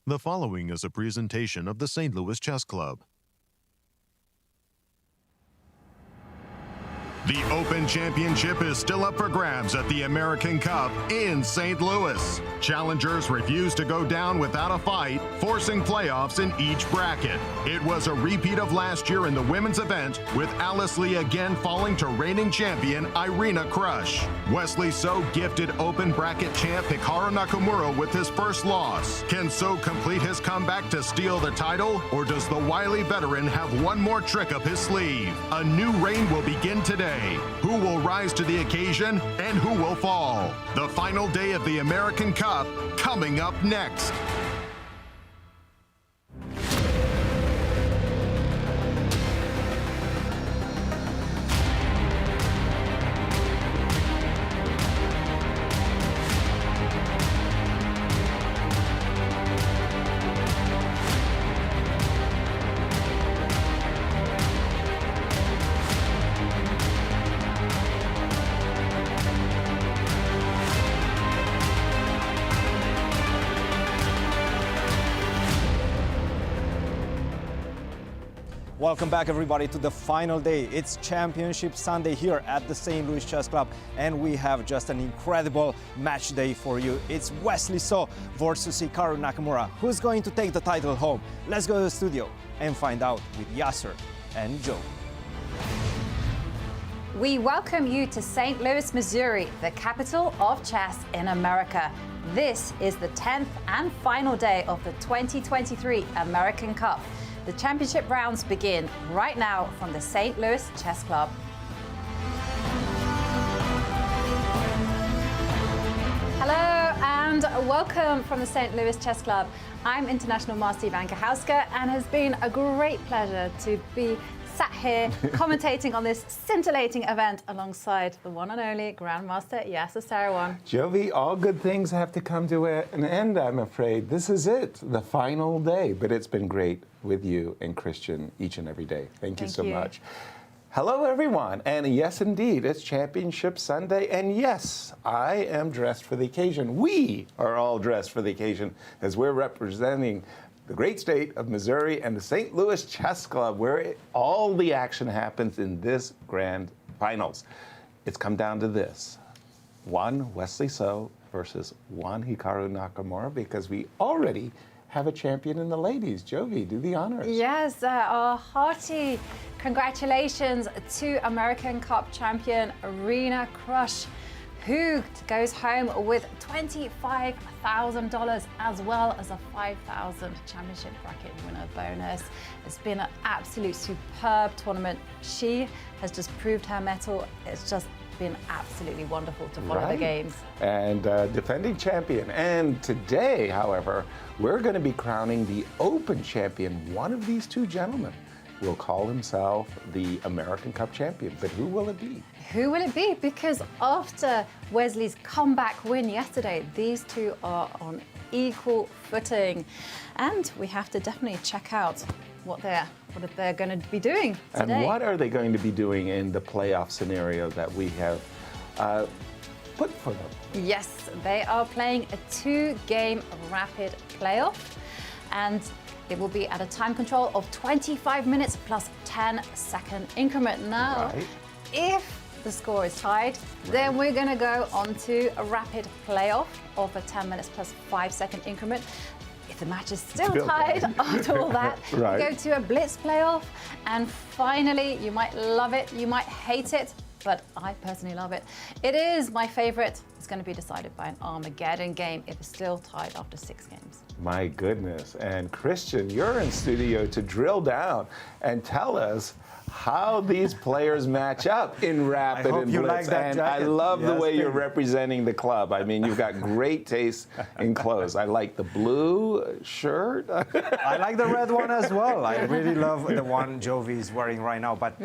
The following is a presentation of the St. Louis Chess Club. The Open Championship is still up for grabs at the American Cup in St. Louis. Challengers refuse to go down without a fight, forcing playoffs in each bracket. It was a repeat of last year in the women's event, with Alice Lee again falling to reigning champion Irina Krush. Wesley So gifted open bracket champ Hikaru Nakamura with his first loss. Can So complete his comeback to steal the title, or does the wily veteran have one more trick up his sleeve? A new reign will begin today. Who will rise to the occasion and who will fall? The final day of the American Cup coming up next. Welcome back, everybody, to the final day. It's Championship Sunday here at the St. Louis Chess Club, and we have just an incredible match day for you. It's Wesley So versus Hikaru Nakamura. Who's going to take the title home? Let's go to the studio and find out with Yasser and Joe. We welcome you to St. Louis, Missouri, the capital of chess in America. This is the 10th and final day of the 2023 American Cup. The championship rounds begin right now from the St. Louis Chess Club. Hello and welcome from the St. Louis Chess Club. I'm International Master Jovanka Houska, and it has been a great pleasure to be sat here commentating on this scintillating event alongside the one and only Grandmaster Yasser Seirawan. Jovi, all good things have to come to an end, I'm afraid. This is it, the final day. But it's been great with you and Cristian each and every day. Thank you so much. Hello, everyone. And yes, indeed, it's Championship Sunday. And yes, I am dressed for the occasion. We are all dressed for the occasion as we're representing the great state of Missouri and the St. Louis Chess Club, where all the action happens in this grand finals. It's come down to this: one Wesley So versus one Hikaru Nakamura, because we already have a champion in the ladies. Jovi, do the honors. Yes, our hearty congratulations to American Cup champion Irina Krush, who goes home with $25,000 as well as a $5,000 championship bracket winner bonus. It's been an absolute superb tournament. She has just proved her mettle. It's just been absolutely wonderful to follow the games. And defending champion. And today, however, we're going to be crowning the Open champion. One of these two gentlemen will call himself the American Cup champion. But who will it be? Who will it be? Because after Wesley's comeback win yesterday, these two are on equal footing. And we have to definitely check out what they're going to be doing today. And what are they going to be doing in the playoff scenario that we have put for them? Yes, they are playing a 2-game rapid playoff. And it will be at a time control of 25 minutes plus 10-second increment. Now, if the score is tied, then we're going to go on to a rapid playoff of a 10 minutes plus 5-second increment. If the match is still tied after all that, we go to a blitz playoff. And finally, you might love it, you might hate it, but I personally love it. It is my favorite. It's going to be decided by an Armageddon game if it's still tied after 6 games. My goodness. And Cristian, you're in studio to drill down and tell us how these players match up in rapid and blitz. Like that and jacket. I love the way you're representing the club. I mean, you've got great taste in clothes. I like the blue shirt. I like the red one as well. I really love the one Jovi is wearing right now. But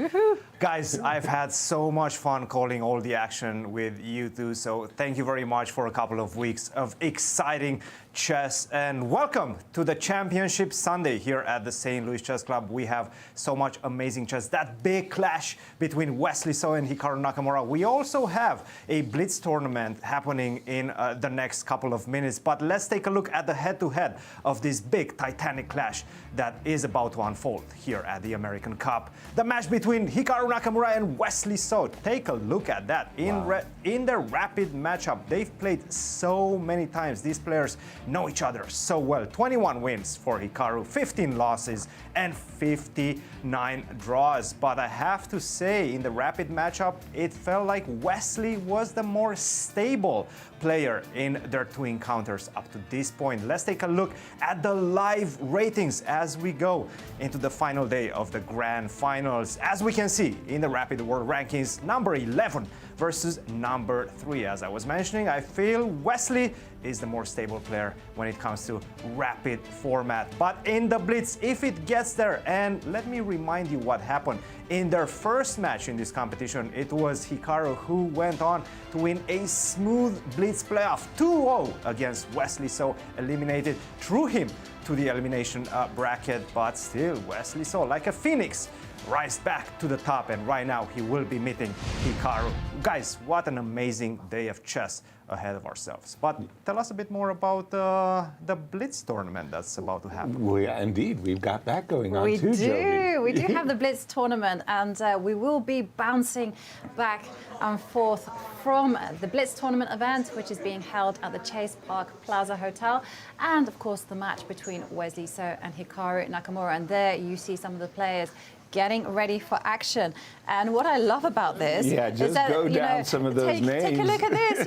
guys, I've had so much fun calling all the action with you two. So thank you very much for a couple of weeks of exciting chess, and welcome to the Championship Sunday here at the St. Louis Chess Club. We have so much amazing chess that big clash between Wesley So and Hikaru Nakamura. We also have a Blitz tournament happening in the next couple of minutes, but let's take a look at the head-to-head of this big titanic clash that is about to unfold here at the American Cup. The match between Hikaru Nakamura and Wesley So. Take a look at that. In their rapid matchup, they've played so many times. These players know each other so well. 21 wins for Hikaru, 15 losses, and 59 draws. But I have to say, in the rapid matchup, it felt like Wesley was the more stable player in their two encounters up to this point. Let's take a look at the live ratings as we go into the final day of the grand finals. As we can see in the Rapid World Rankings, number 11 versus number 3. As I was mentioning, I feel Wesley is the more stable player when it comes to rapid format. But in the Blitz, if it gets there, and let me remind you what happened in their first match in this competition, it was Hikaru who went on to win a smooth Blitz playoff 2-0 against Wesley So, eliminated through him to the elimination bracket. But still, Wesley So, like a phoenix, rise back to the top, and right now he will be meeting Hikaru. Guys, what an amazing day of chess ahead of ourselves. But tell us a bit more about the Blitz tournament that's about to happen. Well, yeah, indeed, we've got that going on too, Jovi. We do have the Blitz tournament, and we will be bouncing back and forth from the Blitz tournament event, which is being held at the Chase Park Plaza Hotel, and of course the match between Wesley So and Hikaru Nakamura. And there you see some of the players getting ready for action. And what I love about this is that, go down some of those names. Take a look at this,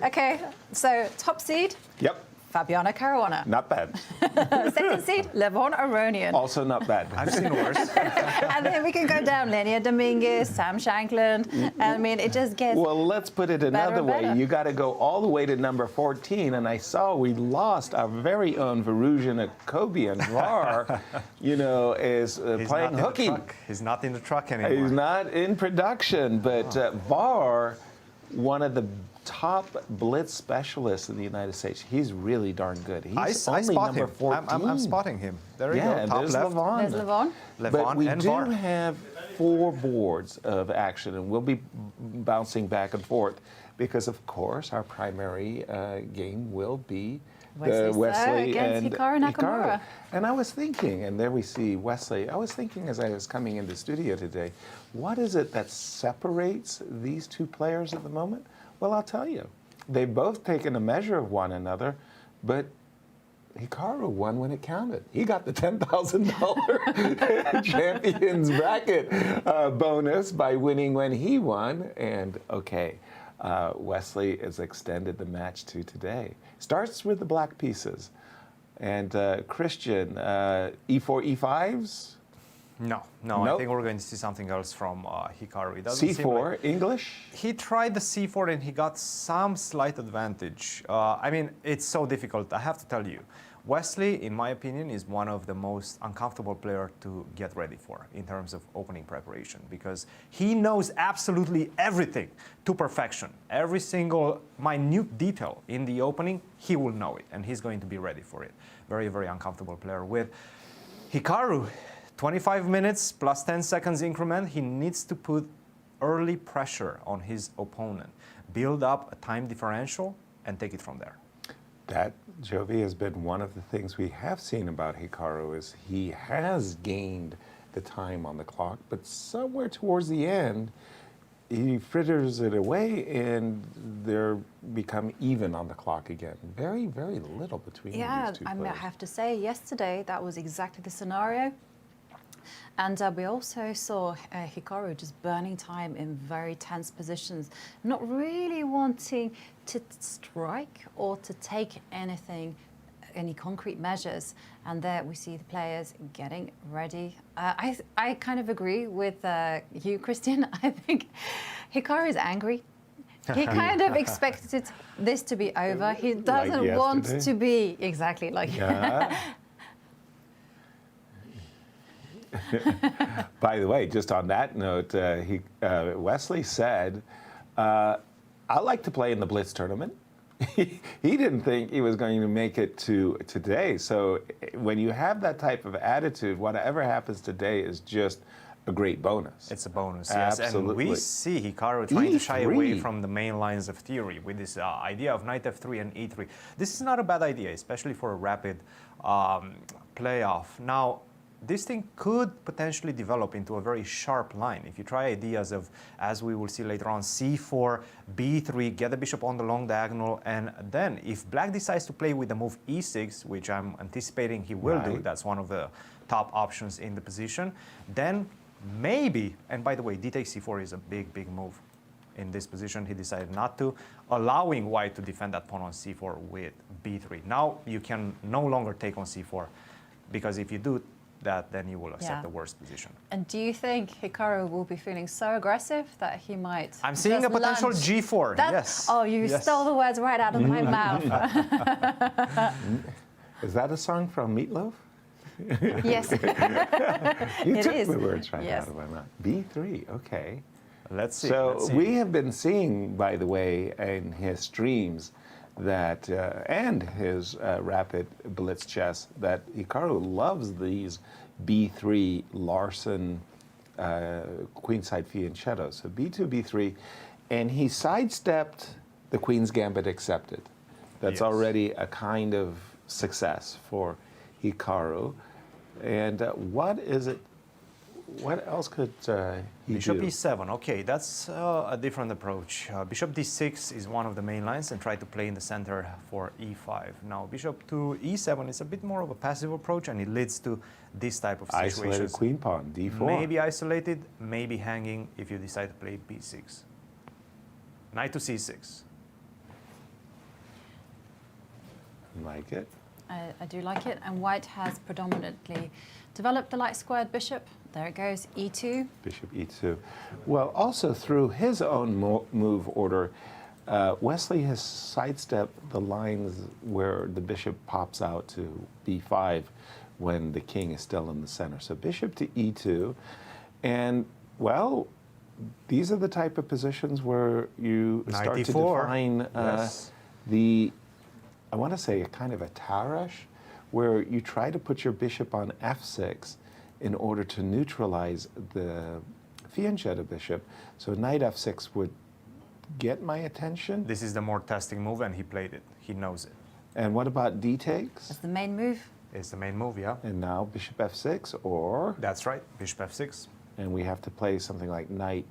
Okay, so top seed. Yep. Fabiano Caruana. Not bad. Second seed, Levon Aronian. Also not bad. I've seen worse. And then we can go down Lenia Dominguez, Sam Shankland. I mean, it just gets Well, let's put it another way. You got to go all the way to number 14. And I saw we lost our very own Varusian Akobian. VAR, is playing hooky. He's not in the truck anymore. He's not in production. But VAR, one of the top Blitz specialists in the United States. He's really darn good. He's only number 14. I'm spotting him. There you go. Top there's left. Levon. There's Levon. But we and do VAR. have 4 boards of action, and we'll be bouncing back and forth because, of course, our primary game will be Wesley against and Hikaru Nakamura. And I was thinking, and there we see Wesley, I was thinking as I was coming into the studio today, what is it that separates these two players at the moment? Well, I'll tell you. They've both taken a measure of one another, but Hikaru won when it counted. He got the $10,000 champions bracket bonus by winning when he won. And Wesley has extended the match to today. Starts with the black pieces. And Cristian, E4, E5s? No, Nope. I think we're going to see something else from Hikaru. It doesn't C4, seem like English? he tried the C4 and he got some slight advantage. I mean, it's so difficult. I have to tell you, Wesley, in my opinion, is one of the most uncomfortable players to get ready for in terms of opening preparation because he knows absolutely everything to perfection. Every single minute detail in the opening, he will know it and he's going to be ready for it. Very, very uncomfortable player. With Hikaru, 25 minutes plus 10 seconds increment, he needs to put early pressure on his opponent, build up a time differential, and take it from there. That, Jovi, has been one of the things we have seen about Hikaru is he has gained the time on the clock, but somewhere towards the end, he fritters it away and they're become even on the clock again. Very, very little between these two players. I have to say, yesterday, that was exactly the scenario. And we also saw Hikaru just burning time in very tense positions, not really wanting to strike or to take any concrete measures. And there we see the players getting ready. I kind of agree with you, Cristian. I think Hikaru is angry. He kind of expected this to be over. He doesn't want to be exactly like By the way, just on that note, Wesley said, I like to play in the Blitz tournament. He didn't think he was going to make it to today. So when you have that type of attitude, whatever happens today is just a great bonus. It's a bonus, yes. Absolutely. And we see Hikaru trying to shy away E3. from the main lines of theory with this idea of knight f3 and e3. This is not a bad idea, especially for a rapid playoff. Now, this thing could potentially develop into a very sharp line. If you try ideas of, as we will see later on, c4, b3, get the bishop on the long diagonal, and then if black decides to play with the move e6, which I'm anticipating he will do, that's one of the top options in the position, then maybe, and by the way, d takes c4 is a big, big move. In this position, he decided not to, allowing white to defend that pawn on c4 with b3. Now you can no longer take on c4, because if you do that, then you will accept the worst position. And do you think Hikaru will be feeling so aggressive that he might? I'm seeing a potential g4, yes. Oh, you stole the words right out of my mouth. Is that a song from Meatloaf? Yes. You It took is. the words right Yes. out of my mouth. B3, okay. Let's see. So let's see. we have been seeing, by the way, in his streams that, and his rapid blitz chess, that Hikaru loves these B3 Larson queenside fianchetto. So B2, B3, and he sidestepped the Queen's Gambit accepted. That's already a kind of success for Hikaru. And what is it? What else could he Bishop do? e7, okay, that's a different approach. Bishop d6 is one of the main lines, and try to play in the center for e5. Now, bishop to e7 is a bit more of a passive approach, and it leads to this type of situations. Isolated queen pawn, d4. Maybe isolated, maybe hanging if you decide to play b6. Knight to c6. Like it. I do like it, and white has predominantly developed the light squared bishop. There it goes, e2. Bishop e2. Well, also through his own move order, Wesley has sidestepped the lines where the bishop pops out to b5 when the king is still in the center. So bishop to e2, and well, these are the type of positions where you start to define the, I want to say, a kind of a Tarash, where you try to put your bishop on f6 in order to neutralize the fianchetto bishop. So knight f6 would get my attention. This is the more testing move, and he played it. He knows it. And what about d takes? That's the main move. It's the main move, yeah. And now bishop f6, or? That's right, bishop f6. And we have to play something like knight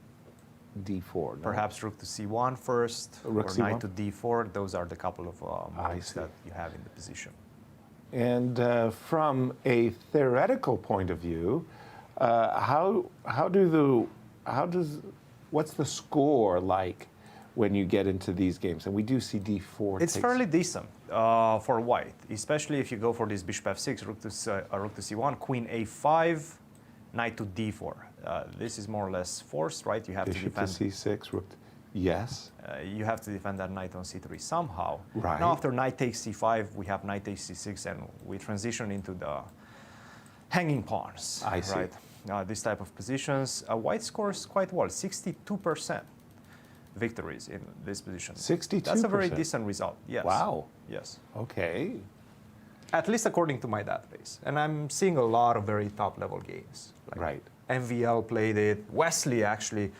d4. No? Perhaps rook to c1 first, Rook or C1? knight to d4. Those are the couple of moves that you have in the position. And from a theoretical point of view, what's the score like when you get into these games? And we do see d4. It's fairly decent for white, especially if you go for this bishop f6, rook to c1, queen a5, knight to d4. This is more or less forced, right? You have bishop to defend. to c6, rook. Yes. You have to defend that knight on c3 somehow. Right. Now, after knight takes c5, we have knight takes c6, and we transition into the hanging pawns. I see. Right? This type of positions. White scores quite well, 62% victories in this position. 62%? That's a very decent result, yes. Wow. Yes. Okay. At least according to my database. And I'm seeing a lot of very top-level games. Like Right. MVL played it. Wesley, actually,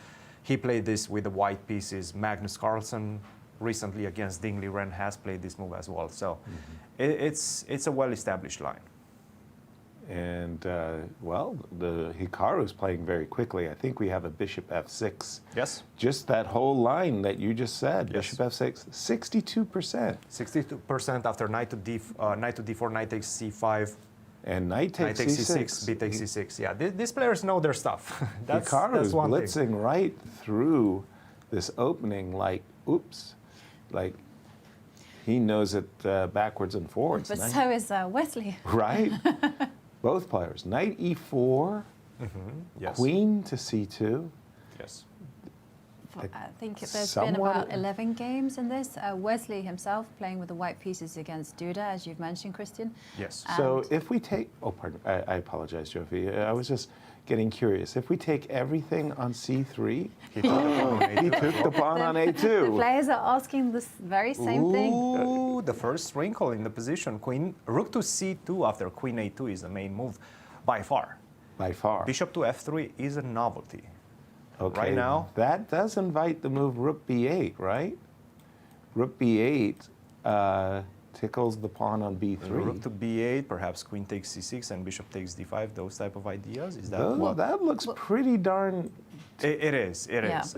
he played this with the white pieces. Magnus Carlsen recently against Dingley Ren has played this move as well. So it's a well-established line. And, well, the Hikaru is playing very quickly. I think we have a bishop f6. Yes. Just that whole line that you just said, Yes. bishop f6, 62%. 62% after knight to d4, knight takes c5, And knight knight takes takes c6. c6, b takes c6. Yeah, these players know their stuff. Hikaru is one thing. blitzing right through this opening like, oops, like he knows it backwards and forwards. But so is Wesley. Right? Both players. Knight e4, Yes. queen to c2. Yes. I think there's been Somewhat- about 11 games in this. Wesley himself playing with the white pieces against Duda, as you've mentioned, Cristian. Yes. So And- if we take, oh, pardon, I apologize, Jofi. I was just getting curious. If we take everything on c3, He took the pawn on he a2. took the pawn on The a2. players are asking this very same thing. Ooh, the first wrinkle in the position. Rook to c2 after queen a2 is the main move by far. By far. Bishop to f3 is a novelty. Okay. Right now, that does invite the move rook b8, right? Rook b8 tickles the pawn on b3. rook to b8, perhaps queen takes c6 and bishop takes d5, those type of ideas. Is that That looks pretty darn... It is.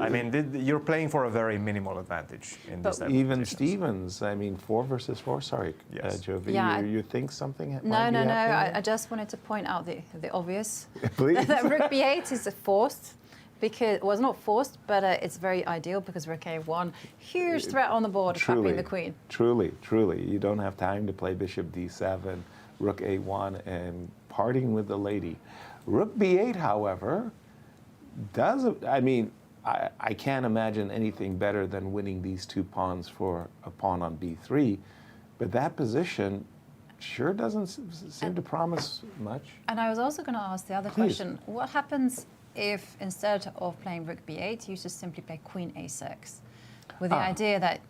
I mean, you're playing for a very minimal advantage in this type of Even positions. Stevens, I mean, 4 versus 4. Sorry, Yes. Jovi, Yeah, you think something might No, be no, no. happening? I just wanted to point out the obvious. Please. That rook b8 is forced because, well, it's not forced, but it's very ideal because rook a1, huge threat on the board, trapping the queen. Truly. You don't have time to play bishop d7, rook a1, and parting with the lady. Rook b8, however, I can't imagine anything better than winning these 2 pawns for a pawn on b3, but that position sure doesn't seem to promise much. And I was also going to ask the other Please. question. What happens if instead of playing rook b8, you just simply play queen a6? With the idea that,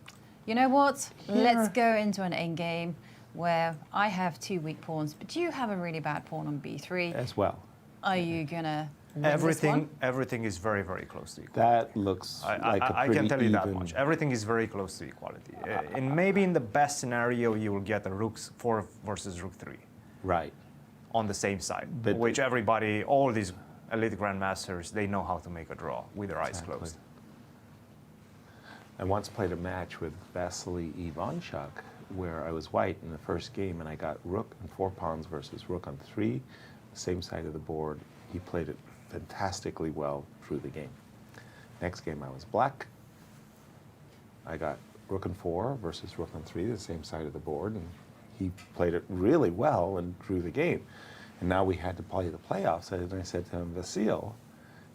you know what, let's go into an endgame where I have 2 weak pawns, but you have a really bad pawn on b3. As well. Are you going to win this one? Everything is very, very close to equality. That looks like a I pretty can tell you that even- much. Everything is very close to equality. Maybe in the best scenario, you will get a rook 4 versus rook 3 Right. on the same side, But- which everybody, all these elite grandmasters, they know how to make a draw with their eyes closed. I once played a match with Wesley Ivanchuk where I was white in the first game and I got rook and 4 pawns versus rook on 3, same side of the board. He played it fantastically well through the game. Next game I was black. I got rook and 4 versus rook on 3, the same side of the board, and he played it really well and drew the game. And now we had to play the playoffs, and I said to him, Vasil,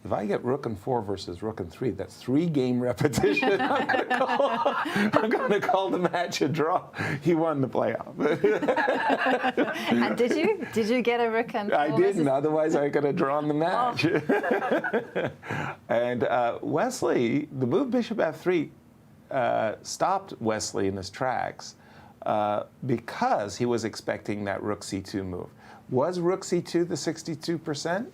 if I get rook and 4 versus rook and 3, that's 3 game repetition. I'm going to call the match a draw. He won the playoff. And did you? Did you get a rook and 4 I didn't, versus- otherwise I could have drawn the match. And Wesley, the move bishop f3 stopped Wesley in his tracks because he was expecting that rook c2 move. Was rook c2 the 62%?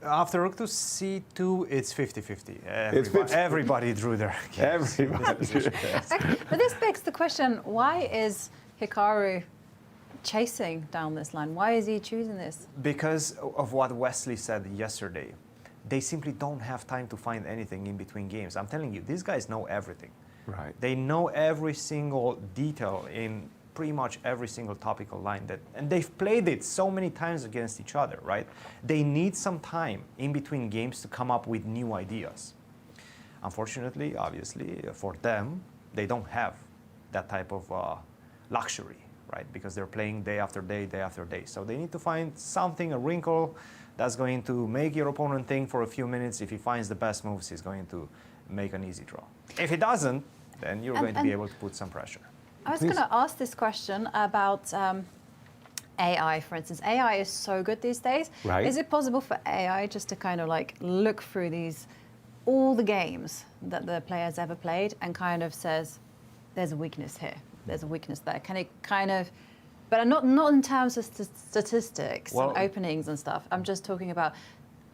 After rook to c2, it's 50-50. It's 50. Everybody drew their games. Everybody. But this begs the question, why is Hikaru chasing down this line? Why is he choosing this? Because of what Wesley said yesterday. They simply don't have time to find anything in between games. I'm telling you, these guys know everything. Right. They know every single detail in pretty much every single topical line and they've played it so many times against each other, right? They need some time in between games to come up with new ideas. Unfortunately, obviously, for them, they don't have that type of luxury, right? Because they're playing day after day, day after day. So they need to find something, a wrinkle, that's going to make your opponent think for a few minutes. If he finds the best moves, he's going to make an easy draw. If he doesn't, then you're going to be able to put some pressure. I was going to ask this question about AI, for instance. AI is so good these days. Right. Is it possible for AI just to kind of like look through all the games that the player's ever played and kind of says, there's a weakness here, there's a weakness there? Can it kind of, but not in terms of statistics Well, and openings and stuff. I'm just talking about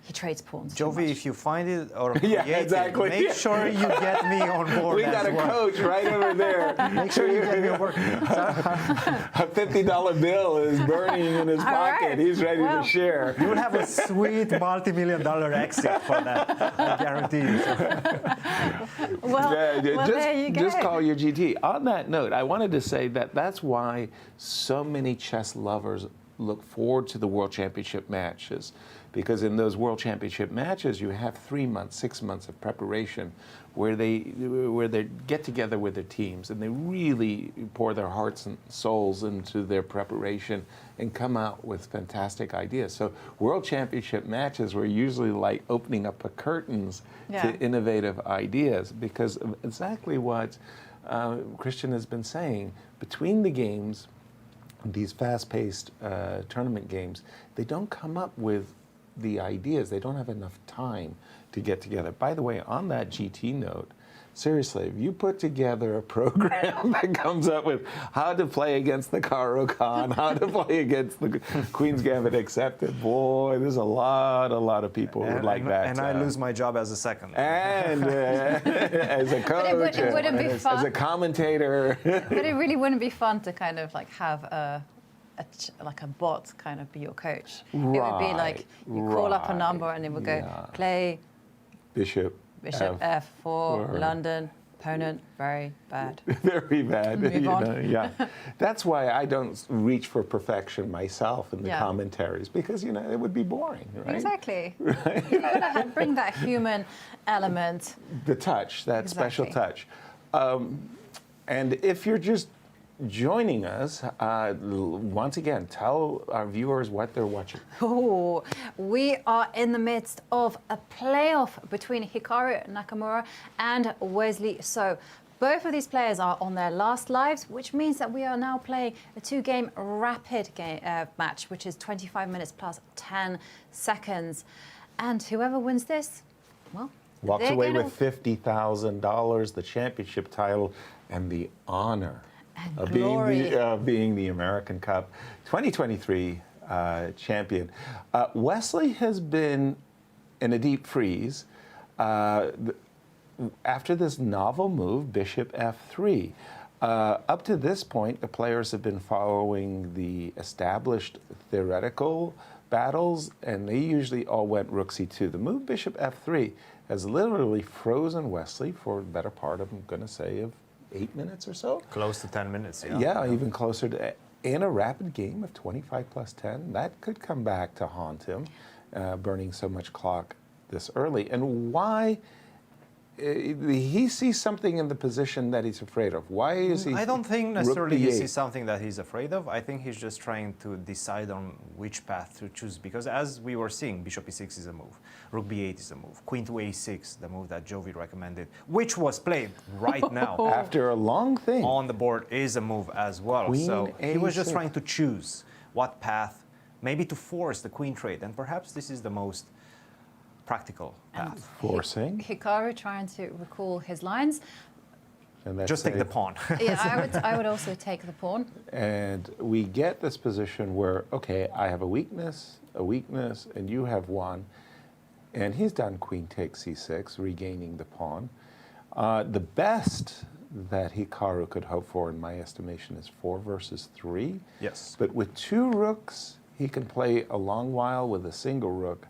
he trades pawns. too Jovi, much. if you find it or Yeah, create exactly. it, make sure you get me on board We as got a well. coach right over there. Make sure you get me on board. A $50 bill is burning in his All pocket. right. He's ready Well. to share. You will have a sweet multi-million-dollar exit for that, I guarantee you. Well, Yeah, there you go. just call your GT. On that note, I wanted to say that's why so many chess lovers look forward to the World Championship matches, because in those World Championship matches you have 3 months, 6 months of preparation where they get together with their teams and they really pour their hearts and souls into their preparation and come out with fantastic ideas. So World Championship matches were usually like opening up the curtains to innovative ideas, because of exactly what Cristian has been saying. Between the games, these fast-paced tournament games, they don't come up with the ideas. They don't have enough time to get together. By the way, on that GT note, seriously, if you put together a program that comes up with how to play against the Hikaru Khan, how to play against the Queen's Gambit Accepted, boy, there's a lot of people who would like that. And I lose my job as a second. And as a coach, it wouldn't be fun. as a commentator. But it really wouldn't be fun to kind of like have like a bot kind of be your coach. It would be like you call up a number and it would go play Bishop F4, London, opponent, very bad. Very bad. Move on. Yeah. That's why I don't reach for perfection myself in the commentaries, because it would be boring, right? Exactly. Right? You've got to bring that human element. The touch, that special touch. And if you're just joining us, once again, tell our viewers what they're watching. Oh, we are in the midst of a playoff between Hikaru Nakamura and Wesley. So both of these players are on their last lives, which means that we are now playing a two-game rapid match, which is 25 minutes plus 10 seconds. And whoever wins this, well, walks away with $50,000, the championship title, and the honor of being the American Cup 2023 champion. Wesley has been in a deep freeze after this novel move, Bishop F3. Up to this point, the players have been following the established theoretical battles, and they usually all went Rook C2. The move Bishop F3 has literally frozen Wesley for the better part of, I'm going to say, of 8 minutes or so. Close to 10 minutes, Yeah, even closer to. In a rapid game of 25 plus 10, that could come back to haunt him, burning so much clock this early. And why? He sees something in the position that he's afraid of. Why is he? I don't think necessarily he sees something that he's afraid of. I think he's just trying to decide on which path to choose. Because as we were seeing, Bishop E6 is a move, Rook B8 is a move, Queen to A6, the move that Jovi recommended, which was played right now. After a long thing. On the board is a move as well. Queen so he was just A6. trying to choose what path, maybe to force the queen trade. And perhaps this is the most practical path. Forcing. Hikaru trying to recall his lines. And that's Just take the pawn. Yeah, I would also take the pawn. And we get this position where, okay, I have a weakness, and you have one. And he's done queen takes c6, regaining the pawn. The best that Hikaru could hope for, in my estimation, is 4 versus 3. Yes. But with 2 rooks, he can play a long while. With a single rook,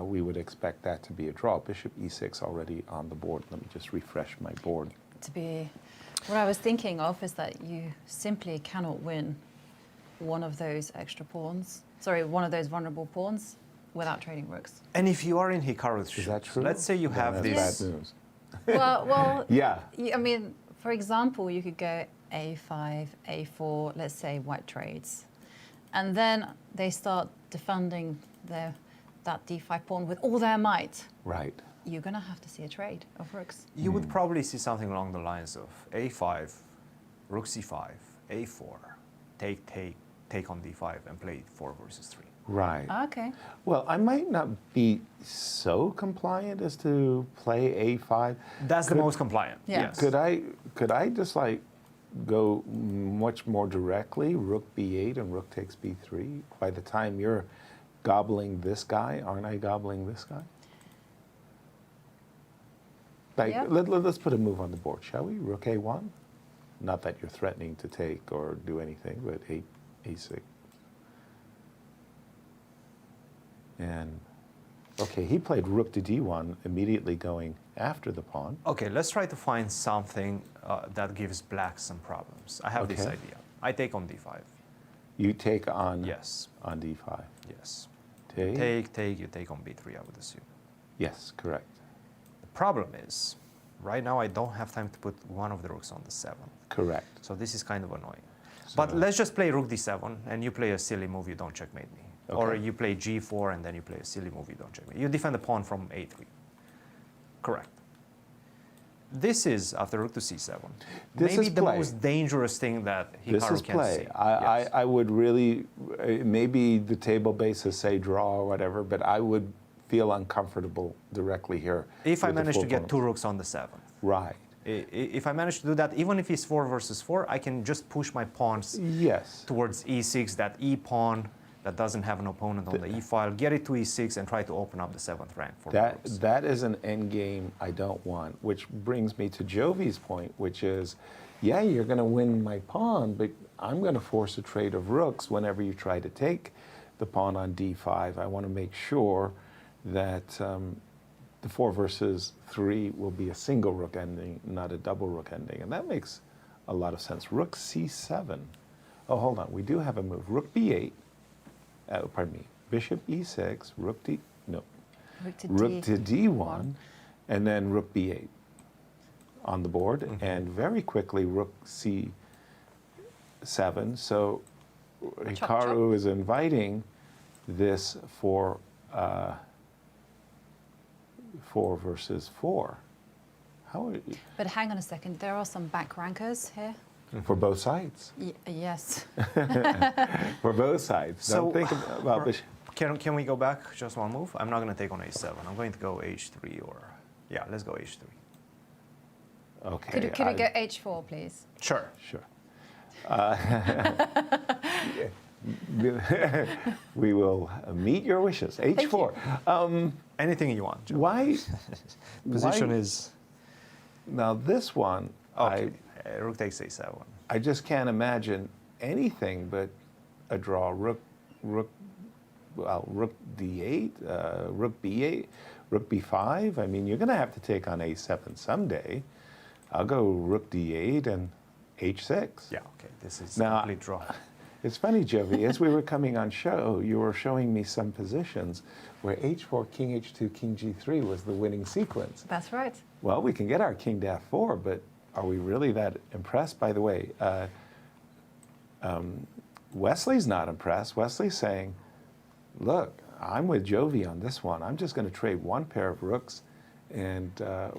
we would expect that to be a draw. Bishop e6 already on the board. Let me just refresh my board. What I was thinking of is that you simply cannot win one of those extra pawns. Sorry, one of those vulnerable pawns without trading rooks. And if you are in Hikaru's shoes, Is that true? let's say you have this. Bad news. Well, Yeah. I mean, for example, you could go A5, A4, let's say white trades. And then they start defending that D5 pawn with all their might. Right. You're going to have to see a trade of rooks. You would probably see something along the lines of A5, Rook C5, A4, take on D5, and play 4 versus 3. Right. Okay. Well, I might not be so compliant as to play A5. That's the most compliant. Yeah. Yes. Could I just like go much more directly, Rook B8 and Rook takes B3? By the time you're gobbling this guy, aren't I gobbling this guy? Like, Yeah. let's put a move on the board, shall we? Rook A1? Not that you're threatening to take or do anything, but A6. And, okay, he played Rook to D1, immediately going after the pawn. Okay, let's try to find something that gives black some problems. I have this Okay. idea. I take on D5. You take on Yes. on D5. Yes. Take. You take on B3, I would assume. Yes, correct. The problem is, right now I don't have time to put one of the rooks on the 7th. Correct. So this is kind of annoying. But let's just play Rook D7, and you play a silly move, you don't checkmate me. Or Okay. you play G4, and then you play a silly move, you don't checkmate. You defend the pawn from A3. Correct. This is, after Rook to C7, This maybe is the play. most dangerous thing that This Hikaru is can play. see. Yes. I would really, maybe the table bases say draw or whatever, but I would feel uncomfortable directly here. If I with the manage full to get pawns. 2 rooks on the 7th, Right. If I manage to do that, even if he's 4 versus 4, I can just push my pawns Yes. towards e6, that e pawn that doesn't have an opponent on the e file, get it to e6 and try to open up the 7th rank for rooks. That is an end game I don't want, which brings me to Jovi's point, which is, yeah, you're going to win my pawn, but I'm going to force a trade of rooks whenever you try to take the pawn on d5. I want to make sure that the 4 versus 3 will be a single rook ending, not a double rook ending. And that makes a lot of sense. Rook c7. Oh, hold on. We do have a move. Rook b8. Pardon me. Bishop e6, rook d... No. Rook to d1, and then rook b8 on the board. Mm-hmm. And very quickly, rook c7. So Hikaru is inviting this for 4 versus 4. How are you? But hang on a second, there are some back rankers here. For both sides. Yes. For both sides. So, Don't think about this. Can we go back just one move? I'm not going to take on a7. I'm going to go h3 or... Yeah, let's go h3. Okay. Could you go h4, please? Sure. Sure. We will meet your wishes. H4. Anything you want, Joe. Why? Position why, is... Now this one, Okay. Rook takes a7. I just can't imagine anything but a draw. Rook d8, rook b8, rook b5. I mean, you're going to have to take on a7 someday. I'll go rook d8 and h6. Yeah, okay. This is Now, a complete draw. It's funny, Jovi, as we were coming on show, you were showing me some positions where h4, king h2, king g3 was the winning sequence. That's right. Well, we can get our king to f4, but are we really that impressed? By the way, Wesley's not impressed. Wesley's saying, look, I'm with Jovi on this one. I'm just going to trade one pair of rooks, and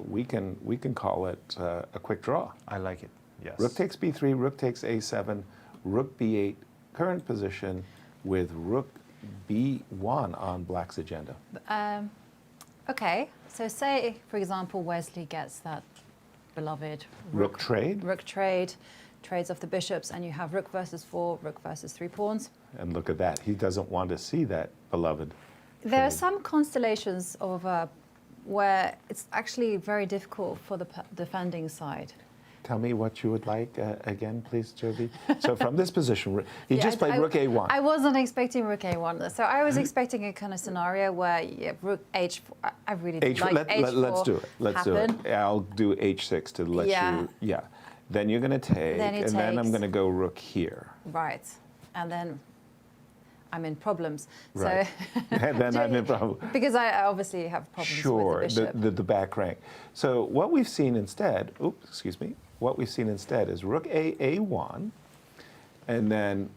we can call it a quick draw. I like it, yes. Rook takes b3, rook takes a7, rook b8, current position with rook b1 on black's agenda. Okay, so say, for example, Wesley gets that beloved Rook trade. Rook trade, trades off the bishops, and you have rook versus 4, rook versus 3 pawns. And look at that. He doesn't want to see that beloved. There are some constellations of where it's actually very difficult for the defending side. Tell me what you would like again, please, Jovi. So from this position, he just played rook a1. I wasn't expecting rook a1. So I was expecting a kind of scenario where rook h4. I really like h4. Let's do it. Let's do it. I'll do h6 to let you. Yeah. Then you're going to take, then I'm going to go rook here. Right. And then I'm in problems. Right. So And then I'm in problems. Because I obviously have problems with the bishop. the back rank. So what we've seen instead, what we've seen instead is rook a1, and then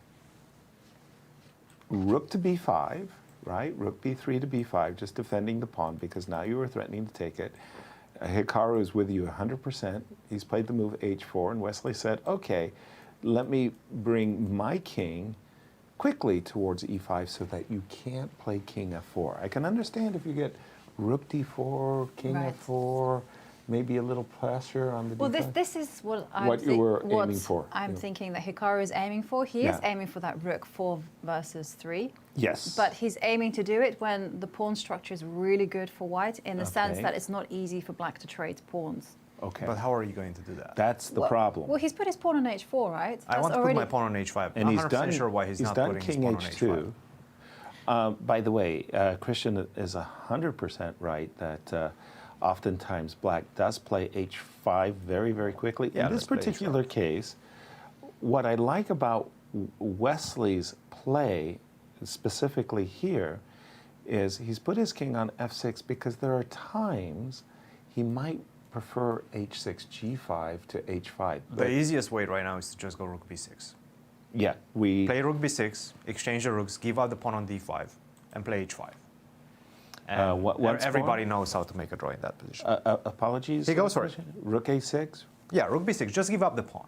rook to b5, right? Rook b3 to b5, just defending the pawn because now you were threatening to take it. Hikaru is with you 100%. He's played the move h4, and Wesley said, okay, let me bring my king quickly towards e5 so that you can't play king f4. I can understand if you get rook d4, king f4, maybe a little pressure on the well, d5. this is what you were aiming for. I'm thinking that Hikaru is aiming for. He is aiming for that rook 4 versus 3. Yes. But he's aiming to do it when the pawn structure is really good for white in the sense that it's not easy for black to trade pawns. Okay. But how are you going to do that? That's the problem. Well, he's put his pawn on h4, right? I want to put my pawn on h5. And I'm he's not done, sure why he's not putting his pawn on h5. By the way, Cristian is 100% right that oftentimes black does play h5 very, very quickly. Yeah, in this particular case, what I like about Wesley's play, specifically here, is he's put his king on f6 because there are times he might prefer h6, g5 to h5. The easiest way right now is to just go rook b6. Yeah, we play rook b6, exchange the rooks, give out the pawn on d5, and play h5. And everybody knows how to make a draw in that position. Apologies? He goes for it. Rook a6? Yeah, rook b6, just give up the pawn.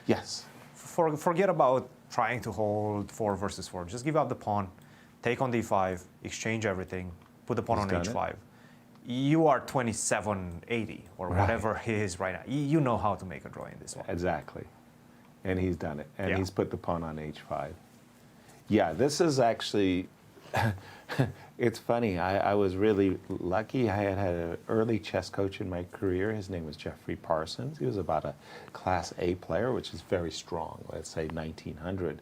Yes. Forget about trying to hold 4 versus 4. Just give up the pawn, take on d5, exchange everything, put the pawn on h5. you are 2780 or Right. whatever he is right now. You know how to make a draw in this one. Exactly. And he's done it. And Yeah. he's put the pawn on h5. Yeah, this is actually, it's funny. I was really lucky. I had an early chess coach in my career. His name was Jeffrey Parsons. He was about a Class A player, which is very strong, let's say 1900.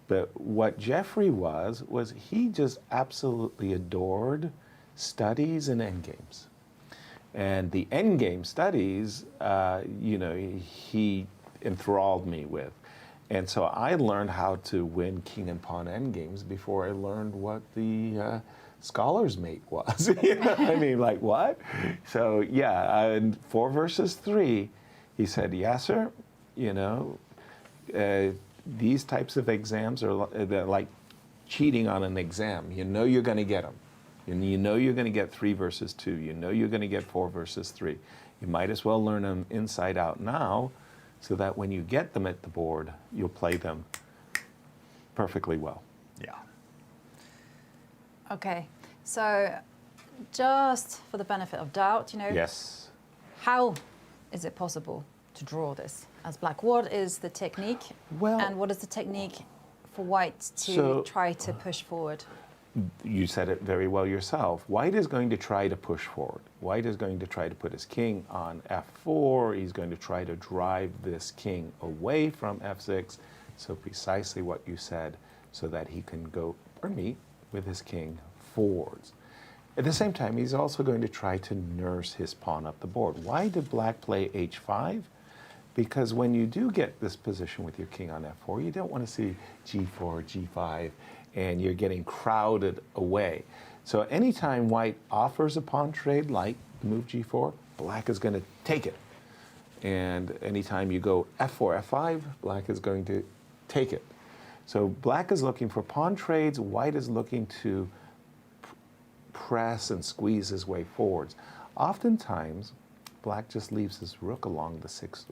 But what Jeffrey was he just absolutely adored studies and endgames. And the endgame studies, he enthralled me with. And so I learned how to win king and pawn endgames before I learned what the scholar's mate was. I mean, like, what? So, yeah, in 4 versus 3, he said, Yasser, these types of exams are they're like cheating on an exam. You know you're going to get them. And you know you're going to get 3 versus 2. You know you're going to get 4 versus 3. You might as well learn them inside out now so that when you get them at the board, you'll play them perfectly well. Yeah. Okay, so just for the benefit of doubt, Yes. how is it possible to draw this as black? What is the technique? Well- and what is the technique for white to So- try to push forward? You said it very well yourself. White is going to try to push forward. White is going to try to put his king on f4. He's going to try to drive this king away from f6. So precisely what you said, so that he can go or meet with his king forwards. At the same time, he's also going to try to nurse his pawn up the board. Why did black play h5? Because when you do get this position with your king on f4, you don't want to see g4, g5, and you're getting crowded away. So anytime white offers a pawn trade like move g4, black is going to take it. And anytime you go f4, f5, black is going to take it. So black is looking for pawn trades, white is looking to press and squeeze his way forwards. Oftentimes, black just leaves his rook along the 6th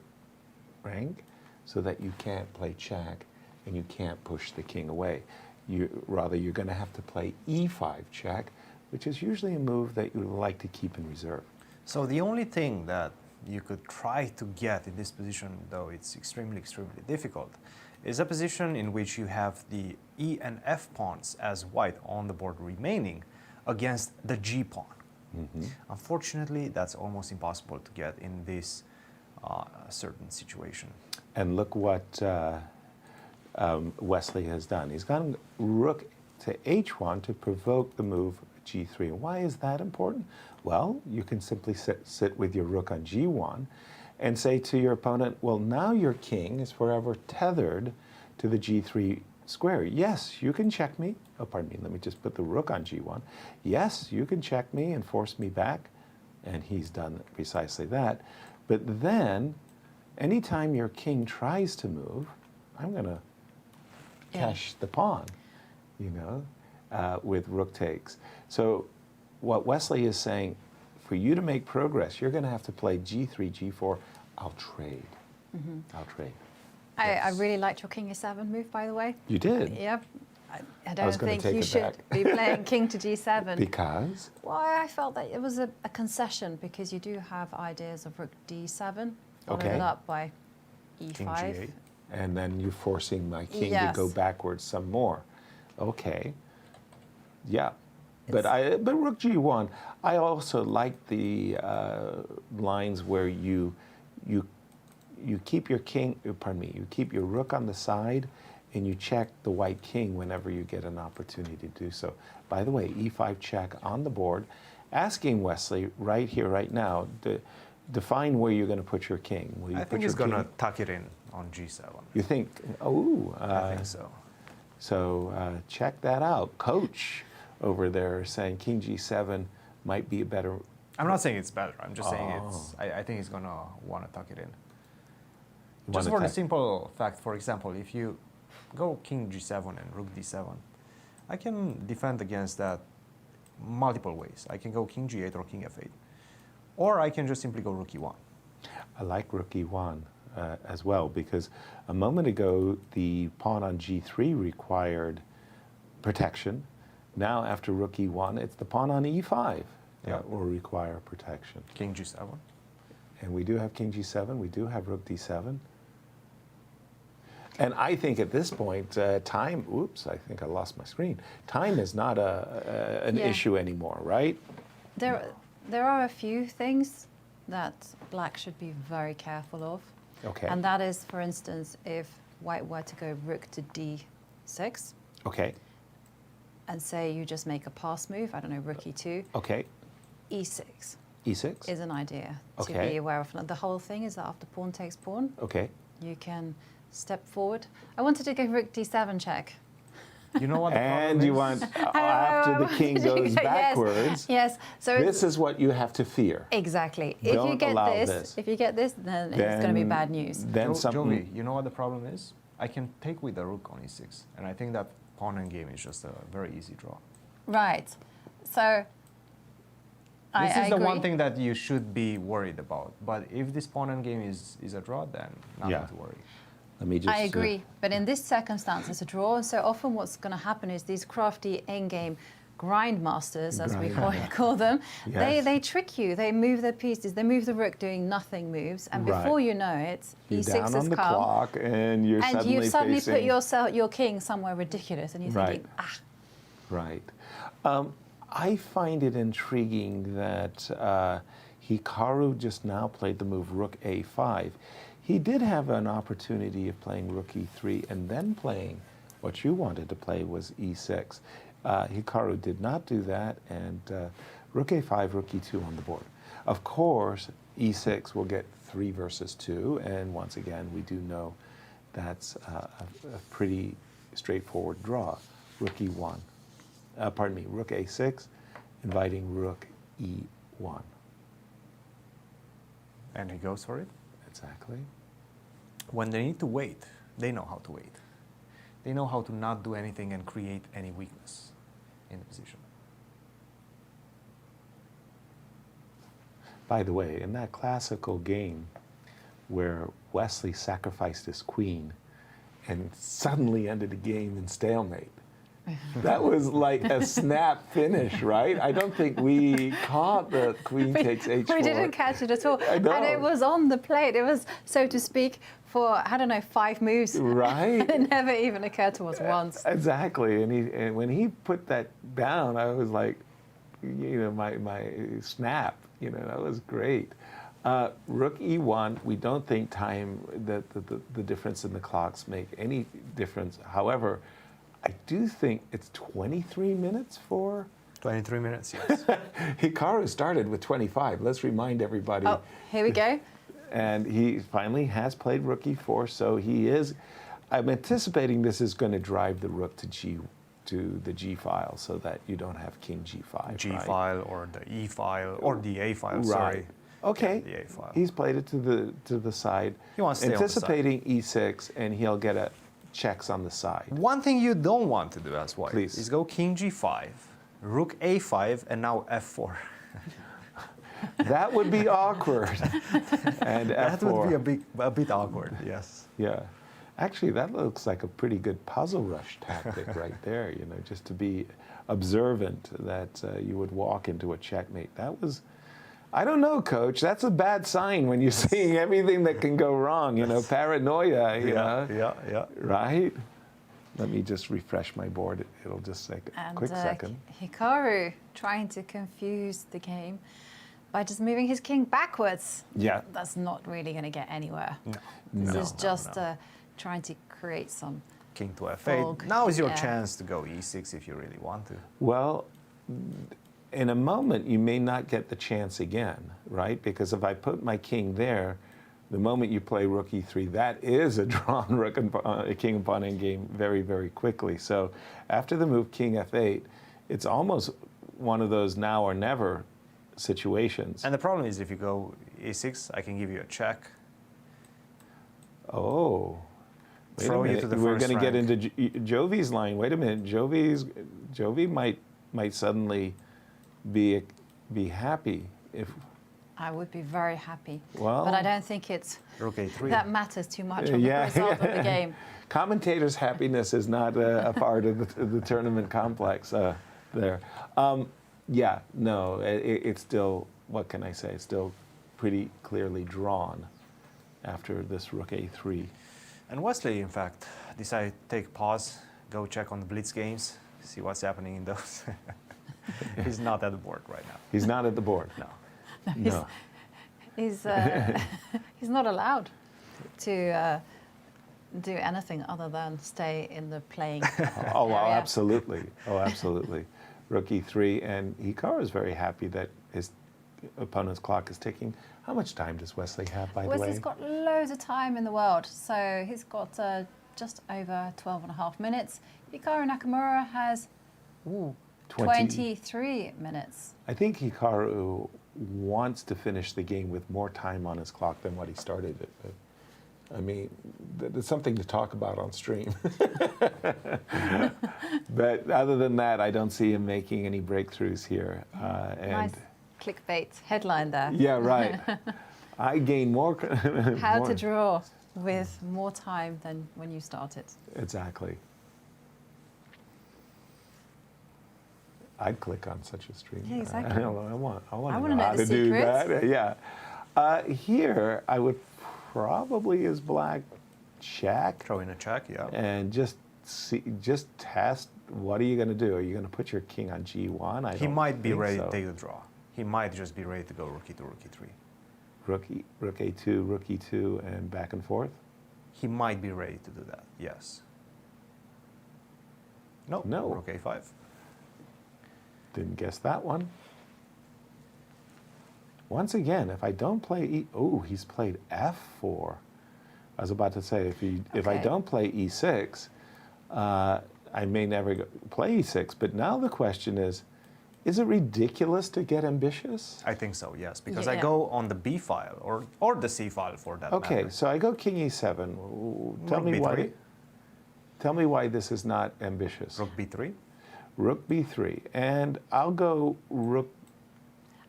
rank so that you can't play check and you can't push the king away. You're going to have to play e5 check, which is usually a move that you would like to keep in reserve. So the only thing that you could try to get in this position, though it's extremely difficult, is a position in which you have the e and f pawns as white on the board remaining against the g pawn. Mm-hmm. Unfortunately, that's almost impossible to get in this certain situation. And look what Wesley has done. He's gone rook to h1 to provoke the move g3. Why is that important? Well, you can simply sit with your rook on g1 and say to your opponent, well, now your king is forever tethered to the g3 square. Yes, you can check me. Oh, pardon me, let me just put the rook on g1. Yes, you can check me and force me back. And he's done precisely that. But then, anytime your king tries to move, I'm going to cash the pawn, with rook takes. So what Wesley is saying, for you to make progress, you're going to have to play g3, g4. I'll trade. Mm-hmm. I'll trade. I really liked your king e7 move, by the way. You did? Yep. I was don't gonna think take you it should back. be playing king to g7. Because? Why I felt that it was a concession, because you do have ideas of rook d7, followed Okay. up by King e5. g8. And then you're forcing my king Yes. to go backwards some more. Okay. Yeah. But rook g1, I also like the lines where you keep your king, you keep your rook on the side and you check the white king whenever you get an opportunity to do so. By the way, e5 check on the board, asking Wesley right here, right now, define where you're going to put your king. Will you I put think your he's going to king- tuck it in on g7. You think, I think so. So check that out. Coach over there saying king g7 might be a better. I'm not saying it's better. I'm just saying Oh. it's. I think he's going to want to tuck it in. Wanna Just for the tuck- simple fact, for example, if you go king g7 and rook d7, I can defend against that multiple ways. I can go king g8 or king f8. Or I can just simply go rook e1. I like rook e1 as well, because a moment ago the pawn on g3 required protection. Now after rook e1, it's the pawn on e5. will require protection. King G7. And we do have King G7. We do have Rook D7. And I think at this point, time, oops, I think I lost my screen. Time is not an issue anymore, right? There are a few things that black should be very careful of. Okay. And that is, for instance, if white were to go rook to d6. Okay. And say you just make a pass move, I don't know, rook e2. Okay. e6. E6? Is an idea to Okay. be aware of. The whole thing is that after pawn takes pawn, Okay. you can step forward. I wanted to go rook d7 check. You know what the problem And you is? want, after the king goes backwards, Yes. So this is what you have to fear. exactly. Don't If you get allow this, this. if you get this, then it's going to be bad news. Then something. Jovi, you know what the problem is? I can take with the rook on e6, and I think that pawn and game is just a very easy draw. Right. So I This is the agree. one thing that you should be worried about. But if this pawn and game is a draw, then nothing to worry. Let me just. I agree, but in this circumstance, it's a draw. So often, what's going to happen is these crafty endgame grindmasters, as we call them, Yes. they trick you. They move their pieces. They move the rook, doing nothing moves, and Right. before you know it, You're e6 down has on the come, clock, and you're and suddenly you've suddenly facing, put your king somewhere ridiculous, and you're thinking, ah. Right. I find it intriguing that Hikaru just now played the move rook a5. He did have an opportunity of playing rook e3 and then playing what you wanted to play was e6. Hikaru did not do that, and rook a5, rook e2 on the board. Of course, e6 will get 3 versus 2, and once again, we do know that's a pretty straightforward draw. Rook e1. Pardon me, rook a6, inviting rook e1. And he goes for it. Exactly. When they need to wait, they know how to wait. They know how to not do anything and create any weakness in the position. By the way, in that classical game where Wesley sacrificed his queen and suddenly ended the game in stalemate, that was like a snap finish, right? I don't think we caught the queen takes h4. We didn't catch it at all. I know. And it was on the plate. It was, so to speak, for, I don't know, 5 moves. Right. It never even occurred to us once. Exactly. And when he put that down, I was like, you know, my snap, you know, that was great. Rook e1, we don't think time, that the difference in the clocks make any difference. However, I do think it's 23 minutes for... 23 minutes, yes. Hikaru started with 25. Let's remind everybody. Oh, here we go. And he finally has played rook e4, so he is... I'm anticipating this is going to drive the rook to the G file so that you don't have king G5. G right? file or the E file or the A file, Right. sorry. Okay. Yeah, the A file. He's played it to the side. He wants to stay on the side. anticipating e6, and he'll get a checks on the side. One thing you don't want to do as white Please. is go king G5, rook A5, and now F4. That would be awkward. And That F4. would be a bit awkward, yes. Yeah. Actually, that looks like a pretty good puzzle rush tactic right there, you know, just to be observant that you would walk into a checkmate. That was, I don't know, Coach, that's a bad sign when you're seeing everything that can go wrong, you know, paranoia, you know. Yeah. Right? Let me just refresh my board. It'll just take a And quick second. Hikaru trying to confuse the game by just moving his king backwards. Yeah. That's not really going to get anywhere. No. This is just trying to create some... King to F8. Fog, Now is your yeah. chance to go E6 if you really want to. Well, in a moment, you may not get the chance again, right? Because if I put my king there, the moment you play rook e3, that is a drawn rook and king and pawn endgame very, very quickly. So after the move king f8, it's almost one of those now or never situations. And the problem is if you go E6, I can give you a check. Oh. Wait Throw a you minute. to the We're first going to get rank. into Jovi's line. Wait a minute. Jovi might suddenly be happy if... I would be very happy. Well, but I don't think it's Rook A3. that matters too much on the result of the game. Commentators' happiness is not a part of the tournament complex there. Yeah, no, it's still, what can I say? It's still pretty clearly drawn after this rook a3. And Wesley, in fact, decided to take pause, go check on the Blitz games, see what's happening in those. He's not at the board right now. He's not at the board. No. No. He's not allowed to do anything other than stay in the playing Oh, well, area. absolutely. Oh, absolutely. Rook e3, and Hikaru is very happy that his opponent's clock is ticking. How much time does Wesley have, by the way? Wesley's got loads of time in the world, so he's got just over 12 and a half minutes. Hikaru Nakamura has 23 minutes. I think Hikaru wants to finish the game with more time on his clock than what he started it with. I mean, there's something to talk about on stream. But other than that, I don't see him making any breakthroughs here. Nice clickbait headline there. Yeah, right. I gain more. How more. to draw with more time than when you started. Exactly. I'd click on such a stream. Yeah, exactly. I want to wanna know know how the to do secrets. that. Yeah. Here, I would probably, as black, check Throw in a check, yeah. and just test. What are you going to do? Are you going to put your king on g1? He might be ready so. to take the draw. He might just be ready to go rook e2, rook e3. Rook a2, rook e2, and back and forth. He might be ready to do that, yes. No, No. rook a5. Didn't guess that one. Once again, if I don't play he's played f4. I was about to say, if I Okay. don't play e6, I may never play e6. But now the question is it ridiculous to get ambitious? I think so, yes, because Yeah. I go on the b file or the c file for that Okay, matter. so I go king e7. Tell Rook me why. b3. Tell me why this is not ambitious. Rook b3. Rook b3, and I'll go rook.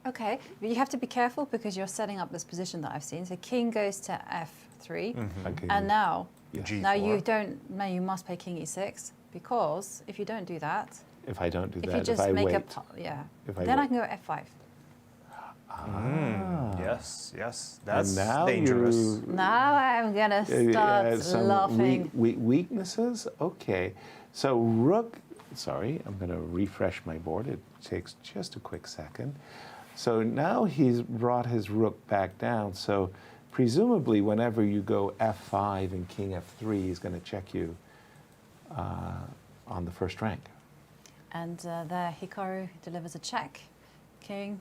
Okay, but you have to be careful because you're setting up this position that I've seen. So king goes to f3, Okay. and now, Yes. G4. now you don't. Now you must play king e6 because if you don't do that, If I don't do if that, you just if I make wait. a If I then I wait. can go f5. Yes, yes, that's now dangerous. you- Now I'm gonna start some laughing. weaknesses. Okay, so rook. Sorry, I'm going to refresh my board. It takes just a quick second. So now he's brought his rook back down. So presumably, whenever you go f5 and king f3, he's going to check you on the first rank. And there, Hikaru delivers a check. King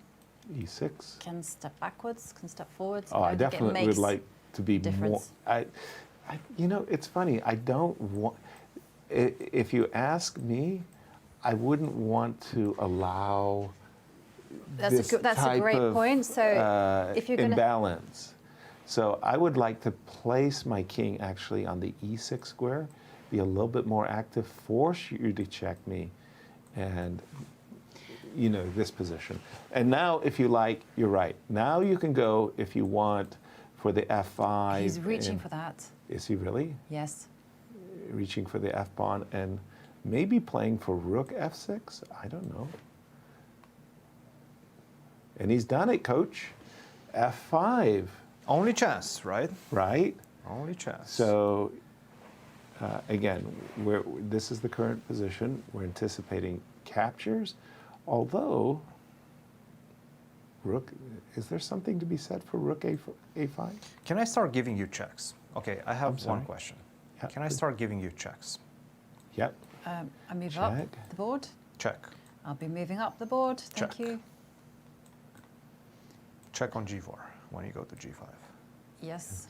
e6. can step backwards, can step forwards. Oh, I don't think it definitely would makes like to be more. difference. You know, it's funny. I don't want. If you ask me, I wouldn't want to allow this That's a type great of, point. So if you're going to imbalance. So I would like to place my king actually on the e6 square, be a little bit more active, force you to check me, and this position. And now, if you like, you're right. Now you can go if you want for the f5. he's reaching and- for that. Is he really Yes. reaching for the f pawn and maybe playing for rook f6? I don't know. And he's done it, coach. f5, Only chance, right? right? Only chance. So again, this is the current position. We're anticipating captures, although rook. Is there something to be said for rook a5? Can I start giving you checks? Okay, I have sorry. one question. Yeah, Can I please. start giving you checks? Yep. I move up Check. the board. Check. I'll be moving up the board. Thank Check. you. Check on g4 when you go to g5. Yes.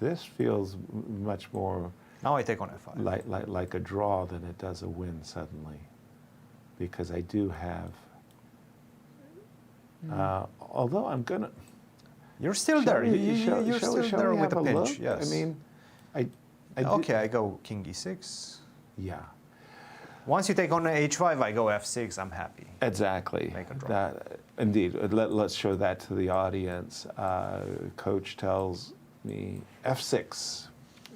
This feels much more Now I take on f5. like a draw than it does a win suddenly, because I do have. Although I'm gonna. You're still Shall there. we- You're shall still there we with have a pinch. look? Yes. I mean, I do- okay, I go king e6. Yeah, Once you take on h5, I go f6. I'm happy. exactly. Make a draw. Indeed. Let's show that to the audience. Coach tells me f6,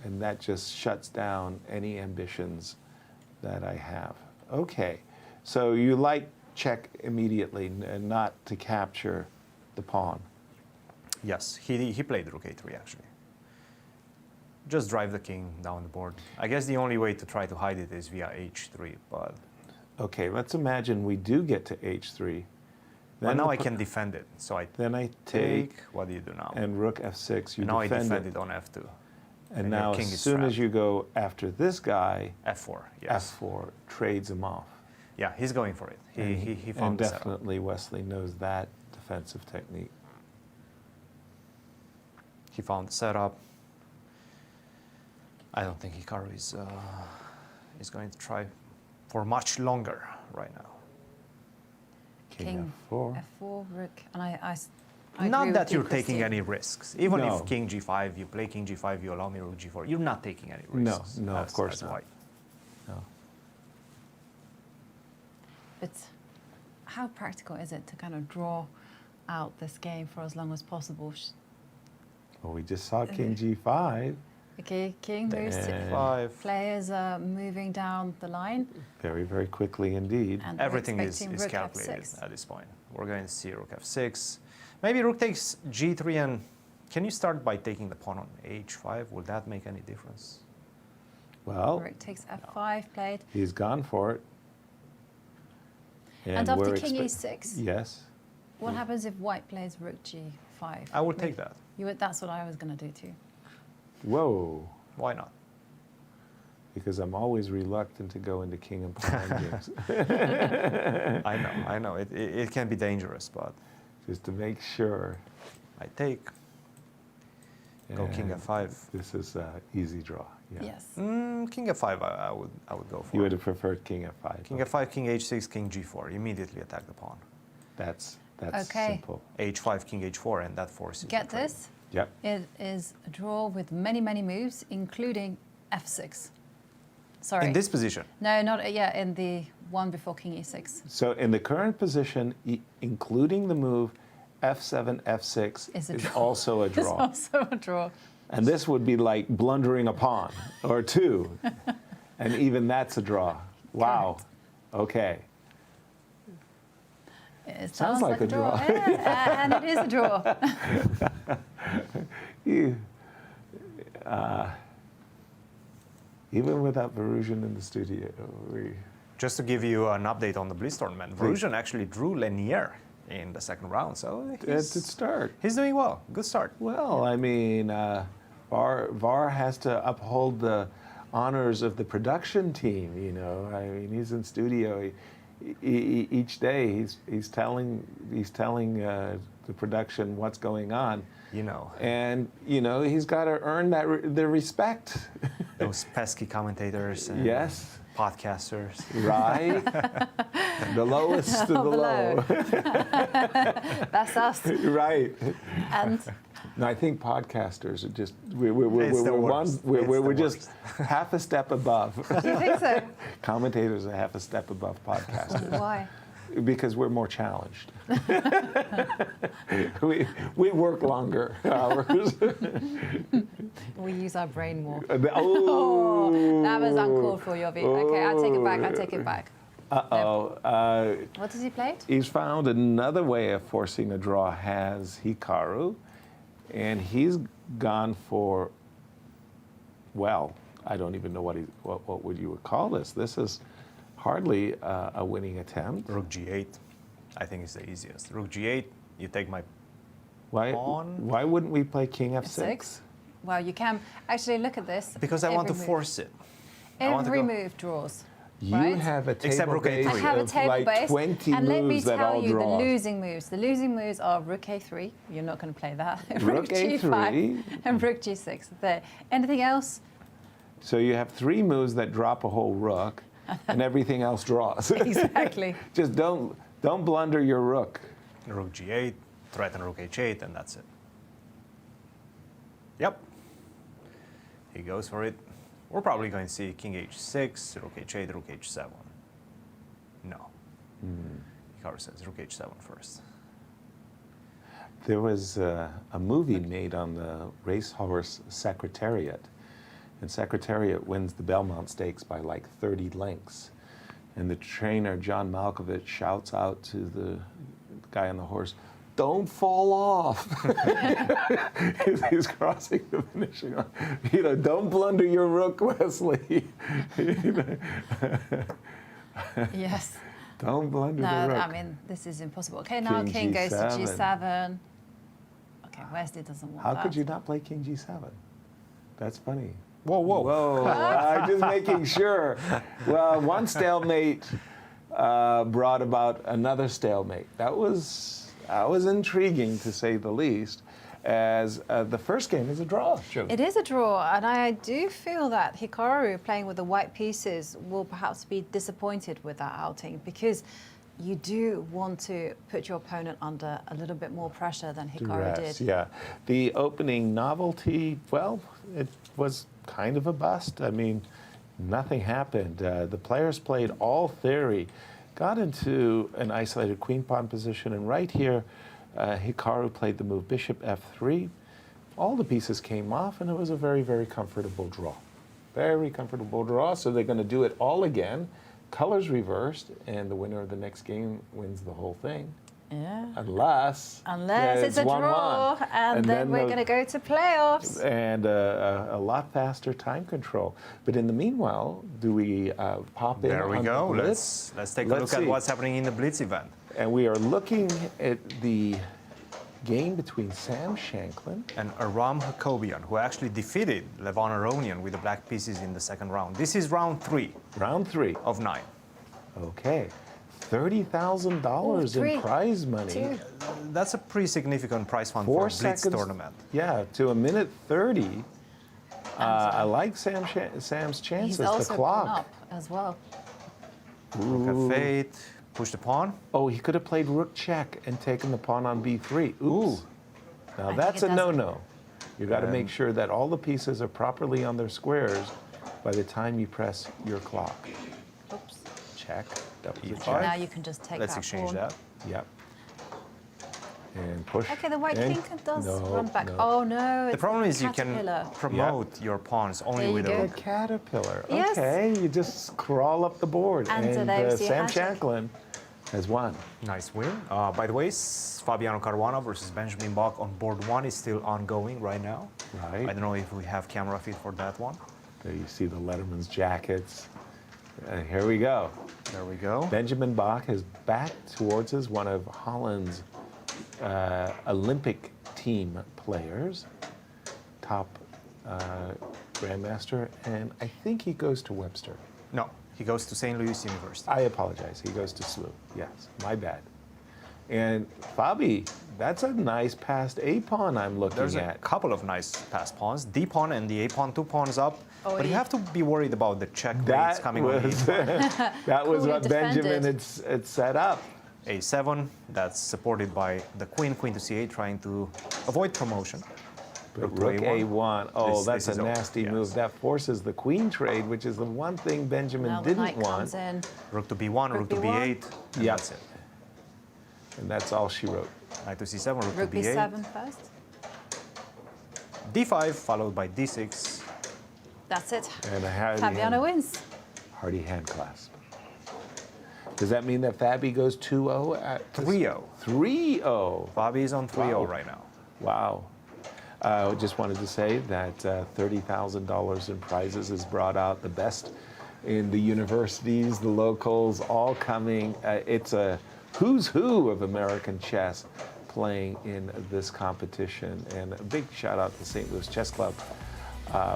and that just shuts down any ambitions that I have. Okay, so you like check immediately and not to capture the pawn. Yes, he played rook a3 actually. Just drive the king down the board. I guess the only way to try to hide it is via h3, but... Okay, let's imagine we do get to h3. But now I can defend it. So I take. What do you do now? And rook f6, you and now defend I defend it on f2. And now as soon as you go after this guy, f4, yes. f4 trades him off. Yeah, he's going for it. He found and the setup. definitely Wesley knows that defensive technique. He found the setup. I don't think Hikaru is going to try for much longer right now. King f4. f4, rook, and I Not that you're Cristian. taking any risks. Even No. if king g5, you play king g5, you allow me rook g4, you're not taking any risks. No, of course not. White. No. But how practical is it to kind of draw out this game for as long as possible? Well, we just saw king g5. Okay, king moves to And- 5. players are moving down the line. Very, very quickly indeed. And we're Everything is expecting rook calculated f6. at this point. We're going to see rook f6. Maybe rook takes g3, and can you start by taking the pawn on h5? Will that make any difference? Well, Rook takes f5 played. he's gone for it. And after we're king e6, Yes. what happens if white plays rook g5? I would take that. That's what I was going to do too. Whoa. Why not? Because I'm always reluctant to go into king and pawn games. I know. It can be dangerous, but Just to make sure. I take. Go king And f5. This is an easy draw. Yeah. Yes. King f5, I would go for. You would have preferred king f5. King f5, king h6, king g4. Immediately attack the pawn. That's Okay. simple. h5, king h4, and that forces. Get the trade. this? Yep. It is a draw with many, many moves, including f6. Sorry. In this position. No, not, yeah, in the one before king e6. So in the current position, including the move f7, f6 Is a is draw. also a It's draw. also a draw. And this would be like blundering a pawn or two. And even that's a draw. Wow. Okay. It Sounds like a draw. Yeah, and it is a draw. Even without Verusian in the studio, Just to give you an update on the Blitz tournament, Verusian actually drew Lanier in the second round, so it's a start. he's doing well. Good start. Well, I mean, VAR has to uphold the honors of the production team. You know, I mean, he's in studio. Each day, he's telling the production what's going on. You know, And you know, he's got to earn the respect. those pesky commentators and Yes. podcasters. Right? The lowest of the Below. low. That's us. Right. And No, I think podcasters are just we're It's the one worst. we're, It's we're, the we're just half a step above. do you think so? Commentators are half a step above podcasters Why? because we're more challenged. we work longer hours. We use our brain more. Oh, That was uncalled for, Jovi. Okay, I take it back. I take it back. Uh-oh. What does he play? He's found another way of forcing a draw, has Hikaru, and he's gone for, well, I don't even know what would you call this. This is hardly a winning attempt. Rook g8, I think is the easiest. Rook g8, you take my pawn. Why wouldn't we play king f6? F6? Well, you can actually look at this. Because I want to Every move. force it. I want to Every go- move draws. You Right? have a Except table rook base a3. I have a of table like base, 20 and let me moves that tell all you draw. the losing moves. The losing moves are rook a3. You're not going to play that. Rook g5 a3. and rook g6. There. Anything else? So you have 3 moves that drop a whole rook, and everything else draws. Exactly. Just don't blunder your rook. Rook g8, threaten rook h8, and that's it. Yep. He goes for it. We're probably going to see king h6, rook h8, rook h7. No. Hikaru says rook h7 first. There was a movie made on the racehorse Secretariat, and Secretariat wins the Belmont Stakes by like 30 lengths. And the trainer, John Malkovich, shouts out to the guy on the horse, "Don't fall off." He's crossing the finishing line. Don't blunder your rook, Wesley. Yes. Don't blunder No, the rook. I mean, this is impossible. Okay, now King king goes to G7. G7. Okay, Wesley doesn't want How that. could you not play King G7? That's funny. Whoa, whoa. Whoa, I'm just making sure. Well, one stalemate brought about another stalemate. That was intriguing, to say the least, as the first game is a draw. It is a draw, and I do feel that Hikaru, playing with the white pieces, will perhaps be disappointed with that outing, because you do want to put your opponent under a little bit more pressure than Hikaru Duress, did. yeah. The opening novelty, well, it was kind of a bust. I mean, nothing happened. The players played all theory, got into an isolated queen pawn position, and right here, Hikaru played the move bishop f3. All the pieces came off, and it was a very, very comfortable draw. Very comfortable draw, so they're going to do it all again. Colors reversed, and the winner of the next game wins the whole thing. Yeah. Unless It's a 1-1. draw, and then we're going to go to playoffs. And a lot faster time control. But in the meanwhile, do we pop in There we on go. the Blitz? Let's take a look at what's happening in the Blitz event. And we are looking at the game between Sam Shanklin And Aram Hakobian, who actually defeated Levon Aronian with the black pieces in the second round. This is round 3 round 3. of 9. Okay. $30,000 3, in prize money. 2. That's a pretty significant prize fund 4 for a Blitz seconds. tournament. Yeah, to a minute 30. I like Sam's chances. He's The also clock. gone up as well. Rook f8, push the pawn. Oh, he could have played rook check and taken the pawn on b3. Oops. Ooh. Now think that's it a doesn't. no-no. You got to make sure that all the pieces are properly on their squares by the time you press your clock. Oops. Check. That was a E5. check. Now you can just take Let's that exchange pawn. that. Yep. And push. Okay, the white and king does no, run back. no. Oh no! The it's problem a is you can caterpillar. promote your pawns only There you with a go. The rook. caterpillar. Yes. Okay, you just crawl up the board. And so there you see a Sam handshake. Shanklin has won. Nice win. By the way, Fabiano Caruana versus Benjamin Bach on board 1 is still ongoing right now. Right. I don't know if we have camera feed for that one. There you see the Letterman's jackets. Here we go. There we go. Benjamin Bach is back towards us, one of Holland's Olympic team players, top grandmaster, and I think he goes to Webster. No, he goes to St. Louis University. I apologize. He goes to SLU. Yes, my bad. And Fabi, that's a nice passed A pawn I'm looking There's a at. couple of nice pass pawns. D pawn and the A pawn, 2 pawns up. Oh, but you yeah. have to be worried about the check rates That coming on the was, A that was Coolly what Benjamin defended. had set up. A7, that's supported by the queen, queen to C8, trying to avoid promotion. But to rook A1, oh, This that's is a over, nasty yes. move. That forces the queen trade, which is the one thing Benjamin Now the didn't knight want. comes in. Rook to B1, rook to B1. B8, and Yep. that's it. And that's all she wrote. Knight to C7, rook Rook to B8. B7 first. D5 followed by D6. That's it. And a hardy Fabiano hand, wins. hardy hand clasp. Does that mean that Fabi goes 2-0 at 3-0. 3-0. Bobby is on 3-0 Wow. right now. Wow. I just wanted to say that $30,000 in prizes is brought out. The best in the universities, the locals, all coming. It's a who's who of American chess playing in this competition. And a big shout out to St. Louis Chess Club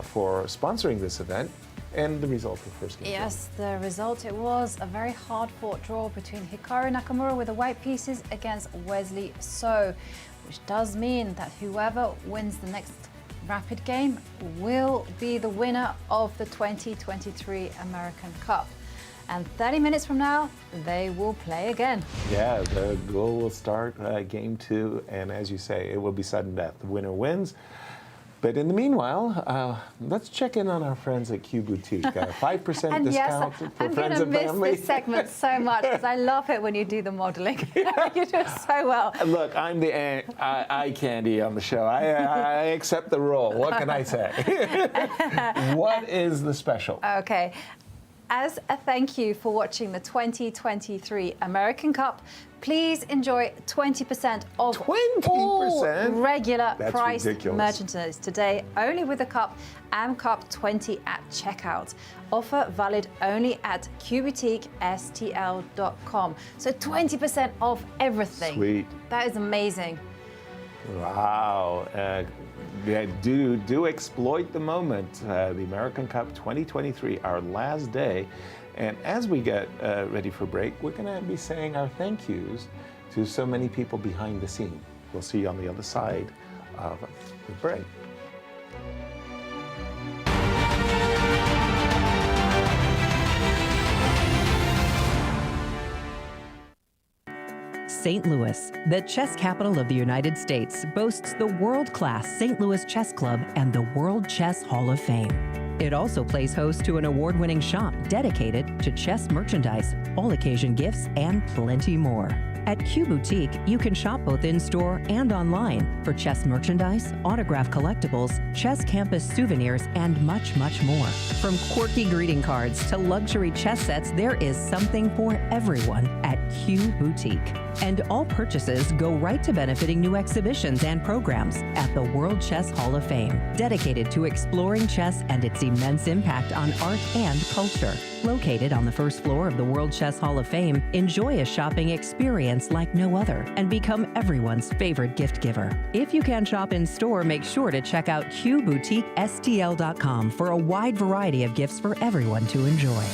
for sponsoring this event and the result of the first game. Yes, the result, it was a very hard-fought draw between Hikaru Nakamura with the white pieces against Wesley So, which does mean that whoever wins the next rapid game will be the winner of the 2023 American Cup. And 30 minutes from now, they will play again. Yeah, the goal will start game 2, and as you say, it will be sudden death. The winner wins. But in the meanwhile, let's check in on our friends at Q Boutique. 5% And yes, discount for I'm going friends to and miss family. this segment so much because I love it when you do the modeling. You do it so well. Look, I'm the eye candy on the show. I accept the role. What can I say? What is the special? Okay. As a thank you for watching the 2023 American Cup, please enjoy 20% off 20%? all regular That's priced ridiculous. merchandise today, only with the cup and Cup 20 at checkout. Offer valid only at QBoutiqueSTL.com. So 20% off everything. Sweet. That is amazing. Wow. Yeah, do exploit the moment. The American Cup 2023, our last day. And as we get ready for break, we're going to be saying our thank yous to so many people behind the scene. We'll see you on the other side of the break. St. Louis, the chess capital of the United States, boasts the world-class St. Louis Chess Club and the World Chess Hall of Fame. It also plays host to an award-winning shop dedicated to chess merchandise, all-occasion gifts, and plenty more. At Q Boutique, you can shop both in-store and online for chess merchandise, autographed collectibles, chess campus souvenirs, and much, much more. From quirky greeting cards to luxury chess sets, there is something for everyone at Q Boutique. And all purchases go right to benefiting new exhibitions and programs at the World Chess Hall of Fame, dedicated to exploring chess and its immense impact on art and culture. Located on the first floor of the World Chess Hall of Fame, enjoy a shopping experience like no other and become everyone's favorite gift giver. If you can shop in store, make sure to check out QBoutiqueSTL.com for a wide variety of gifts for everyone to enjoy.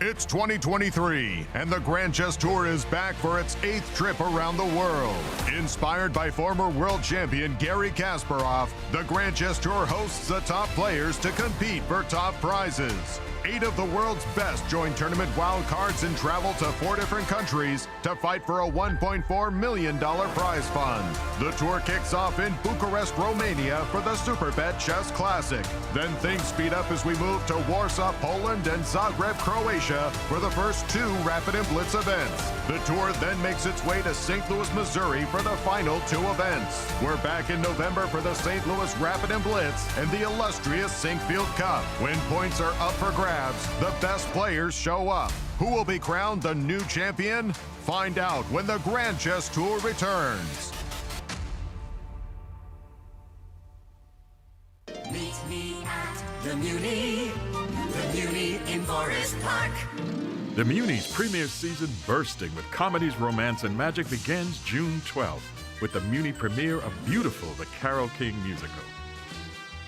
It's 2023, and the Grand Chess Tour is back for its 8th trip around the world. Inspired by former world champion Garry Kasparov, the Grand Chess Tour hosts the top players to compete for top prizes. 8 of the world's best join tournament wildcards and travel to 4 different countries to fight for a $1.4 million prize fund. The tour kicks off in Bucharest, Romania for the Superbet Chess Classic. Then things speed up as we move to Warsaw, Poland and Zagreb, Croatia for the first 2 Rapid and Blitz events. The tour then makes its way to St. Louis, Missouri for the final 2 events. We're back in November for the St. Louis Rapid and Blitz and the illustrious Sinkfield Cup. When points are up for grabs, the best players show up. Who will be crowned the new champion? Find out when the Grand Chess Tour returns. Meet me at the Muni in Forest Park. The Muni's premiere season bursting with comedies, romance, and magic begins June 12th with the Muni premiere of Beautiful, the Carole King musical.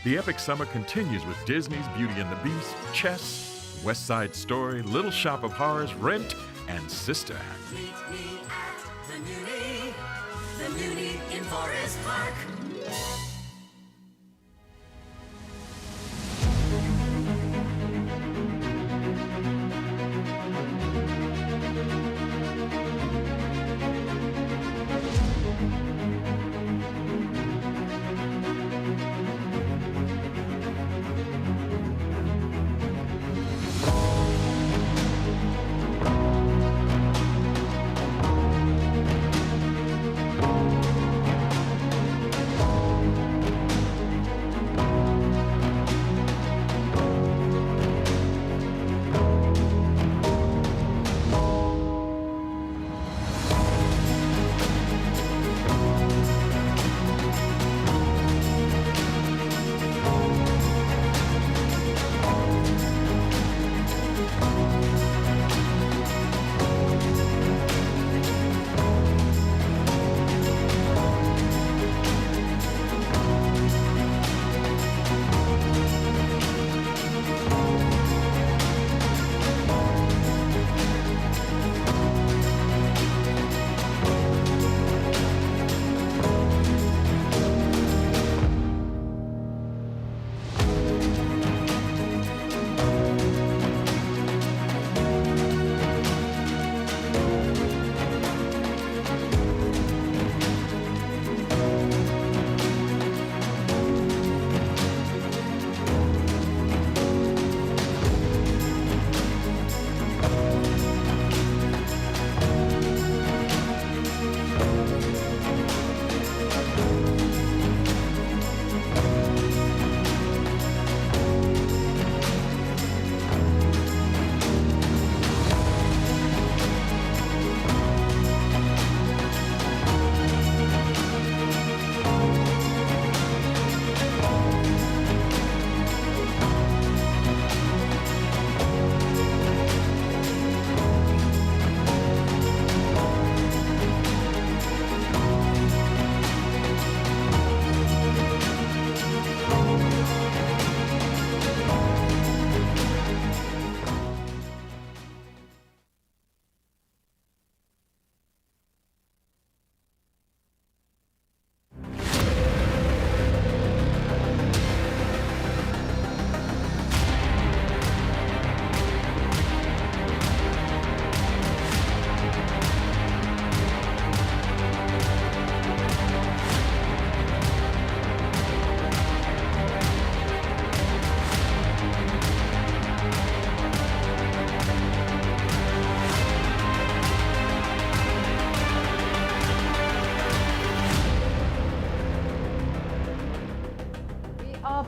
The epic summer continues with Disney's Beauty and the Beast, Chess, West Side Story, Little Shop of Horrors, Rent, and Sister Act. Meet me at the Muni in Forest Park.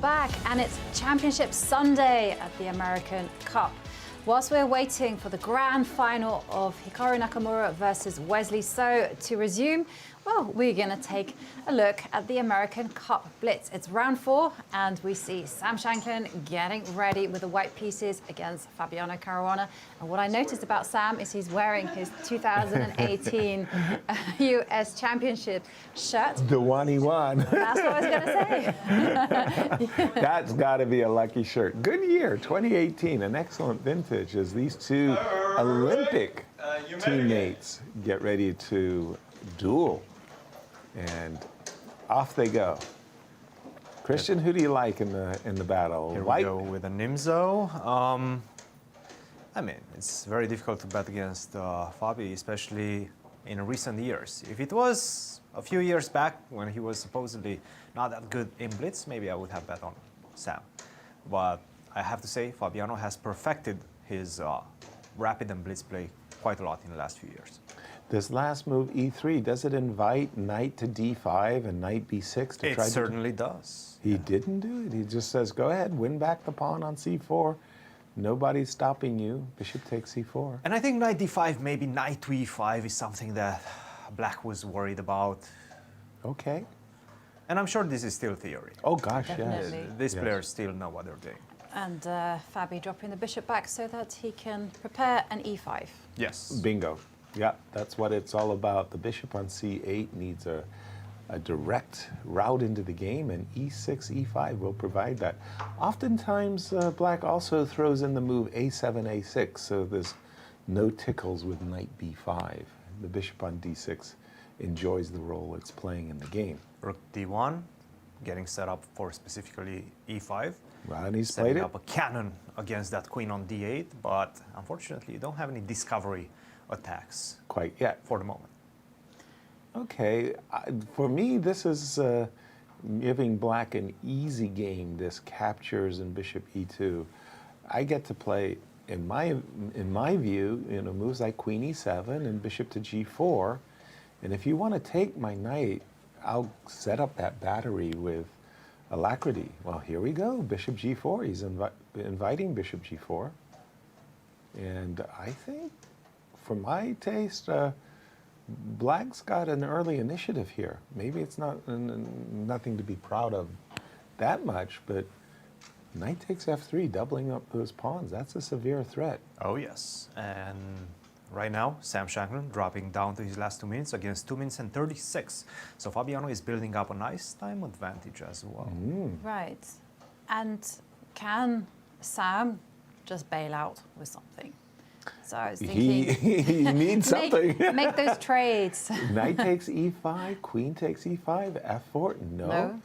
back, and it's Championship Sunday at the American Cup. Whilst we're waiting for the grand final of Hikaru Nakamura versus Wesley So to resume, well, we're going to take a look at the American Cup Blitz. It's round 4, and we see Sam Shanklin getting ready with the white pieces against Fabiano Caruana. And what I noticed about Sam is he's wearing his 2018 US Championship shirt. The one he won. That's what I was going to say. That's got to be a lucky shirt. Good year, 2018, an excellent vintage as these two Olympic teammates get ready to duel. And off they go. Cristian, who do you like in the battle? Here we go with a Nimzo. I mean, it's very difficult to bet against Fabi, especially in recent years. If it was a few years back when he was supposedly not that good in Blitz, maybe I would have bet on Sam. But I have to say, Fabiano has perfected his rapid and Blitz play quite a lot in the last few years. This last move, E3, does it invite knight to D5 and knight B6 to try to... It certainly does. He didn't do it. He just says, go ahead, win back the pawn on C4. Nobody's stopping you. Bishop takes C4. And I think knight D5, maybe knight to E5 is something that Black was worried about. Okay. And I'm sure this is still theory. Oh, gosh, yes. Definitely. These players still know what they're doing. And Fabi dropping the bishop back so that he can prepare an E5. Yes. Bingo. Yeah, that's what it's all about. The bishop on C8 needs a direct route into the game, and E6, E5 will provide that. Oftentimes, Black also throws in the move A7, A6, so there's no tickles with knight B5. The bishop on D6 enjoys the role it's playing in the game. Rook D1, getting set up for specifically E5. Ronnie's Setting played it. up a cannon against that queen on D8, but unfortunately, you don't have any discovery attacks Quite yet. for the moment. Okay, for me, this is giving Black an easy game, this captures and bishop E2. I get to play, in my view, moves like queen E7 and bishop to G4. And if you want to take my knight, I'll set up that battery with alacrity. Well, here we go, bishop G4. He's inviting bishop G4. And I think, for my taste, Black's got an early initiative here. Maybe it's not nothing to be proud of that much, but knight takes F3, doubling up those pawns. That's a severe threat. Oh, yes. And right now, Sam Shanklin dropping down to his last 2 minutes against 2 minutes and 36. So Fabiano is building up a nice time advantage as well. Right. And can Sam just bail out with something? So I was thinking... He needs something. Make those trades. Knight takes E5, queen takes E5, F4. No.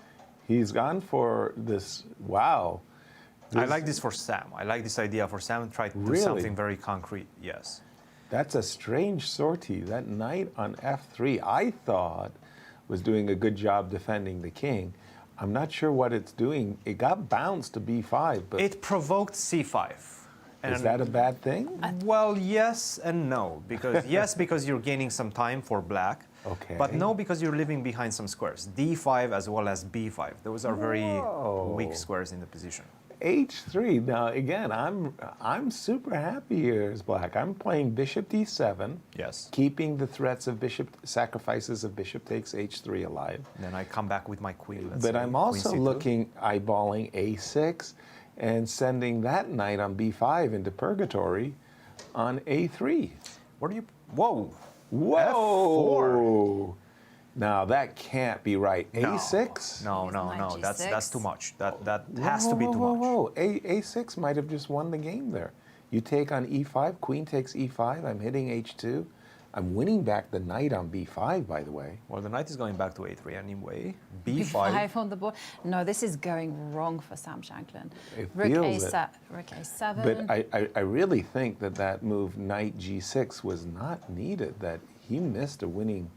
He's gone for this, wow. I like this for Sam. I like this idea for Sam. Try to do something very concrete, yes. That's a strange sortie. That knight on F3, I thought, was doing a good job defending the king. I'm not sure what it's doing. It got bounced to B5, but... It provoked C5. Is that a bad thing? Well, yes and no. Because yes, because you're gaining some time for Black. Okay. But no, because you're leaving behind some squares. D5 as well as B5. Those are very weak squares in the position. H3. Now again, I'm super happy here as Black. I'm playing bishop D7. Yes. Keeping the threats of bishop sacrifices of bishop takes H3 alive. Then I come back with my queen. But I'm also eyeballing A6 and sending that knight on B5 into purgatory on A3. Where do you... Whoa! Whoa! F4. Now that can't be right. A6? No. That's too much. That has Whoa, to be too much. Whoa. A6 might have just won the game there. You take on E5, queen takes E5, I'm hitting H2. I'm winning back the knight on B5, by the way. Well, the knight is going back to A3 anyway. B5 on the board. No, this is going wrong for Sam Shanklin. Rook A7. But I really think that move knight G6 was not needed, that he missed a winning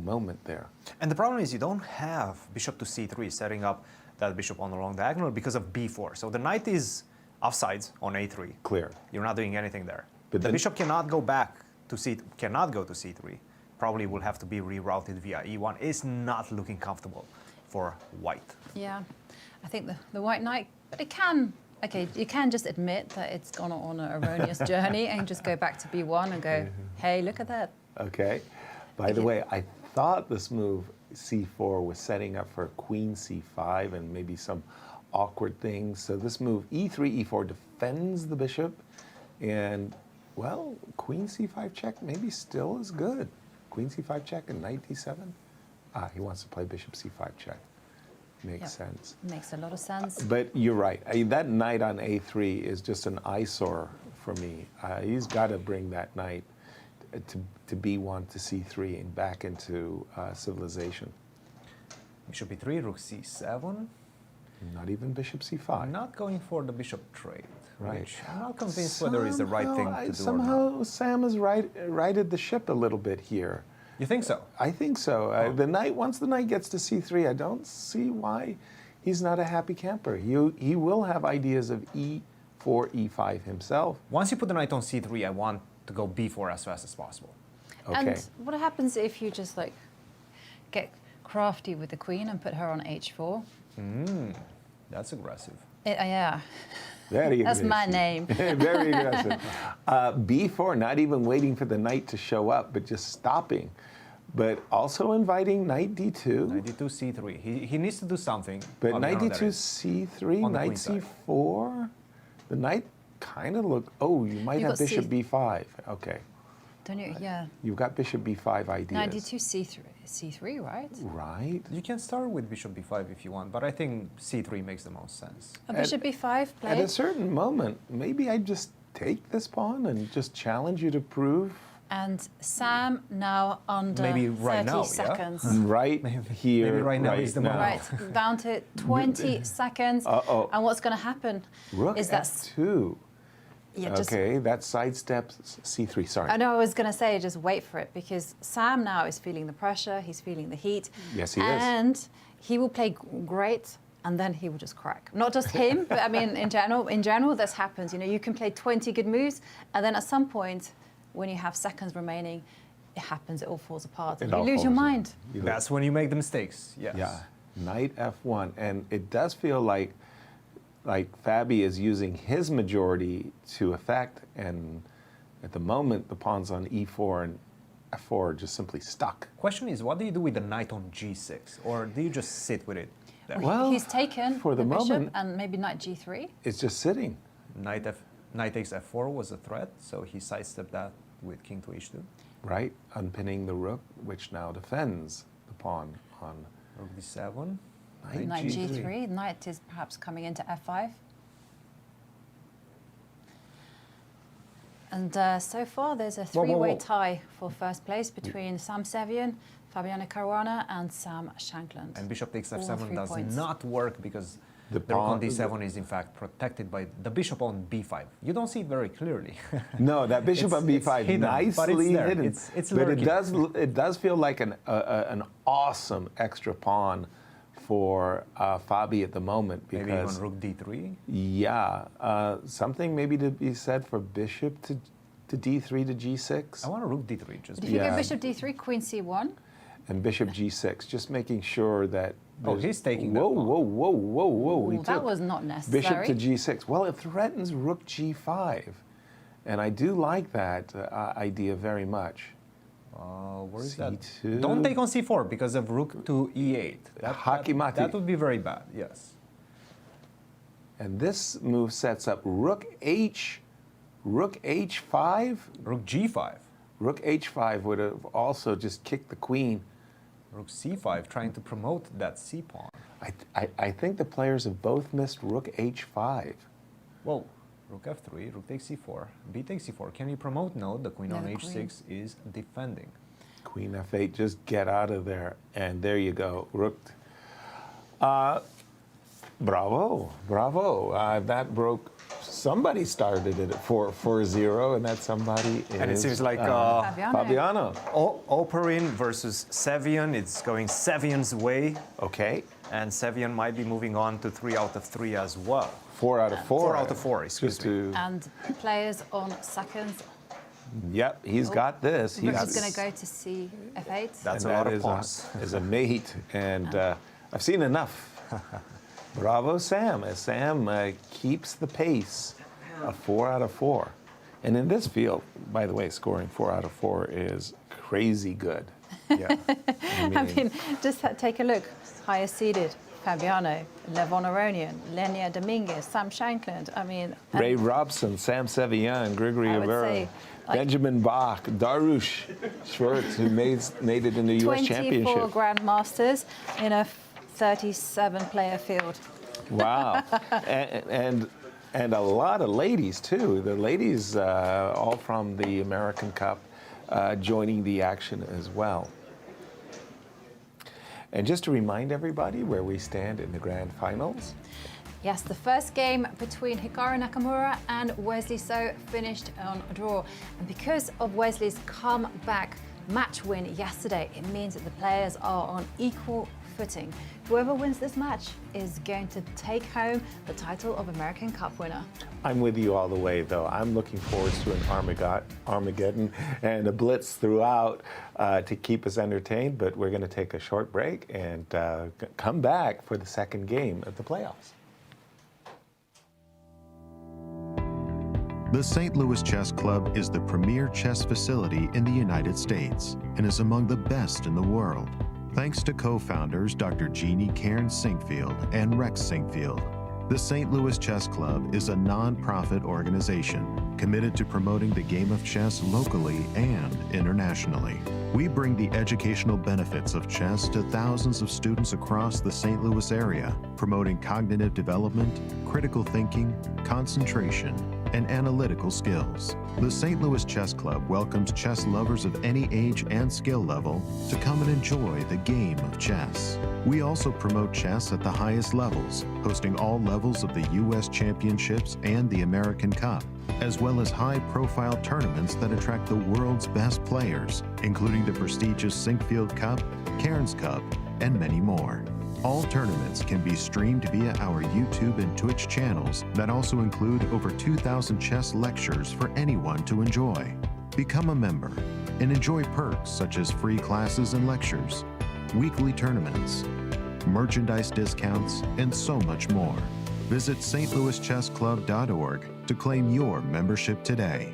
moment there. And the problem is you don't have bishop to C3 setting up that bishop on the long diagonal because of B4. So the knight is offsides on A3. Clear. You're not doing anything there. But the bishop cannot go back to cannot go to C3. Probably will have to be rerouted via E1. It's not looking comfortable for white. Yeah. I think the white knight, but it can. Okay, you can just admit that it's gone on an erroneous journey and just go back to b1 and go, hey, look at that. Okay. By the way, I thought this move, c4, was setting up for queen c5 and maybe some awkward things. So this move, e3, e4, defends the bishop. And, well, queen c5 check maybe still is good. Queen c5 check and knight d7. He wants to play bishop c5 check. Makes sense. Makes a lot of sense. But you're right. That knight on a3 is just an eyesore for me. He's got to bring that knight to b1 to c3 and back into civilization. Bishop e3, rook c7. Not even bishop c5. I'm not going for the bishop trade. Right. Which I'm not convinced whether it's the right thing to do or Somehow not. Sam has righted the ship a little bit here. You think so? I think so. The knight, once the knight gets to c3, I don't see why he's not a happy camper. He will have ideas of e4, e5 himself. Once you put the knight on c3, I want to go b4 as fast as possible. Okay. And what happens if you just like get crafty with the queen and put her on h4? That's aggressive. Yeah. Very That's my aggressive. name. Very aggressive. b4, not even waiting for the knight to show up, but just stopping. But also inviting knight d2. Knight d2, c3. He needs to do something. But knight Fabiano, d2, that is. c3, On the knight queen side. c4. The knight kind of look. Oh, you might You've have got bishop b5. Okay. Don't you? Yeah. You've got bishop b5 ideas. Knight d2, c3, right? Right. You can start with bishop b5 if you want, but I think c3 makes the most sense. A bishop b5 At a played. certain moment, maybe I just take this pawn and just challenge you to prove And Sam now under Maybe right 30 now, yeah? seconds. right here. maybe right now is the moment. Right, down to 20 seconds. Uh-oh. And what's going to happen Rook is that f2. yeah, just Okay, that sidesteps c3. Sorry. I know I was going to say just wait for it because Sam now is feeling the pressure, he's feeling the heat. Yes, he is. And he will play great and then he will just crack. Not just him, but I mean in general this happens. You know, you can play 20 good moves and then at some point when you have seconds remaining, it happens, it all falls apart. And It you all lose your falls apart. mind. That's when you make the mistakes. Yes. Yeah, knight f1, and it does feel like Fabi is using his majority to effect, and at the moment the pawns on e4 and f4 are just simply stuck. Question is, what do you do with the knight on g6, or do you just sit with it there? Well, He's taken for the bishop moment- and maybe knight g3. It's just sitting. Knight takes f4 was a threat, so he sidestepped that with king to h2. Right, unpinning the rook, which now defends the pawn on Rook d7. Knight g3. Knight is perhaps coming into f5. And so far, there's a three-way tie for first place between Sam Sevian, Fabiano Caruana, and Sam Shankland. And bishop takes All f7 3 does points. not work because The the rook on pawn- d7 is in fact protected by the bishop on b5. You don't see it very clearly. No, that bishop on It's b5 hidden, but it's nicely there. hidden. It's but lurking. it does feel like an awesome extra pawn for Fabi at the moment because Maybe on rook d3. yeah, something maybe to be said for bishop to d3 to g6 I want a rook d3 just But if you Yeah. go bishop d3, queen c1, and bishop g6, just making sure that. Oh, there's- he's taking that Whoa, pawn. whoa, whoa, whoa, whoa! He Ooh, that took was not Bishop necessary. to g6. Well, it threatens rook g5, and I do like that idea very much. Where is that? C2. Don't take on c4 because of rook to e8. Hakimati. That would be very bad, yes. And this move sets up rook h5. Rook g5. Rook h5 would have also just kicked the queen. Rook c5, trying to promote that c pawn. I think the players have both missed rook h5. Well, rook f3, rook takes c4, b takes c4. Can you promote? No, the queen No, on the h6 is defending. Queen f8, just get out of there. And there you go, rook. Bravo, bravo. That broke. Somebody started it at 4-0, and that somebody is. And it seems like Fabiano. Operin versus Sevian. It's going Sevian's way, Okay. and Sevian might be moving on to 3 out of 3 as well. 4 out of 4. 4 out of 4, excuse Just me. to. and players on seconds. Yep, he's got this. Rook is going to go to cf8. That's and a lot that of is pawns. is a mate, and I've seen enough. Bravo, Sam, as Sam keeps the pace of 4 out of 4. And in this field, by the way, scoring 4 out of 4 is crazy good. Yeah. I mean, just take a look. Higher seeded, Fabiano, Levon Aronian, Lenia Dominguez, Sam Shankland. I mean, Ray Robson, Sam Sevillain, Gregory I would Rivera, say, like, Benjamin Bach, Darush Schwartz, who made it in the U.S. 24 Championship. Grandmasters in a 37-player field. Wow. And a lot of ladies, too. The ladies, all from the American Cup, joining the action as well. And just to remind everybody where we stand in the grand finals. Yes, the first game between Hikaru Nakamura and Wesley So finished on a draw. And because of Wesley's comeback match win yesterday, it means that the players are on equal footing. Whoever wins this match is going to take home the title of American Cup winner. I'm with you all the way, though. I'm looking forward to an Armageddon and a blitz throughout to keep us entertained. But we're going to take a short break and come back for the second game of the playoffs. The St. Louis Chess Club is the premier chess facility in the United States and is among the best in the world. Thanks to co-founders Dr. Jeannie Cairns-Sinkfield and Rex Sinkfield, the St. Louis Chess Club is a non-profit organization committed to promoting the game of chess locally and internationally. We bring the educational benefits of chess to thousands of students across the St. Louis area, promoting cognitive development, critical thinking, concentration, and analytical skills. The St. Louis Chess Club welcomes chess lovers of any age and skill level to come and enjoy the game of chess. We also promote chess at the highest levels, hosting all levels of the U.S. Championships and the American Cup, as well as high-profile tournaments that attract the world's best players, including the prestigious Sinkfield Cup, Cairns Cup, and many more. All tournaments can be streamed via our YouTube and Twitch channels that also include over 2,000 chess lectures for anyone to enjoy. Become a member and enjoy perks such as free classes and lectures, weekly tournaments, merchandise discounts, and so much more. Visit stlouischessclub.org to claim your membership today.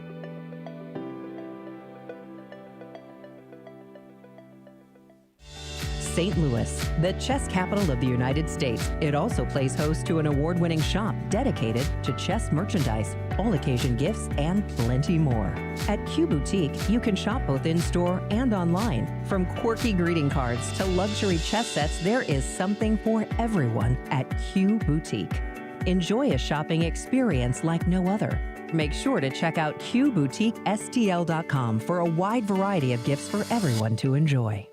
St. Louis, the chess capital of the United States. It also plays host to an award-winning shop dedicated to chess merchandise, all-occasion gifts, and plenty more. At Q Boutique, you can shop both in-store and online. From quirky greeting cards to luxury chess sets, there is something for everyone at Q Boutique. Enjoy a shopping experience like no other. Make sure to check out QBoutiqueSTL.com for a wide variety of gifts for everyone to enjoy.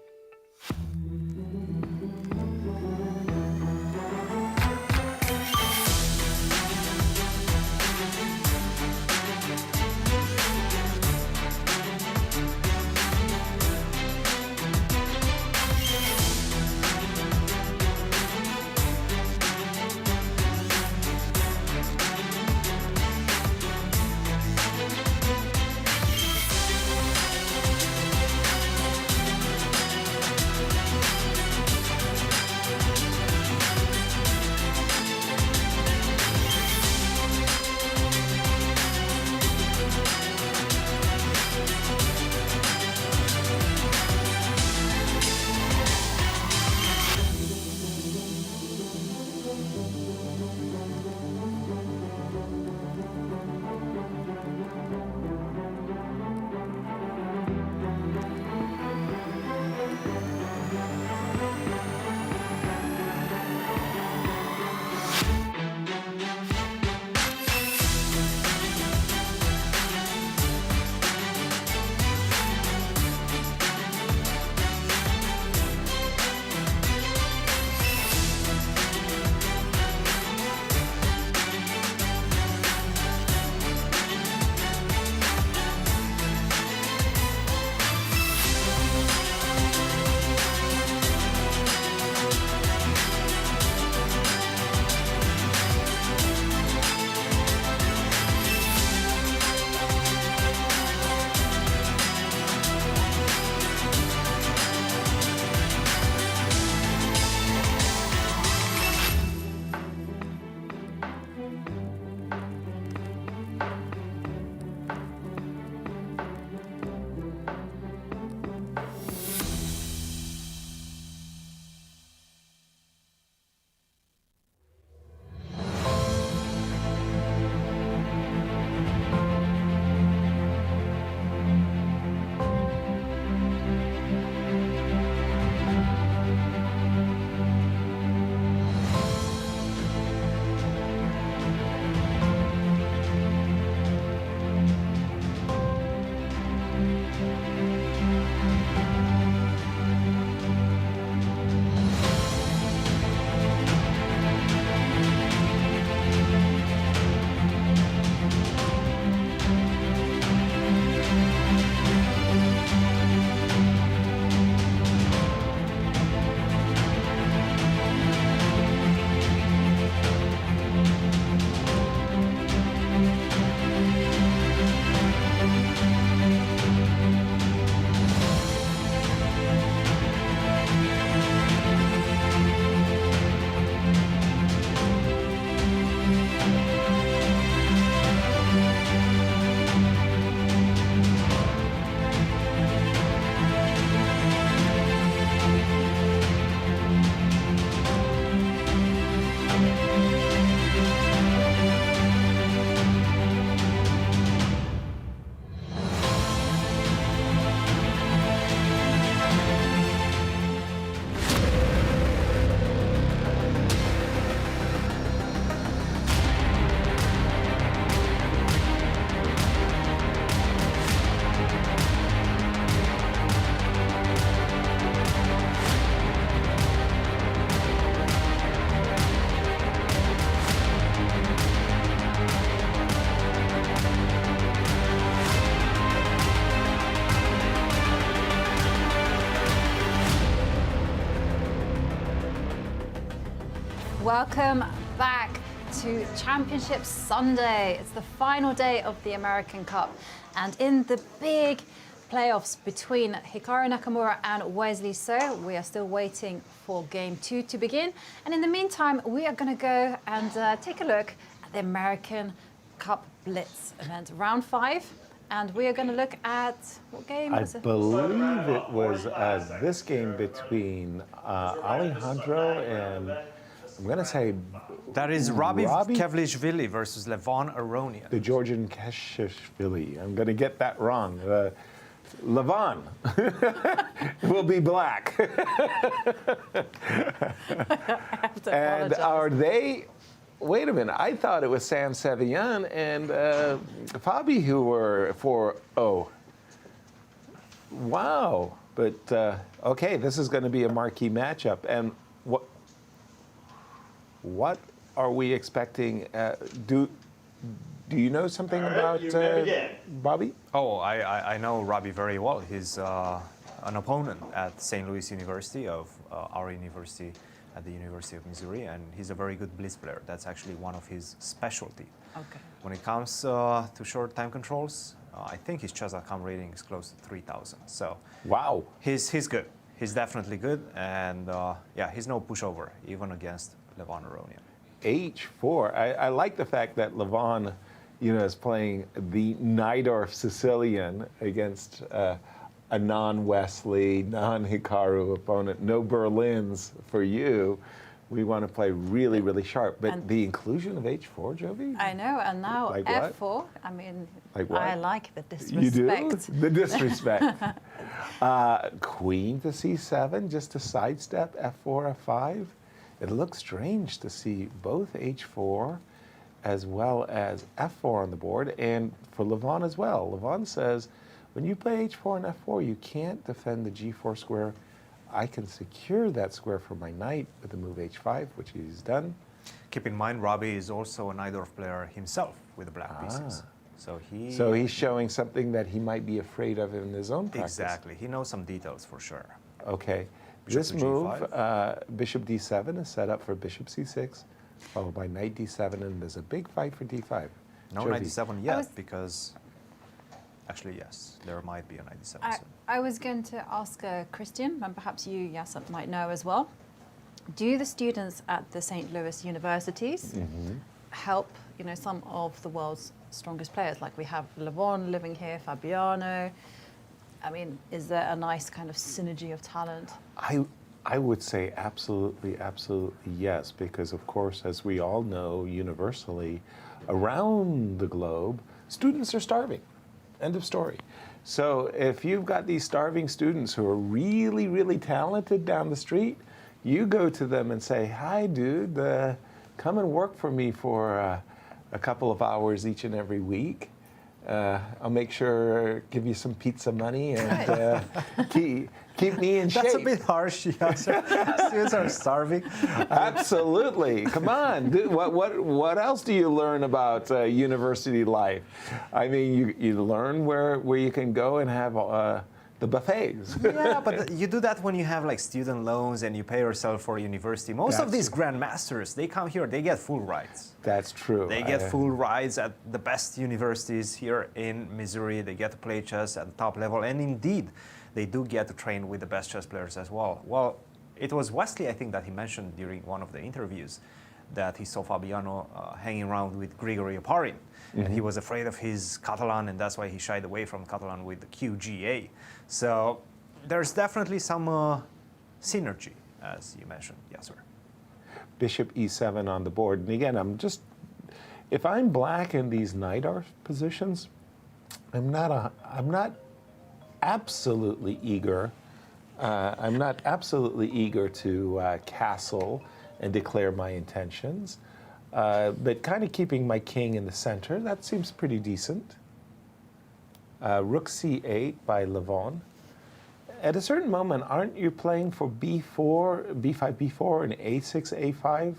welcome back to Championship Sunday. It's the final day of the American Cup, and in the big playoffs between Hikaru Nakamura and Wesley So, we are still waiting for Game 2 to begin. And in the meantime, we are going to go and take a look at the American Cup Blitz event, round 5. And we are going to look at, what game was it? I believe it was this game between Alejandro and, I'm going to say, That is Robbie Kevlishvili versus Levon Aronian. the Georgian Keshishvili. I'm going to get that wrong. Levon will be black. And are they... Wait a minute, I thought it was Sam Sevian and Fabi who were 4-0. Wow. But, okay, this is going to be a marquee matchup. And what are we expecting? Do you know something about Bobby? Oh, I know Robbie very well. He's an opponent at St. Louis University of our university, at the University of Missouri, and he's a very good blitz player. That's actually one of his specialty. Okay. When it comes to short time controls, I think his chess.com rating is close to 3,000. So Wow. he's good. He's definitely good, and yeah, he's no pushover even against Levon Aronian. H4. I like the fact that Levon, is playing the Najdorf Sicilian against a non-Wesley, non-Hikaru opponent. No Berlins for you. We want to play really, really sharp. But And the inclusion of H4, Jovi? I know, and now Like what? F4. I mean, Like what? I like the disrespect. You do? The disrespect. Queen to C7, just to sidestep F4, F5. It looks strange to see both H4 as well as F4 on the board, and for Levon as well. Levon says, when you play H4 and F4, you can't defend the G4 square. I can secure that square for my knight with the move H5, which he's done. Keep in mind, Robbie is also a Najdorf player himself with the black pieces. So he's showing something that he might be afraid of in his own practice. Exactly. He knows some details for sure. Okay. Bishop This to move, G5. Bishop D7 is set up for Bishop C6, followed by Knight D7, and there's a big fight for D5. No Jovi. knight d7 yet, because actually, yes, there might be a knight d7 soon. I was going to ask Cristian, and perhaps you, Yasser, might know as well. Do the students at the St. Louis universities help, some of the world's strongest players? Like we have Levon living here, Fabiano. I mean, is there a nice kind of synergy of talent? I would say absolutely, absolutely yes, because of course, as we all know, universally, around the globe, students are starving. End of story. So if you've got these starving students who are really, really talented down the street, you go to them and say, hi, dude, come and work for me for a couple of hours each and every week. I'll make sure, give you some pizza money and keep me in shape. That's a bit harsh, yes. Students are starving. Absolutely. Come on. What else do you learn about university life? I mean, you learn where you can go and have the buffets. Yeah, but you do that when you have like student loans and you pay yourself for university. Most of these grandmasters, they come here, they get full rides. That's true. They get full rides at the best universities here in Missouri. They get to play chess at the top level, and indeed, they do get to train with the best chess players as well. Well, it was Wesley, I think, that he mentioned during one of the interviews that he saw Fabiano hanging around with Grigory Oparin. And he was afraid of his Catalan, and that's why he shied away from Catalan with the QGA. So there's definitely some synergy, as you mentioned, Yasser. Bishop E7 on the board. And again, if I'm black in these Najdorf positions, I'm not absolutely eager. I'm not absolutely eager to castle and declare my intentions. But kind of keeping my king in the center, that seems pretty decent. Rook C8 by Levon. At a certain moment, aren't you playing for B4, B5, B4, and A6, A5,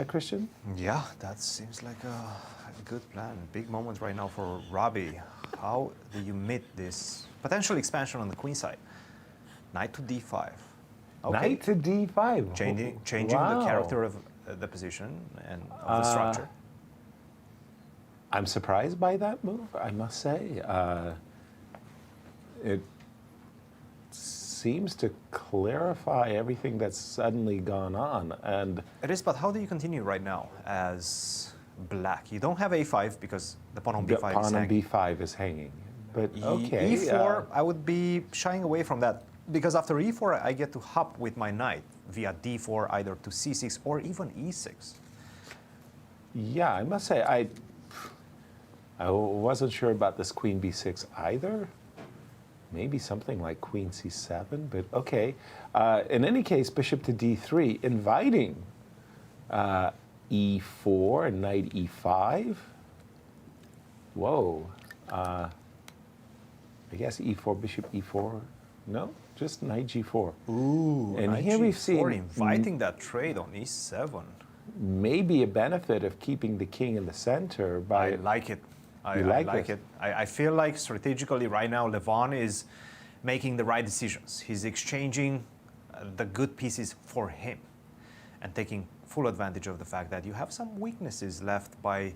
Cristian? Yeah, that seems like a good plan. Big moment right now for Robbie. How do you meet this potential expansion on the queen side? Knight to D5. Okay. Knight to D5. Changing the character of the position and of the structure. I'm surprised by that move, I must say. It seems to clarify everything that's suddenly gone on. And It is, but how do you continue right now as black? You don't have a5 because the pawn on the b5 is pawn on hanging. b5 is hanging. But okay. e4, I would be shying away from that because after e4, I get to hop with my knight via d4 either to c6 or even e6. Yeah, I must say, I wasn't sure about this queen b6 either. Maybe something like queen c7, but okay. In any case, bishop to d3, inviting e4 and knight e5. Whoa. I guess e4, bishop e4. No, just knight g4. Ooh, and knight here we've g4 seen inviting that trade on e7. maybe a benefit of keeping the king in the center by. I like it. I like like this? it. I feel like strategically right now Levon is making the right decisions. He's exchanging the good pieces for him and taking full advantage of the fact that you have some weaknesses left by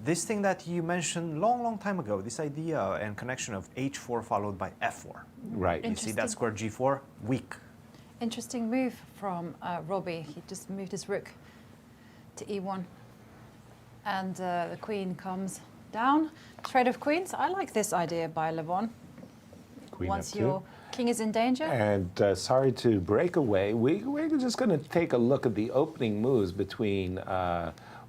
this thing that you mentioned long time ago, this idea and connection of h4 followed by f4. Right. You see that square g4, weak. Interesting move from Robbie. He just moved his rook to e1. And the queen comes down. Trade of queens. I like this idea by Levon. Queen Once f2. your king is in danger. And sorry to break away, we're just going to take a look at the opening moves between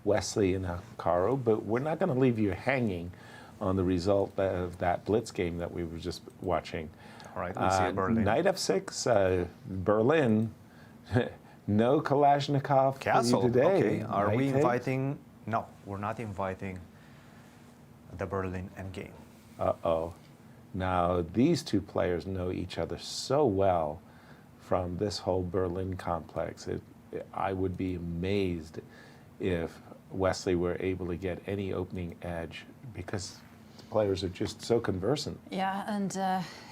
Wesley and Hikaru, but we're not going to leave you hanging on the result of that blitz game that we were just watching. All right, we see Berlin. Knight f6, Berlin, no Kalashnikov Castle. for you today. Okay, are Knight we takes. inviting? No, we're not inviting the Berlin endgame. Uh-oh. Now, these two players know each other so well from this whole Berlin complex. I would be amazed if Wesley were able to get any opening edge because the players are just so conversant. Yeah, and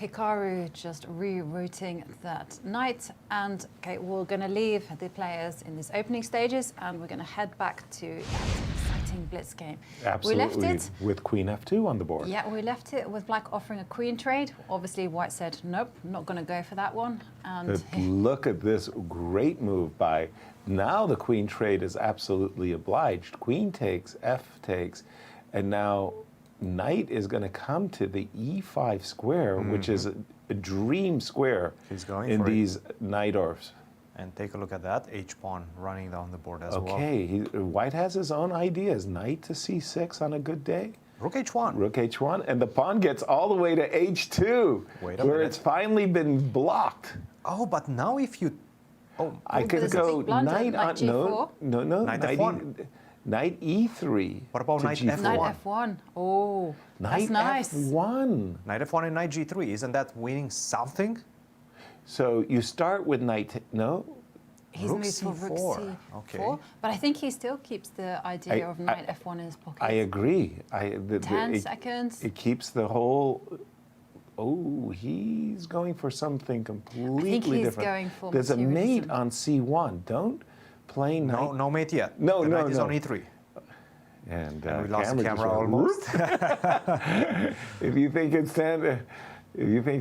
Hikaru just rerouting that knight. And okay, we're going to leave the players in these opening stages, and we're going to head back to that exciting blitz game. Absolutely. We left it. With queen f2 on the board. Yeah, we left it with black offering a queen trade. Obviously, white said, nope, not going to go for that one. And But look at this great move by. Now the queen trade is absolutely obliged. Queen takes, f takes, and now knight is going to come to the e5 square, which is a dream square He's going in for it. these knight orfs. And take a look at that h-pawn running down the board as well. Okay, white has his own ideas. Knight to c6 on a good day. Rook h1. Rook h1, and the pawn gets all the way to h2, Wait a where minute. it's finally been blocked. Oh, but now if you... Oh, I but could there's a go big blunder, knight knight on g4. no Knight knight f1. Knight e3. What about to knight g4. f1? knight f1. Oh, Knight that's nice. f1. knight f1 and knight g3, isn't that winning something? So you start with knight. No, He's Rook moved for rook c4. c4. Okay. But I think he still keeps the idea of knight f1 in his pocket. I agree. 10 seconds. It keeps the whole. Oh, he's going for something completely he's different. going for There's a mate materialism. on c1. Don't play knight. No mate yet. No, the no, knight is no. on e3. And, And we lost the just camera went, almost. If you think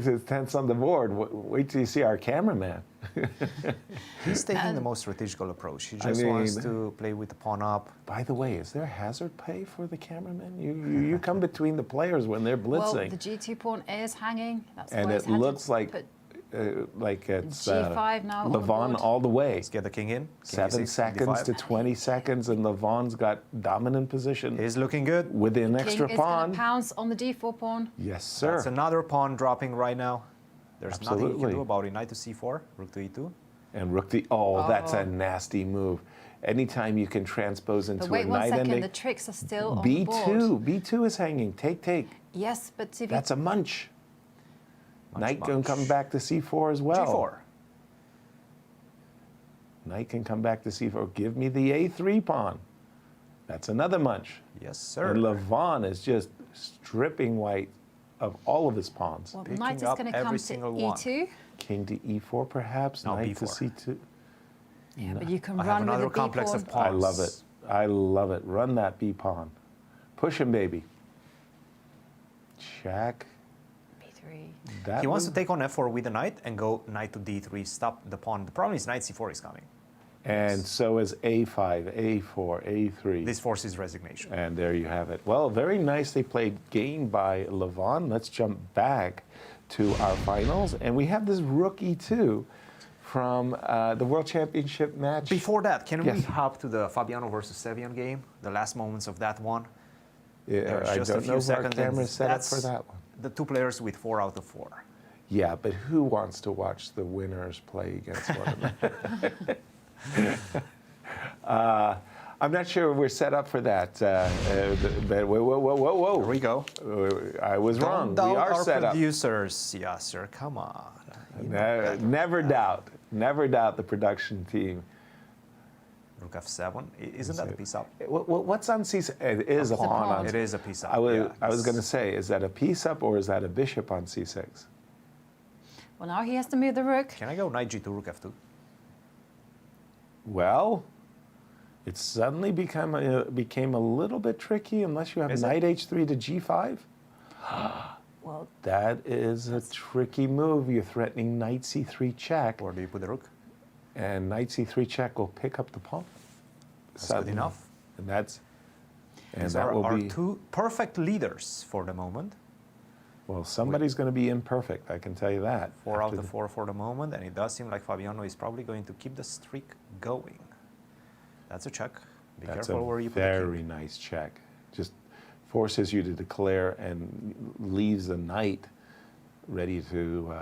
it's tense on the board, wait till you see our cameraman. He's taking the most strategical approach. He just wants to play with the pawn up. By the way, is there hazard pay for the cameraman? You come between the players when they're Well, blitzing, the g2 pawn is hanging. That's and why he's it had to looks like put it's G5 now on the Levon board. all the way. Let's get the king in. King 7 e6, seconds d5. to 20 seconds, and Levon's got dominant position He's looking good. with an king extra is pawn. going to pounce on the d4 pawn. Yes, sir. That's another pawn dropping right now. There's nothing you Absolutely. can do about it. Knight to c4, rook to e2. And rook to that's a nasty move. Anytime you can transpose into But wait a one knight second, ending. the tricks are still on the board. B2 is hanging. Take. Yes, but if you That's a munch. Knight can munch. come back to c4 as well. g4. Knight can come back to c4. Give me the a3 pawn. That's another munch. Yes, sir. And Levon is just stripping white of all of his pawns. well, picking knight is up going to every come to single one. e2. King to e4 perhaps. No, Knight to b4. c2. Yeah, but you can I have run with another the B complex pawn. of pawns. I love it. I love it. Run that B pawn. Push him, baby. Check. B3. That He wants move. to take on f4 with the knight and go knight to d3, stop the pawn. The problem is knight c4 is coming. And so is A5, A4, A3. This forces resignation. And there you have it. Well, very nicely played game by Levon. Let's jump back to our finals. And we have this rookie, too, from the World Championship match. Before that, can we Yes. hop to the Fabiano versus Sevian game? The last moments of that one. Yeah, There's I just a don't few know if our seconds. and camera's set up that's for that one. The two players with 4 out of 4. Yeah, but who wants to watch the winners play against one another? I'm not sure we're set up for that. But whoa. Here we go. I was wrong. Don't We doubt are our set up. producers, Yasser. Come on. Never doubt the production team. Rook f7. Isn't that a piece up? What's on C6? It is a pawn on. It is a piece up. I was yeah. going to say, is that a piece up or is that a bishop on C6? Well, now he has to move the rook. Can I go knight g2, rook f2? Well, it suddenly became a little bit tricky unless you have Is it? knight h3 to g5. Well, That is a tricky move. You're threatening knight c3 check, Where do you put the rook? and knight c3 check will pick up the pawn. That's good Suddenly. enough. And that's and These that are will our be two perfect leaders for the moment. well. Somebody's going to be imperfect. I can tell you that. 4 out After of the- 4 for the moment, and it does seem like Fabiano is probably going to keep the streak going. That's a check. Be That's careful a where you put the king. very nice check. Just forces you to declare and leaves the knight ready to.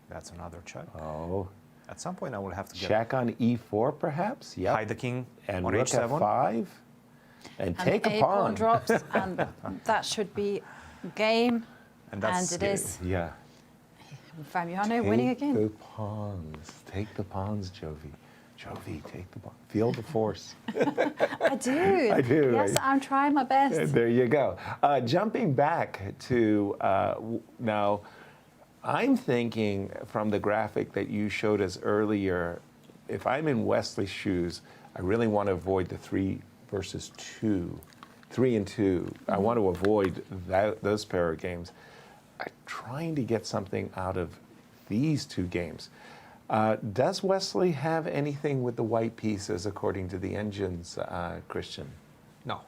That's another check. Oh, At some point, I will have to check on e4 perhaps. Yep. hide the king And on rook h7. f5, and take a pawn pawn. drops, and that should be game. And that's it is Yeah. Fabiano winning Take again. the pawns. Take the pawns, Jovi. Jovi, take the pawn. Feel the force. I do. I do. Yes, I'm trying my best. There you go. Jumping back to now, I'm thinking from the graphic that you showed us earlier, if I'm in Wesley's shoes, I really want to avoid the 3 versus 2, 3 and 2. I want to avoid those pair of games. I'm trying to get something out of these 2 games. Does Wesley have anything with the white pieces according to the engines, Cristian? No.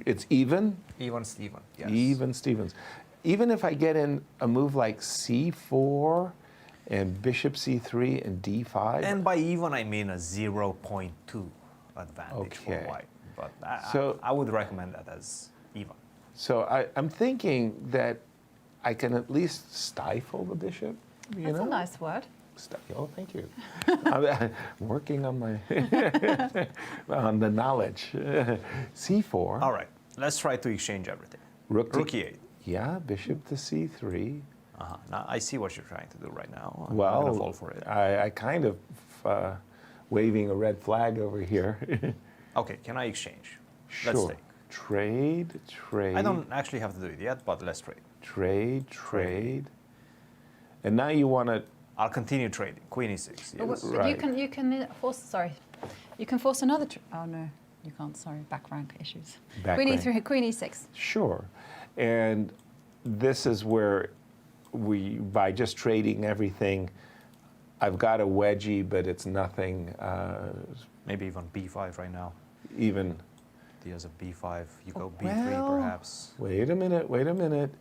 It's even? Even Steven. Yes. Even Stevens. Even if I get in a move like c4 and bishop c3 and d5. And by even, I mean a 0.2 advantage for Okay. white. But I would recommend that as even. So I'm thinking that I can at least stifle the bishop. You That's know? a nice word. Oh, thank you. I'm working on my on the knowledge. c4. All right. Let's try to exchange everything. Rook to e8. Yeah, bishop to c3. Now, I see what you're trying to do right now. I'm Well, going to fall for it. I kind of waving a red flag over here. Okay, can I exchange? Sure. Let's take. Trade. I don't actually have to do it yet, but let's trade. Trade. And now you want to. I'll continue trading. Queen e6. But Yes. you can force. Sorry, you can force another. Oh no, you can't. Sorry, back rank issues. Back Queen rank. e3, Queen e6. Sure. And this is where by just trading everything, I've got a wedgie, but it's nothing. Maybe even b5 right now. Even. He has a b5. You go b3 perhaps. Wait a minute.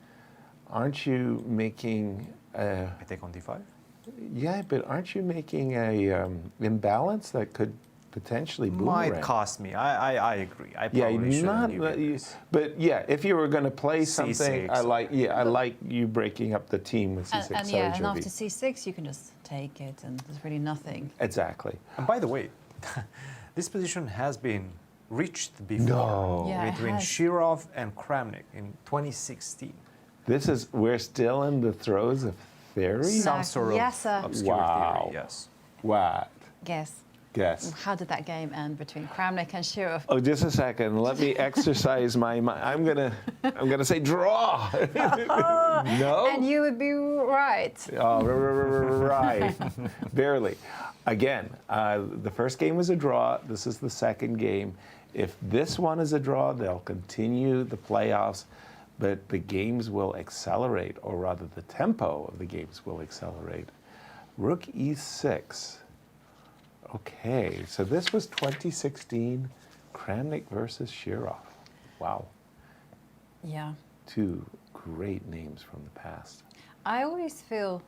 Aren't you making? I take on d5. Yeah, but aren't you making a imbalance that could potentially boomerang? Might cost me. I agree. I probably Yeah, shouldn't give you this. but yeah, if you were going to play something, C6. I like you breaking up the team with C6. And Sorry, yeah, and Jovi. after c6, you can just take it, and there's really nothing. Exactly. And by the way, this position has been reached before No. Yeah, it between has. Shirov and Kramnik in 2016. We're still in the throes of theory. Some sort of Yasser. obscure Wow. theory, yes. What? Yes. Guess. How did that game end between Kramnik and Shirov? Oh, just a second. Let me exercise my mind. I'm gonna say draw. No. And you would be right. Oh, right. Barely. Again, the first game was a draw. This is the second game. If this one is a draw, they'll continue the playoffs, but the games will accelerate, or rather the tempo of the games will accelerate. Rook e6. Okay, so this was 2016, Kramnik versus Shirov. Wow. Yeah. Two great names from the past. I always feel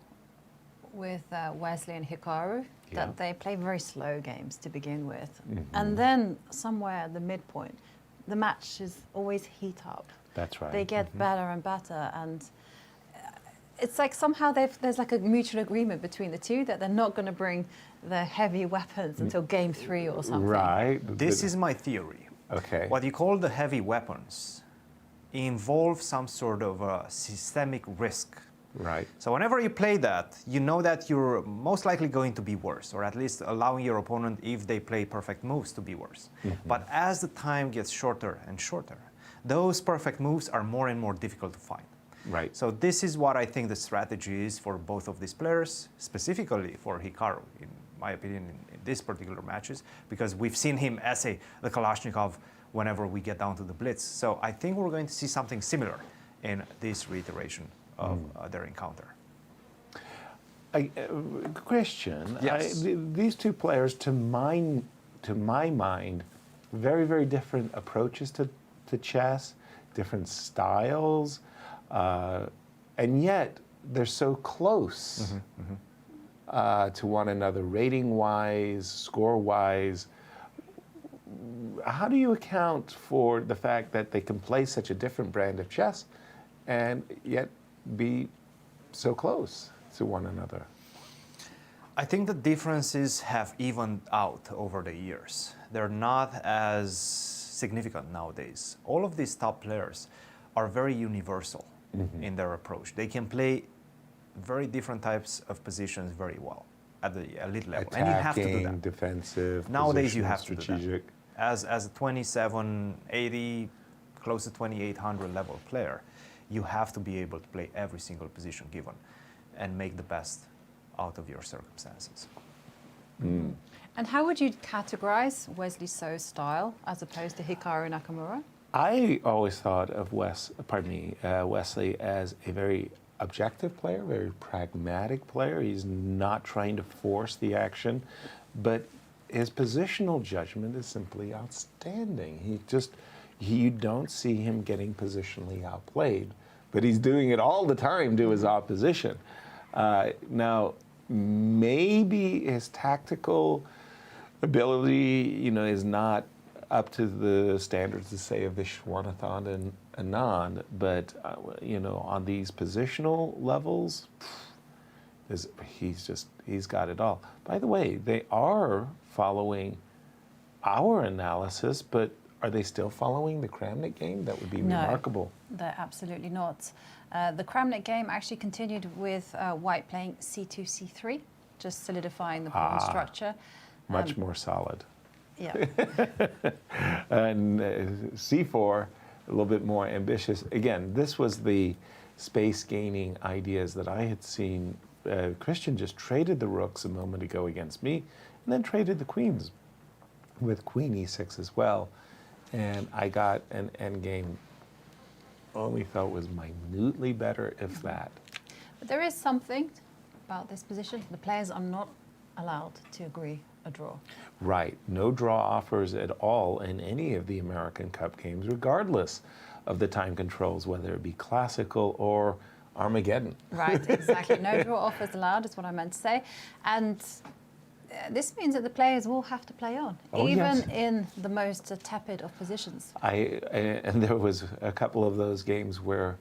with Wesley and Hikaru that they play very slow games to begin with. And then somewhere at the midpoint, the matches always heat up. That's right. They get better and better. And it's like somehow there's like a mutual agreement between the two that they're not going to bring the heavy weapons until game 3 or something. Right. This is my theory. Okay. What you call the heavy weapons involve some sort of a systemic risk. Right. So whenever you play that, you know that you're most likely going to be worse, or at least allowing your opponent, if they play perfect moves, to be worse. But as the time gets shorter and shorter, those perfect moves are more and more difficult to find. Right. So this is what I think the strategy is for both of these players, specifically for Hikaru, in my opinion, in these particular matches, because we've seen him as the Kalashnikov whenever we get down to the Blitz. So I think we're going to see something similar in this reiteration of their encounter. Christian, Yes. these two players, to my mind, very, very different approaches to chess, different styles, and yet they're so close to one another, rating-wise, score-wise. How do you account for the fact that they can play such a different brand of chess and yet be so close to one another? I think the differences have evened out over the years. They're not as significant nowadays. All of these top players are very universal in their approach. They can play very different types of positions very well at the elite level. Attacking, and you have to do that. Defensive, Nowadays you positional, have to do strategic. that. As a 2780, close to 2800 level player, you have to be able to play every single position given and make the best out of your circumstances. And how would you categorize Wesley So's style as opposed to Hikaru Nakamura? I always thought of Wesley as a very objective player, very pragmatic player. He's not trying to force the action, but his positional judgment is simply outstanding. You don't see him getting positionally outplayed, but he's doing it all the time to his opposition. Now, maybe his tactical ability, is not up to the standards, to say, of Vishwanathan and Anand, but on these positional levels, he's got it all. By the way, they are following our analysis, but are they still following the Kramnik game? That would be remarkable. No, they're absolutely not. The Kramnik game actually continued with white playing c2, c3, just solidifying the pawn structure. Much more solid. Yeah. And c4, a little bit more ambitious. Again, this was the space-gaining ideas that I had seen. Cristian just traded the rooks a moment ago against me, and then traded the queens with queen e6 as well. And I got an endgame only felt was minutely better, if that. But there is something about this position. The players are not allowed to agree a draw. Right. No draw offers at all in any of the American Cup games, regardless of the time controls, whether it be classical or Armageddon. Right, exactly. No draw offers allowed is what I meant to say. And this means that the players will have to play on, even in the most tepid of positions. And there was a couple of those games where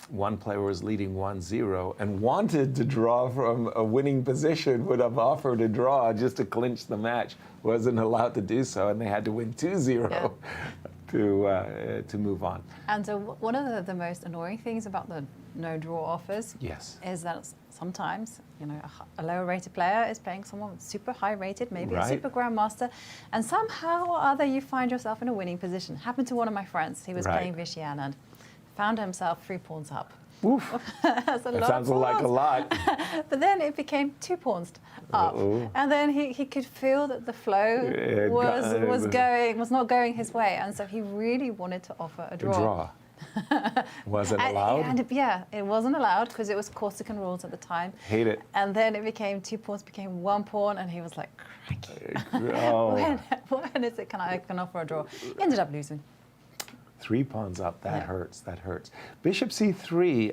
one player was leading 1-0 and wanted to draw from a winning position, would have offered a draw just to clinch the match, wasn't allowed to do so, and they had to win 2-0 to move on. And one of the most annoying things about the no draw offers Yes. is that sometimes, you know, a lower rated player is playing someone super high rated, maybe a Right. super grandmaster, and somehow or other you find yourself in a winning position. Happened to one of my friends. He was Right. playing Vishian and found himself 3 pawns up. Oof. That's a That lot sounds of like a pawns. lot. But then it became 2 pawns up, Uh-oh. and then he could feel that the flow was not going his way, and so he really wanted to offer a draw. Wasn't allowed? And yeah, it wasn't allowed because it was Corsican rules at the time. Hate it. And then it became 2 pawns, became 1 pawn, and he was like, crikey. Oh, When is it I can offer a draw? He ended up losing. 3 pawns up. That Yeah. hurts. That hurts. Bishop C3.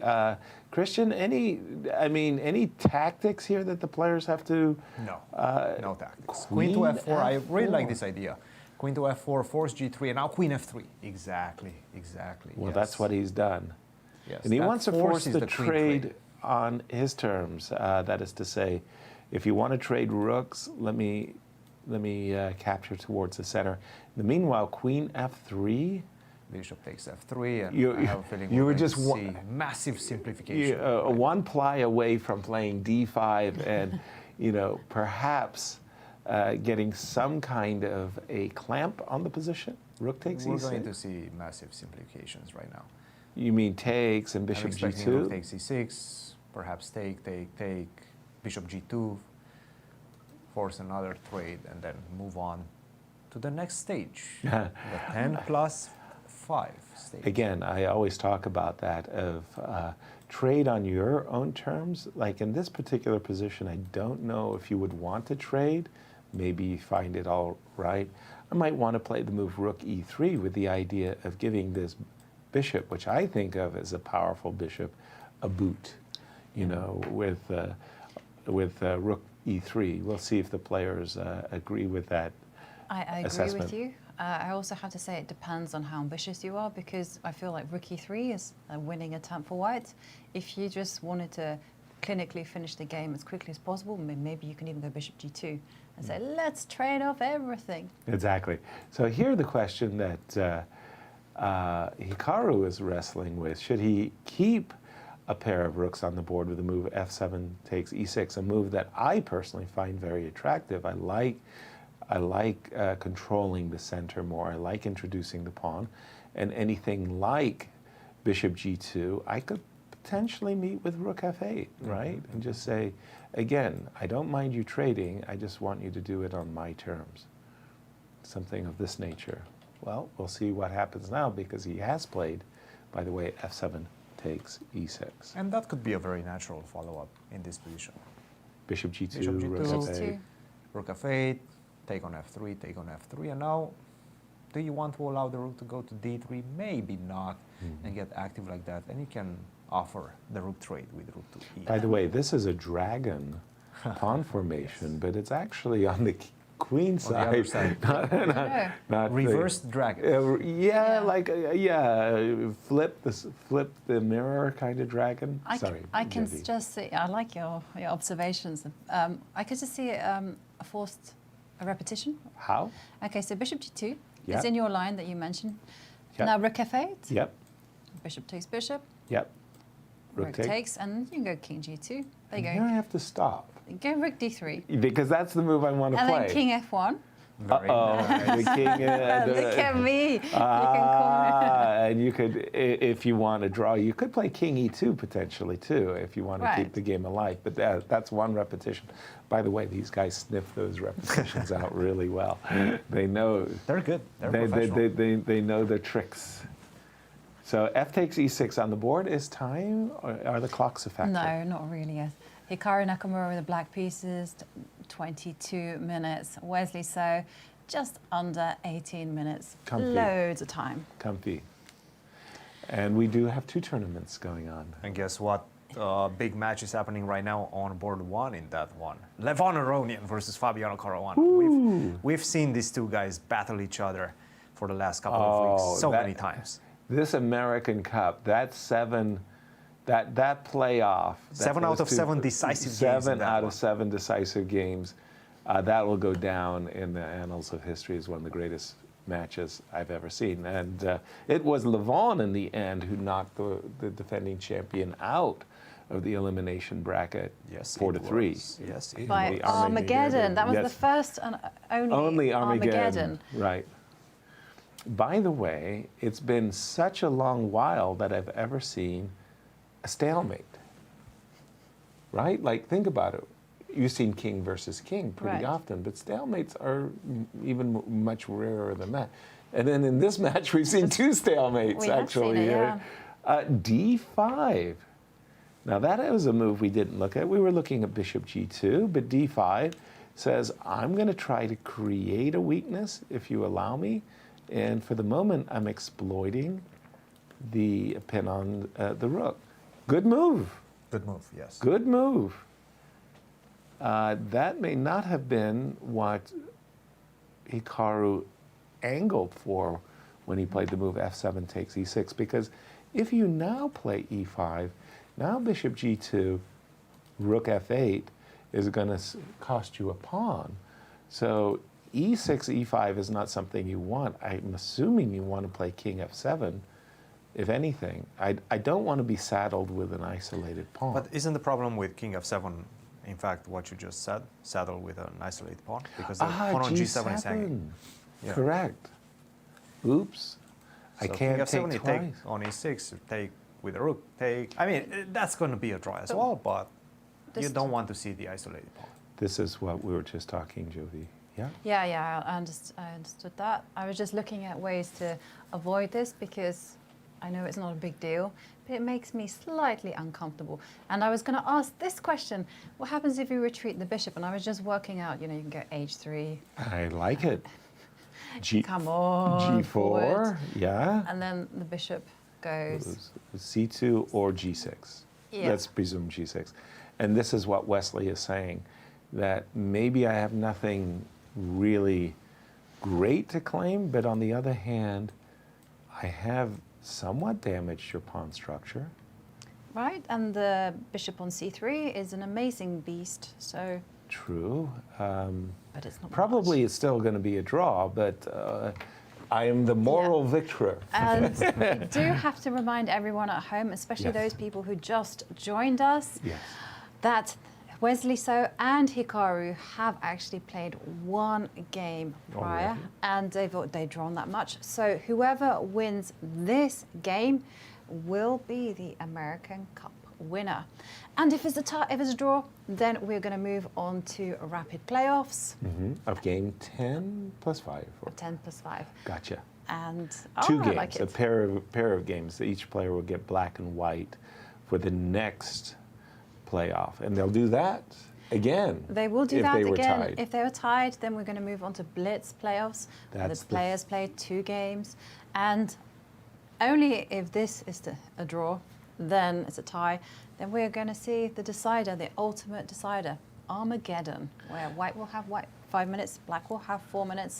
Cristian, any tactics here that the players have to? No, no tactics. Queen Queen to F4, I really F4. like this idea. Queen to F4, force G3, and now Queen F3. Exactly. Well, yes. that's what he's done. Yes, And he that wants to force forces the queen trade on his terms. That is to say, if you want to trade rooks, let me capture towards the center. In the meanwhile, Queen F3. Bishop takes F3, and You- I have a feeling you we're were going just to one- see massive simplification. One ply away from playing D5 and, perhaps getting some kind of a clamp on the position. Rook takes We're E6. going to see massive simplifications right now. You mean takes and I'm bishop expecting G2? rook takes E6, perhaps take, bishop G2, force another trade, and then move on to the next stage, the 10 plus 5 stage. Again, I always talk about that of trade on your own terms. Like in this particular position, I don't know if you would want to trade. Maybe you find it all right. I might want to play the move rook E3 with the idea of giving this bishop, which I think of as a powerful bishop, a boot, with rook E3. We'll see if the players agree with that. I agree assessment. with you. I also have to say it depends on how ambitious you are, because I feel like rook e3 is a winning attempt for white. If you just wanted to clinically finish the game as quickly as possible, maybe you can even go bishop g2 and say, let's trade off everything. Exactly. So here the question that Hikaru is wrestling with, should he keep a pair of rooks on the board with the move f7 takes e6, a move that I personally find very attractive. I like controlling the center more. I like introducing the pawn. And anything like bishop g2, I could potentially meet with rook f8, right? And just say, again, I don't mind you trading, I just want you to do it on my terms. Something of this nature. Well, we'll see what happens now, because he has played, by the way, f7 takes e6. And that could be a very natural follow-up in this position. Bishop g2, Bishop G2. rook f8. G2. Rook f8, take on f3, take on f3, and now, do you want to allow the rook to go to d3? Maybe not, and get active like that, and you can offer the rook trade with rook to e. By the way, this is a dragon pawn formation, but it's actually on the queen On the other side. side. not the- Reversed dragon. flip the mirror kind of dragon. Sorry, I can Debbie. just see, I like your observations. I could just see a repetition. How? Okay, so bishop g2 Yeah. is in your line that you mentioned. Yep. Now rook f8, Yep. bishop takes bishop, Yep. rook takes, and you can go king g2. There you And go. here I have to stop Go rook d3. because that's the move I want to And play. then king f1. Very the king. Look at me. You can call me. And you could, if you want to draw, you could play king e2 potentially too, if you want to keep Right. the game alive. But that's one repetition. By the way, these guys sniff those repetitions out really well. They know. They're good. They're professional. They know the tricks. So f takes e6 on the board. Is time, or are the clocks a factor? No, not really. Yes. Hikaru Nakamura with the black pieces, 22 minutes. Wesley So, just under 18 minutes. Comfy. Loads of time. Comfy. And we do have 2 tournaments going on. And guess what? Big match is happening right now on board 1 in that one. Levon Aronian versus Fabiano Caruana. We've seen these two guys battle each other for the last couple of weeks so many times. This American Cup, that playoff. 7 out of 7 decisive games. 7 out of 7 decisive games. That will go down in the annals of history as one of the greatest matches I've ever seen. And it was Levon in the end who knocked the defending champion out of the elimination bracket, Yes, 4-3. Yes, it By was. Armageddon. That was Yes. the first and only Armageddon. Right. By the way, it's been such a long while that I've ever seen a stalemate. Right? Like, think about it. You've seen king versus king pretty Right. often, but stalemates are even much rarer than that. And then in this match, we've seen two stalemates, We have actually. seen it, yeah. D5. Now, that was a move we didn't look at. We were looking at bishop g2, but d5 says, I'm going to try to create a weakness, if you allow me. And for the moment, I'm exploiting the pin on the rook. Good move. Good move, yes. Good move. That may not have been what Hikaru angled for when he played the move f7 takes e6, because if you now play e5, now bishop g2, rook f8 is going to cost you a pawn. So e6, e5 is not something you want. I'm assuming you want to play king f7, if anything. I don't want to be saddled with an isolated pawn. But isn't the problem with king f7, in fact, what you just said, saddle with an isolated pawn? Because the pawn on g7 is hanging. Yeah. Correct. Oops. I So can't king f7, take you twice. take on e6, you take with a rook, take. I mean, that's going to be a draw as well, but you This- don't want to see the isolated pawn. This is what we were just talking, Jovi. Yeah? Yeah, I understood that. I was just looking at ways to avoid this because I know it's not a big deal, but it makes me slightly uncomfortable. And I was going to ask this question: what happens if you retreat the bishop? And I was just working out, you know, you can go h3. I like it. Come on, G4, forward. yeah. And then the bishop goes. C2 or G6. Yeah. Let's presume G6. And this is what Wesley is saying, that maybe I have nothing really great to claim, but on the other hand, I have somewhat damaged your pawn structure. Right, and the bishop on c3 is an amazing beast, so, True. but it's not Probably much. it's still going to be a draw, but I am the moral victor. And we do have to remind everyone at home, especially Yes. those people who just joined us, Yes. that Wesley So and Hikaru have actually played one game prior, Already? and they've drawn that much. So whoever wins this game will be the American Cup winner. And if it's a draw, then we're going to move on to rapid playoffs Of game 10 plus 5. Or, of 10 plus 5. gotcha. And Two I games, like a it. pair of games. Each player will get black and white for the next playoff. And they'll do that again. They will do if that they were again. tied. If they were tied, then we're going to move on to Blitz playoffs, where That's the the- players play 2 games. And only if this is a draw, then it's a tie, then we're going to see the decider, the ultimate decider, Armageddon, where white will have 5 minutes, black will have 4 minutes.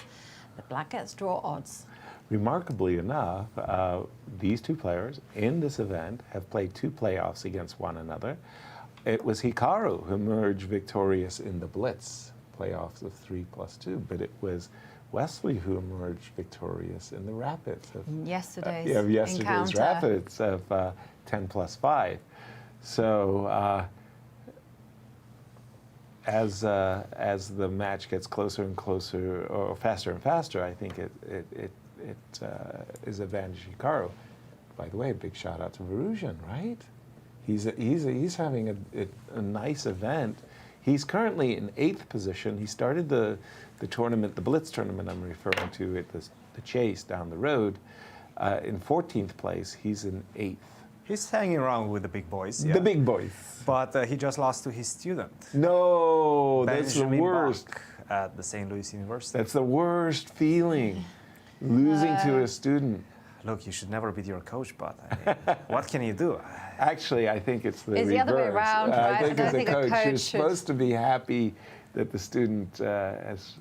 The black gets draw odds. Remarkably enough, these two players in this event have played 2 playoffs against one another. It was Hikaru who emerged victorious in the Blitz playoffs of 3+2, but it was Wesley who emerged victorious in the Rapids of Yesterday's yesterday's encounter. Rapids of 10+5. So as the match gets closer and closer, or faster and faster, I think it is advantage Hikaru. By the way, a big shout out to Varusian, right? He's having a nice event. He's currently in 8th position. He started the tournament, the Blitz tournament I'm referring to, at the Chase down the road, in 14th place. He's in 8th. He's hanging around with the big boys. Yeah. The big boys. But he just lost to his student. No, that's the Benjamin worst. Bach at the St. Louis University. That's the worst feeling, losing to a student. Look, you should never beat your coach, but I mean, what can you do? Actually, I think it's the It's reverse. the other way around, I right? think I as think a a coach, coach you're should- supposed to be happy that the student has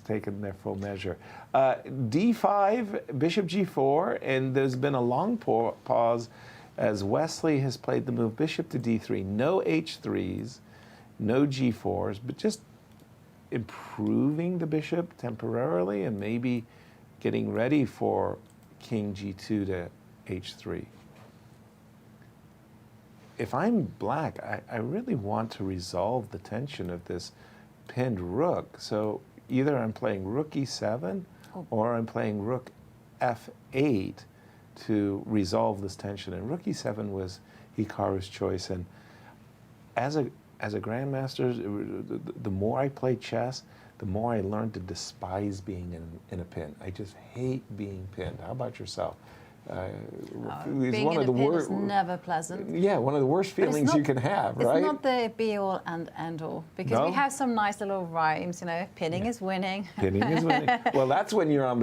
taken their full measure. D5, bishop g4, and there's been a long pause as Wesley has played the move bishop to d3. No h3s, no g4s, but just improving the bishop temporarily and maybe getting ready for king g2 to h3. If I'm black, I really want to resolve the tension of this pinned rook. So either I'm playing rook e7 or I'm playing rook f8 to resolve this tension. And rook e7 was Hikaru's choice. And as a grandmaster, the more I play chess, the more I learned to despise being in a pin. I just hate being pinned. How about yourself? Being in a pin is never pleasant. Yeah, one of the worst feelings you can have, right? It's not the be-all and end-all, because we have some nice little rhymes, you know, pinning is winning. Pinning is winning. Well, that's when you're on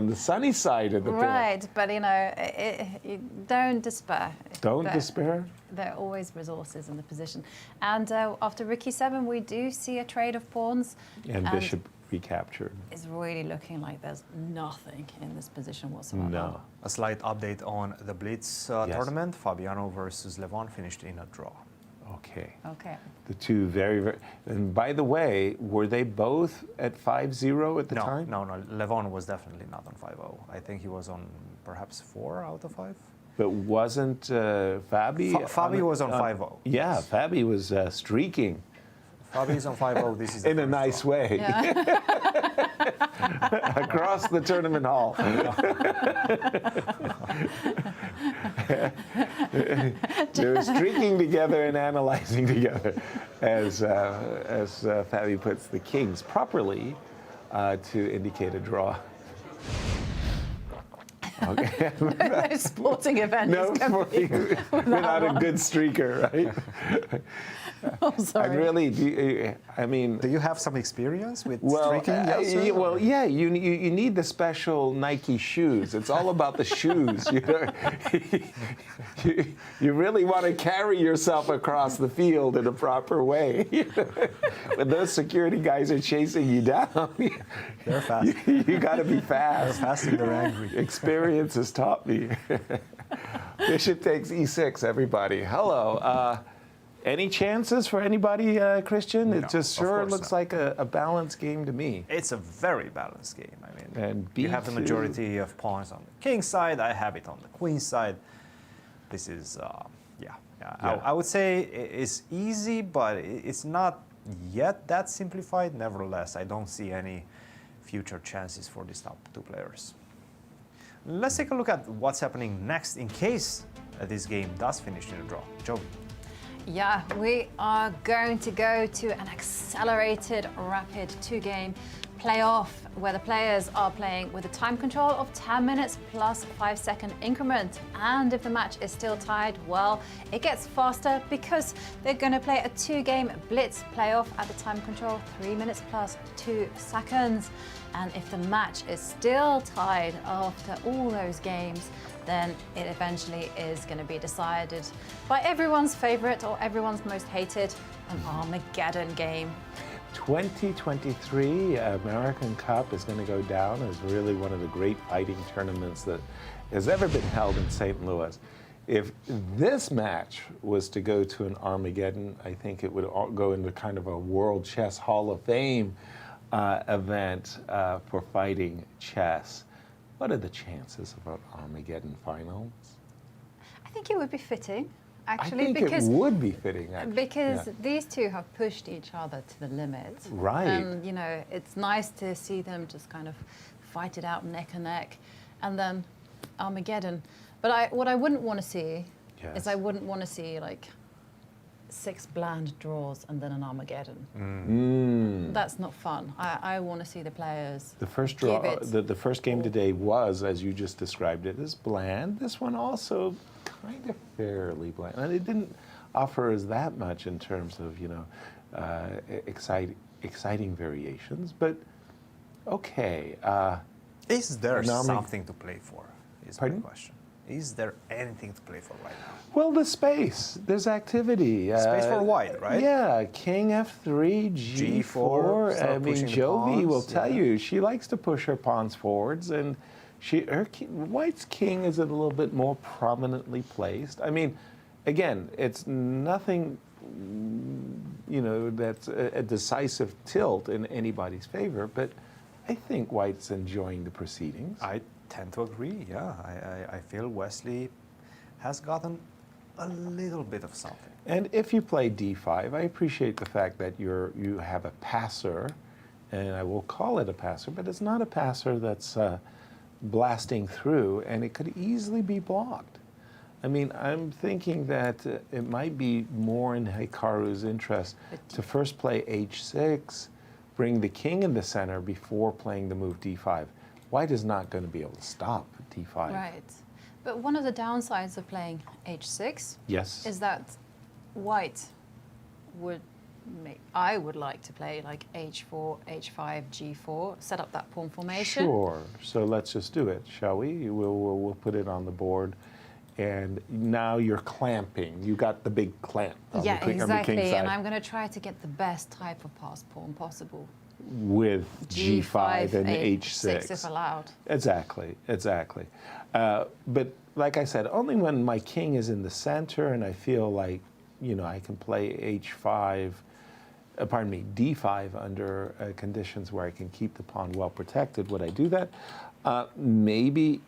the sunny side of the pin. Right, but you know, don't despair. Don't despair? There are always resources in the position. And after rook e7, we do see a trade of pawns. And bishop recaptured. It's really looking like there's nothing in this position whatsoever. No. A slight update on the Blitz tournament. Fabiano versus Levon finished in a draw. Okay. Okay. The two very, and by the way, were they both at 5-0 at the time? No. Levon was definitely not on 5-0. I think he was on perhaps 4 out of 5. But wasn't Fabi? Fabi was on 5-0. Yeah, yes. Fabi was streaking. Fabi is on 5-0. This is the in a nice draw. way. Yeah. Across the tournament hall. They were streaking together and analyzing together, as Fabi puts the kings properly to indicate a draw. Okay. No sporting event No is sporting, without a good streaker, right? I'm sorry. Do you have some experience with Well, streaking? Yasser? well, yeah. You need the special Nike shoes. It's all about the shoes. You know, you really want to carry yourself across the field in a proper way. When those security guys are chasing you down, They're fast. you got to be fast. They're fast and they're angry. Experience has taught me. Bishop takes e6. Everybody, hello. Any chances for anybody, Cristian? No, It just sure looks like a balanced game to me. It's a very balanced game. I mean, And you have the B2. majority of pawns on the king side. I have it on the queen side. This is, yeah. I would say it's easy, but it's not yet that simplified. Nevertheless, I don't see any future chances for these top two players. Let's take a look at what's happening next in case this game does finish in a draw. Jovi. Yeah, we are going to go to an accelerated, rapid two-game playoff where the players are playing with a time control of 10 minutes plus 5-second increment. And if the match is still tied, well, it gets faster because they're going to play a two-game blitz playoff at the time control 3 minutes plus 2 seconds. And if the match is still tied after all those games, then it eventually is going to be decided by everyone's favorite or everyone's most hated, an Armageddon game. 2023 American Cup is going to go down as really one of the great fighting tournaments that has ever been held in St. Louis. If this match was to go to an Armageddon, I think it would go into kind of a World Chess Hall of Fame event for fighting chess. What are the chances of an Armageddon finals? I think it would be fitting, actually, I think because it would be fitting, actually. Because these two have pushed each other to the limit. Right. And, you know, it's nice to see them just kind of fight it out neck and neck. And then Armageddon. But what I wouldn't want to see is I wouldn't want to see, like, 6 bland draws and then an Armageddon. That's not fun. I want to see the players. The first draw, the first game today was, as you just described it, is bland. This one also kind of fairly bland. And it didn't offer us that much in terms of, you know, exciting variations. But okay. Is there something to play for? Is my question. Is there anything to play for right now? Well, the space. There's activity. Space for white, right? Yeah, King F3, G4. I mean, Jovi will tell you she likes to push her pawns forwards, and White's king is a little bit more prominently placed. I mean, again, it's nothing, you know, that's a decisive tilt in anybody's favor, but I think White's enjoying the proceedings. I tend to agree, yeah. I feel Wesley has gotten a little bit of something. And if you play d5, I appreciate the fact that you have a passer, and I will call it a passer, but it's not a passer that's blasting through, and it could easily be blocked. I mean, I'm thinking that it might be more in Hikaru's interest to first play h6, bring the king in the center before playing the move d5. White is not going to be able to stop d5. Right. But one of the downsides of playing h6 Yes. is that White would I would like to play like h4, h5, g4, set up that pawn formation. Sure. So let's just do it, shall we? We'll put it on the board. And now you're clamping. You got the big clamp on Yeah, the king, exactly. on the king side. And I'm going to try to get the best type of passed pawn possible. With G5 and H6. if allowed. Exactly, exactly. But like I said, only when my king is in the center and I feel like, you know, I can play H5, pardon me, D5 under conditions where I can keep the pawn well protected, would I do that? Maybe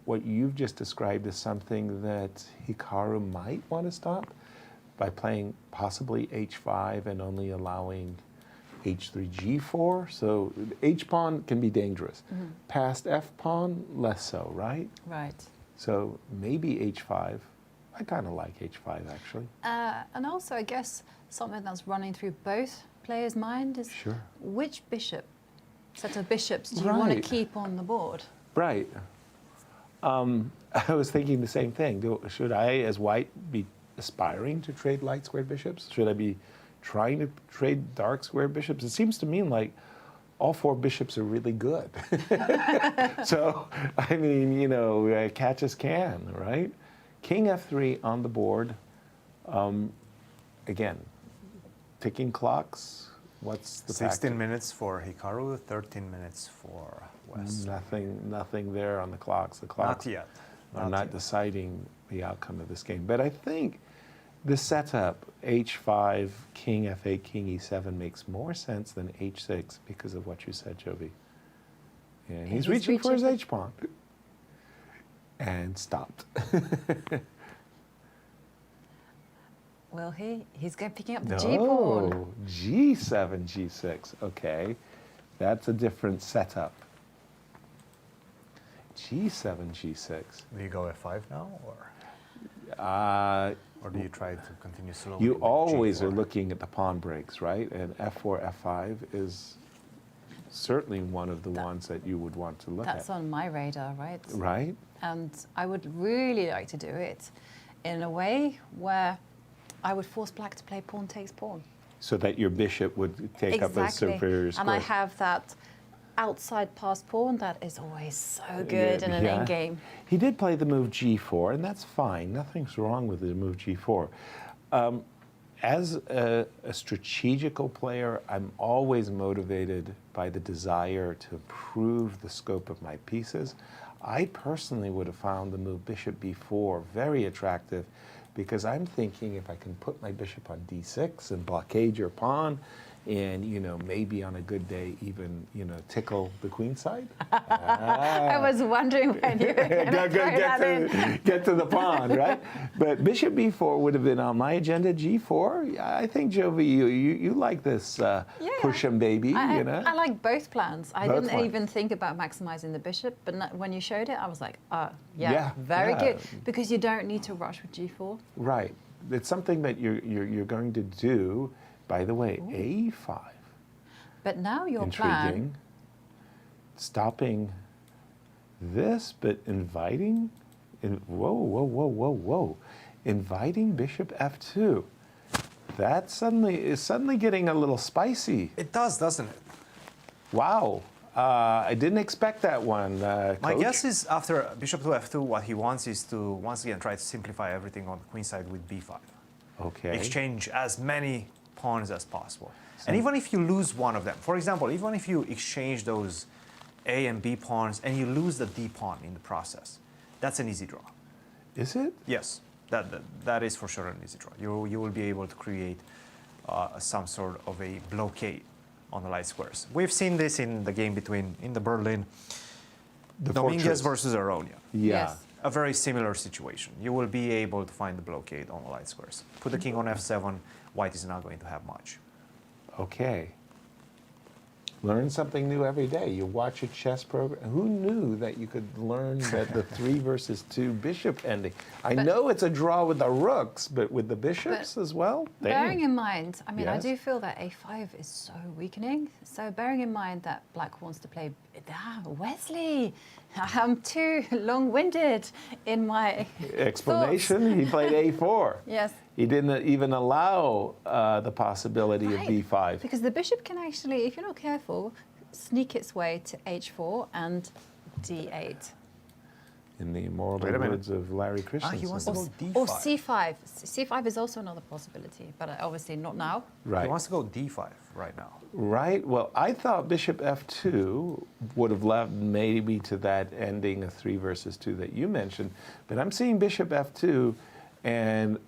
what you've just described is something that Hikaru might want to stop by playing possibly H5 and only allowing H3, G4. So H pawn can be dangerous. Past F pawn, less so, right? Right. So maybe H5. I kind of like H5 actually. And also, I guess something that's running through both players' mind is Sure. which set of bishops do you want to Right. keep on the board? Right. I was thinking the same thing. Should I, as White, be aspiring to trade light squared bishops? Should I be trying to trade dark squared bishops? It seems to me like all four bishops are really good. So, I mean, you know, catch as can, right? King F3 on the board. Again, ticking clocks. What's the 16 minutes for Hikaru, 13 minutes for West. Nothing there on the clocks. The clocks Not yet. are not deciding the outcome of this game. But I think the setup, H5, King F8, King E7, makes more sense than H6 because of what you said, Jovi. And he's reaching for his H pawn. And stopped. Will he? He's picking up the G pawn. No, G7, G6. Okay, that's a different setup. G7, G6. Do you go F5 now, or do you try to continue slowly? You with always G4? are looking at the pawn breaks, right? And F4, F5 is certainly one of the ones that you would want to look That's at. on my radar, right? Right? And I would really like to do it in a way where I would force black to play pawn takes pawn. So that your bishop would take up a superior square. And I have that outside passed pawn that is always so good in an endgame. He did play the move G4, and that's fine. Nothing's wrong with the move G4. As a strategical player, I'm always motivated by the desire to improve the scope of my pieces. I personally would have found the move bishop b4 very attractive because I'm thinking if I can put my bishop on d6 and blockade your pawn, and, you know, maybe on a good day even, you know, tickle the queen side. I was wondering when you were going to throw that in. Get to the pawn, right? But bishop b4 would have been on my agenda. G4, I think, Jovi, you like this push 'em baby, you know? I like both plans. I Both didn't plans. even think about maximizing the bishop, but when you showed it, I was like, Yeah, very yeah. good. Because you don't need to rush with G4. Right. It's something that you're going to do. By the way, A5. But now your Intriguing. plan... Stopping this, but inviting... Whoa. Inviting bishop F2. That is suddenly getting a little spicy. It does, doesn't it? Wow. I didn't expect that one, My Coach. guess is after bishop to F2, what he wants is to, once again, try to simplify everything on the queen side with B5. Okay. Exchange as many pawns as possible. And even if you lose one of them, for example, even if you exchange those A and B pawns and you lose the D pawn in the process, that's an easy draw. Is it? Yes, that is for sure an easy draw. You will be able to create some sort of a blockade on the light squares. We've seen this in the game in the Berlin, The Dominguez fortress. versus Aronia. Yeah. Yes. A very similar situation. You will be able to find the blockade on the light squares. Put the king on f7, white is not going to have much. Okay. Learn something new every day. You watch a chess program. Who knew that you could learn that the 3 versus 2 bishop ending? I know it's a draw with the rooks, but with the bishops as well? Bearing in mind, I mean, I Yes. do feel that a5 is so weakening. So bearing in mind that black wants to play, Wesley, I'm too long-winded in my Explanation, he played a4. Yes. He didn't even allow the possibility of Right, b5. because the bishop can actually, if you're not careful, sneak its way to h4 and d8. In the immortal Wait a minute. words of Larry Christensen. he wants to go d5. Or c5. c5 is also another possibility, but obviously not now. He Right. wants to go d5 right now. Right. Well, I thought bishop f2 would have led maybe to that ending of 3 versus 2 that you mentioned, but I'm seeing bishop f2, and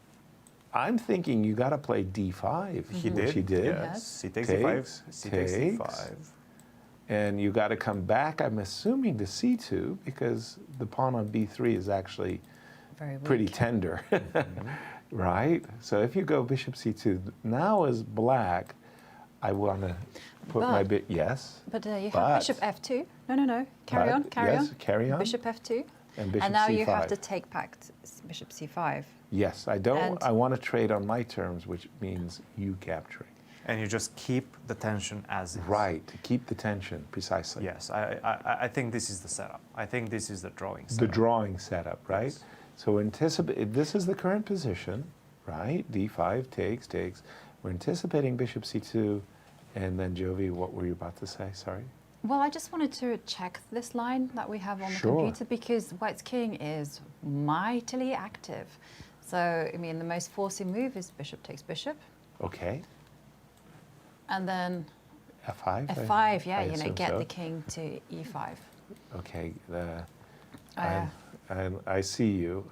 I'm thinking you got to play d5. Which he did. Yes. He takes d5. He takes d5. And you got to come back, I'm assuming, to c2 because the pawn on b3 is actually Very weak. pretty tender. Right? So if you go bishop c2, now as black, I want to put my But- bit. Yes. But you But- have bishop f2. No. Carry But- on, carry yes, on. carry on. Bishop f2. And bishop now you have c5. to take back bishop c5. Yes, I don't. And- I want to trade on my terms, which means you capturing. And you just keep the tension as is. Right, to keep the tension, precisely. Yes, I think this is the setup. I think this is the drawing The setup. drawing setup, right? Yes. So anticipate. This is the current position, right? D5 takes. We're anticipating bishop c2, and then Jovi, what were you about to say? Sorry. Well, I just wanted to check this line that we have on the Sure. computer because white's king is mightily active. So, I mean, the most forcing move is bishop takes bishop. Okay. And then F5. f5, yeah, I you know, assume get so. the king to e5. Okay. Uh, I see you,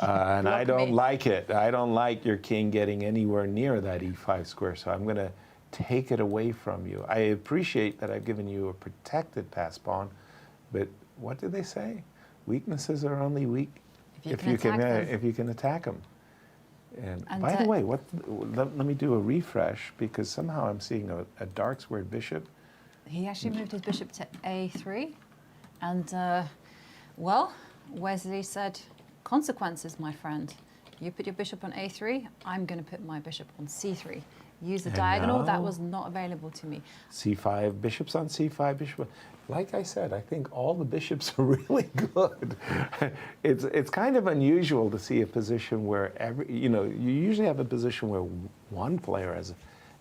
and I Block don't me. like it. I don't like your king getting anywhere near that e5 square, so I'm going to take it away from you. I appreciate that I've given you a protected pass pawn, but what do they say? Weaknesses are only weak If you can attack them. if you can attack them. And And by the way, let me do a refresh because somehow I'm seeing a dark squared bishop. He actually moved his bishop to a3. And, well, Wesley said, consequences, my friend. You put your bishop on a3, I'm going to put my bishop on c3. Use the And diagonal, that now- was not available to me. C5, bishops on C5, bishop. Like I said, I think all the bishops are really good. It's kind of unusual to see a position where you usually have a position where one player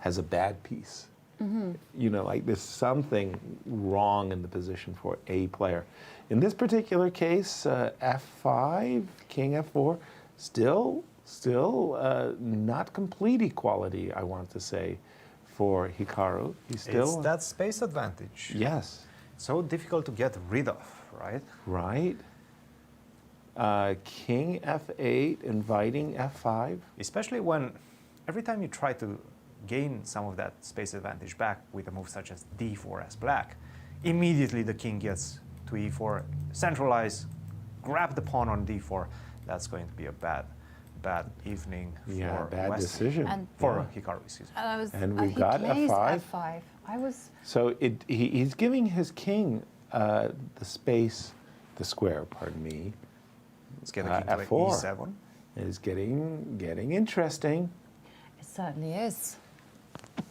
has a bad piece. You know, like there's something wrong in the position for a player. In this particular case, F5, King F4, still not complete equality, I want to say, for Hikaru. He's still It's that space advantage. yes, So difficult to get rid of, right? right. King F8, inviting F5. Especially when every time you try to gain some of that space advantage back with a move such as d4 as black, immediately the king gets to e4, centralize, grab the pawn on d4. That's going to be a bad evening Yeah, for bad Wesley. decision. And- For Hikaru, excuse me. And we've he got plays F5. F5. I was So he's giving his king the space, the square, pardon me. Let's get the king to F4. e7. Is getting interesting. It certainly is.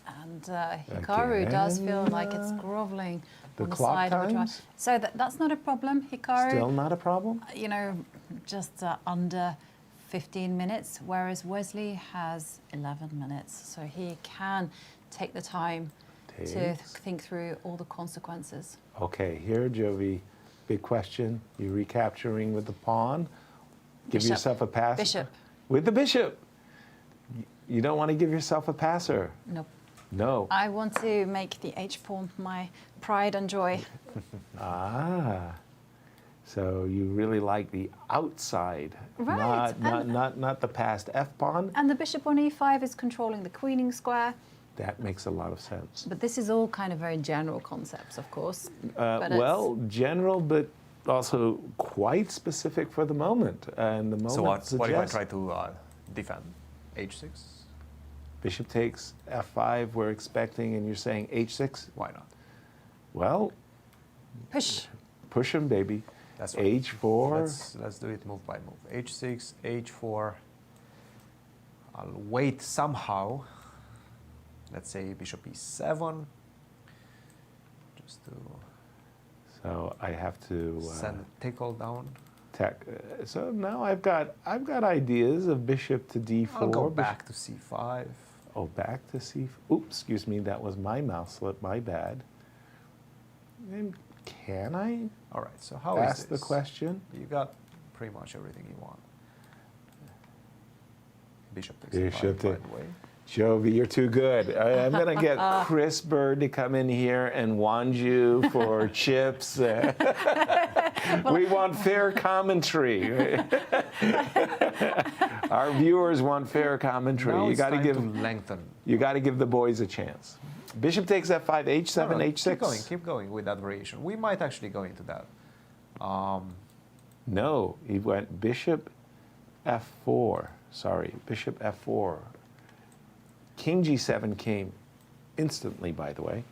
And Hikaru does feel like it's Again, groveling the on the clock side of the drive. times? So that's not a problem, Hikaru. Still not a problem? You know, just under 15 minutes, whereas Wesley has 11 minutes. So he can take the time to Takes. think through all the consequences. Okay, here, Jovi, big question. You recapturing with the pawn. Give Bishop. yourself a pass. Bishop. With the bishop. You don't want to give yourself a passer. Nope. No. I want to make the H-pawn my pride and joy. Ah. So you really like the outside, Right, not the past F pawn. And the bishop on E5 is controlling the queening square. That makes a lot of sense. But this is all kind of very general concepts, of course. But Well, general, but also quite specific for the moment. And the moment So what if I suggests try to defend? H6? bishop takes f5, we're expecting, and you're saying h6? Why not? Well, push. push him, baby. That's right. h4. Let's do it move by move. H6, H4. I'll wait somehow. Let's say bishop e7. Just to So I have to send a tickle down. so now I've got ideas of bishop to d4. I'll go back to c5. Oh, back to c. Oops, excuse me. That was my mouse slip. My bad. And can I All right. So how is ask this? the question? You got pretty much everything you want. Bishop takes Bishop e5, by to- the way. Jovi, you're too good. I'm going to get Chris Bird to come in here and wand you for chips. We want fair commentary. Our viewers want fair commentary. Now You it's got to time give to lengthen. you got to give the boys a chance. Bishop takes f5, h7, No, no, h6. Keep going with that variation. We might actually go into that. No, he went bishop f4. Sorry, bishop f4. King g7 came instantly, by the way.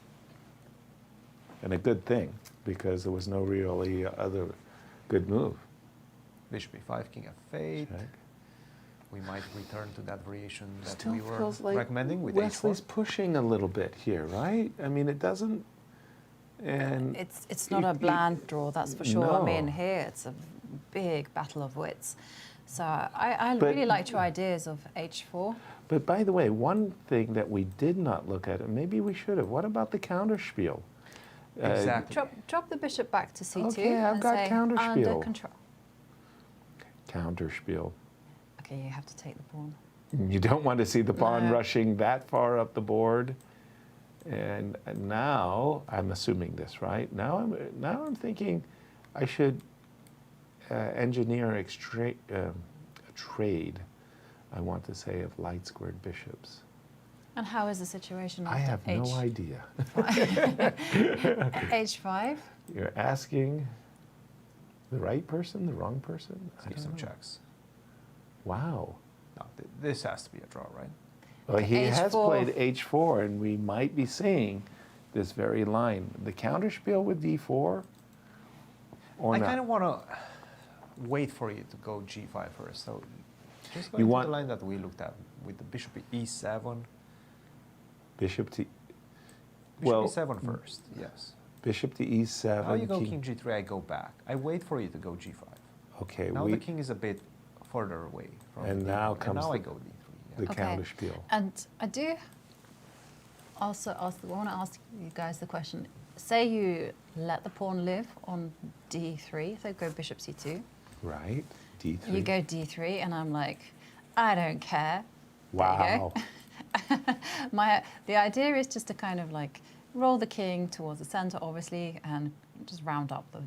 And a good thing, because there was no really other good move. Bishop e5, king f8. Check. We might return to that variation that Still we were feels like recommending with Wesley's h4. pushing a little bit here, right? I mean, it doesn't. And It's not a bland draw, that's for sure. I mean, No. here it's a big battle of wits. So I But- really liked your ideas of h4. But by the way, one thing that we did not look at, and maybe we should have. What about the counterspiel? Exactly. Drop the bishop back to c2 Okay, I've and got say counterspiel. under control. Counterspiel. Okay, you have to take the pawn. You don't want to see the pawn No. rushing that far up the board. And now I'm assuming this, right? Now I'm thinking I should engineer a trade. I want to say of light squared bishops. And how is the situation I after have no idea. h5? You're asking the right person, the wrong person? Let's I give don't some know. checks. Wow. No, this has to be a draw, right? Well, he has H4. played h4, and we might be seeing this very line. The counterspiel with d4, or I not? kind of want to wait for you to go g5 first. So just go You into want- the line that we looked at with the bishop e7. Bishop to Bishop Well, e7 first, yes. bishop to e7. Now you go king g3, I go back. I wait for you to go g5. Okay, Now the king is a bit further away from And the now d1, comes and now the- I go d3. the Yeah. Okay. counterspiel. And I do also want to ask you guys the question. Say you let the pawn live on d3, so go bishop c2. Right, d3. You go d3, and I'm like, I don't care. There you Wow. go. The idea is just to kind of like roll the king towards the center, obviously, and just round up the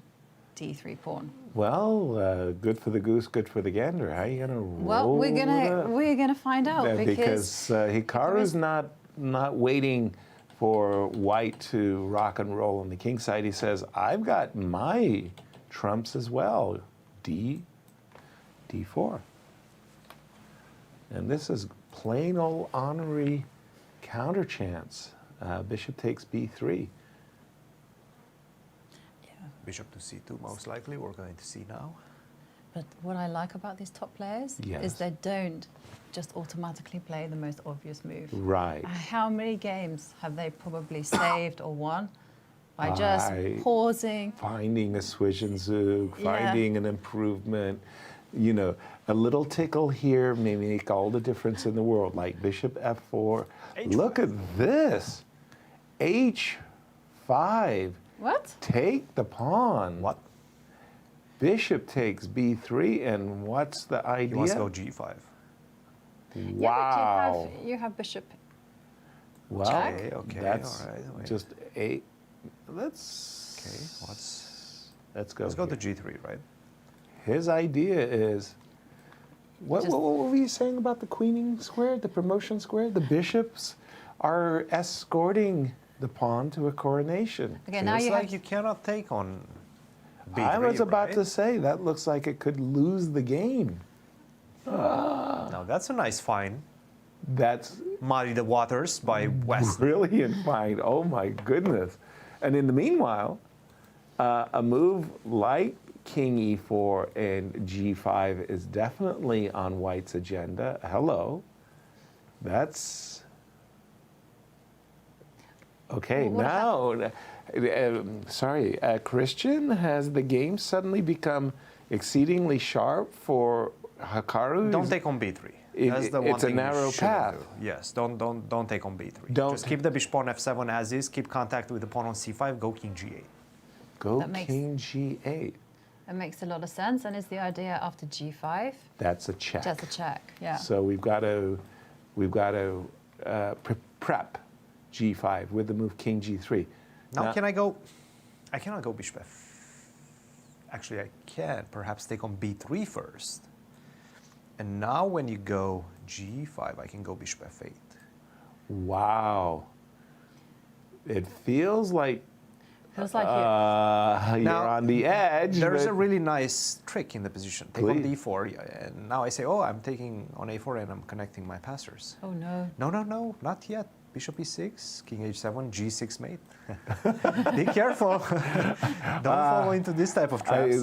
d3 pawn. Well, good for the goose, good for the gander. How are you gonna roll? Well, we're gonna find out because Hikaru's not waiting for white to rock and roll on the king side. He says, I've got my trumps as well. d4. And this is plain old honorary counter chance. Bishop takes b3. Bishop to c2, most likely. We're going to see now. But what I like about these top players Yes. is they don't just automatically play the most obvious move. Right. How many games have they probably saved or won by just pausing? Finding a swish and zoog, Yeah. finding an improvement. You know, a little tickle here may make all the difference in the world. Like bishop f4. Look at this. h5. What? Take the pawn. What? Bishop takes b3, and what's the idea? He wants to go g5. Wow. Yeah, but you have bishop. Well, Okay, okay, that's all right, wait. just a. Let's. Okay, Let's go. let's go here. to g3, right? His idea is. What Just- were you saying about the queening square, the promotion square, the bishops are escorting the pawn to a coronation. Okay, now It's you like have you cannot take on B3, I was about right? to say, that looks like it could lose the game. Now that's a nice find. That's Muddy the waters by Wesley. brilliant find. Oh my goodness. And in the meanwhile, a move like King E4 and G5 is definitely on White's agenda. Hello. That's okay. Well, Now, Cristian, has the game suddenly become exceedingly sharp for Hikaru? Don't take on B3. That's the one It's a thing you narrow shouldn't path. do. Yes, don't take on B3. Don't- Just keep the bishop pawn F7 as is. Keep contact with the pawn on C5. Go King G8. Go That makes- King G8. It makes a lot of sense, and is the idea after G5? That's a check. Just a check, yeah. So we've got to prep G5 with the move King G3. Now can I go? I cannot go bishop F. Actually, I can perhaps take on B3 first. And now when you go G5, I can go bishop F8. Wow. It feels like Feels like you're Now, on the edge. There's but a really nice trick in the position. Take on Please. D4, and now I say, oh, I'm taking on A4 and I'm connecting my passers. oh no. No, not yet. Bishop E6, King H7, G6 mate. Be careful. Don't fall into this type of traps.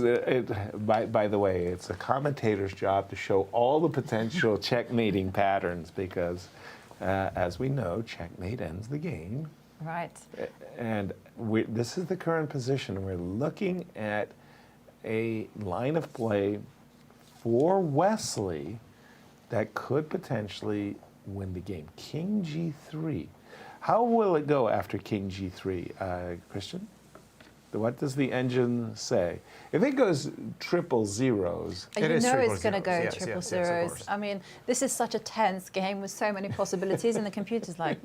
by the way, it's a commentator's job to show all the potential checkmating patterns because, as we know, checkmate ends the game. Right. And this is the current position. We're looking at a line of play for Wesley that could potentially win the game. King G3. How will it go after King G3, Cristian? What does the engine say? If it goes triple zeros, You is know triple it's going to go zeros. Yes, triple yes, of zeros. course. I mean, this is such a tense game with so many possibilities, and the computer's like,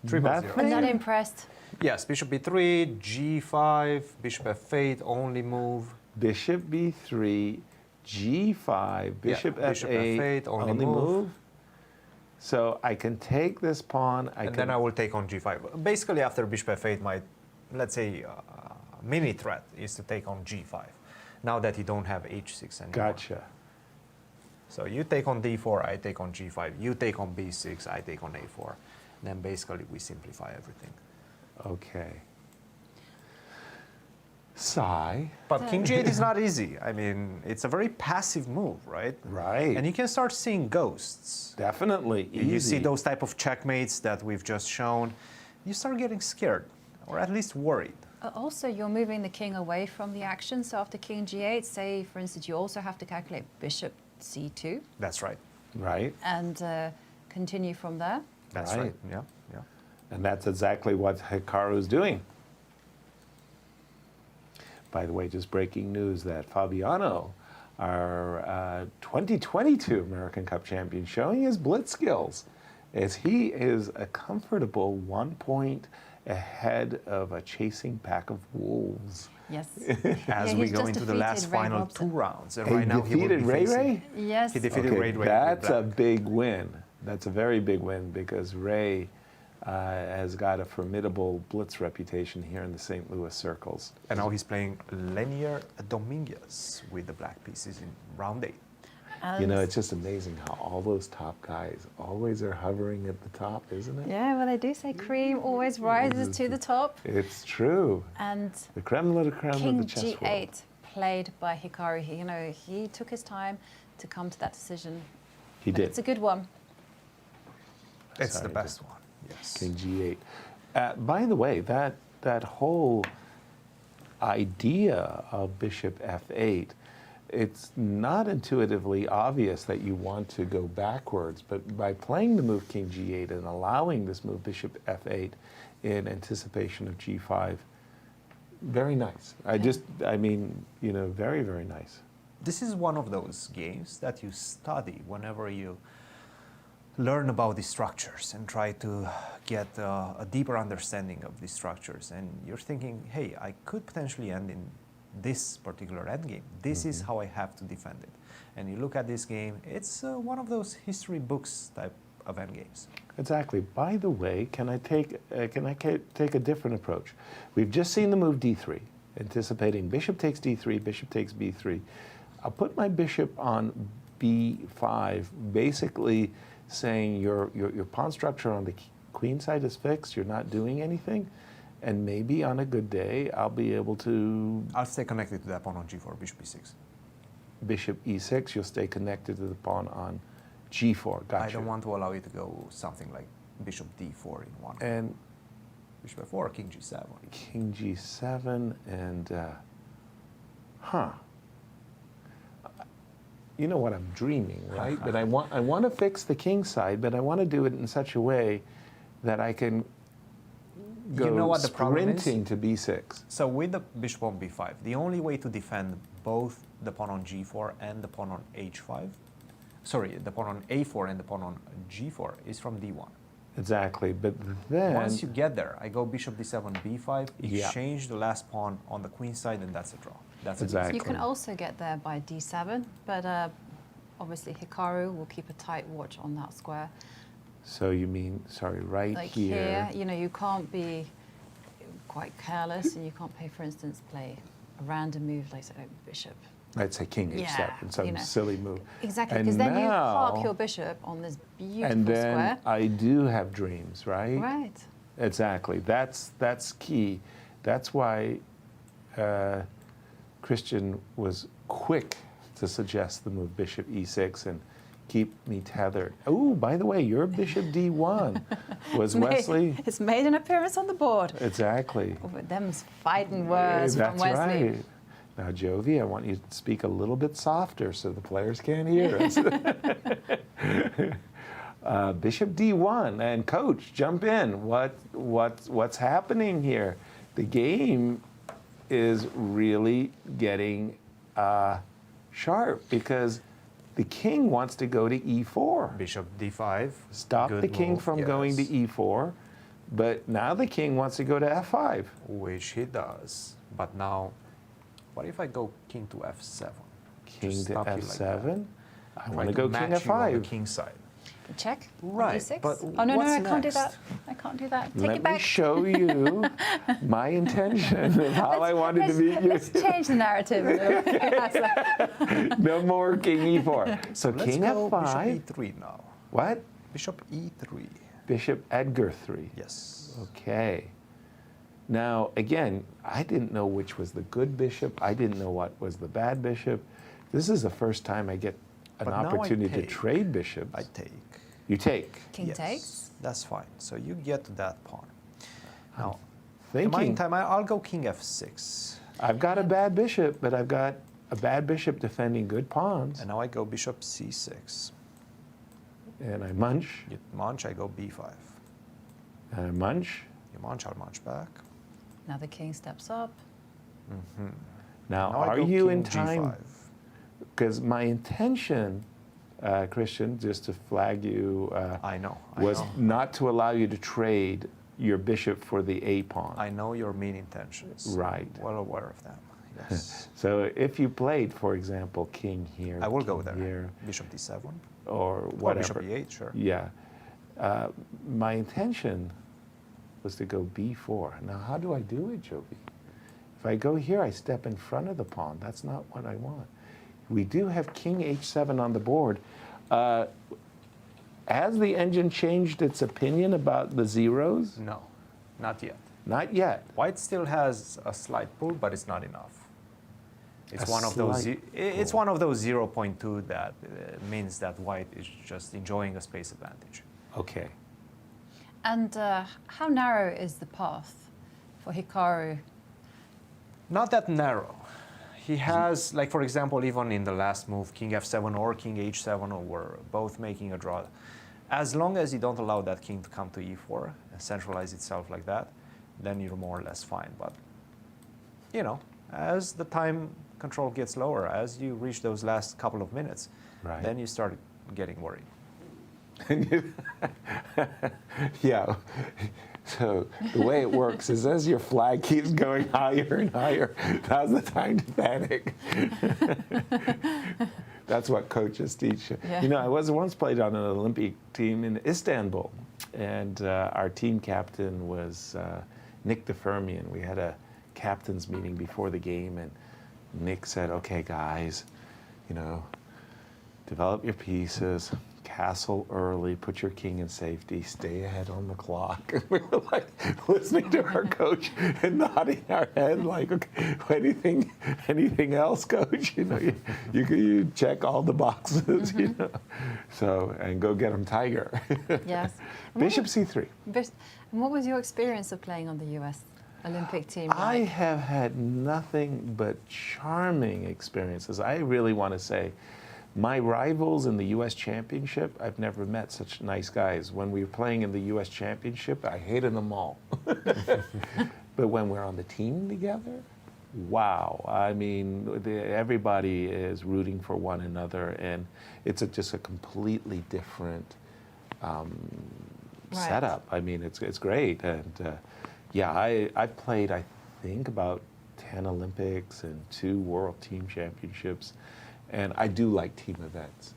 Triple That zero. I'm not Hey. impressed. Yes, bishop B3, G5, bishop F8, only move. Bishop B3, G5, Bishop bishop F8, F8, only move. So I can take this pawn. And then I will take on G5. Basically, after bishop F8, my, let's say, mini threat is to take on G5. Now that you don't have H6 anymore. Gotcha. So you take on D4, I take on G5. You take on B6, I take on A4. Then basically we simplify everything. Okay. Sigh. But King G8 is not easy. I mean, it's a very passive move, right? Right. And you can start seeing ghosts. Definitely easy. You see those type of checkmates that we've just shown. You start getting scared, or at least worried. Also, you're moving the king away from the action. So after King G8, say, for instance, you also have to calculate Bishop C2 That's right. Right. and continue from there. That's Right. right. Yeah, yeah. And that's exactly what Hikaru is doing. By the way, just breaking news that Fabiano, our 2022 American Cup champion, showing his blitz skills as he is a comfortable 1 point ahead of a chasing pack of wolves. Yes. As Yeah, we he's go just into the defeated last Ray final Robson. 2 rounds. And He right now he will defeated be Ray facing- Ray? Yes. He defeated Okay, Ray Ray. that's a Black. big win. That's a very big win because Ray has got a formidable blitz reputation here in the St. Louis circles. And now he's playing Lenier Dominguez with the black pieces in round 8. You know, it's just amazing how all those top guys always are hovering at the top, isn't it? Yeah, well, they do say cream always rises to the top. It's true. And The creme de la creme King of the chess world. G8 played by Hikaru. He took his time to come to that decision. He But did. It's a good one. It's Sorry, the best one. Yes. King G8. By the way, that whole idea of Bishop F8, it's not intuitively obvious that you want to go backwards, but by playing the move King G8 and allowing this move Bishop F8 in anticipation of G5, very nice. I mean, very, very nice. This is one of those games that you study whenever you learn about the structures and try to get a deeper understanding of the structures. And you're thinking, hey, I could potentially end in this particular endgame. This is how I have to defend it. And you look at this game, it's one of those history books type of endgames. Exactly. By the way, can I take a different approach? We've just seen the move d3, anticipating bishop takes d3, bishop takes b3. I'll put my bishop on b5, basically saying your pawn structure on the queen side is fixed, you're not doing anything, and maybe on a good day I'll be able to... I'll stay connected to that pawn on g4, bishop e6. Bishop e6, you'll stay connected to the pawn on g4. Gotcha. I don't want to allow you to go something like bishop d4 in one. And bishop f4, king g7. King g7 and, you know what I'm dreaming, right? But I want to fix the king side, but I want to do it in such a way that I can go You know what the problem is? sprinting to b6. So with the bishop on b5, the only way to defend both the pawn on g4 and the pawn on h5, sorry, the pawn on a4 and the pawn on g4 is from d1. Exactly, but then... Once you get there, I go bishop d7, b5, Yeah. exchange the last pawn on the queen side, and that's a draw. That's a Exactly. You can also get there by d7, but obviously Hikaru will keep a tight watch on that square. So you mean, sorry, right Like here. here, you know, you can't be quite careless, and you can't play, for instance, play a random move like say, bishop. I'd say king Yeah, h7, some you know. silly move. Exactly, And because then you park now- your bishop on this beautiful And then square. I do have dreams, right? Right. Exactly. That's key. That's why Cristian was quick to suggest the move bishop e6 and keep me tethered. Oh, by the way, your bishop d1 was Wesley. It's made an appearance on the board. Exactly. Oh, but them's fighting words That's from Wesley. right. Now, Jovi, I want you to speak a little bit softer so the players can't hear us. Bishop d1, and coach, jump in. What's happening here? The game is really getting sharp because the king wants to go to e4. Bishop d5. Stop good the king move, from yes. going to e4, but now the king wants to go to f5. Which he does. But now, what if I go king to f7? King Just to stop you like f7. that. I Try want to to go match king you on the f5. king side. Check. Right, D6. but oh no, what's I can't do next? that. I can't do that. Take Let it me back. show you my intention of how I wanted to beat you. Let's change the narrative a little bit. No more king e4. So Let's king go f5. bishop e3 now. What? Bishop e3. Bishop Edgar 3. Yes. Okay. Now, again, I didn't know which was the good bishop. I didn't know what was the bad bishop. This is the first time I get an But now I opportunity to take. trade bishops. I take. You take. King Yes. takes. That's fine. So you get to that pawn. Now, Thinking. meantime, I'll go king f6. I've got a bad bishop, but I've got a bad bishop defending good pawns. And now I go bishop c6. And I munch, You munch, I go b5. and I munch. You munch, I'll munch back. Now the king steps up. Now, Now I are go you in king time? g5. Because my intention, Cristian, just to flag you, I know. was not to allow you to trade your bishop for the a pawn. I know your mean intentions. Right. I'm well aware of them. Yes. So if you played, for example, king here, I will go king there. here, Bishop d7. or Or whatever. bishop e8, sure. Yeah. My intention was to go b4. Now, how do I do it, Jovi? If I go here, I step in front of the pawn. That's not what I want. We do have king h7 on the board. Has the engine changed its opinion about the zeros? No, not yet. Not yet. White still has a slight pull, but it's not enough. It's one of those. slight It's pull. one of those 0.2 that means that white is just enjoying a space advantage. Okay. And how narrow is the path for Hikaru? Not that narrow. He has, like for example, even in the last move, king f7 or king h7 were both making a draw. As long as you don't allow that king to come to e4 and centralize itself like that, then you're more or less fine. But, you know, as the time control gets lower, as you reach those last couple of minutes, Right. then you start getting worried. Yeah. So the way it works is as your flag keeps going higher and higher, now's the time to panic. That's what coaches teach. Yeah. You know, I was once played on an Olympic team in Istanbul, and our team captain was Nick DeFermian. We had a captain's meeting before the game, and Nick said, "Okay, guys, you know, develop your pieces, castle early, put your king in safety, stay ahead on the clock." And we were like listening to our coach and nodding our head like, "Okay, anything else, coach? You know, you check all the boxes, you know." So, and go get him tiger. Yes. Bishop C3. And what was your experience of playing on the US Olympic team? I like? have had nothing but charming experiences. I really want to say my rivals in the U.S. Championship, I've never met such nice guys. When we were playing in the U.S. Championship, I hated them all. But when we're on the team together, wow. I mean, everybody is rooting for one another, and it's just a completely different setup. I mean, it's great. And yeah, I've played, I think, about 10 Olympics and 2 World Team Championships. And I do like team events.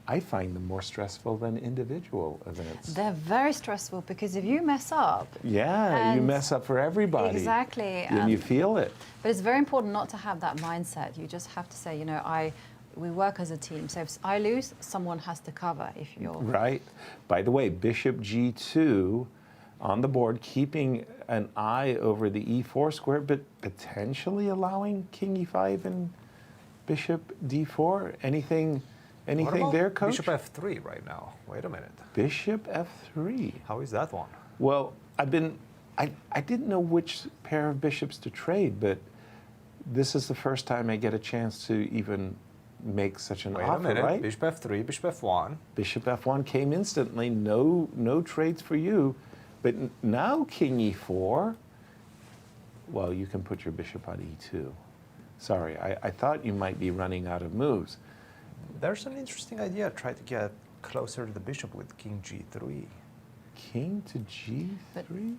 I find them more stressful than individual events. They're very stressful because if you mess up... Yeah, you mess up for everybody. Exactly. And you feel it. But it's very important not to have that mindset. You just have to say, you know, we work as a team. So if I lose, someone has to cover if you're... Right. By the way, Bishop G2 on the board, keeping an eye over the E4 square, but potentially allowing King E5 and Bishop D4. Anything there, Coach? Bishop F3 right now. Wait a minute. Bishop F3. How is that one? Well, I didn't know which pair of bishops to trade, but this is the first time I get a chance to even make such an Wait offer, a minute. right? Bishop F3, Bishop F1. Bishop F1 came instantly. No trades for you. But now King E4. Well, you can put your bishop on E2. Sorry, I thought you might be running out of moves. There's an interesting idea. Try to get closer to the bishop with King G3. King to G3?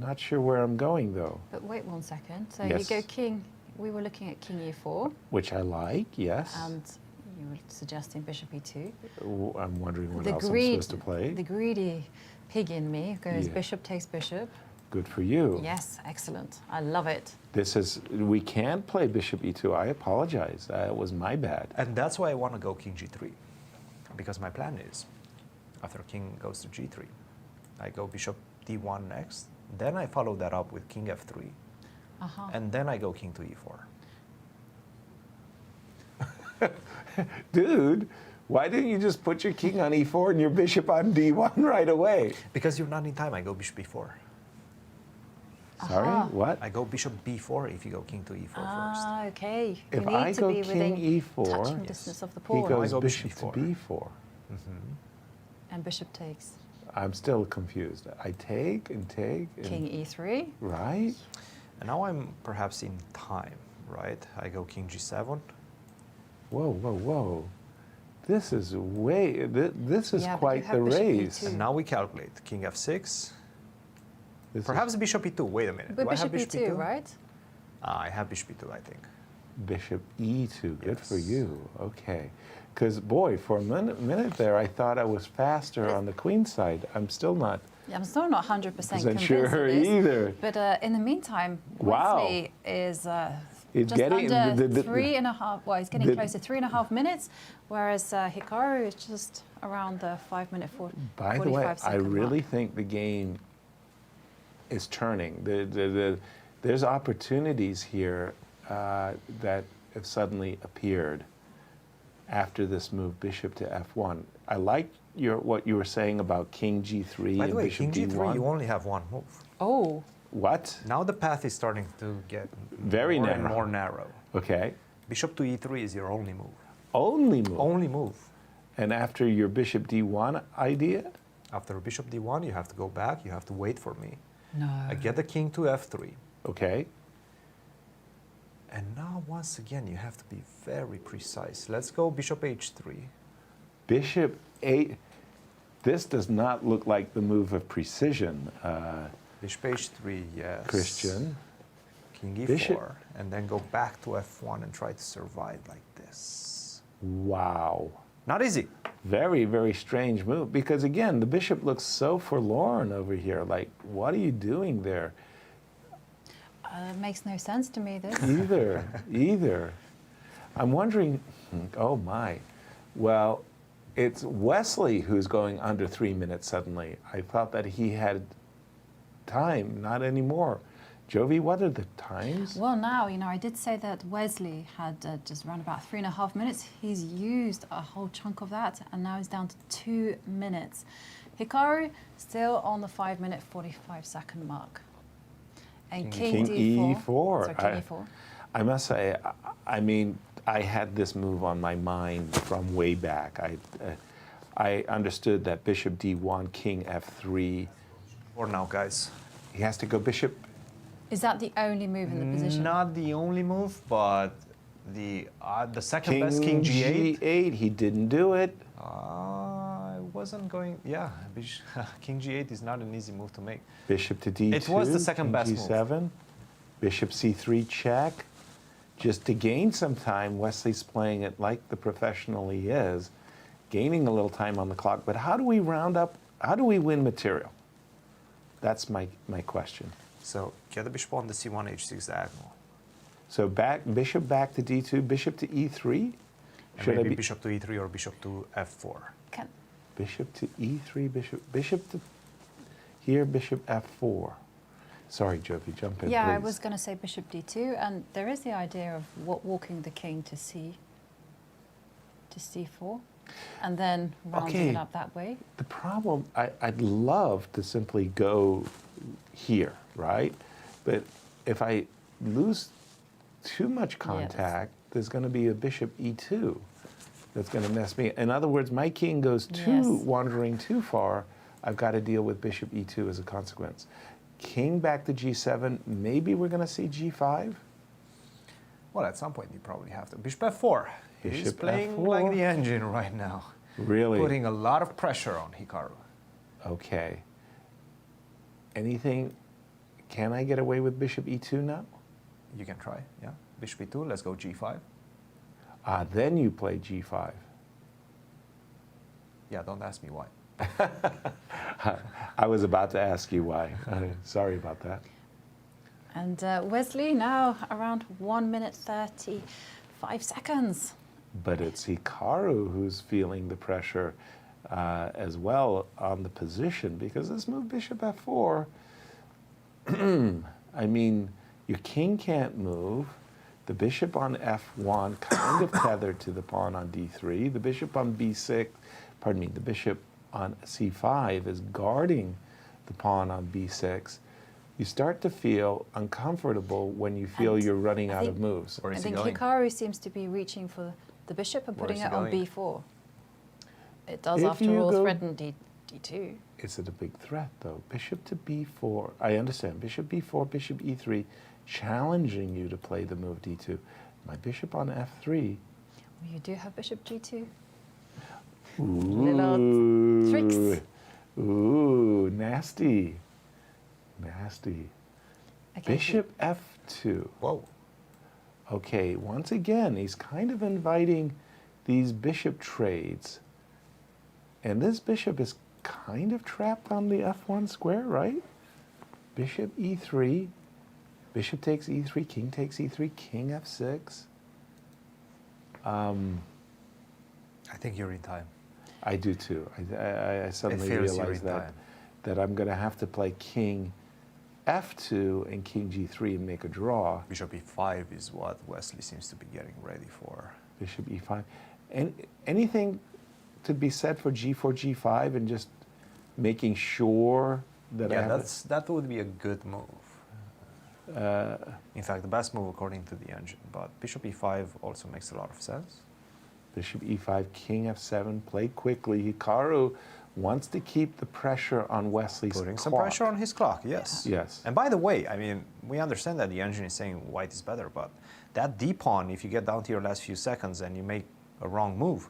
Not sure where I'm going, though. But wait one second. So Yes. you go king. We were looking at King E4. Which I like, yes. And you were suggesting Bishop E2. I'm wondering what else I'm supposed to play. The greedy pig in me goes Yeah. Bishop takes Bishop. Good for you. Yes, excellent. I love it. We can't play Bishop E2. I apologize. It was my bad. And that's why I want to go King G3. Because my plan is, after King goes to G3, I go Bishop D1 next. Then I follow that up with King F3. And then I go King to E4. Dude, why didn't you just put your king on E4 and your bishop on D1 right away? Because you're not in time, I go Bishop B4. Sorry, what? I go Bishop B4 if you go King to E4 first. Ah, okay. If you need I to go be King within E4, touching distance of the he pawn. goes I go bishop bishop to B4. B4. And Bishop takes. I'm still confused. I take and take. And, King E3. Right? And now I'm perhaps in time, right? I go King G7. Whoa. This is this is Yeah, but you quite have the bishop race. E2. And now we calculate King F6. This Perhaps Bishop E2. Wait a minute. But Do I have Bishop Bishop E2, right? I have Bishop E2, I think. Bishop E2, good for Yes. you. Okay. Because, boy, for a minute there, I thought I was faster on the queen side. I'm still not Yeah, I'm still not 100% convinced sure of this. either. But in the meantime, Wow. Wesley is It's just getting- under the- 3.5. Well, he's getting the- close to 3.5 minutes, whereas Hikaru is just around the 5 minute 45 By the way, I second really mark. think the game is turning. There's opportunities here that have suddenly appeared after this move, bishop to F1. I like what you were saying about King G3 By and the way, bishop King G3, D1. you only have one move. Oh, What? Now the path is starting to get Very more and narrow. more narrow. Okay. Bishop to E3 is your only move. Only move. Only move. And after your bishop D1 idea? After Bishop D1, you have to go back. You have to wait for me. no. I get the King to F3. Okay. And now, once again, you have to be very precise. Let's go Bishop H3. Bishop 8. This does not look like the move of precision, Bishop H3, yes. Christian. King E4. Bishop- And then go back to F1 and try to survive like this. Wow. Not easy. Very, very strange move because, again, the bishop looks so forlorn over here. Like, what are you doing there? Makes no sense to me, this. Either. I'm wondering, oh my. Well, it's Wesley who's going under 3 minutes suddenly. I thought that he had time, not anymore. Jovi, what are the times? Well, now, I did say that Wesley had just around about 3.5 minutes. He's used a whole chunk of that, and now he's down to 2 minutes. Hikaru still on the 5-minute, 45-second mark. And King D4. E4. So King E4. I must say, I mean, I had this move on my mind from way back. I understood that Bishop D1, King F3. Or now, guys. He has to go Bishop. Is that the only move in the position? Not the only move, but the second best, King King G8. G8, he didn't do it. I wasn't going. Yeah, King G8 is not an easy move to make. Bishop to D2. It was the second King best G7. move. Bishop C3 check. Just to gain some time, Wesley's playing it like the professional he is, gaining a little time on the clock. But how do we round up? How do we win material? That's my question. So get the bishop on the C1, H6 diagonal. So bishop back to D2, bishop to E3. And maybe bishop to E3 or bishop to F4. Bishop to E3, bishop to here, bishop F4. Sorry, Jovi, jump in, Yeah, please. I was going to say bishop D2, and there is the idea of walking the king to C4, and then rounding it up that way. The problem, I'd love to simply go here, right? But if I lose too much contact, there's going to be a bishop E2 that's going to mess me. In other words, my king goes wandering too far. I've got to deal with bishop E2 as a consequence. King back to G7. Maybe we're going to see G5. Well, at some point you probably have to. Bishop F4. He's Bishop playing F4. like the engine right now. Really? Putting a lot of pressure on Hikaru. Okay. Anything? Can I get away with bishop E2 now? You can try, yeah. Bishop E2, let's go G5. Then you play G5. Yeah, don't ask me why. I was about to ask you why. Sorry about that. And Wesley now around 1 minute 35 seconds. But it's Hikaru who's feeling the pressure as well on the position, because this move bishop F4, I mean, your king can't move. The bishop on F1 kind of tethered to the pawn on D3. The bishop on B6, pardon me, the bishop on C5 is guarding the pawn on B6. You start to feel uncomfortable when you feel you're running out of moves. Where I is he think going? Hikaru seems to be reaching for the bishop and putting it on going? B4. It does, If after you all, go- threaten D2. Is it a big threat, though? Bishop to B4. I understand. Bishop B4, bishop E3, challenging you to play the move D2. My bishop on F3. Well, you do have bishop G2. Ooh. Little tricks. Ooh, nasty. Nasty. Okay, Bishop F2. Whoa. Okay, once again, he's kind of inviting these bishop trades. And this bishop is kind of trapped on the F1 square, right? Bishop E3. Bishop takes E3, king takes E3, king F6. I think you're in time. I do too. I suddenly feels you're realize in time. that I'm going to have to play king F2 and king G3 and make a draw. Bishop E5 is what Wesley seems to be getting ready for. Bishop E5. And anything to be said for G4, G5 and just making sure that I Yeah, have that would be a good move. In fact, the best move according to the engine. But Bishop E5 also makes a lot of sense. Bishop E5, king F7, play quickly. Hikaru wants to keep the pressure on Wesley's Putting some clock. pressure on his clock, yes. Yes. And by the way, I mean, we understand that the engine is saying white is better, but that D pawn, if you get down to your last few seconds and you make a wrong move,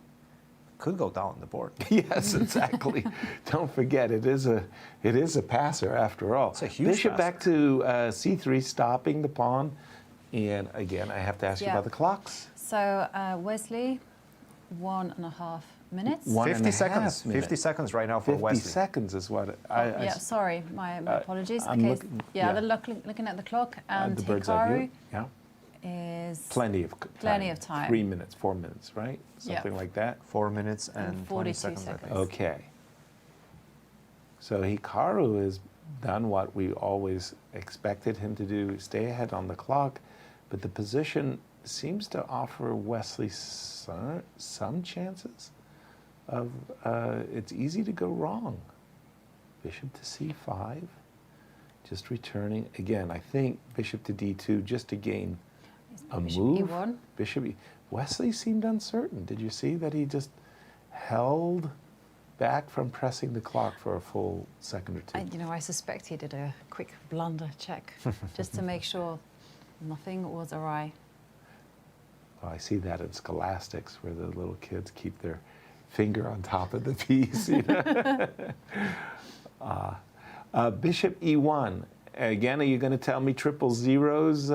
could go down the board. Yes, exactly. Don't forget, it is a passer after all. It's a huge Bishop passer. back to C3, stopping the pawn. And again, I have to ask you Yeah. about the clocks. So Wesley 1.5 minutes. 1.5 seconds. minutes. 50 seconds right now for 50 Wesley. seconds is what Yeah, sorry, my apologies. I'm Okay, looking- yeah, yeah. they're looking at the clock, and the bird's eye Hikaru view. Yeah. is Plenty of time. 3 minutes, 4 minutes, right? Something like that. 4 minutes and 20 42 seconds, I think. seconds. Okay. So Hikaru has done what we always expected him to do, stay ahead on the clock, but the position seems to offer Wesley some chances of, it's easy to go wrong. Bishop to c5, just returning. Again, I think bishop to d2 just to gain a Bishop move. E1. Bishop E. Wesley seemed uncertain. Did you see that he just held back from pressing the clock for a full second or two? I suspect he did a quick blunder check just to make sure nothing was awry. Well, I see that in scholastics where the little kids keep their finger on top of the piece. You know? Bishop E1. Again, are you going to tell me triple zeros,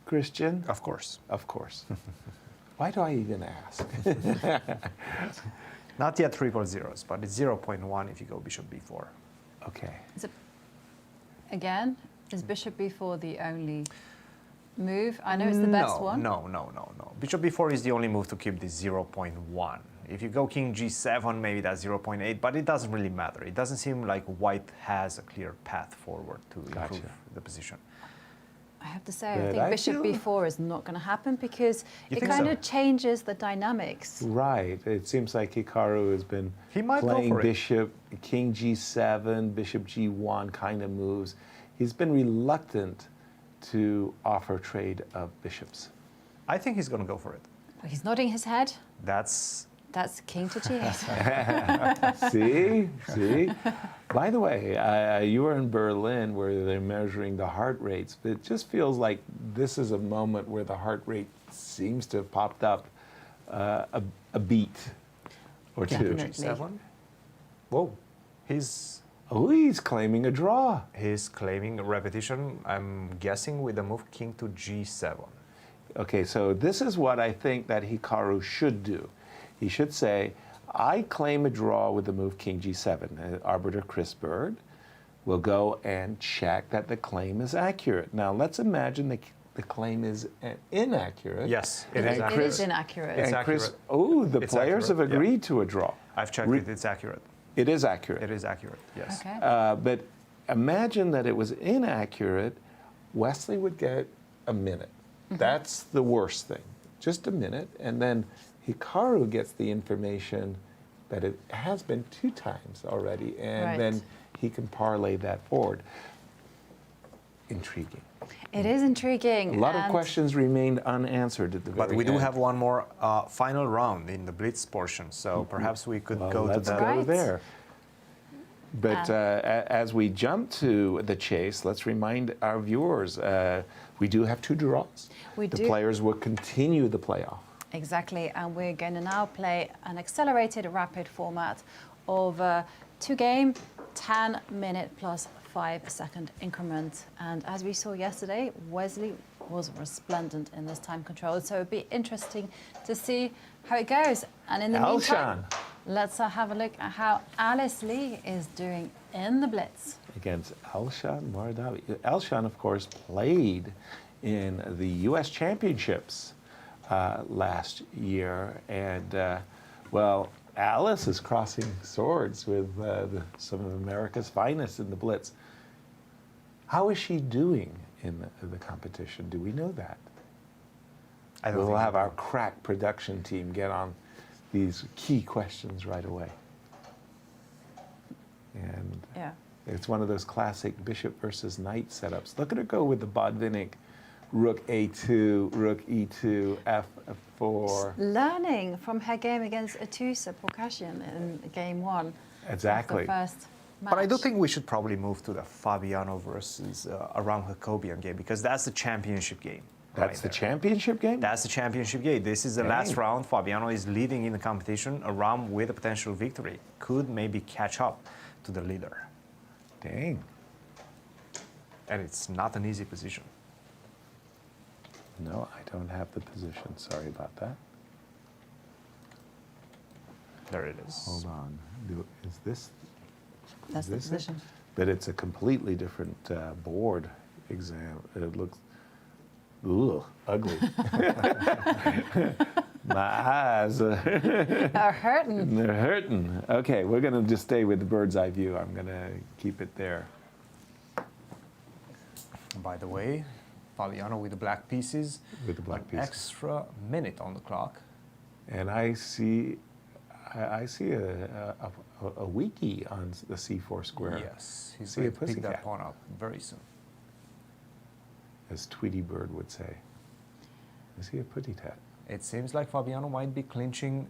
Cristian? Of course. Of course. Why do I even ask? Not yet triple zeros, but it's 0.1 if you go bishop b4. Okay. Again, is bishop b4 the only move? I know it's the best one. No. Bishop b4 is the only move to keep this 0.1. If you go king g7, maybe that's 0.8, but it doesn't really matter. It doesn't seem like white has a clear path forward to improve the position. I have to say, I But think I bishop feel- b4 is not going to happen because You it think kind so? of changes the dynamics. Right. It seems like Hikaru has been He might go playing for it. bishop, king g7, bishop g1 kind of moves. He's been reluctant to offer trade of bishops. I think he's going to go for it. He's nodding his head. That's That's king to g8. See? By the way, you were in Berlin where they're measuring the heart rates. It just feels like this is a moment where the heart rate seems to have popped up a beat or two. Definitely. g7. Whoa. He's Claiming a draw. claiming a repetition, I'm guessing, with the move king to g7. Okay, so this is what I think that Hikaru should do. He should say, I claim a draw with the move king g7. Arbiter Chris Bird will go and check that the claim is accurate. Now, let's imagine the claim is inaccurate. Yes, it It is is accurate. inaccurate. It's And Chris, accurate. the It's players accurate, have yeah. agreed to a draw. I've checked it, it's accurate. It is accurate. It is accurate, yes. Okay. But imagine that it was inaccurate. Wesley would get a minute. That's the worst thing. Just a minute. And then Hikaru gets the information that it has been 2 times already. And Right. then he can parlay that forward. Intriguing. It is intriguing. A lot of and questions remained unanswered at the very But we do end. have one more final round in the Blitz portion, so perhaps we could Well, go to let's that. go Right. there. But as we jump to the chase, let's remind our viewers, we do have 2 draws. We the do. players will continue the playoff. Exactly, and we're going to now play an accelerated rapid format of 2-game, 10-minute plus 5-second increment. And as we saw yesterday, Wesley was resplendent in this time control, so it'd be interesting to see how it goes. And in the meantime, let's have a look at how Alice Lee is doing in the Blitz. Against Alshan Mardawi. Alshan, of course, played in the U.S. Championships last year. And, well, Alice is crossing swords with some of America's finest in the Blitz. How is she doing in the competition? Do we know that? I don't We'll think have our crack production team get on these key questions right away. And Yeah. it's one of those classic bishop versus knight setups. Look at her go with the Bodvinnik, rook a2, rook e2, f4. Learning from her game against Atusa Pokashian in game 1. Exactly. Of the first match. But I do think we should probably move to the Fabiano versus Aram Jacobian game, because that's the championship game. That's the championship game? That's the championship game. This is the last Dang. round. Fabiano is leading in the competition. Aram, with a potential victory, could maybe catch up to the leader. Dang. And it's not an easy position. No, I don't have the position. Sorry about that. There it is. Hold on. Is this? That's the this it? position. But it's a completely different board exam. It looks ugly. My eyes Are hurting. they're hurting. Okay, we're going to just stay with the bird's eye view. I'm going to keep it there. By the way, Fabiano with the black pieces. With the black an pieces. extra minute on the clock. And I see a wiki on the C4 square. Yes, he's See going a to pick pussycat. that pawn up very soon. As Tweety Bird would say. I see a putty tat. It seems like Fabiano might be clinching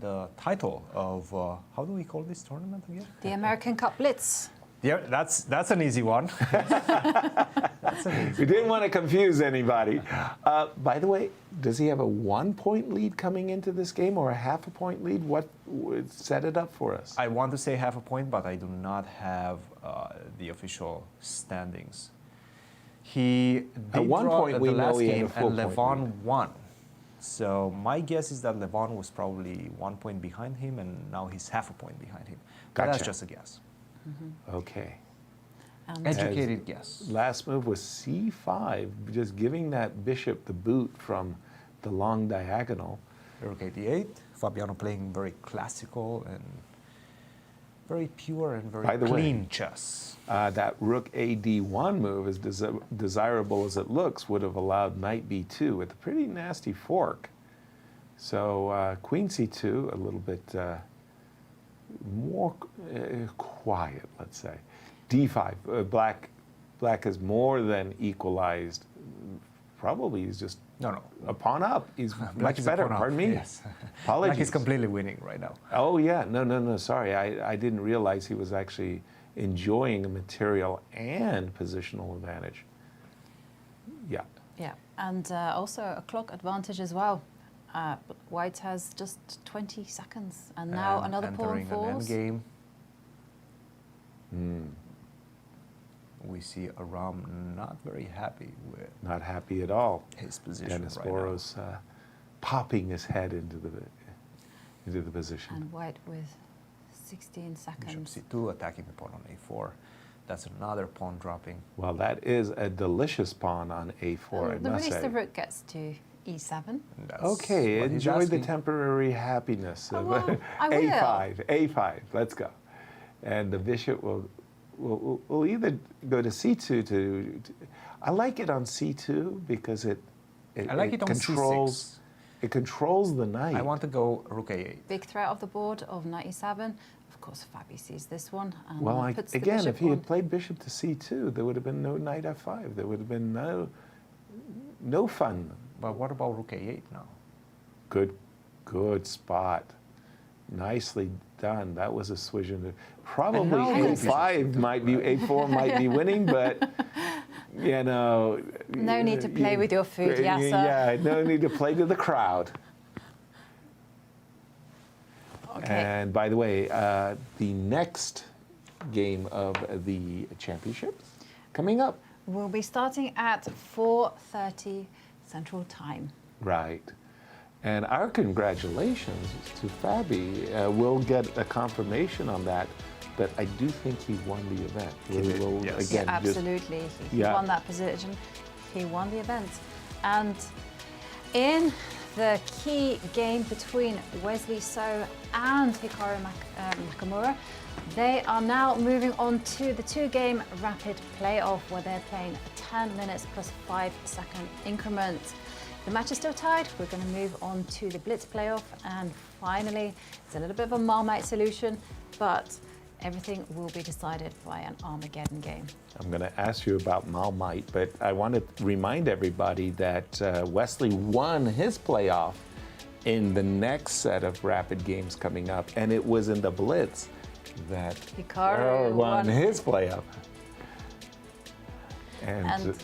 the title of, how do we call this tournament again? The American Cup Blitz. Yeah, that's an easy one. That's an easy We didn't want to confuse anybody. By the way, does he have a 1-point lead coming into this game or a half a point lead? What would set it up for us? I want to say half a point, but I do not have the official standings. He At did one draw point, the we know last he had a game, full and point Levon lead. won. So my guess is that Levon was probably 1 point behind him, and now he's half a point behind him. But that's Gotcha. just a guess. Okay. Educated guess. Last move was C5, just giving that bishop the boot from the long diagonal. Rook 88. Fabiano playing very classical and very pure and very By the way, clean chess. That rook AD1 move, as desirable as it looks, would have allowed knight B2 with a pretty nasty fork. So queen C2, a little bit more quiet, let's say. D5, black is more than equalized. Probably he's just No. a pawn up. He's Black much is a better. pawn up, Pardon me. Yes. Apologies. Black is completely winning right now. Oh yeah, no. Sorry, I didn't realize he was actually enjoying a material and positional advantage. Yeah. Yeah, and also a clock advantage as well. White has just 20 seconds, and now And another pawn entering falls. an endgame. We see Aram not very happy with Not happy at all. his position Dennis right now. Boros popping his head into the position. And White with 16 Bishop seconds. C2 attacking the pawn on A4. That's another pawn dropping. Well, that is a delicious pawn on A4, I The must release say. the rook gets to E7. And that's Okay, what he's enjoy the asking. temporary happiness of well, I will. A5, let's go. And the bishop will either go to C2 to I like it on C2 because it I like it on controls C6. it controls the knight. I want to go Rook A8. Big threat of the board of knight E7. Of course, Fabi sees this one and Well, puts the again, bishop if he had on. played bishop to C2, there would have been no knight F5. There would have been no fun. But what about Rook A8 now? Good spot. Nicely done. That was a swish. Probably now A5 might be, A4 might be winning, but you know. No need to play with your food, Yasser. Yeah, no need to play to the crowd. Okay. And by the way, the next game of the championship coming up. We'll be starting at 4:30 Central Time. Right. And our congratulations to Fabi. We'll get a confirmation on that, but I do think he won the event. We'll Yes. again, Yeah, just- absolutely. He Yeah. won that position. He won the event. And in the key game between Wesley So and Hikaru Nakamura, they are now moving on to the 2-game rapid playoff where they're playing 10 minutes plus 5-second increments. The match is still tied. We're going to move on to the Blitz playoff. And finally, it's a little bit of a Marmite solution, but everything will be decided by an Armageddon game. I'm going to ask you about Marmite, but I want to remind everybody that Wesley won his playoff in the next set of rapid games coming up, and it was in the Blitz that Hikaru won won. his playoff. And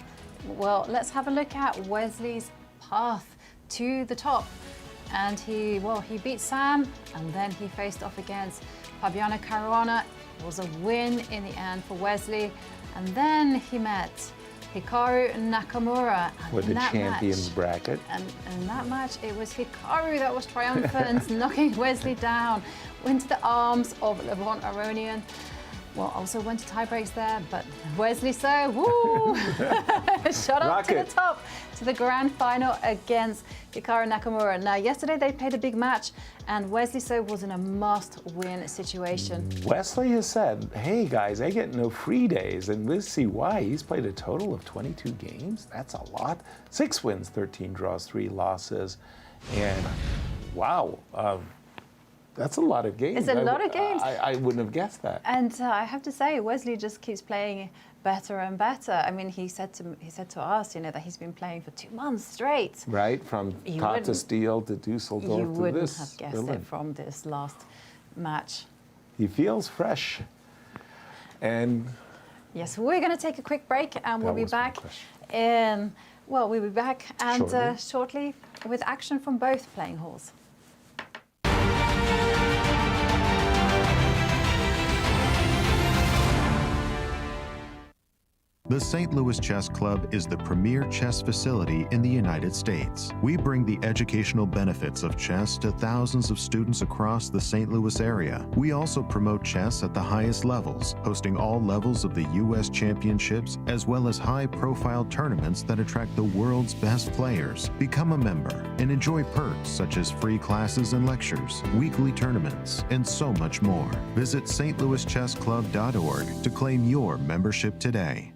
well, let's have a look at Wesley's path to the top. And he beat Sam, and then he faced off against Fabiano Caruana. It was a win in the end for Wesley. And then he met Hikaru Nakamura. With the champions bracket. And in that match, it was Hikaru that was triumphant, knocking Wesley down, into the arms of LeBron Aronian. Well, also went to tie breaks there, but Wesley So, woo! Shot up to the top, to the grand final against Hikaru Nakamura. Now, yesterday they played a big match, and Wesley So was in a must-win situation. Wesley has said, hey guys, I get no free days, and we'll see why. He's played a total of 22 games. That's a lot. 6 wins, 13 draws, 3 losses, and wow. That's a lot of games. It's a lot of games. I wouldn't have guessed that. And I have to say, Wesley just keeps playing better and better. I mean, he said to us, you know, that he's been playing for 2 months straight. Right, from Tata Steel to Dusseldorf to this. You wouldn't have guessed it from this last match. He feels fresh. And yes, we're going to take a quick break, and we'll be back in. Well, we'll be back and shortly with action from both playing halls. The St. Louis Chess Club is the premier chess facility in the United States. We bring the educational benefits of chess to thousands of students across the St. Louis area. We also promote chess at the highest levels, hosting all levels of the U.S. championships, as well as high-profile tournaments that attract the world's best players. Become a member and enjoy perks such as free classes and lectures, weekly tournaments, and so much more. Visit stlouischessclub.org to claim your membership today.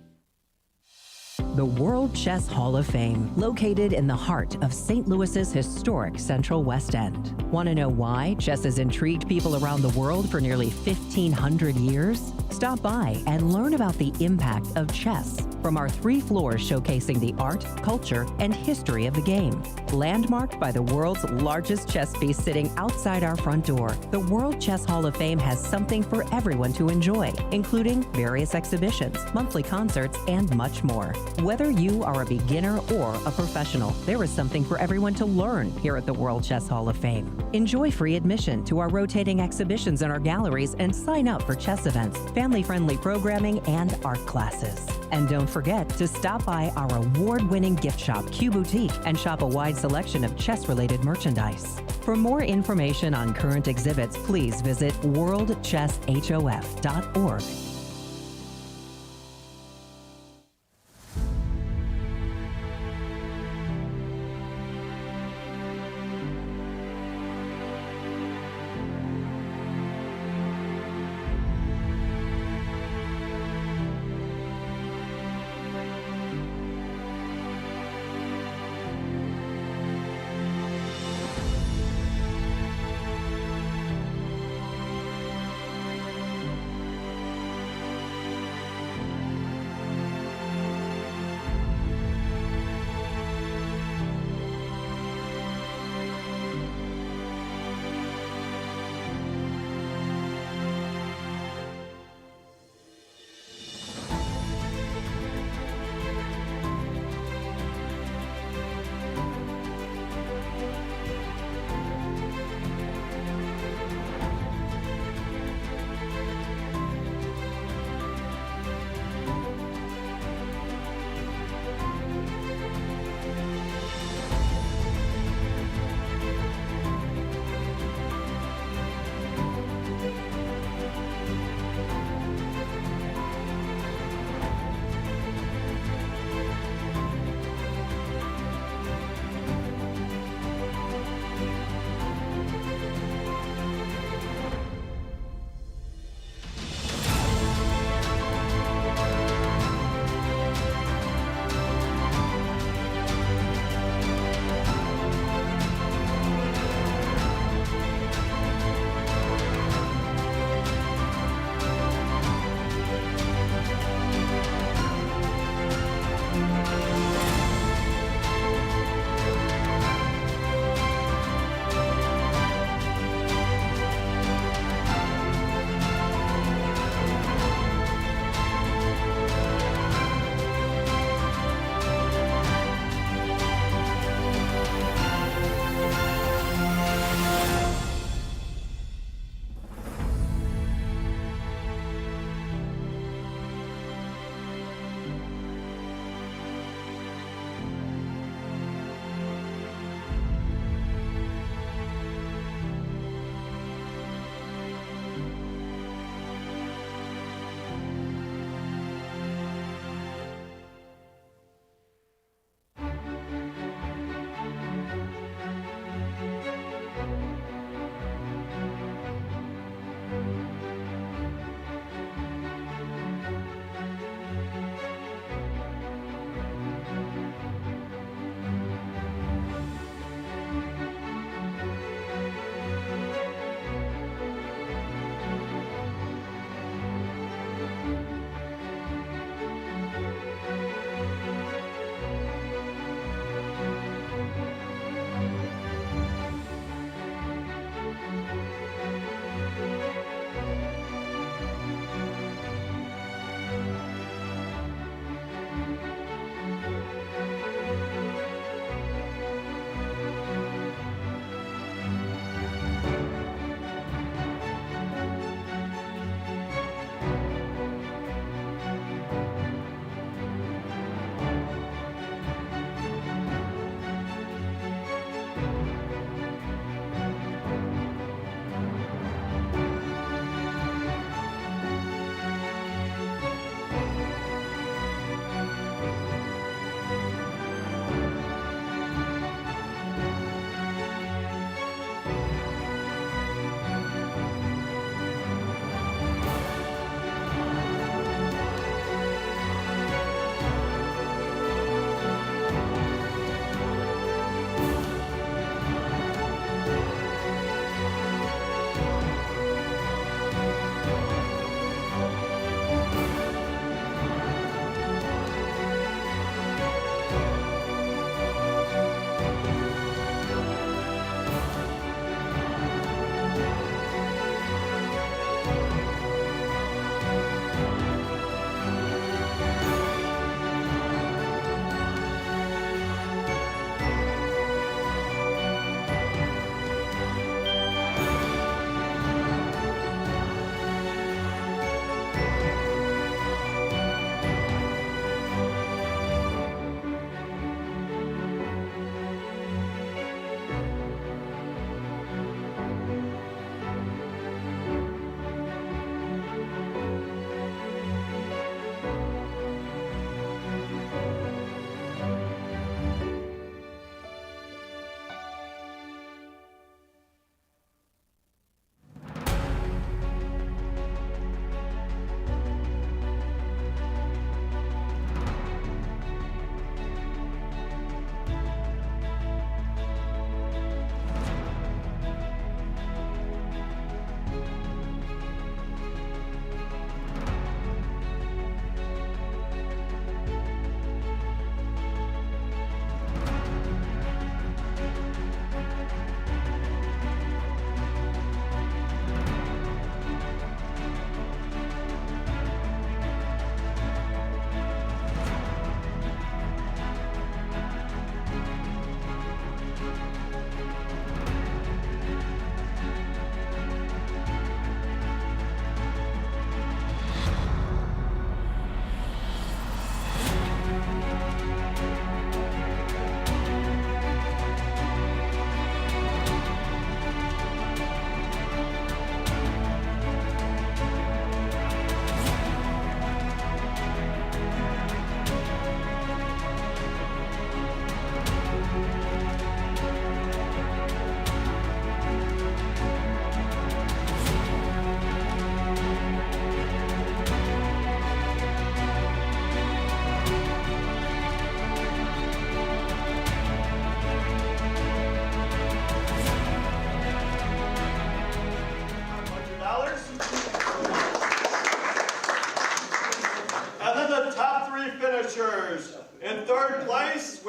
The World Chess Hall of Fame, located in the heart of St. Louis's historic Central West End. Want to know why chess has intrigued people around the world for nearly 1,500 years? Stop by and learn about the impact of chess from our 3 floors showcasing the art, culture, and history of the game. Landmarked by the world's largest chess piece sitting outside our front door, the World Chess Hall of Fame has something for everyone to enjoy, including various exhibitions, monthly concerts, and much more. Whether you are a beginner or a professional, there is something for everyone to learn here at the World Chess Hall of Fame. Enjoy free admission to our rotating exhibitions in our galleries and sign up for chess events, family-friendly programming, and art classes. And don't forget to stop by our award-winning gift shop, Q Boutique, and shop a wide selection of chess-related merchandise. For more information on current exhibits, please visit worldchesshof.org.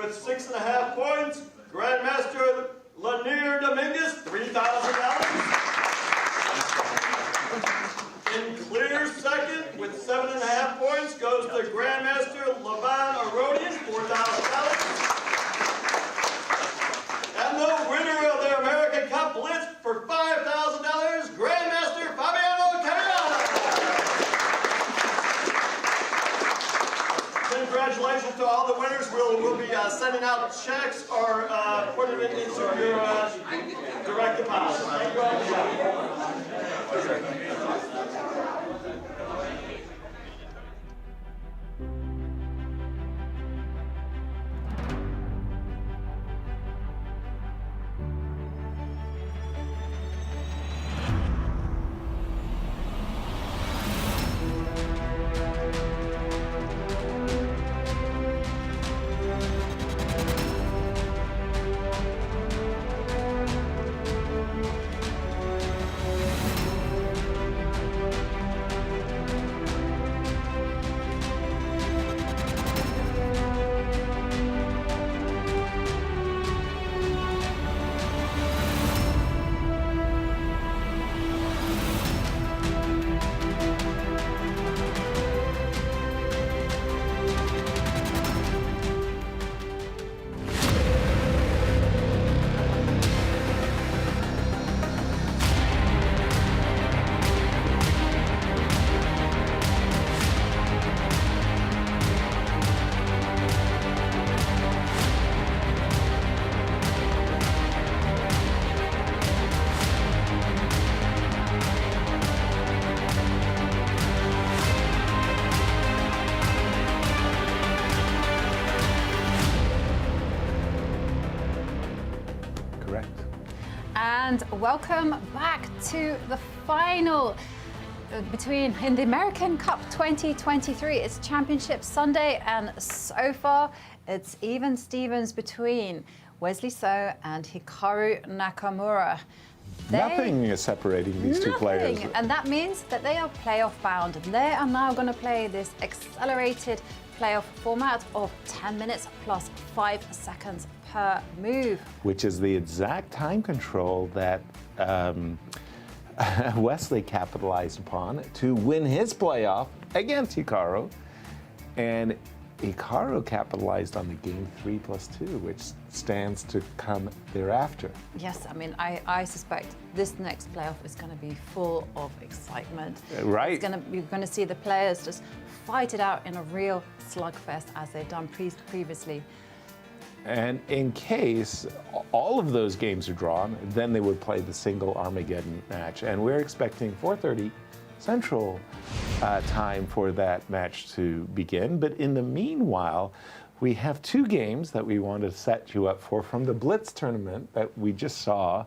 with 6.5 points, Grandmaster Lanier Dominguez, $3,000. In clear second with 7.5 points goes to Grandmaster Levan Aronian, $4,000. And the winner of the American Cup Blitz for $5,000, Grandmaster Fabiano Carriana. Congratulations to all the winners. We'll be sending out checks or putting it into your direct deposit. Thank you all. And welcome back to the final in the American Cup 2023. It's Championship Sunday, and so far it's even Stevens between Wesley So and Hikaru Nakamura. Nothing is separating these two players. And that means that they are playoff bound. They are now going to play this accelerated playoff format of 10 minutes plus 5 seconds per move. Which is the exact time control that Wesley capitalized upon to win his playoff against Hikaru. And Hikaru capitalized on the game 3+2, which stands to come thereafter. Yes, I mean, I suspect this next playoff is going to be full of excitement. Right. You're going to see the players just fight it out in a real slugfest as they've done previously. And in case all of those games are drawn, then they would play the single Armageddon match. And we're expecting 4:30 Central time for that match to begin. But in the meanwhile, we have two games that we want to set you up for from the Blitz tournament that we just saw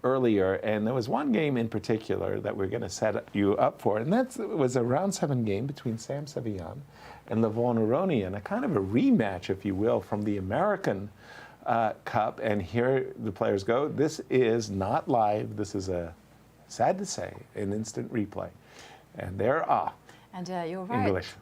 earlier. And there was one game in particular that we're going to set you up for. And that was a round 7 game between Sam Sevian and Levon Aronian, a kind of a rematch, if you will, from the American Cup. And here the players go. This is not live. This is sad to say, an instant replay. And there are. And you're right. English.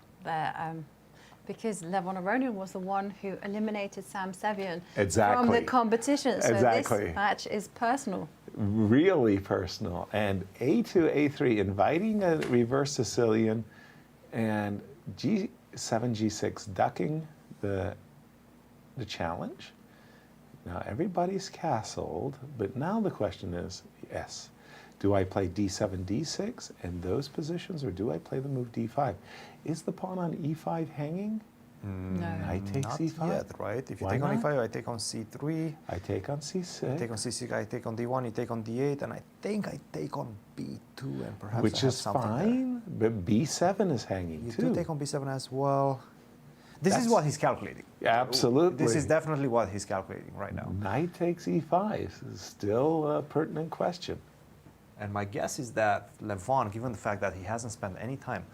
Because Levon Aronian was the one who eliminated Sam Sevian Exactly. from the competition. So Exactly. This match is personal. Really personal. And A2, A3, inviting a reverse Sicilian, and G7, G6 ducking the challenge. Now everybody's castled, but now the question is, yes, do I play D7, D6 in those positions, or do I play the move D5? Is the pawn on E5 hanging? No. Knight takes Not E5? yet, right? If you Why take on not? E5, I take on C3. I take on C6. I take on C6, I take on D1, you take on D8, and I think I take on B2, and perhaps Which I have is something fine, but B7 is hanging there. too. You do take on B7 as well. This is what he's calculating. Absolutely. This is definitely what he's calculating right now. Knight takes E5 is still a pertinent question. And my guess is that Levon, given the fact that he hasn't spent any time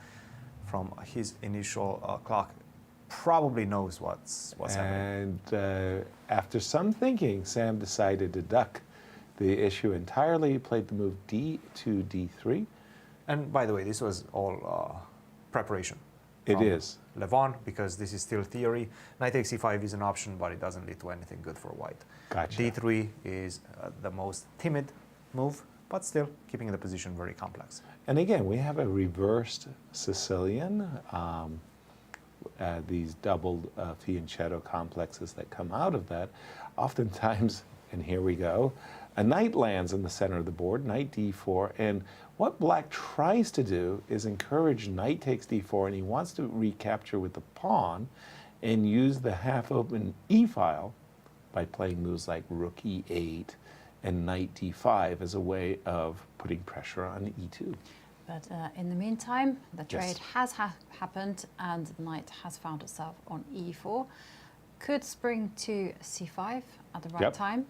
from his initial clock, probably knows what's happening. And after some thinking, Sam decided to duck the issue entirely. He played the move D2, D3. And by the way, this was all preparation. It is. Levon, because this is still theory. Knight takes c5 is an option, but it doesn't lead to anything good for white. Gotcha. d3 is the most timid move, but still keeping the position very complex. And again, we have a reversed Sicilian, these double fianchetto complexes that come out of that. Oftentimes, and here we go, a knight lands in the center of the board, knight d4, and what black tries to do is encourage knight takes d4, and he wants to recapture with the pawn and use the half-open e-file by playing moves like rook e8 and knight d5 as a way of putting pressure on e2. But in the meantime, the Yes. trade has happened, and the knight has found itself on e4. Could spring to c5 at the right Yep. time.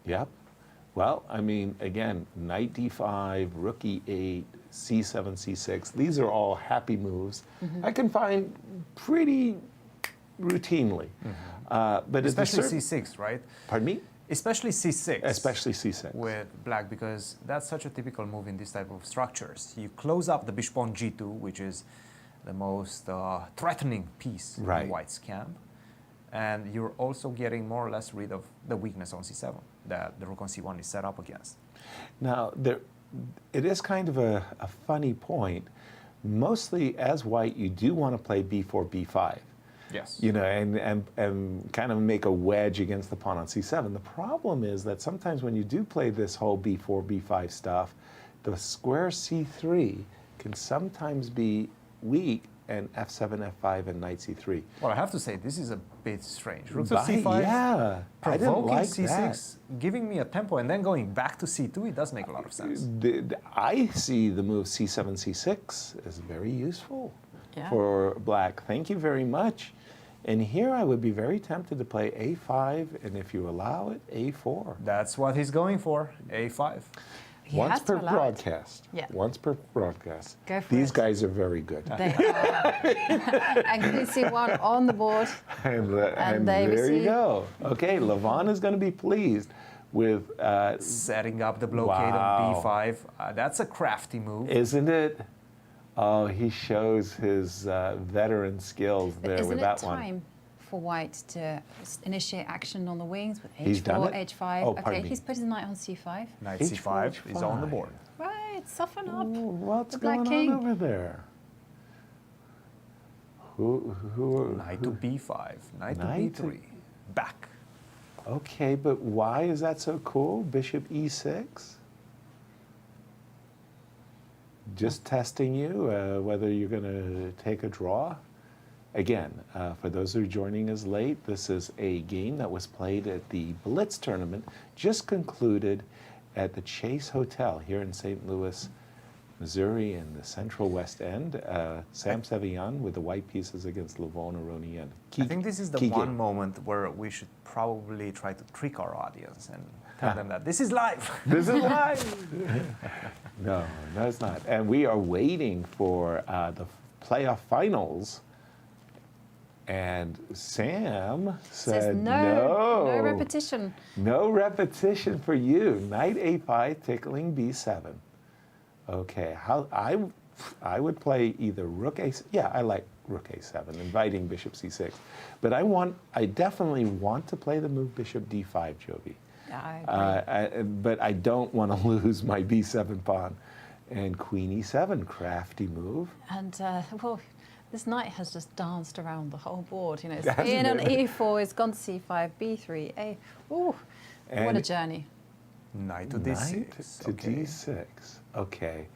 Yep. Well, I mean, again, knight d5, rook e8, c7, c6. These are all happy moves I can find pretty routinely. But Especially it's c6, right? Pardon me? Especially c6. Especially c6. With black, because that's such a typical move in this type of structures. You close up the bishop on g2, which is the most threatening piece Right. in white's camp. And you're also getting more or less rid of the weakness on c7 that the rook on c1 is set up against. Now, it is kind of a funny point. Mostly as white, you do want to play b4, b5. Yes. You know, and kind of make a wedge against the pawn on c7. The problem is that sometimes when you do play this whole b4, b5 stuff, the square c3 can sometimes be weak, and f7, f5, and knight c3. Well, I have to say, this is a bit strange. Rook to Right, c5, yeah, I didn't provoking like c6, giving me a tempo, and then going back to c2, it does make a lot of sense. I see the move c7, c6 as very useful Yeah. for black. Thank you very much. And here I would be very tempted to play a5, and if you allow it, a4. That's what he's going for, a5. He Once has to per allow it. broadcast. Yeah. Once per broadcast. Go for These it. guys are very good. They are. And queen c1 on the board. And there we there you see- go. Okay, Levon is going to be pleased with, Setting up the blockade Wow. on b5. That's a crafty move. isn't it? Oh, he shows his veteran skills there Isn't with it that time one. for white to initiate action on the wings with h4, He's done it? h5? Oh, okay, pardon me. he's put his knight on c5. Knight H4, c5 is on the board. Right, soften up. What's the Black going King. on over there? Who Knight to b5, knight Knight to to- b3, back. Okay, but why is that so cool? Bishop e6? Just testing you, whether you're going to take a draw. Again, for those who are joining us late, this is a game that was played at the Blitz tournament, just concluded at the Chase Hotel here in St. Louis, Missouri, in the Central West End. Sam Sevian with the white pieces against Levon Aroni and I think this is the key one game. moment where we should probably try to trick our audience and tell them that this is live. This is live. No, it's not. And we are waiting for the playoff finals. And Sam Says said no repetition. No repetition for you. Knight a5, tickling b7. Okay, how I would play either rook a. Yeah, I like rook a7, inviting bishop c6. But I definitely want to play the move bishop d5, Jovi. Yeah, I agree. But I don't want to lose my b7 pawn. And queen e7, crafty move. And, well, this knight has just danced around the whole board. You know, it's Hasn't in on it? e4, it's gone to c5, b3, a. Ooh, what a And- journey. Knight to Knight d6. to okay. d6. Okay.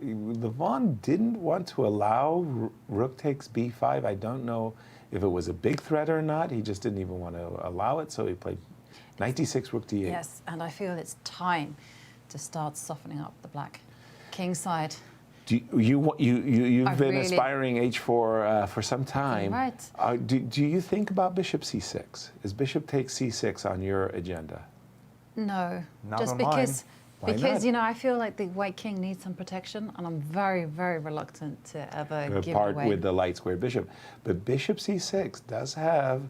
Levon didn't want to allow rook takes b5. I don't know if it was a big threat or not. He just didn't even want to allow it, so he played knight d6, rook d8. Yes, and I feel it's time to start softening up the black king side. You've I been really- aspiring h4 for some time. Right. Do you think about bishop c6? Is bishop takes c6 on your agenda? No, Not just on mine. because Why not? you know, I feel like the white king needs some protection, and I'm very, very reluctant to ever give it Part away. with the light square bishop. But bishop c6 does have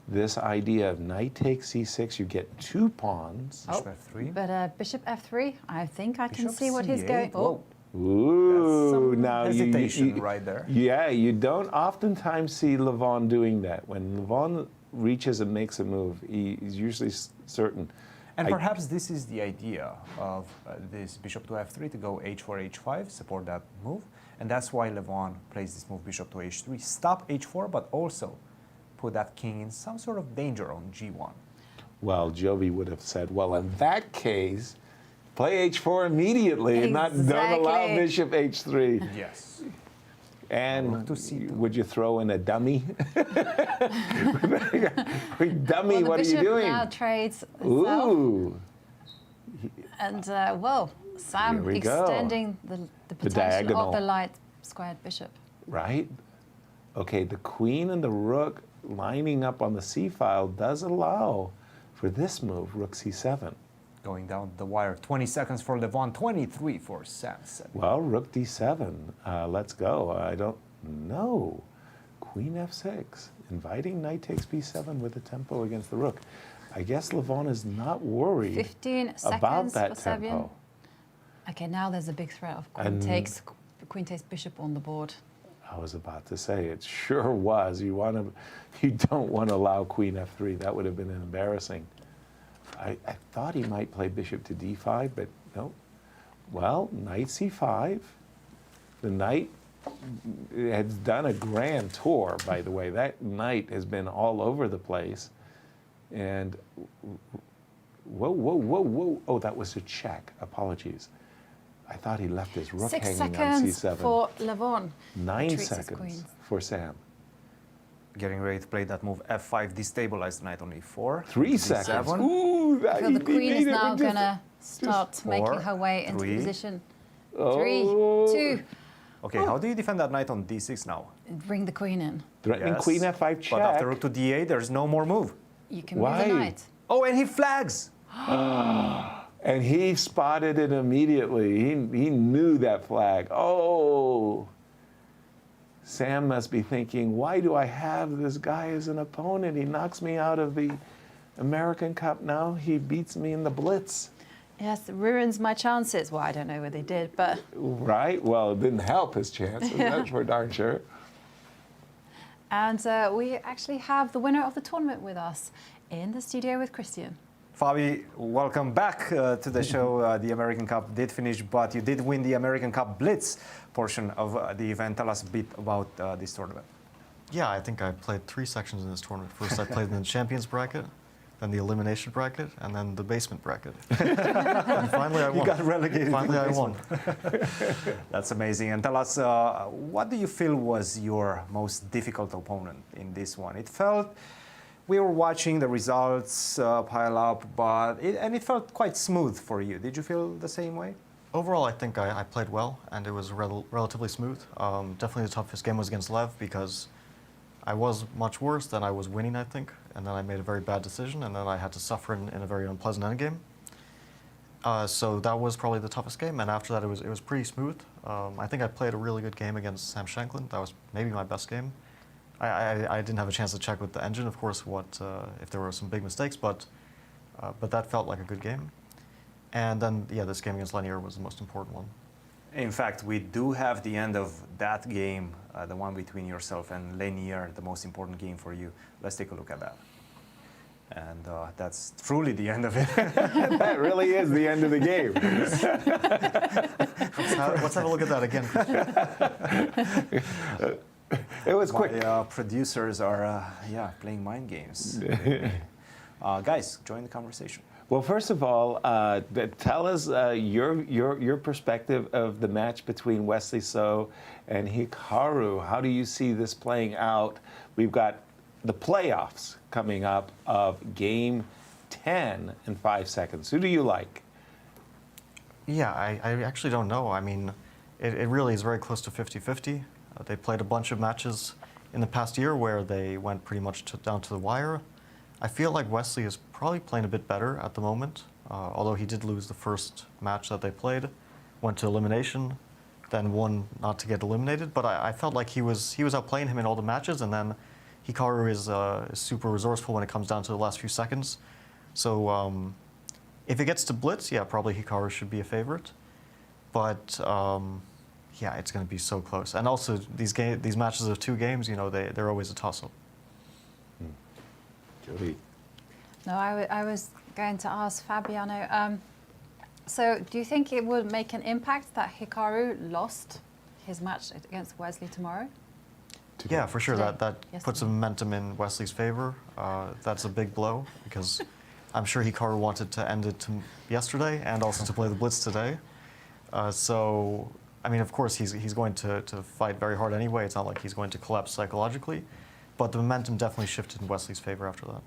this idea of knight takes c6. You get two pawns. Bishop f3. But bishop f3, I think I can Bishop see what he's c8. going. Whoa. Ooh, some now hesitation right there. Yeah, you don't oftentimes see Levon doing that. When Levon reaches and makes a move, he's usually certain. And perhaps this is the idea of this bishop to f3 to go h4, h5, support that move. And that's why Levon plays this move bishop to h3, stop h4, but also put that king in some sort of danger on g1. Well, Jovi would have said, well, in that case, play h4 immediately and don't allow bishop h3. Yes. And would you throw in a dummy? Dummy, what are you doing? Now trades. Ooh. And well, Sam extending the potential of the light squared bishop. Right? Okay, the queen and the rook lining up on the c file does allow for this move, rook c7. Going down the wire, 20 seconds for Levon, 23 for Sam. Well, rook d7, let's go. I don't know. Queen f6, inviting knight takes b7 with a tempo against the rook. I guess Levon is not worried 15 about seconds that for Serbien. tempo. Okay, now there's a big threat of queen takes bishop on the board. I was about to say, it sure was. You don't want to allow queen f3. That would have been embarrassing. I thought he might play bishop to d5, but no. Well, knight c5. The knight has done a grand tour, by the way. That knight has been all over the place. And whoa, whoa, whoa, whoa. Oh, that was a check. Apologies. I thought he left his rook 6 hanging on c7. seconds for Levon. 9 seconds for Sam. Getting ready to play that move f5, destabilize the knight on e4. 3 seconds. D7. Ooh, So the queen is now going to start making her way into position. 3, 2. Okay, how do you defend that knight on d6 now? Bring the queen in. Threatening queen f5 check. But after rook to d8, there's no more move. You can move the knight. Oh, and he flags! And he spotted it immediately. He knew that flag. Oh. Sam must be thinking, why do I have this guy as an opponent? He knocks me out of the American Cup now. He beats me in the Blitz. Yes, it ruins my chances. Well, I don't know what they did, but... Right? Well, it didn't help his chances, that's for darn sure. And we actually have the winner of the tournament with us in the studio with Cristian. Fabi, welcome back to the show. The American Cup did finish, but you did win the American Cup Blitz portion of the event. Tell us a bit about this tournament. Yeah, I think I played 3 sections in this tournament. First, I played in the champions bracket, then the elimination bracket, and then the basement bracket. And finally, I won. You got relegated. Finally, I won. That's amazing. And tell us, what do you feel was your most difficult opponent in this one? It felt... We were watching the results pile up, but it felt quite smooth for you. Did you feel the same way? Overall, I think I played well, and it was relatively smooth. Definitely the toughest game was against Lev, because I was much worse than I was winning, I think, and then I made a very bad decision, and then I had to suffer in a very unpleasant endgame. So that was probably the toughest game, and after that it was pretty smooth. I think I played a really good game against Sam Shanklin. That was maybe my best game. I didn't have a chance to check with the engine, of course, if there were some big mistakes, but that felt like a good game. And then, yeah, this game against Lenier was the most important one. In fact, we do have the end of that game, the one between yourself and Lenier, the most important game for you. Let's take a look at that. And that's truly the end of it. That really is the end of the game. Let's have a look at that again. It was quick. My producers are, playing mind games. Guys, join the conversation. Well, first of all, tell us your perspective of the match between Wesley So and Hikaru. How do you see this playing out? We've got the playoffs coming up of Game 10 in 5 seconds. Who do you like? Yeah, I actually don't know. I mean, it really is very close to 50-50. They played a bunch of matches in the past year where they went pretty much down to the wire. I feel like Wesley is probably playing a bit better at the moment, although he did lose the first match that they played, went to elimination, then won not to get eliminated. But I felt like he was outplaying him in all the matches, and then Hikaru is super resourceful when it comes down to the last few seconds. So if it gets to Blitz, yeah, probably Hikaru should be a favorite. but yeah, it's going to be so close. And also, these matches of 2 games, you know, they're always a toss-up. Jody. No, I was going to ask Fabiano. So, do you think it would make an impact that Hikaru lost his match against Wesley tomorrow? Yeah, for sure. Today. That puts some momentum in Wesley's favor. That's a big blow because I'm sure Hikaru wanted to end it yesterday and also to play the Blitz today. So, I mean, of course, he's going to fight very hard anyway. It's not like he's going to collapse psychologically. But the momentum definitely shifted in Wesley's favor after that.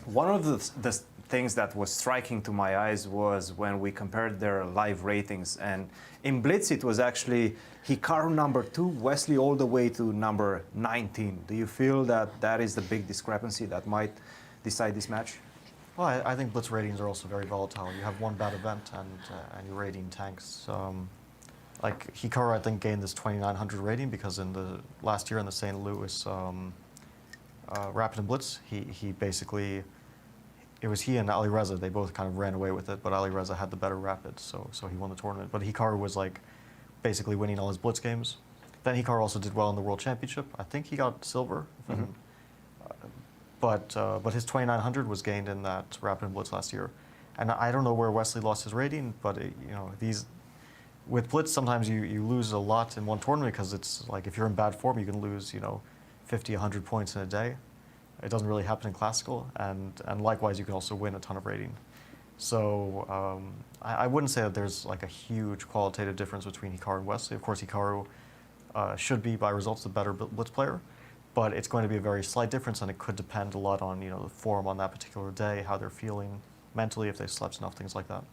One of the things that was striking to my eyes was when we compared their live ratings. And in Blitz, it was actually Hikaru number 2, Wesley all the way to number 19. Do you feel that that is the big discrepancy that might decide this match? Well, I think Blitz ratings are also very volatile. You have one bad event and your rating tanks. Like Hikaru, I think, gained this 2900 rating because in the last year in the St. Louis Rapid and Blitz, he basically, it was he and Ali Reza, they both kind of ran away with it, but Ali Reza had the better Rapid, so he won the tournament. But Hikaru was like basically winning all his Blitz games. Then Hikaru also did well in the World Championship. I think he got silver. But his 2900 was gained in that Rapid and Blitz last year. And I don't know where Wesley lost his rating, but you know, with Blitz, sometimes you lose a lot in one tournament because it's like if you're in bad form, you can lose, you know, 50, 100 points in a day. It doesn't really happen in Classical, and likewise, you can also win a ton of rating. So I wouldn't say that there's like a huge qualitative difference between Hikaru and Wesley. Of course, Hikaru should be, by results, the better Blitz player, but it's going to be a very slight difference, and it could depend a lot on, you know, the form on that particular day, how they're feeling mentally, if they slept enough, things like that.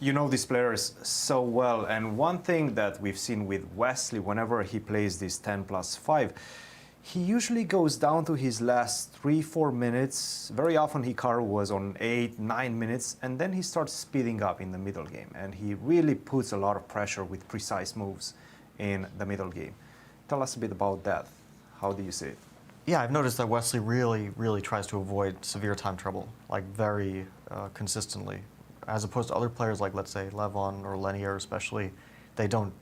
You know these players so well, and one thing that we've seen with Wesley, whenever he plays this 10+5, he usually goes down to his last 3-4 minutes. Very often Hikaru was on 8-9 minutes, and then he starts speeding up in the middle game, and he really puts a lot of pressure with precise moves in the middle game. Tell us a bit about that. How do you see it? Yeah, I've noticed that Wesley really tries to avoid severe time trouble, like very consistently, as opposed to other players like, let's say, Levon or Lenier especially. They don't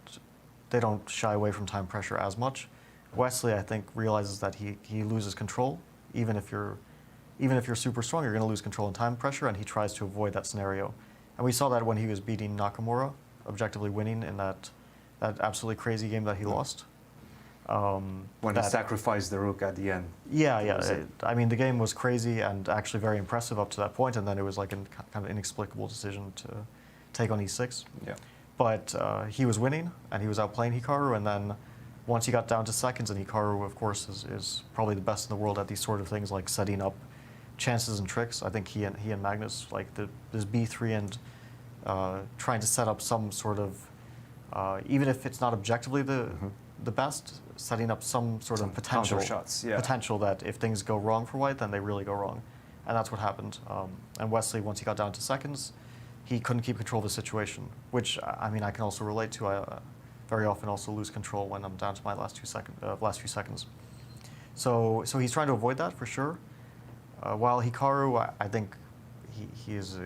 shy away from time pressure as much. Wesley, I think, realizes that he loses control. Even if you're super strong, you're going to lose control in time pressure, and he tries to avoid that scenario. And we saw that when he was beating Nakamura, objectively winning in that absolutely crazy game that he lost. When he sacrificed the rook at the end. Yeah. I mean, the game was crazy and actually very impressive up to that point, and then it was like a kind of inexplicable decision to take on e6. Yeah. But he was winning, and he was outplaying Hikaru, and then once he got down to seconds, and Hikaru, of course, is probably the best in the world at these sort of things, like setting up chances and tricks. I think he and Magnus, like this B3 and trying to set up some sort of, even if it's not objectively the best, setting up some sort of potential shots, yeah. potential that if things go wrong for White, then they really go wrong. And that's what happened. And Wesley, once he got down to seconds, he couldn't keep control of the situation, which, I mean, I can also relate to. I very often also lose control when I'm down to my last few seconds. So he's trying to avoid that for sure. While Hikaru, I think he is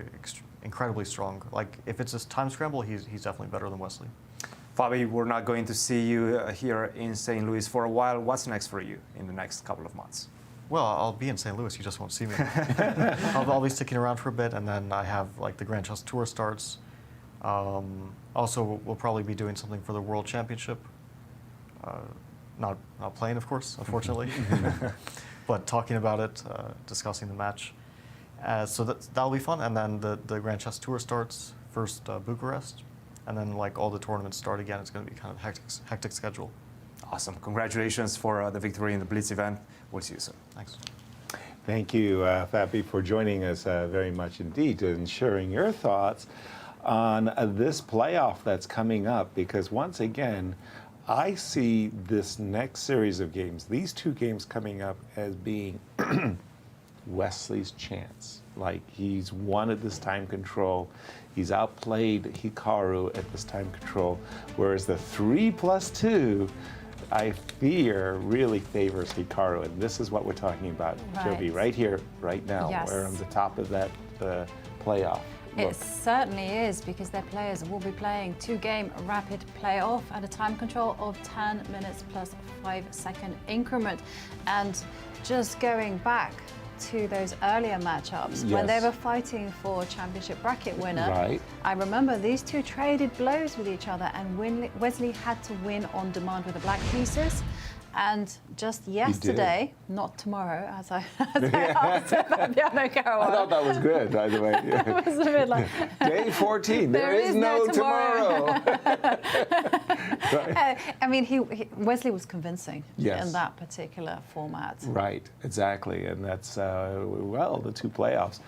incredibly strong. Like, if it's a time scramble, he's definitely better than Wesley. Fabi, we're not going to see you here in St. Louis for a while. What's next for you in the next couple of months? Well, I'll be in St. Louis. You just won't see me. I'll be sticking around for a bit, and then I have like the Grand Chess Tour starts. Also, we'll probably be doing something for the World Championship. Not playing, of course, unfortunately, but talking about it, discussing the match. So that'll be fun. And then the Grand Chess Tour starts first, Bucharest, and then like all the tournaments start again. It's going to be kind of hectic schedule. Awesome! Congratulations for the victory in the Blitz event. We'll see you soon. Thanks. Thank you, Fabi, for joining us very much indeed and sharing your thoughts on this playoff that's coming up, because once again, I see this next series of games, these 2 games coming up, as being Wesley's chance. Like, he's won at this time control. He's outplayed Hikaru at this time control, whereas the 3+2, I fear, really favors Hikaru, and this is what we're talking about, Right. Jovi, right here, right now. Yes. We're on the top of that playoff. It certainly is, because their players will be playing 2-game rapid playoff at a time control of 10 minutes plus 5-second increment. And just going back to those earlier matchups, when they were fighting for championship bracket winner, I remember these two traded blows with each other, and Wesley had to win on demand with the black pieces. And just yesterday, not tomorrow, as I asked Fabiano Caruana. I thought that was good, by the way. It was a bit like, Day 14, there is no tomorrow. I mean, Wesley was convincing in that particular format. Right, exactly. And that's, well, the two playoffs.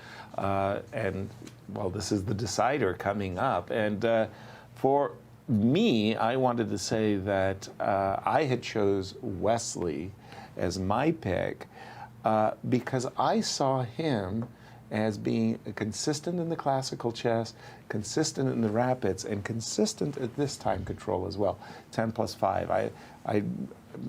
And, well, this is the decider coming up. And for me, I wanted to say that I had chose Wesley as my pick because I saw him as being consistent in the classical chess, consistent in the rapids, and consistent at this time control as well. 10 plus 5.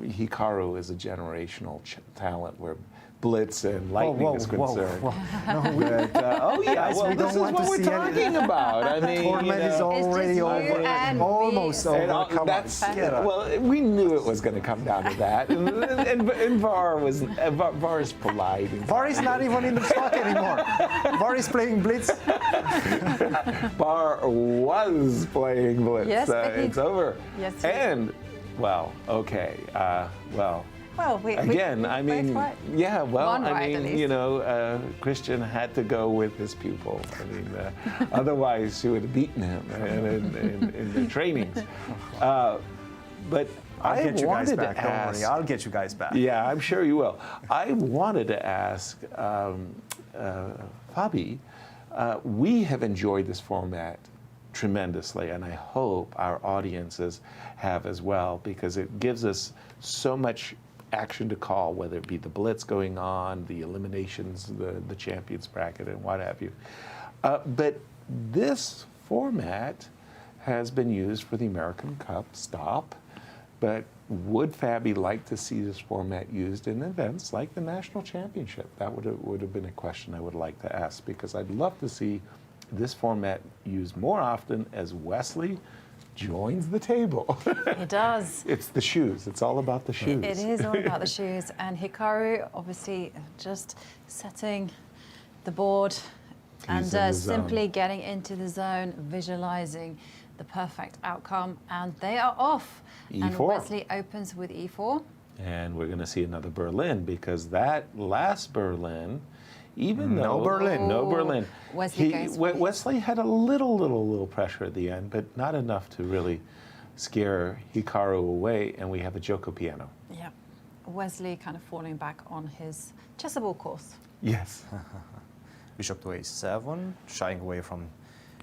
Hikaru is a generational talent where Blitz and lightning is concerned. Oh yeah, well, this is what we're talking about. I mean, Torment is already over, almost over. Well, we knew it was going to come down to that, and VAR is polite. VAR is not even in the clock anymore. VAR is playing Blitz. VAR was playing Blitz. Yes, it's over. Yes, and well, okay, well. Well, again, I mean, right. yeah, well, I mean, you know, Cristian had to go with his pupil. I mean, otherwise she would have beaten him in the trainings. But I'll get you guys back. Don't worry, I'll get you guys back. Yeah, I'm sure you will. I wanted to ask Fabi, we have enjoyed this format tremendously, and I hope our audiences have as well, because it gives us so much action to call, whether it be the Blitz going on, the eliminations, the champions bracket, and what have you. But this format has been used for the American Cup stop, but would Fabi like to see this format used in events like the National Championship? That would have been a question I would like to ask, because I'd love to see this format used more often as Wesley joins the table. He does. It's the shoes. It's all about the shoes. It is all about the shoes. And Hikaru, obviously, just setting the board and simply getting into the zone, visualizing the perfect outcome. And they are off. E4. And Wesley opens with E4. And we're going to see another Berlin, because that last Berlin, even no though Berlin. No Berlin. Wesley had a little pressure at the end, but not enough to really scare Hikaru away, and we have a Joko piano. Yeah. Wesley kind of falling back on his chessable course. Yes. Bishop to A7, shying away from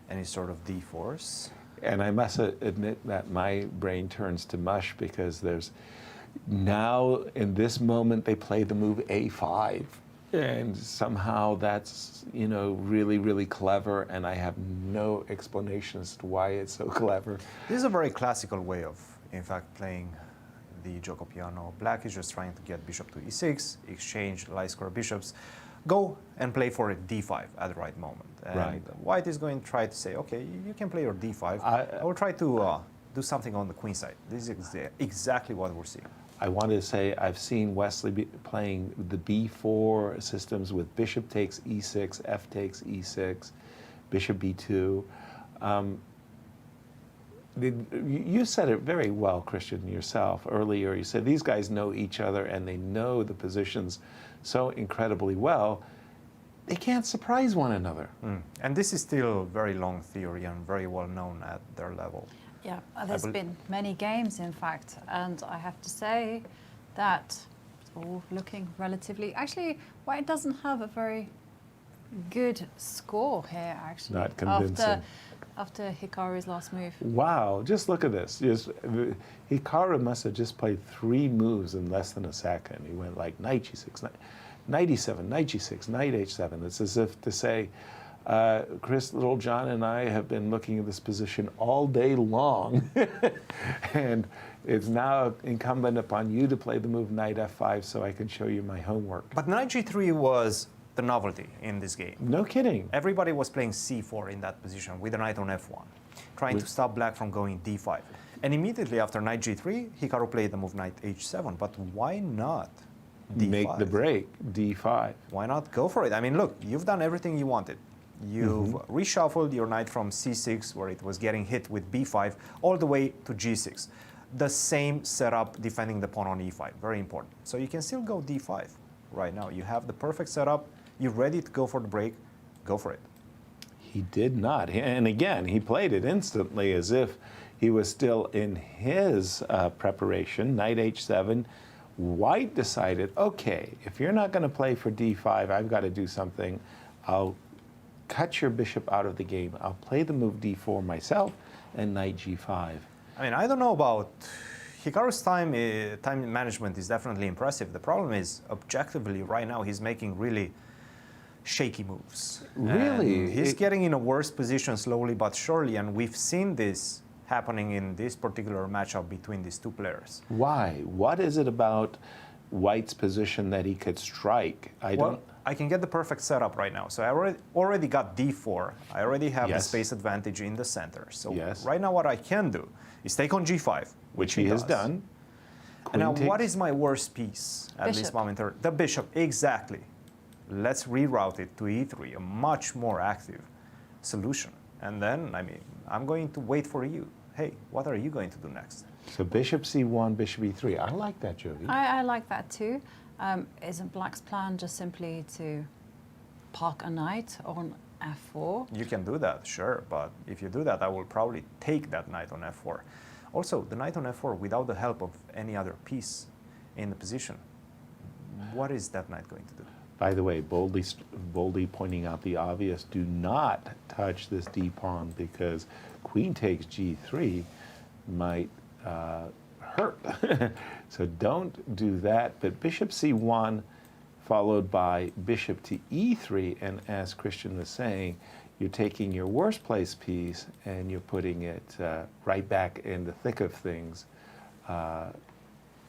any sort of D4s. And I must admit that my brain turns to mush, because there's now, in this moment, they play the move A5. And somehow that's, you know, really, really clever, and I have no explanation as to why it's so clever. This is a very classical way of, in fact, playing the Joko piano. Black is just trying to get bishop to E6, exchange light square bishops, go and play for a D5 at the right moment. And White is going to try to say, okay, you can play your D5. I will try to do something on the queen side. This is exactly what we're seeing. I wanted to say I've seen Wesley playing the B4 systems with bishop takes E6, F takes E6, bishop B2. You said it very well, Cristian, yourself earlier. You said these guys know each other and they know the positions so incredibly well, they can't surprise one another. And this is still very long theory and very well known at their level. Yeah, there's been many games, in fact, and I have to say that it's all looking relatively... Actually, White doesn't have a very good score here, actually. Not convincing. After Hikaru's last move. Wow, just look at this. Hikaru must have just played 3 moves in less than a second. He went like knight G6, knight E7, knight G6, knight H7. It's as if to say, Chris, Little John, and I have been looking at this position all day long, and it's now incumbent upon you to play the move knight F5 so I can show you my homework. But knight G3 was the novelty in this game. No kidding. Everybody was playing c4 in that position with the knight on f1, trying to stop black from going d5. And immediately after knight g3, Hikaru played the move knight h7. But why not d5? Make the break, d5. Why not go for it? I mean, look, you've done everything you wanted. You've reshuffled your knight from c6, where it was getting hit with b5, all the way to g6. The same setup defending the pawn on e5, very important. So you can still go d5 right now. You have the perfect setup. You're ready to go for the break. Go for it. He did not. And again, he played it instantly as if he was still in his preparation. Knight h7. White decided, okay, if you're not going to play for d5, I've got to do something. I'll cut your bishop out of the game. I'll play the move d4 myself and knight g5. I mean, I don't know about Hikaru's time management is definitely impressive. The problem is, objectively, right now, he's making really shaky moves. Really? And he's getting in a worse position slowly but surely, and we've seen this happening in this particular matchup between these two players. Why? What is it about White's position that he could strike? I can get the perfect setup right now. So I already got d4. I already have the Yes. space advantage in the center. So Yes. right now what I can do is take on g5, Which he has does. done. And now Queen what takes- is my worst piece at this Bishop. moment? The bishop, exactly. Let's reroute it to e3, a much more active solution. And then, I mean, I'm going to wait for you. Hey, what are you going to do next? So bishop c1, bishop e3. I like that, Jovi. I like that too. Isn't Black's plan just simply to park a knight on f4? You can do that, sure, but if you do that, I will probably take that knight on f4. Also, the knight on f4 without the help of any other piece in the position, what is that knight going to do? By the way, boldly pointing out the obvious, do not touch this d-pawn because queen takes g3 might hurt. So don't do that. But bishop c1 followed by bishop to e3, and as Cristian was saying, you're taking your worst place piece and you're putting it right back in the thick of things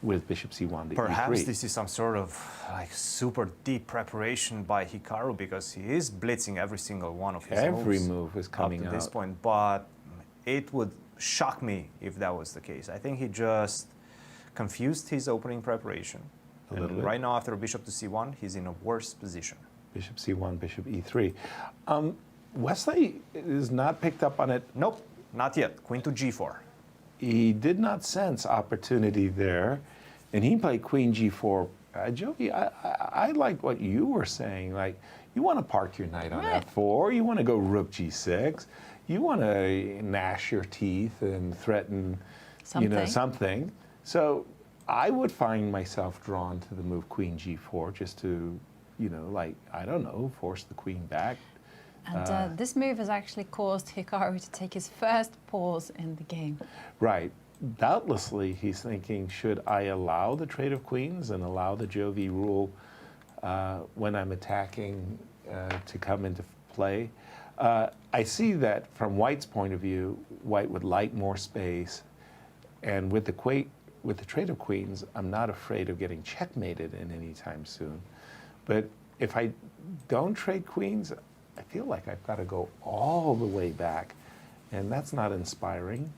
with bishop c1 to Perhaps e3. this is some sort of like super deep preparation by Hikaru because he is blitzing every single one of his Every moves move is coming up to this out. point. But it would shock me if that was the case. I think he just confused his opening preparation. A little bit. Right now, after bishop to c1, he's in a worse position. Bishop c1, bishop e3. Wesley is not picked up on it. Nope, not yet. Queen to g4. He did not sense opportunity there, and he played queen g4. Jovi, I like what you were saying. Like, you want to park your knight on Right. f4. You want to go rook g6. You want to gnash your teeth and threaten, something. So I would find myself drawn to the move queen g4 just to, I don't know, force the queen back. And this move has actually caused Hikaru to take his first pause in the game. Right. Doubtlessly, he's thinking, should I allow the trade of queens and allow the Jovi rule when I'm attacking to come into play? I see that from White's point of view, White would like more space. And with the trade of queens, I'm not afraid of getting checkmated in any time soon. But if I don't trade queens, I feel like I've got to go all the way back. And that's not inspiring.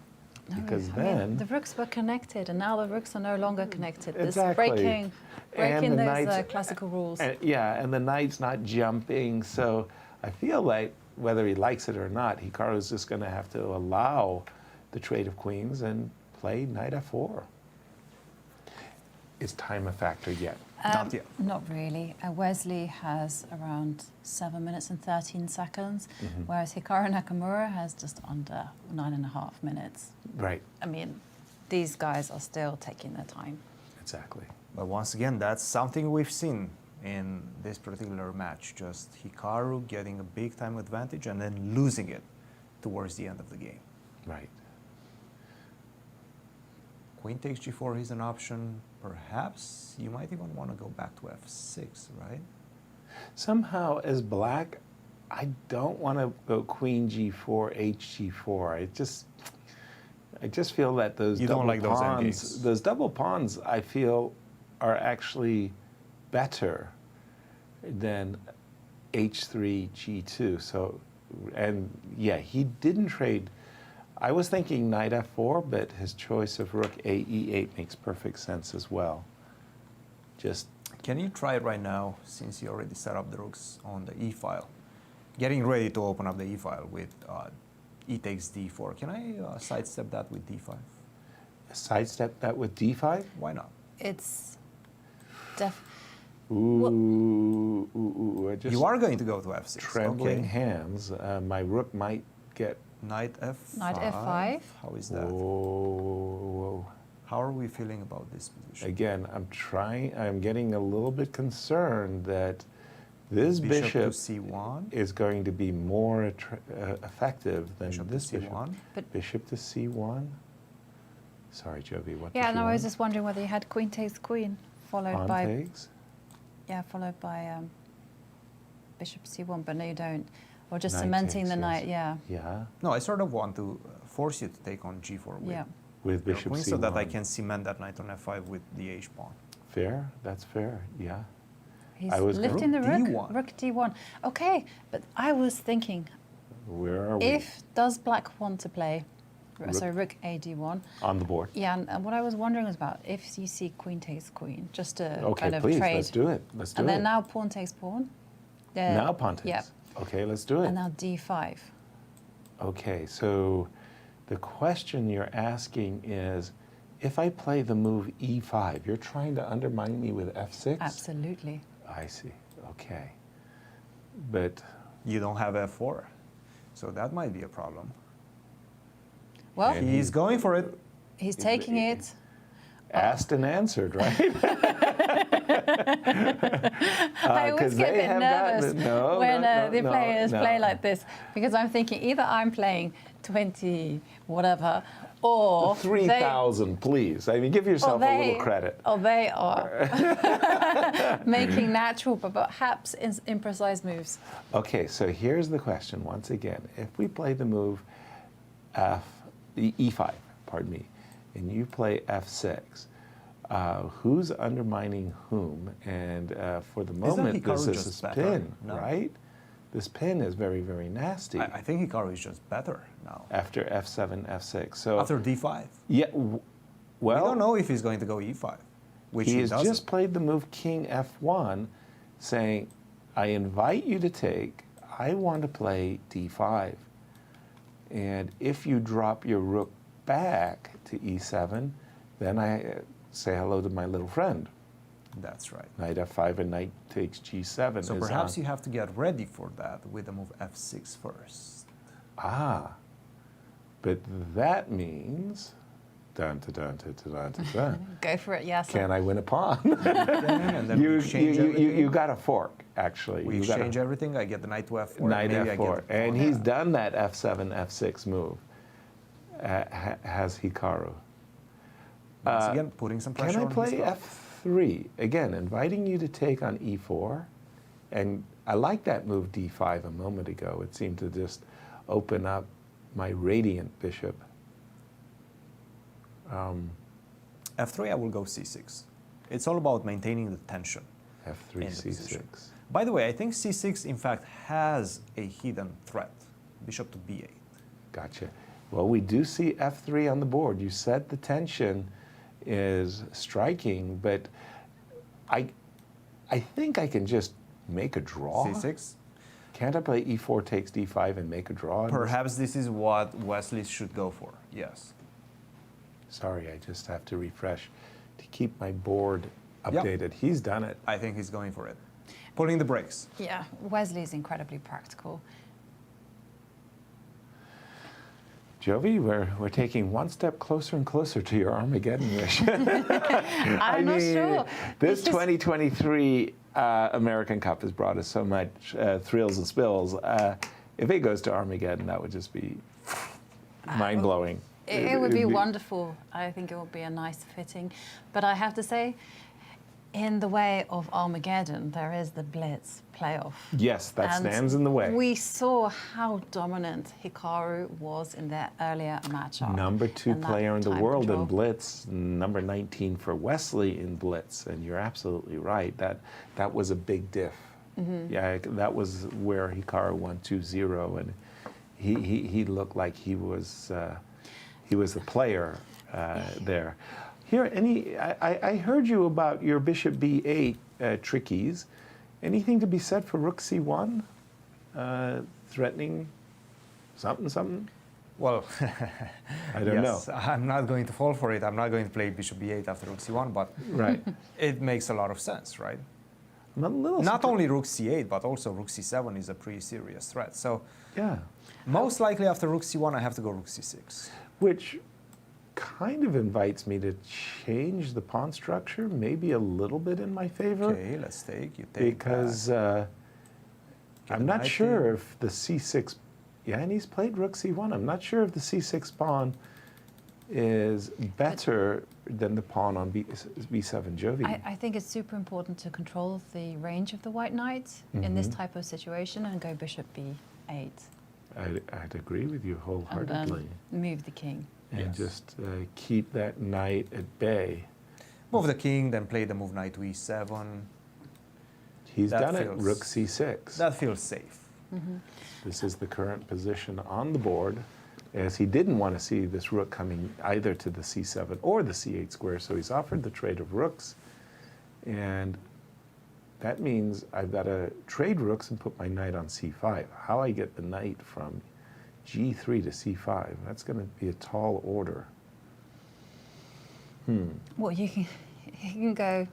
No, Because I then mean, the rooks were connected, and now the rooks are no longer connected. This Exactly. breaking And the those knights- classical rules. and the knight's not jumping. So I feel like whether he likes it or not, Hikaru's just going to have to allow the trade of queens and play knight f4. Is time a factor yet? Not yet. Not really. Wesley has around 7 minutes and 13 seconds, whereas Hikaru Nakamura has just under 9.5 minutes. Right. I mean, these guys are still taking their time. Exactly. But once again, that's something we've seen in this particular match. Just Hikaru getting a big time advantage and then losing it towards the end of the game. Right. Queen takes g4 is an option. Perhaps you might even want to go back to f6, right? Somehow, as black, I don't want to go queen g4, hg4. I just feel that those You double don't like those pawns, endgames. those double pawns, I feel, are actually better than h3, g2. So, and yeah, he didn't trade. I was thinking knight f4, but his choice of rook a e8 makes perfect sense as well. Just Can you try it right now, since you already set up the rooks on the e file? Getting ready to open up the e file with e takes d4. Can I sidestep that with d5? sidestep that with d5? Why not? It's I just You are going to go to f6. trembling Okay. hands. My rook might get. Knight f5. Knight f5. How is that? Whoa. How are we feeling about this position? Again, I'm getting a little bit concerned that this Bishop to bishop c1. is going to be more effective than Bishop to this bishop. c1. But- Bishop to c1. Sorry, Jovi, what Yeah, did you no, I want? was just wondering whether you had queen takes queen, followed Pawn by takes? followed by bishop c1, but no, you don't, or just Knight cementing takes, the yes. knight. Yeah, Yeah, No, I sort of want to force you to take on g4 with yeah. with your bishop queen c1. so that I can cement that knight on f5 with the h pawn. Fair, that's fair, yeah. He's I was lifting the Rook rook. d1. Rook d1. Okay, but I was thinking, Where are we? if does black want to play, so Rook. rook a d1. On the board. Yeah, and what I was wondering was about if you see queen takes queen, just to Okay, kind of please, trade. let's do it. Let's do And it. then now pawn takes pawn. Yeah. Now pawn takes. Yeah. Okay, let's do it. And now d5. Okay, so the question you're asking is, if I play the move e5, you're trying to undermine me with f6? Absolutely. I see, okay. But You don't have f4, so that might be a problem. Well, And He's going for it. he's taking it. asked and answered, right? I always 'cause get a they bit have nervous gotten- no, when no, the no, players no. play like this, because I'm thinking either I'm playing 20 whatever, or 3,000, please. I mean, give yourself a little credit. Or they are making natural, but perhaps imprecise moves. Okay, so here's the question once again. If we play the move e5, pardon me, and you play f6, who's undermining whom? And for the moment, Hikaru this is just a better? pin, No. right? This pin is very, very nasty I think Hikaru is just better now. after f7, f6. So After d5. yeah, We well, don't know if he's going to go e5, which he he has doesn't. just played the move king f1, saying, I invite you to take, I want to play d5. And if you drop your rook back to e7, then I say hello to my little friend. That's right. Knight f5 and knight takes g7. So is perhaps on. you have to get ready for that with the move f6 first. Ah, but that means, dun, dun, dun, dun, dun, dun, dun. Go for it, yes. Can I win a pawn? And then we exchange everything. you got a fork, actually. We You got a- exchange everything. I get the knight to f4. Knight maybe I f4, get the and pawn. he's done that f7, f6 move. Has Hikaru. Once again, putting some pressure Can I on play his rook. f3? Again, inviting you to take on e4. And I like that move d5 a moment ago. It seemed to just open up my radiant bishop. f3, I will go c6. It's all about maintaining the tension. f3, in the c6. position. By the way, I think c6, in fact, has a hidden threat. Bishop to b8. Gotcha. Well, we do see f3 on the board. You said the tension is striking, but I think I can just make a draw. c6. Can't I play e4 takes d5 and make a draw? Perhaps this is what Wesley should go for. Yes. Sorry, I just have to refresh to keep my board Yep. updated. He's done it. I think he's going for it. Pulling the brakes. Yeah, Wesley is incredibly practical. Jovi, we're taking one step closer and closer to your Armageddon wish. I'm not sure. This It's just- 2023 American Cup has brought us so much thrills and spills. If it goes to Armageddon, that would just be mind-blowing. It would be It'd wonderful. I think it would be a nice fitting. But I have to say, in the way of Armageddon, there is the Blitz playoff. Yes, that And stands in the way. We saw how dominant Hikaru was in their earlier matchup. Number 2 and that player in the time world control. in Blitz, number 19 for Wesley in Blitz, and you're absolutely right. That was a big diff Yeah, that was where Hikaru won 2-0, and he looked like he was the player there. Here, I heard you about your bishop b8 trickies. Anything to be said for rook c1, threatening something? Well, I don't know. I'm not going to fall for it. I'm not going to play bishop b8 after rook c1, but Right. it makes a lot of sense, right? I'm a little Not only rook c8, but also rook c7 is a pretty serious threat. So yeah, most likely after rook c1, I have to go rook c6. which kind of invites me to change the pawn structure, maybe a little bit in my favor. Okay, let's take. You take Because I'm not sure if the c6, yeah, and he's played rook c1. I'm not sure if the c6 pawn is better than the pawn on b7 Jovi. I think it's super important to control the range of the white knight in this type of situation and go bishop b8. I'd agree with you wholeheartedly. And move the king. And Yes. just keep that knight at bay. Move the king, then play the move knight to e7. He's That done it, feels- rook c6. That feels safe. This is the current position on the board, as he didn't want to see this rook coming either to the c7 or the c8 square, so he's offered the trade of rooks. And that means I've got to trade rooks and put my knight on c5. How I get the knight from g3 to c5, that's going to be a tall order. Well, you can go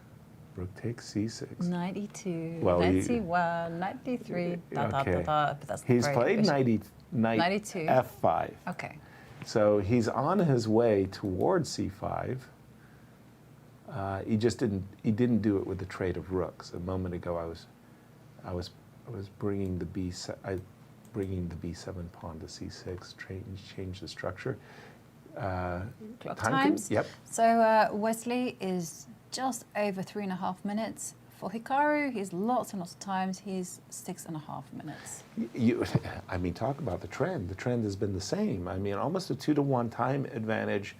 Rook takes c6. knight e2, Well, knight he- c1, knight d3, Okay. but that's He's very played efficient. knight Knight e2. f5. Okay. So he's on his way towards c5. He just didn't. He didn't do it with the trade of rooks. A moment ago, I was bringing the bringing the b7 pawn to c6. Change the structure. Clock Time times. Yep. So Wesley is just over 3.5 minutes. For Hikaru, he's lots and lots of times. He's 6.5 minutes. I mean, talk about the trend. The trend has been the same. I mean, almost a 2-to-1 time advantage.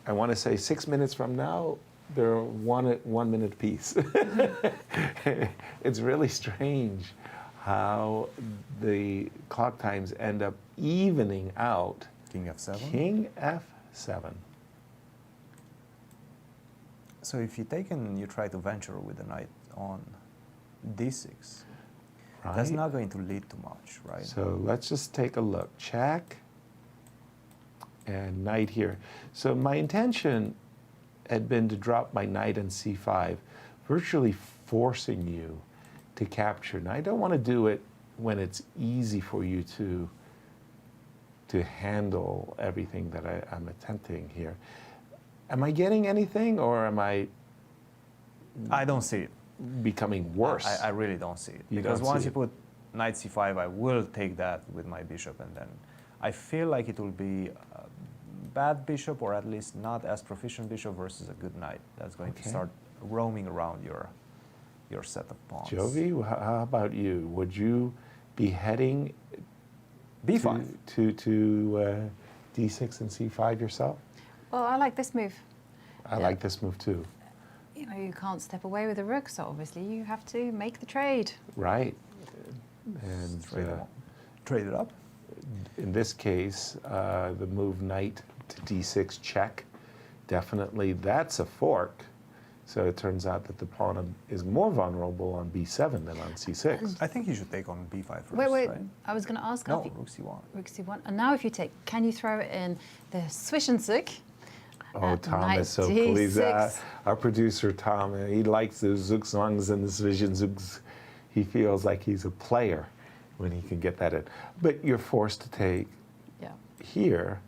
I want to say 6 minutes from now, they're 1 minute apiece. It's really strange how the clock times end up evening out. King f7. King f7. So if you take and you try to venture with the knight on d6, that's Right? not going to lead to much, right? So let's just take a look. Check and knight here. So my intention had been to drop my knight on c5, virtually forcing you to capture. Now I don't want to do it when it's easy for you to handle everything that I'm attempting here. Am I getting anything, or am I I don't see it. becoming worse? I really don't see it. You Because don't once see you it. put knight c5, I will take that with my bishop, and then I feel like it will be a bad bishop, or at least not as proficient bishop versus a good knight. That's going to Okay. start roaming around your set of pawns. Jovi, how about you? Would you be heading b5. to d6 and c5 yourself? Well, I like this move. I like this move too. You know, you can't step away with a rook, so obviously you have to make the trade. Right. And Trade it up. in this case, the move knight to d6 check, definitely that's a fork. So it turns out that the pawn is more vulnerable on b7 than on c6. I think you should take on b5 first, Wait, right? I was going to ask. No, if you- rook c1. Rook c1. And now if you take, can you throw it in the swish and zook? Oh, Tom knight is so pleased. d6. Our producer, Tom, he likes the zook songs and the vision zooks. He feels like he's a player when he can get that in. But you're forced to take Yeah. here,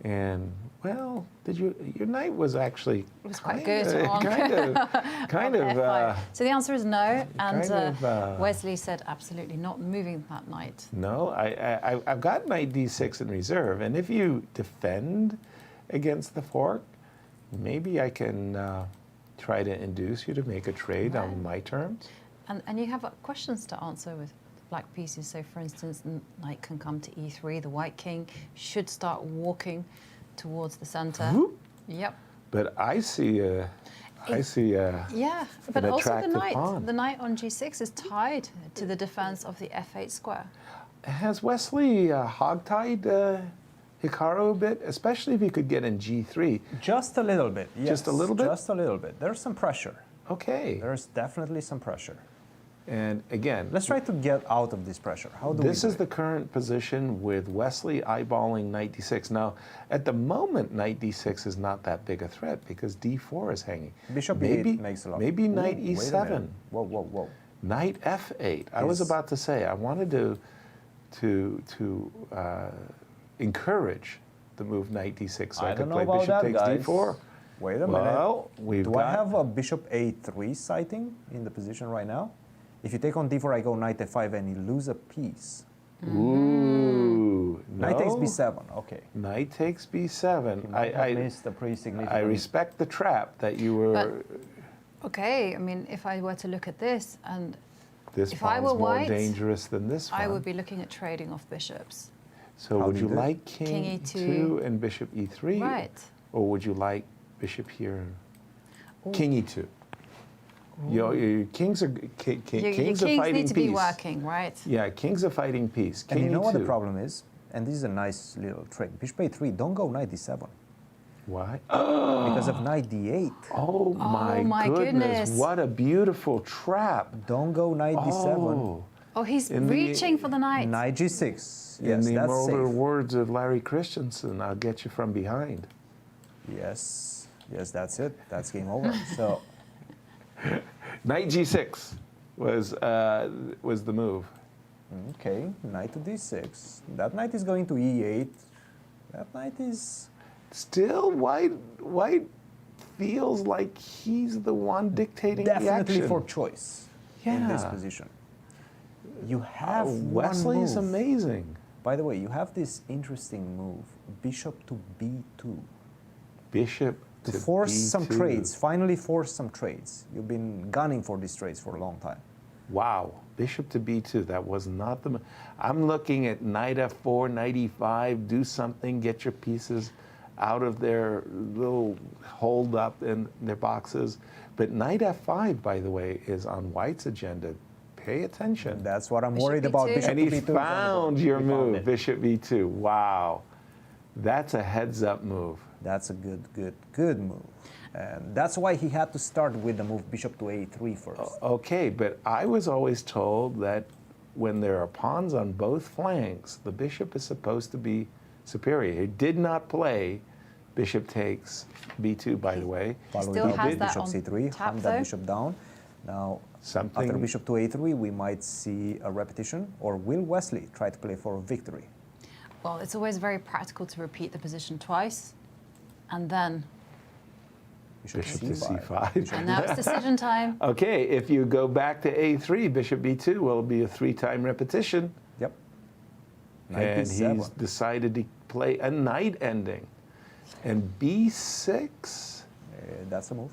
and well, your knight was actually It was quite good on kind of. F5. So the answer is no, and kind of, Wesley said absolutely not moving that knight. No, I've got knight d6 in reserve, and if you defend against the fork, maybe I can try to induce you to make a trade on my terms. And you have questions to answer with black pieces. So for instance, knight can come to e3. The white king should start walking towards the center. Whoop. Yep. But I see I see. Yeah, but an also the attractive knight. pawn. The knight on g6 is tied to the defense of the f8 square. Has Wesley hogtied Hikaru a bit, especially if he could get in g3? Just a little bit. Yes, Just a little bit? Just a little bit. There's some pressure. Okay. There's definitely some pressure. And again, Let's try to get out of this pressure. How do we this do is it? the current position with Wesley eyeballing knight d6. Now, at the moment, knight d6 is not that big a threat because d4 is hanging. Bishop maybe, e8 makes a lot. Maybe knight Ooh, wait a e7. minute. Whoa, whoa, whoa. Knight f8. I was about to say, I wanted to encourage the move knight d6 so I I could don't know play about bishop that, takes guys. d4. Wait a Well, minute. Do I have a bishop a3 sighting in the position right now? If you take on d4, I go knight f5 and you lose a piece. Ooh, Knight takes no. b7. Okay. Knight takes b7. You might have missed a pretty significant. I respect the trap that you were. But- Okay, I mean, if I were to look at this, and This if I pawn's were more white, dangerous than this one. I would be looking at trading off bishops. So How would do you you do it? like king, King e2 e2. and bishop e3? Right. Or would you like bishop here? King e2. Your kings are Your kings are kings fighting need to peace. be working, right? Yeah, kings are fighting peace. King And you know e2. what the problem is? And this is a nice little trick. Bishop a3, don't go knight d7. Why? Because of knight d8. Oh my goodness! goodness. What a beautiful trap! Don't go knight d7. Oh, Oh, he's In the- reaching for the knight. Knight g6. in Yes, the that's immortal safe. words of Larry Christensen, "I'll get you from behind." Yes, yes, that's it. That's game over. So Knight g6 was the move. okay, knight to d6. That knight is going to e8. That knight is Still, white feels like he's the one dictating the definitely action. for choice in this Yeah. position. You have Wesley one is move. amazing. By the way, you have this interesting move, bishop to b2. Bishop To to force some b2. trades, finally force some trades. You've been gunning for these trades for a long time. Wow, bishop to b2. That was not the. I'm looking at knight f4, knight e5. Do something. Get your pieces out of their little hold up in their boxes. But knight f5, by the way, is on white's agenda. Pay attention. That's what I'm Bishop worried about. B2. Bishop And to he b2 is on the board. found your We found move, it. bishop b2. Wow, that's a heads-up move. That's a good move. And that's why he had to start with the move bishop to a3 first. Okay, but I was always told that when there are pawns on both flanks, the bishop is supposed to be superior. He did not play bishop takes b2, by the way. Following still up has with that bishop on c3, tap, hunt that though. bishop down. Now, Something- after bishop to a3, we might see a repetition, or will Wesley try to play for a victory? Well, it's always very practical to repeat the position twice, and then, Bishop, Bishop to c5. c5. and now it's decision time. Okay, if you go back to a3, bishop b2 will be a 3-time repetition. Yep. Knight And b7. he's decided to play a knight ending. And b6, That's a move.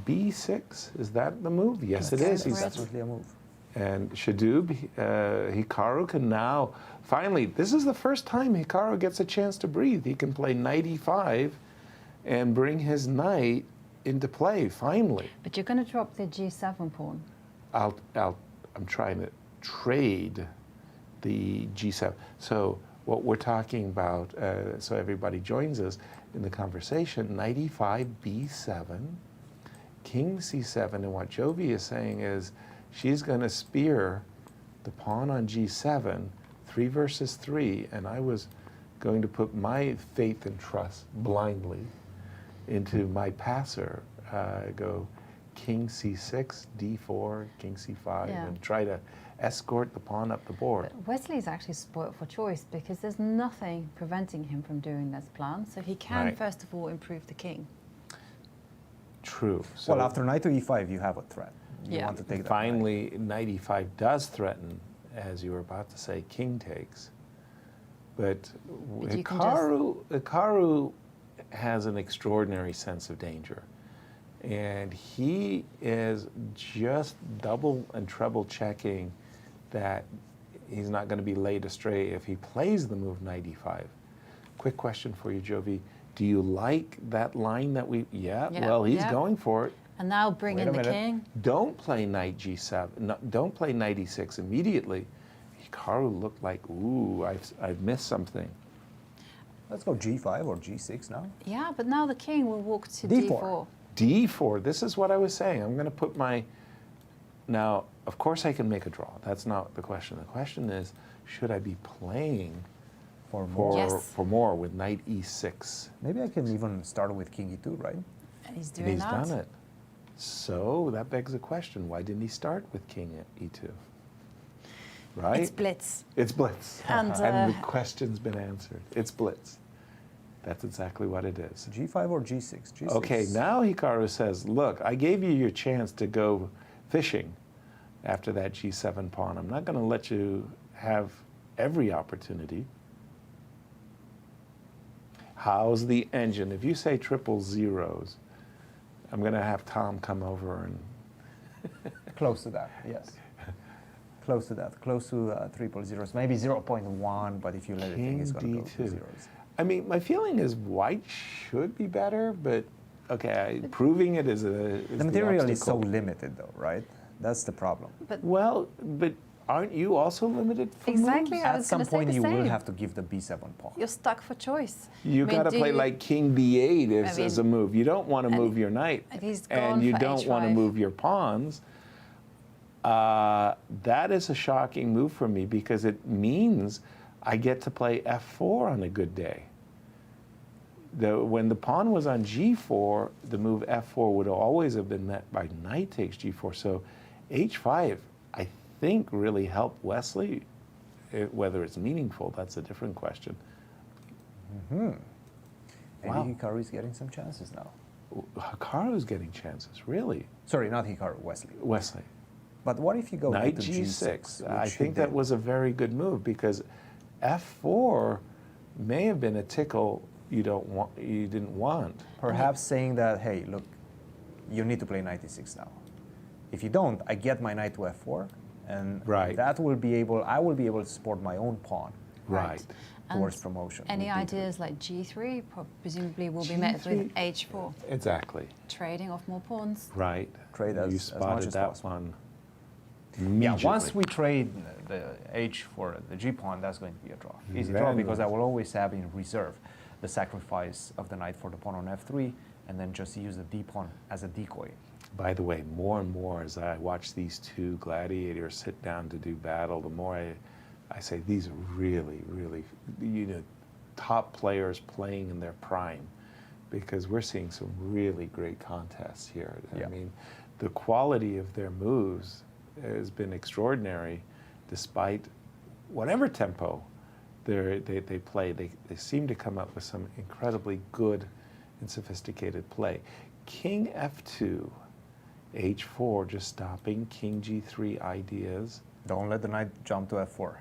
b6, is that the move? Yes, it That's is. good. He's Right. Definitely a move. And Shadub, Hikaru can now, finally, this is the first time Hikaru gets a chance to breathe. He can play knight e5 and bring his knight into play, finally. But you're going to drop the g7 pawn. I'm trying to trade the g7. So what we're talking about, so everybody joins us in the conversation, knight e5, b7, king c7, and what Jovi is saying is, she's going to spear the pawn on g7, 3 versus 3, and I was going to put my faith and trust blindly into my passer. Go king c6, d4, king c5, Yeah. and try to escort the pawn up the board. But Wesley's actually spoiled for choice because there's nothing preventing him from doing this plan. So he can, Right. first of all, improve the king. True. So Well, after knight to e5, you have a threat. You Yeah. want to take that knight. finally, knight e5 does threaten, as you were about to say, king takes. But But you can Hikaru has an extraordinary sense of danger. And he is just double and treble checking that he's not going to be laid astray if he plays the move knight e5. Quick question for you, Jovi. Do you like that line that we, Yeah, well, he's yeah. going for it. And now bring Wait in a the minute. king. Don't play knight g7. No, don't play knight e6 immediately. Hikaru looked like, ooh, I've missed something. Let's go g5 or g6 now. Yeah, but now the king will walk to D4. d4. d4. This is what I was saying. I'm going to put my... Now, of course I can make a draw. That's not the question. The question is, should I be playing For more. Yes. for more with knight e6? Maybe I can even start with king e2, right? And he's And doing he's that. done it. So that begs the question, why didn't he start with king at e2? Right? It's blitz. It's blitz. And, the question's been answered. It's blitz. That's exactly what it is. g5 or g6? G6. Okay, now Hikaru says, look, I gave you your chance to go fishing after that g7 pawn. I'm not going to let you have every opportunity. How's the engine? If you say triple zeros, I'm going to have Tom come over and... Close to that, yes. Close to that, close to triple zeros. Maybe 0.1, but if you let it think, it's going to go to D2. zeros. I mean, my feeling is white should be better, but okay, proving it is The material is so obstacle. limited, though, right? That's the problem. Well, but aren't you also limited from Exactly. moves? I At was some gonna say point, the you will same. have to give the b7 pawn. You're stuck for choice. You I mean, got to do play you- like king d8 as a move. You don't want to move your knight, and he's gone and you for don't want to H5. move your pawns. That is a shocking move for me because it means I get to play f4 on a good day. When the pawn was on g4, the move f4 would always have been met by knight takes g4. So h5, I think, really helped Wesley. Whether it's meaningful, that's a different question. Maybe Wow. Hikaru is getting some chances now. Hikaru's getting chances, really. Sorry, not Hikaru, Wesley. Wesley. But what if you go Knight to g6. I which he think that did? was a very good move because f4 may have been a tickle you didn't want. Perhaps saying that, hey, look, you need to play knight e6 now. If you don't, I get my knight to f4, and Right. that will be able. I will be able to support my own pawn Right. towards And promotion. Any with d3. ideas like g3 presumably will be met with h4, Exactly. trading off more pawns. Right. Trade as you much spotted as that possible. one. Yeah, immediately. once we trade the h for the g pawn, that's going to be a draw. Easy draw Then- because I will always have in reserve the sacrifice of the knight for the pawn on f3, and then just use the d pawn as a decoy. By the way, more and more as I watch these two gladiators sit down to do battle, the more I say these are really, really, top players playing in their prime, because we're seeing some really great contests here. Yeah. I mean, the quality of their moves has been extraordinary, despite whatever tempo they play. They seem to come up with some incredibly good and sophisticated play. King f2, h4, just stopping. King g3 ideas. Don't let the knight jump to f4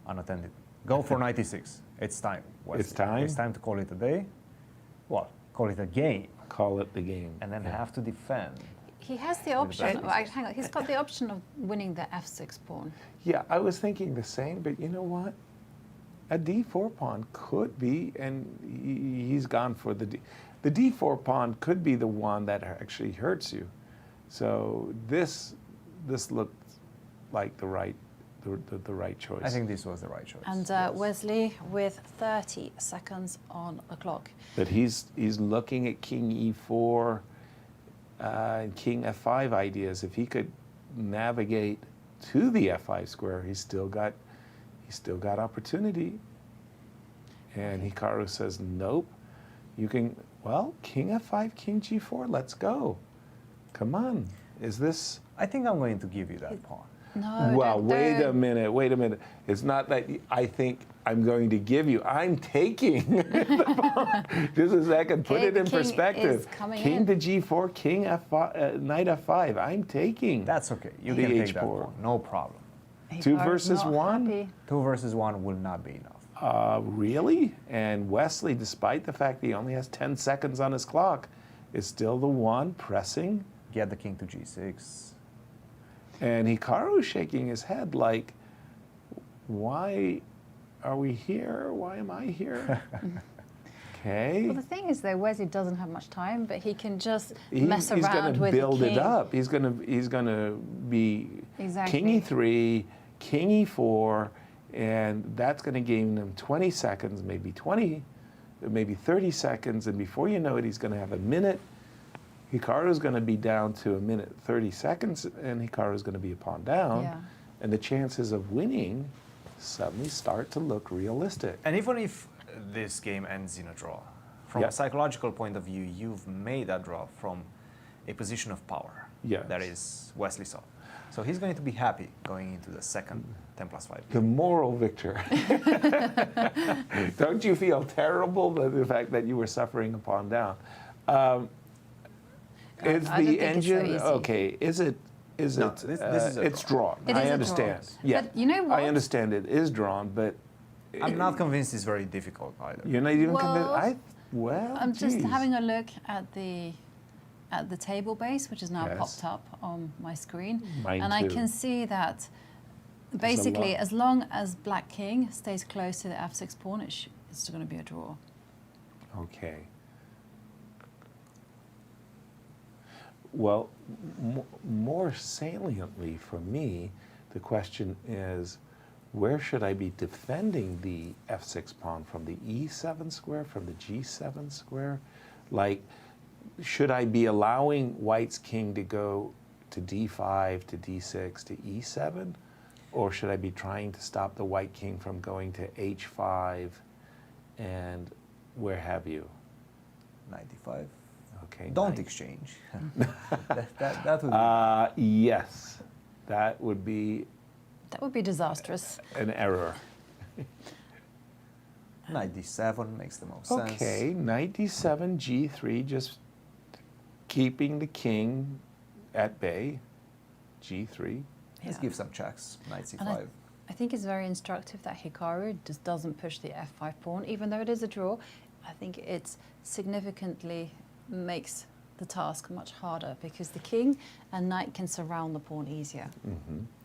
unattended. Go for knight e6. It's time. Wesley. It's time? It's time to call it a day. Well, call it a game, Call it the game. and then have to defend. He has the option. back. Right, hang on. He's got the option of winning the f6 pawn. Yeah, I was thinking the same, but you know what? A d4 pawn could be, and he's gone for the d4 pawn could be the one that actually hurts you. So this looked like the right choice. I think this was the right choice. And yes. Wesley with 30 seconds on the clock. But he's looking at king e4 and king f5 ideas. If he could navigate to the f5 square, he's still got opportunity. And Hikaru says, nope. You can, well, king f5, king g4, let's go. Come on. Is this... I think I'm going to give you that pawn. No. Well, wait a don't. minute. It's not that I think I'm going to give you. I'm taking the pawn. Just a second. Put Okay, it the in king perspective. is coming King in. to g4, king f5, knight f5. I'm taking. That's okay. You The can take that h4. pawn. No problem. Two Hikaru's versus not one? happy. 2 versus 1 will not be enough. Really? And Wesley, despite the fact that he only has 10 seconds on his clock, is still the one pressing. Get the king to g6. And Hikaru is shaking his head like, why are we here? Why am I here? Okay. Well, the thing is, though, Wesley doesn't have much time, but he can just mess He's around going to with build the king. it up. He's going to be Exactly. king e3, king e4, and that's going to gain him 20 seconds, maybe 20, maybe 30 seconds, and before you know it, he's going to have a minute. Hikaru's going to be down to a minute 30 seconds, and Hikaru's going to be a pawn down, Yeah. and the chances of winning suddenly start to look realistic. And even if this game ends in a draw, from Yeah. a psychological point of view, you've made that draw from a position of power. Yes. That is Wesley saw. So he's going to be happy going into the second 10+5. The moral victor. Don't you feel terrible about the fact that you were suffering a pawn down? Is I don't the think it's so engine easy. okay? Is it? No, this is a it's draw. drawn. It I is a understand. draw. Yeah, But you know what? I understand it is drawn, but I'm not convinced it's very difficult either. you're not even Well, convinced. I'm just geez. having a look at the table base, which is now Yes. popped up on my screen, Mine and I too. can see that a basically, lot. as long as Black King stays close to the f6 pawn, it's going to be a draw. Okay. Well, more saliently for me, the question is, where should I be defending the f6 pawn? From the e7 square, from the g7 square? Like, should I be allowing White's king to go to d5, to d6, to e7? Or should I be trying to stop the White king from going to h5 and where have you? 95. Okay. Don't nice. exchange. that would be Yes, that would be That would be disastrous. an error. 97 makes the most sense. Okay, knight d7, g3, just keeping the king at bay. g3. Let's Yeah. give some checks. Knight And c5. I think it's very instructive that Hikaru just doesn't push the f5 pawn, even though it is a draw. I think it significantly makes the task much harder because the king and knight can surround the pawn easier.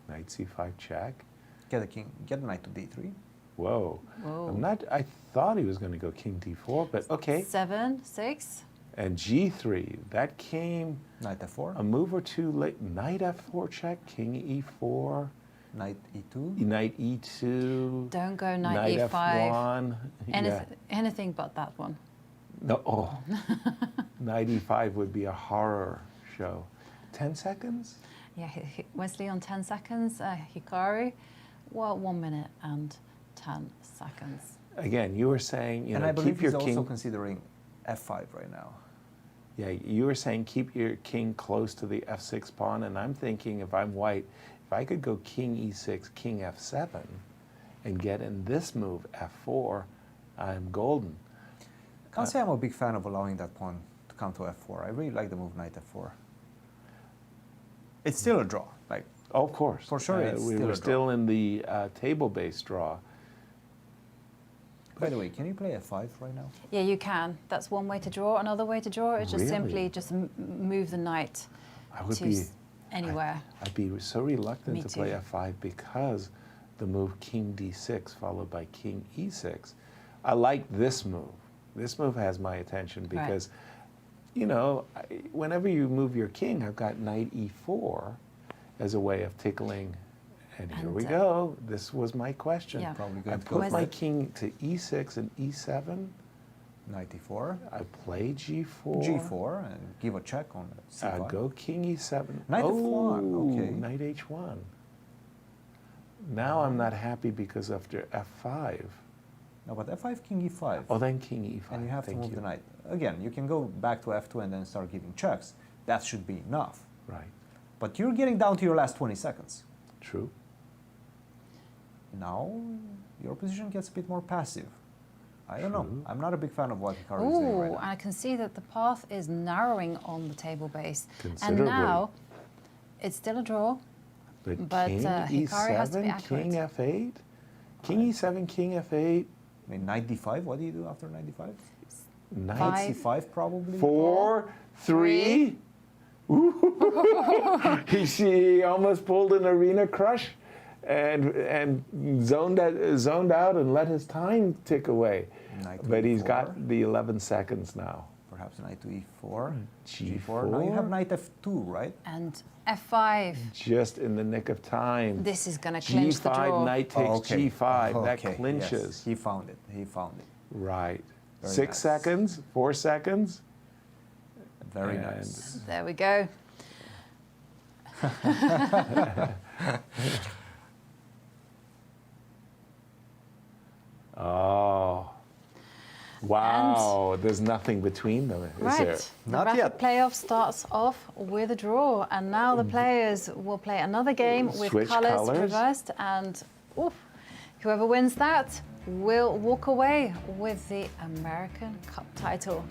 Knight c5 check. Get the king. Get the knight to d3. Whoa. Whoa. I thought he was going to go king d4, but okay. 7, 6. And g3, that came Knight f4. a move or two late. Knight f4 check, king e4, Knight e2. knight e2. Don't go knight e5. f1. Yeah. Anything but that one. No, oh. Knight e5 would be a horror show. 10 seconds? Yeah, Wesley on 10 seconds. Hikaru, well, 1 minute and 10 seconds. Again, you were saying, And I believe keep your he's king. also considering f5 right now. Yeah, you were saying keep your king close to the f6 pawn, and I'm thinking if I'm white, if I could go king e6, king f7, and get in this move, f4, I'm golden. I can't say I'm a big fan of allowing that pawn to come to f4. I really like the move knight f4. It's still a draw. Like, Oh, of course. For sure it's we still were a still draw. in the table-based draw. by the way, can you play f5 right now? Yeah, you can. That's one way to draw. Another way to draw is just Really? simply just move the knight I would to be anywhere. I'd be so reluctant Me to play too. f5 because the move king d6 followed by king e6. I like this move. This move has my attention because, whenever you move your king, I've got knight e4 as a way of tickling. And here we go. This was my question. Yeah. Probably I going to go put Wes- my king to e6 and e7. Knight e4. I play g4. G4 and give a check on c5. Go king e7. Knight oh, f1, okay. Knight h1. Now I'm not happy because after f5. No, but f5, king e5. Oh, then king e5. And you have Thank to move you. the knight. Again, you can go back to f2 and then start giving checks. That should be enough. Right. But you're getting down to your last 20 seconds. True. Now, your position gets a bit more passive. I don't know. True. I'm not a big fan of what Hikaru is doing right Ooh, now. I can see that the path is narrowing on the table base. And Considerably. now, it's still a draw. But, king Hikaru has to be e7, king accurate. f8. King e7, king f8. I mean, knight d5, what do you do after knight d5? Knight Knight c5 probably? 4, 3. Ooh. She almost pulled an arena crush. and zoned out and let his time tick away. But he's got the 11 seconds now. Perhaps knight to e4, G4. Now you have knight f2, right? And f5. Just in the nick of time. This is going to clinch the draw. G5, knight takes G5. That Okay, clinches. yes. He found it. He found it. Right. Very 6 nice. seconds, 4 seconds. Very And- nice. There we go. Oh. Wow. There's nothing between them, is there? Right. The Not rapid yet. playoff starts off with a draw, and now the players will play another game with Switch colours colours. reversed, and oof, whoever wins that will walk away with the American Cup title.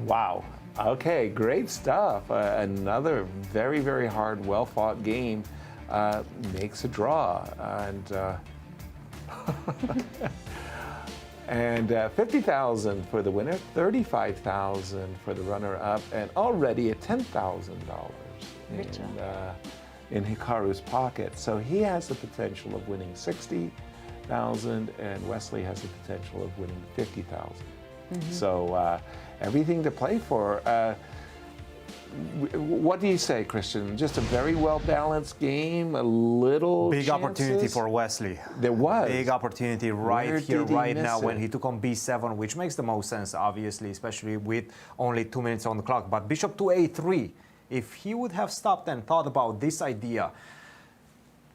Wow. Okay, great stuff. Another very, very hard, well-fought game makes a draw. And 50,000 for the winner, 35,000 for the runner-up, and already a $10,000 in Hikaru's pocket. So he has the potential of winning 60,000, and Wesley has the potential of winning 50,000. So everything to play for. What do you say, Cristian? Just a very well-balanced game, a little Big opportunity chances? for Wesley. There was. Big opportunity right Where here, did he right miss now, when it? he took on b7, which makes the most sense, obviously, especially with only 2 minutes on the clock. But bishop to a3, if he would have stopped and thought about this idea,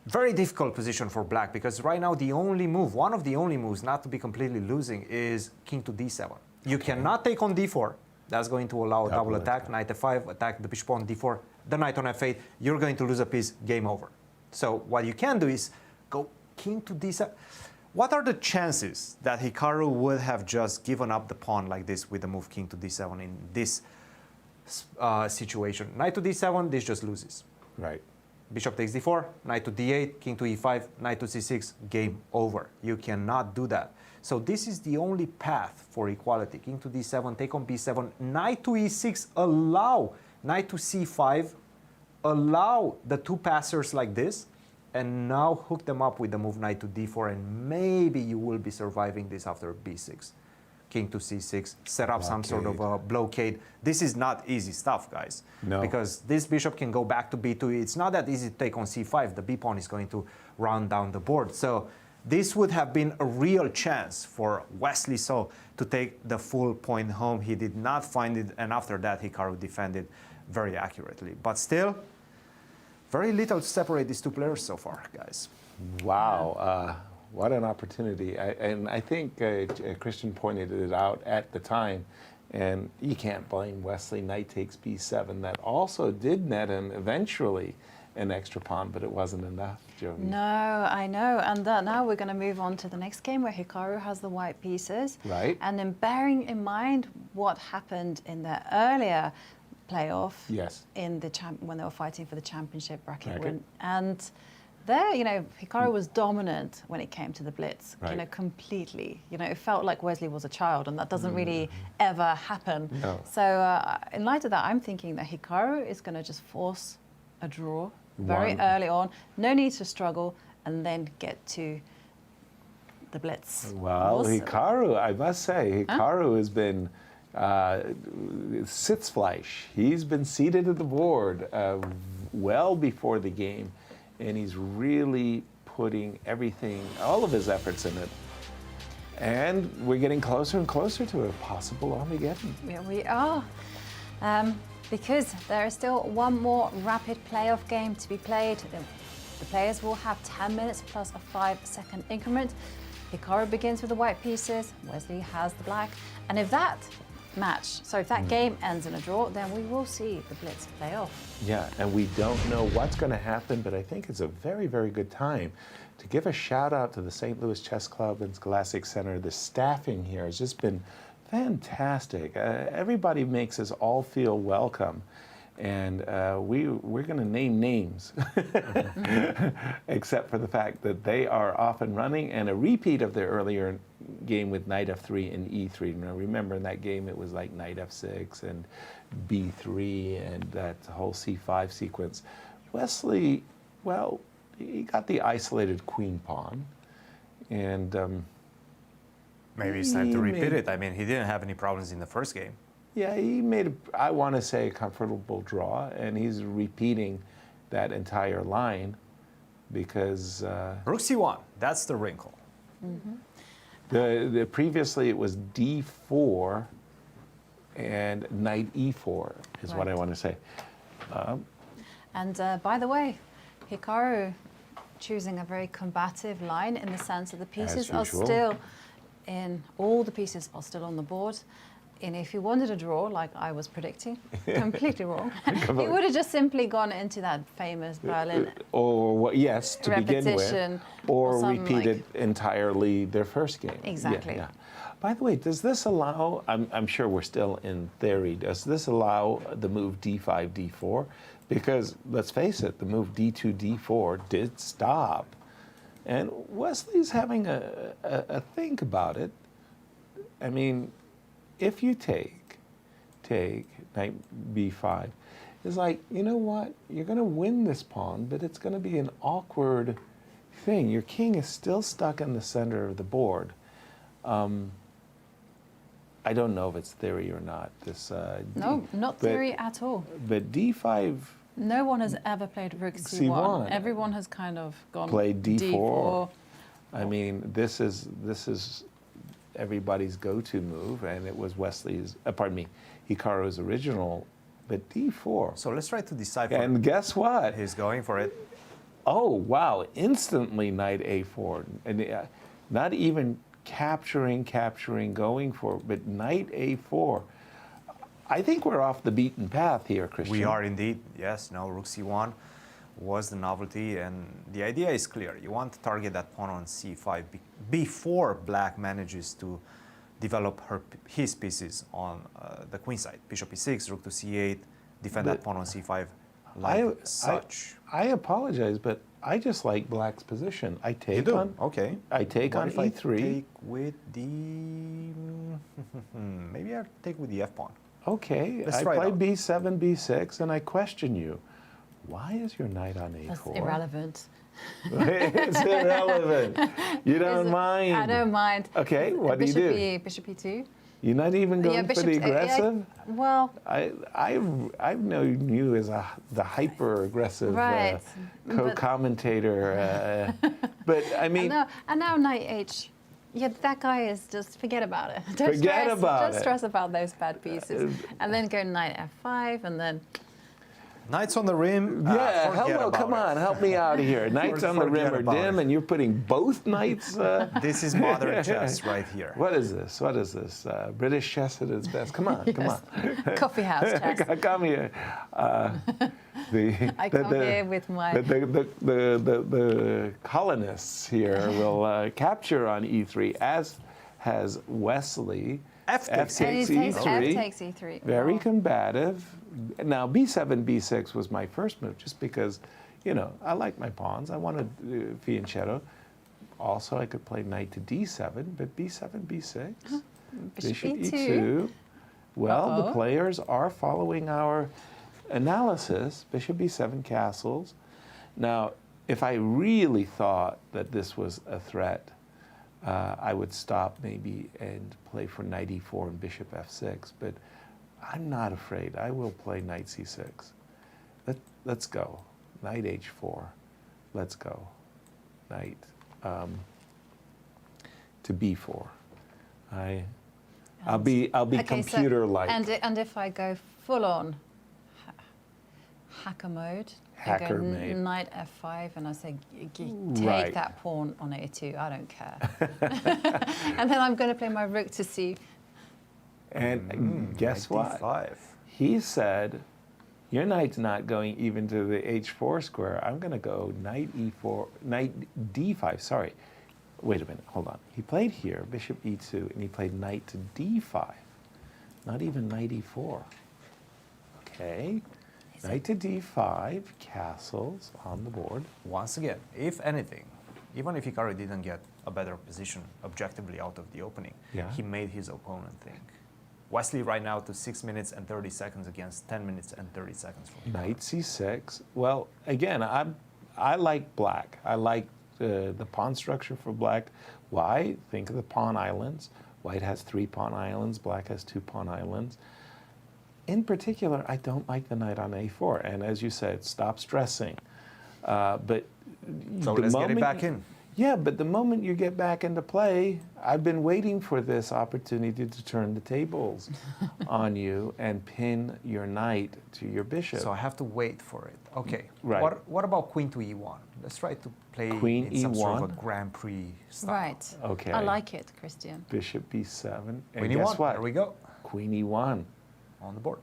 very difficult position for black, because right now the only move, one of the only moves not to be completely losing, is king to d7. You cannot take on d4. That's going to allow a double attack. Knight f5, attack the bishop on d4, the knight on f8. You're going to lose a piece, game over. So what you can do is go king to d7. What are the chances that Hikaru would have just given up the pawn like this with the move king to d7 in this situation? Knight to d7, this just loses. Right. Bishop takes d4, knight to d8, king to e5, knight to c6, game over. You cannot do that. So this is the only path for equality. King to d7, take on b7, knight to e6, allow knight to c5, allow the two passers like this, and now hook them up with the move knight to d4, and maybe you will be surviving this after b6. King to c6, set up some sort of a blockade. This is not easy stuff, guys. No. Because this bishop can go back to b2. It's not that easy to take on c5. The b pawn is going to run down the board. So this would have been a real chance for Wesley So to take the full point home. He did not find it, and after that, Hikaru defended very accurately. But still, very little to separate these two players so far, guys. Wow. What an opportunity. And I think Cristian pointed it out at the time, and you can't blame Wesley. Knight takes b7. That also did net him eventually an extra pawn, but it wasn't enough, Jovi. No, I know. And now we're going to move on to the next game where Hikaru has the white pieces. Right. And then bearing in mind what happened in the earlier playoff, Yes. in the when they were fighting for the championship bracket Bracket. win. And there, Hikaru was dominant when it came to the blitz, Right. Completely. It felt like Wesley was a child, and that doesn't really ever happen. No. So in light of that, I'm thinking that Hikaru is going to just force a draw very One. early on. No need to struggle, and then get to the blitz. Well, Also- Hikaru, I must say, Hikaru has been sitzfleisch. He's been seated at the board well before the game, and he's really putting everything, all of his efforts in it. And we're getting closer and closer to a possible Armageddon. Yeah, we are. Because there is still one more rapid playoff game to be played. The players will have 10 minutes plus a 5-second increment. Hikaru begins with the white pieces, Wesley has the black. And if that game ends in a draw, then we will see the blitz playoff. Yeah, and we don't know what's going to happen, but I think it's a very, very good time to give a shout out to the St. Louis Chess Club and Scholastic Center. The staffing here has just been fantastic. Everybody makes us all feel welcome, and we're going to name names, except for the fact that they are off and running, and a repeat of their earlier game with knight f3 and e3. Now remember, in that game it was like knight f6 and b3 and that whole c5 sequence. Wesley, well, he got the isolated queen pawn, and Maybe it's time to repeat it. I mean, he didn't have any problems in the first game. yeah, he made, I want to say, a comfortable draw, and he's repeating that entire line because Rook C1, that's the wrinkle. the previously it was D4 and knight E4 is what I Right. want to say. And by the way, Hikaru choosing a very combative line in the sense that the pieces are usual. still all the pieces are still on the board. And if he wanted a draw, like I was predicting, completely wrong, he would have just simply gone into that famous Berlin Or what? Yes, to begin with, repetition, or some, repeated entirely their first game. Yeah, Exactly. yeah. By the way, does this allow? I'm sure we're still in theory. Does this allow the move D5, D4? Because let's face it, the move D2, D4 did stop, and Wesley's having a think about it. I mean, if you take knight B5, it's like, you know what? You're going to win this pawn, but it's going to be an awkward thing. Your king is still stuck in the center of the board. I don't know if it's theory or not. This No, not theory at all. But D5 No one has ever played Rook C1. C1. Everyone has kind of gone played D4. D4. I mean, this is everybody's go-to move, and it was Wesley's. Pardon me, Hikaru's original. But D4. So let's try to decipher. And guess what? He's going for it. Oh, wow. Instantly knight A4. And not even capturing, going for it, but knight A4. I think we're off the beaten path here, Cristian. We are indeed. Yes, no, Rook C1 was the novelty, and the idea is clear. You want to target that pawn on C5 before Black manages to develop his pieces on the queen side. Bishop E6, Rook to C8, defend that pawn on C5 like such. I apologize, but I just like Black's position. I take You do? on Okay. I take What on if I E3. take with the maybe I'll take with the F pawn. Okay, Let's I try it play out. B7, B6, and I question you. Why is your knight on A4? That's irrelevant. It's irrelevant. You don't mind. I don't mind. Okay, what do you do? Bishop E2. You're not even going for the aggressive? Well, I've known you as the hyper-aggressive Right, but- co-commentator. But I mean, and now knight H. Yeah, that guy is just forget about it. Don't Forget stress, about don't it. stress about those bad pieces, and then go knight F5, and then Knights on the rim. yeah, forget hello, about come it. on, help me out of here. Knights on the rim Forget are about dim, it. and you're putting both knights. This is modern chess right here. What is this? What is this? British chess at its best. Come on, come on. coffee house chess. Come here. I come here with my The colonists here will capture on E3, as has Wesley. F takes And he takes F E3. takes E3. Very Wow. combative. Now, B7, B6 was my first move, just because, you know, I like my pawns. I wanted fianchetto. Also, I could play knight to D7, but B7, B6, Bishop Bishop E2. E2. Well, the Uh-oh. players are following our analysis. Bishop B7 castles. Now, if I really thought that this was a threat, I would stop maybe and play for knight E4 and bishop F6, but I'm not afraid. I will play knight C6. Let's go. Knight H4. Let's go. Knight to B4. I'll be Okay, computer-like. and if I go full on hacker mode, Hacker I go mode. knight F5, and I say take Right. that pawn on A2. I don't care. And then I'm going to play my rook to C. And guess what? D5. He said, your knight's not going even to the H4 square. I'm going to go knight E4, knight D5, sorry. Wait a minute, hold on. He played here, bishop E2, and he played knight to D5. Not even knight E4. Okay. Knight to D5, castles on the board. Once again, if anything, even if Hikaru didn't get a better position objectively out of the opening, Yeah. he made his opponent think. Wesley right now to 6 minutes and 30 seconds against 10 minutes and 30 seconds from Hikaru. Knight C6. Well, again, I like black. I like the pawn structure for black. Why? Think of the pawn islands. White has 3 pawn islands. Black has 2 pawn islands. In particular, I don't like the knight on a4. And as you said, stop stressing. But So the let's get it moment back you- in. Yeah, but the moment you get back into play, I've been waiting for this opportunity to turn the tables on you and pin your knight to your bishop. So I have to wait for it. Okay. Right. What about queen to e1? Let's try to play Queen in some sort of E1? a Grand Prix style. Right. Okay. I like it, Cristian. Bishop b7. And Queen guess e1. what? There we go. Queen e1. On the board.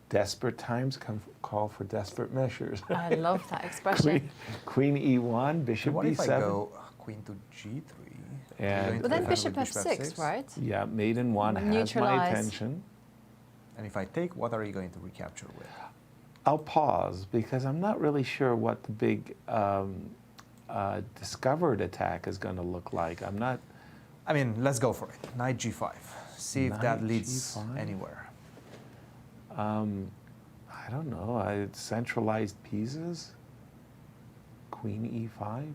Desperate times call for desperate measures. I love that expression. Queen e1, bishop What b7. if I go queen to g3? And- But then Defend bishop with f6, right? Yeah, maiden 1 has my Neutralize. attention. And if I take, what are you going to recapture with? I'll pause because I'm not really sure what the big discovered attack is going to look like. I'm not. I mean, let's go for it. Knight g5. See if that Knight leads G5? anywhere. I don't know. Centralized pieces. Queen e5.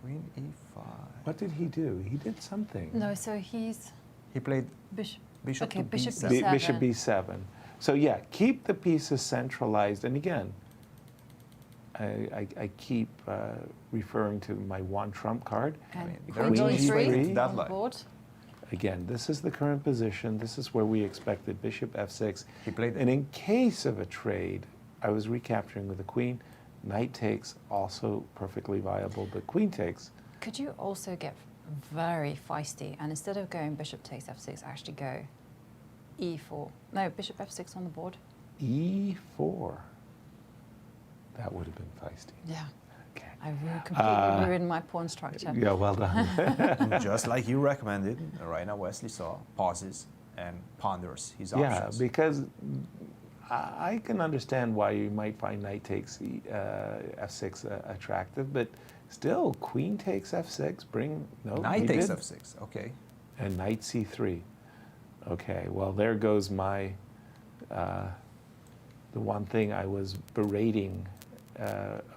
Queen e5. What did he do? He did something. No, so he's He played bishop. bishop Okay, to bishop b7. b7. Bishop b7. So yeah, keep the pieces centralized. And again, I keep referring to my 1 trump card. And mean, queen there we g3 go. on That the line. board. Again, this is the current position. This is where we expected bishop f6. He played And in case of a trade, I was recapturing with the queen. Knight takes, also perfectly viable, but queen takes. Could you also get very feisty and instead of going bishop takes f6, actually go e4? No, bishop f6 on the board. e4. That would have been feisty. Yeah. Okay. I completely ruined my pawn structure. Yeah, well done. Just like you recommended, right now Wesley saw pauses and ponders his Yeah, options. because I can understand why you might find knight takes f6 attractive, but still, queen takes f6, Knight he takes did. f6, okay. And knight c3. Okay, well, there goes my, the one thing I was berating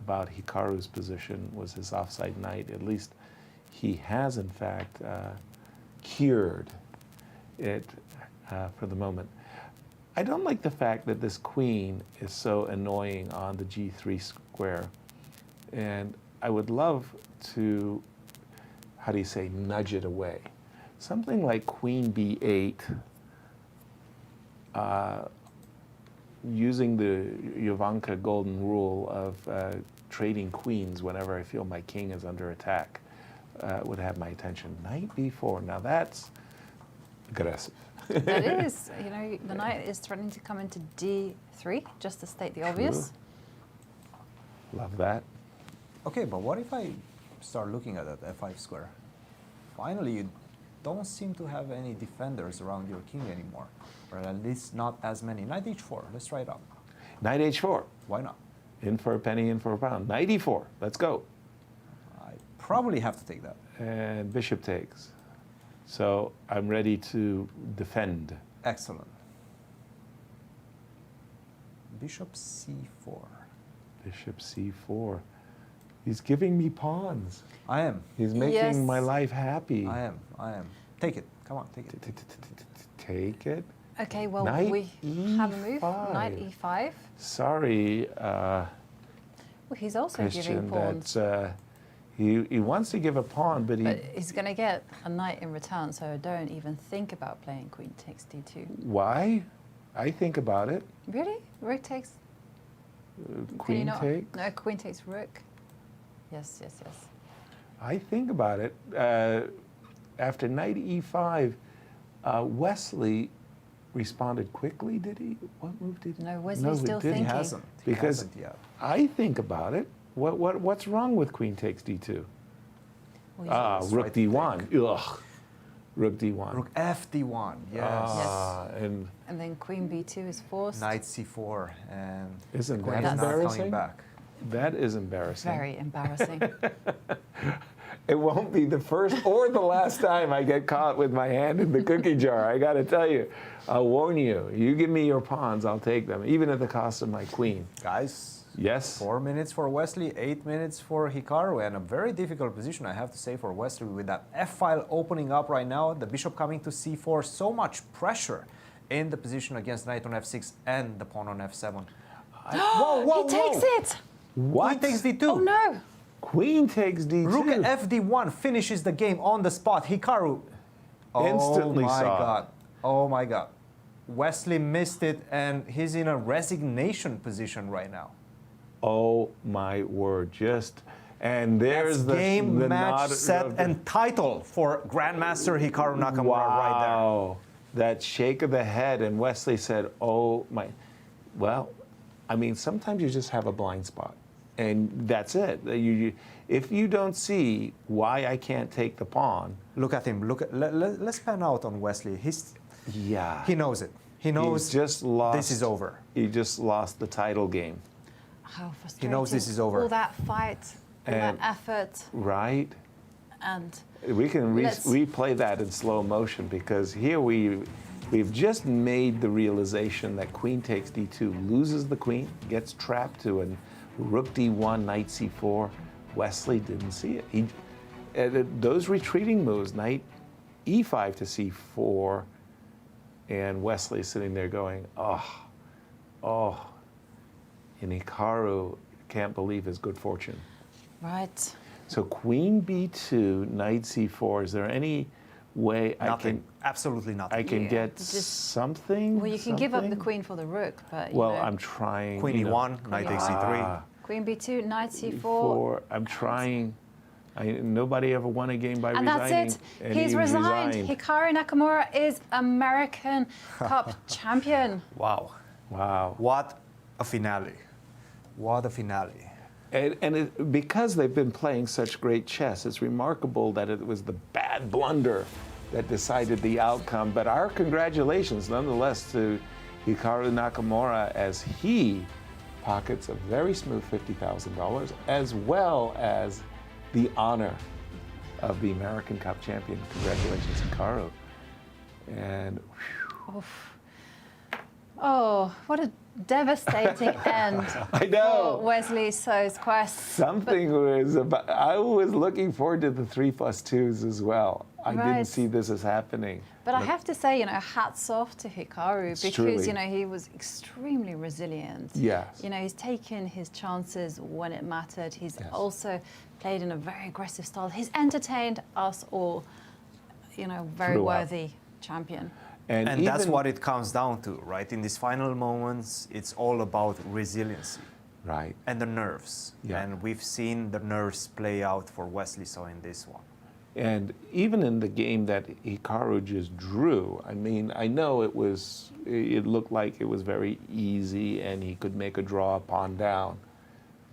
about Hikaru's position was his offside knight. At least he has, in fact, cured it for the moment. I don't like the fact that this queen is so annoying on the g3 square. And I would love to, how do you say, nudge it away. Something like queen b8, using the Jovanka golden rule of trading queens whenever I feel my king is under attack, would have my attention. Knight b4, now that's aggressive. That is, you know, the knight is threatening to come into d3, just to state the obvious. Love that. Okay, but what if I start looking at that f5 square? Finally, you don't seem to have any defenders around your king anymore, or at least not as many. Knight h4, let's try it out. Knight h4. Why not? In for a penny, in for a pound. Knight e4, let's go. I probably have to take that. And bishop takes. So I'm ready to defend. Excellent. Bishop c4. Bishop c4. He's giving me pawns. I am. He's making Yes. my life happy. I am. I am. Take it. Come on, take it. Take it. Okay, well, Knight we have a move. E5. Knight e5. Sorry, Well, he's also giving Christian, pawns. that he wants to give a pawn, but he... But he's going to get a knight in return, so don't even think about playing queen takes d2. Why? I think about it. Really? Rook takes... Can you Queen not? takes. No, queen takes rook. Yes, yes, yes. I think about it. After knight e5, Wesley responded quickly, did he? What move did he? No, Wesley's still didn't. He thinking. hasn't. He Because hasn't yet. I think about it. What's wrong with queen takes d2? Well, he's- Rook right to d1. Ugh. Rook d1. Rook f d1. Yes. And And then queen b2 is forced. Knight c4, and Isn't the queen that is not coming embarrassing? back. that is embarrassing. Very embarrassing. It won't be the first or the last time I get caught with my hand in the cookie jar. I got to tell you, I'll warn you. You give me your pawns, I'll take them, even at the cost of my queen. Guys, Yes. 4 minutes for Wesley, 8 minutes for Hikaru, and a very difficult position, I have to say, for Wesley with that F-file opening up right now, the bishop coming to c4, so much pressure in the position against knight on f6 and the pawn on f7. He takes it! What? He takes d2. Oh no! Queen takes d2. Rook at fd1 finishes the game on the spot. Hikaru. Instantly oh my saw it. God. Oh my God. Wesley missed it, and he's in a resignation position right now. Oh my word! And there's That's game, the match, nod set, of the- and title for Grandmaster Hikaru Nakamura right there. Wow, that shake of the head, and Wesley said, "Oh my." Well, I mean, sometimes you just have a blind spot, and that's it. If you don't see why I can't take the pawn, Look at him. Let's pan out on Wesley. He knows it. He knows he's just lost. this is over. He just lost the title game, How frustrating. knows this is over. All that fight, all that And- effort, right? and We can Let's- replay that in slow motion, because here we've just made the realization that queen takes d2, loses the queen, gets trapped to a rook d1, knight c4. Wesley didn't see it. Those retreating moves, knight e5 to c4, and Wesley sitting there going, oh, and Hikaru can't believe his good fortune. right. So queen b2, knight c4. Is there any way Nothing. Absolutely nothing. I can Yeah, get just- something? Well, you can give up the something? queen for the rook, but you Well, know, I'm trying. Queen e1, knight takes c3. queen b2, knight c4, e4. I'm trying. Nobody ever won a game by and resigning. that's it. and He's he resigned. Hikaru Nakamura is American Cup champion. Wow. Wow. What a finale. What a finale. Because they've been playing such great chess, it's remarkable that it was the bad blunder that decided the outcome. But our congratulations, nonetheless, to Hikaru Nakamura, as he pockets a very smooth $50,000, as well as the honor of the American Cup champion. Congratulations, Hikaru. And Oh, what a devastating end I know. for Wesley So's quest. Something was about. I was looking forward to the 3+2s as well. I Right. didn't see this as happening. But I have to say, hats off to Hikaru because, truly. he was extremely resilient. Yes. He's taken his chances when it mattered. He's Yes. also played in a very aggressive style. He's entertained us all, very Throughout. worthy champion. And that's even- what it comes down to, right? In these final moments, it's all about resiliency Right. and the nerves. Yeah. And we've seen the nerves play out for Wesley So in this one. And even in the game that Hikaru just drew, I mean, I know it looked like it was very easy and he could make a draw pawn down.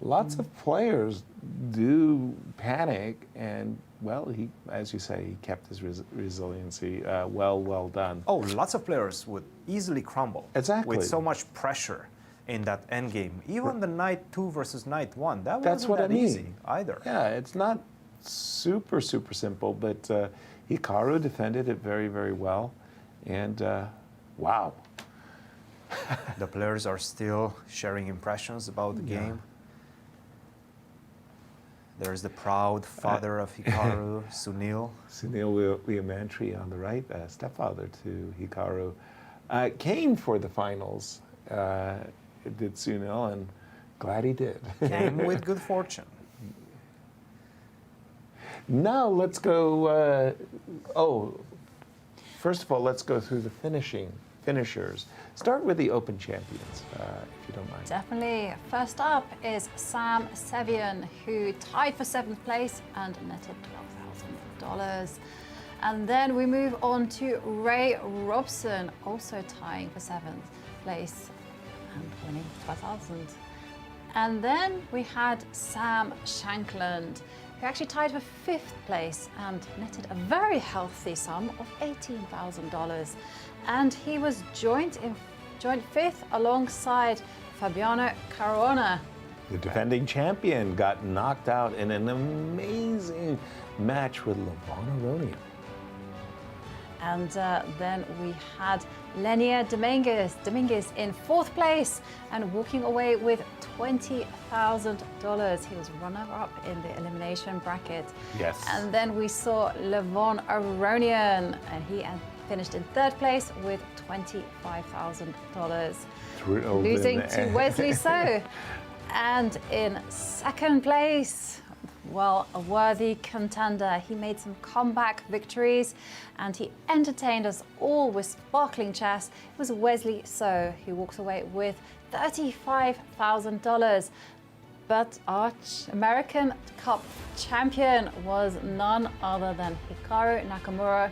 Lots of players do panic, and well, as you say, he kept his resiliency. Well done. Oh, lots of players would easily crumble. Exactly. With so much pressure in that endgame. Even the knight 2 versus knight 1, that That's wasn't what that I mean. easy either. Yeah, it's not super simple, but Hikaru defended it very, very well, and wow. The players are still sharing impressions about the game. There's the proud father of Hikaru, Sunil. Sunil Liamantri on the right, stepfather to Hikaru, came for the finals. Did Sunil, and glad he did. Came with good fortune. Now let's go. First of all, let's go through the finishers. Start with the Open champions, if you don't mind. Definitely. First up is Sam Sevian, who tied for 7th place and netted $12,000. And then we move on to Ray Robson, also tying for 7th place and winning $12,000. And then we had Sam Shankland, who actually tied for 5th place and netted a very healthy sum of $18,000. And he was joint 5th alongside Fabiano Caruana. The defending champion got knocked out in an amazing match with Levana Ronia. And then we had Lenia Dominguez in 4th place and walking away with $20,000. He was runner-up in the elimination bracket. Yes. And then we saw Levon Aronian, and he finished in 3rd place with $25,000. Losing to Wesley So. And in 2nd place, well, a worthy contender. He made some comeback victories and he entertained us all with sparkling chess. It was Wesley So, who walks away with $35,000. But our American Cup champion was none other than Hikaru Nakamura,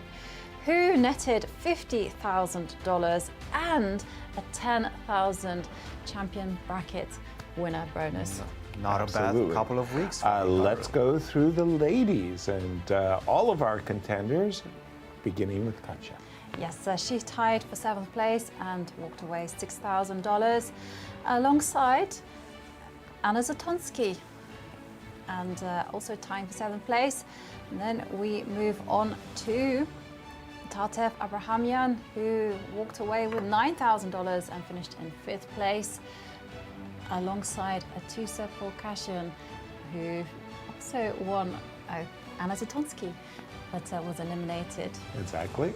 who netted $50,000 and a $10,000 champion bracket winner bonus. Not Absolutely. a bad couple of weeks. Let's go through the ladies and all of our contenders, beginning with Katja. Yes, she tied for 7th place and walked away $6,000 alongside Anna Zatonsky, and also tying for 7th place. And then we move on to Tatev Abrahamyan, who walked away with $9,000 and finished in 5th place, alongside Atusa Polkashian, who also won Anna Zatonsky, but was eliminated. Exactly.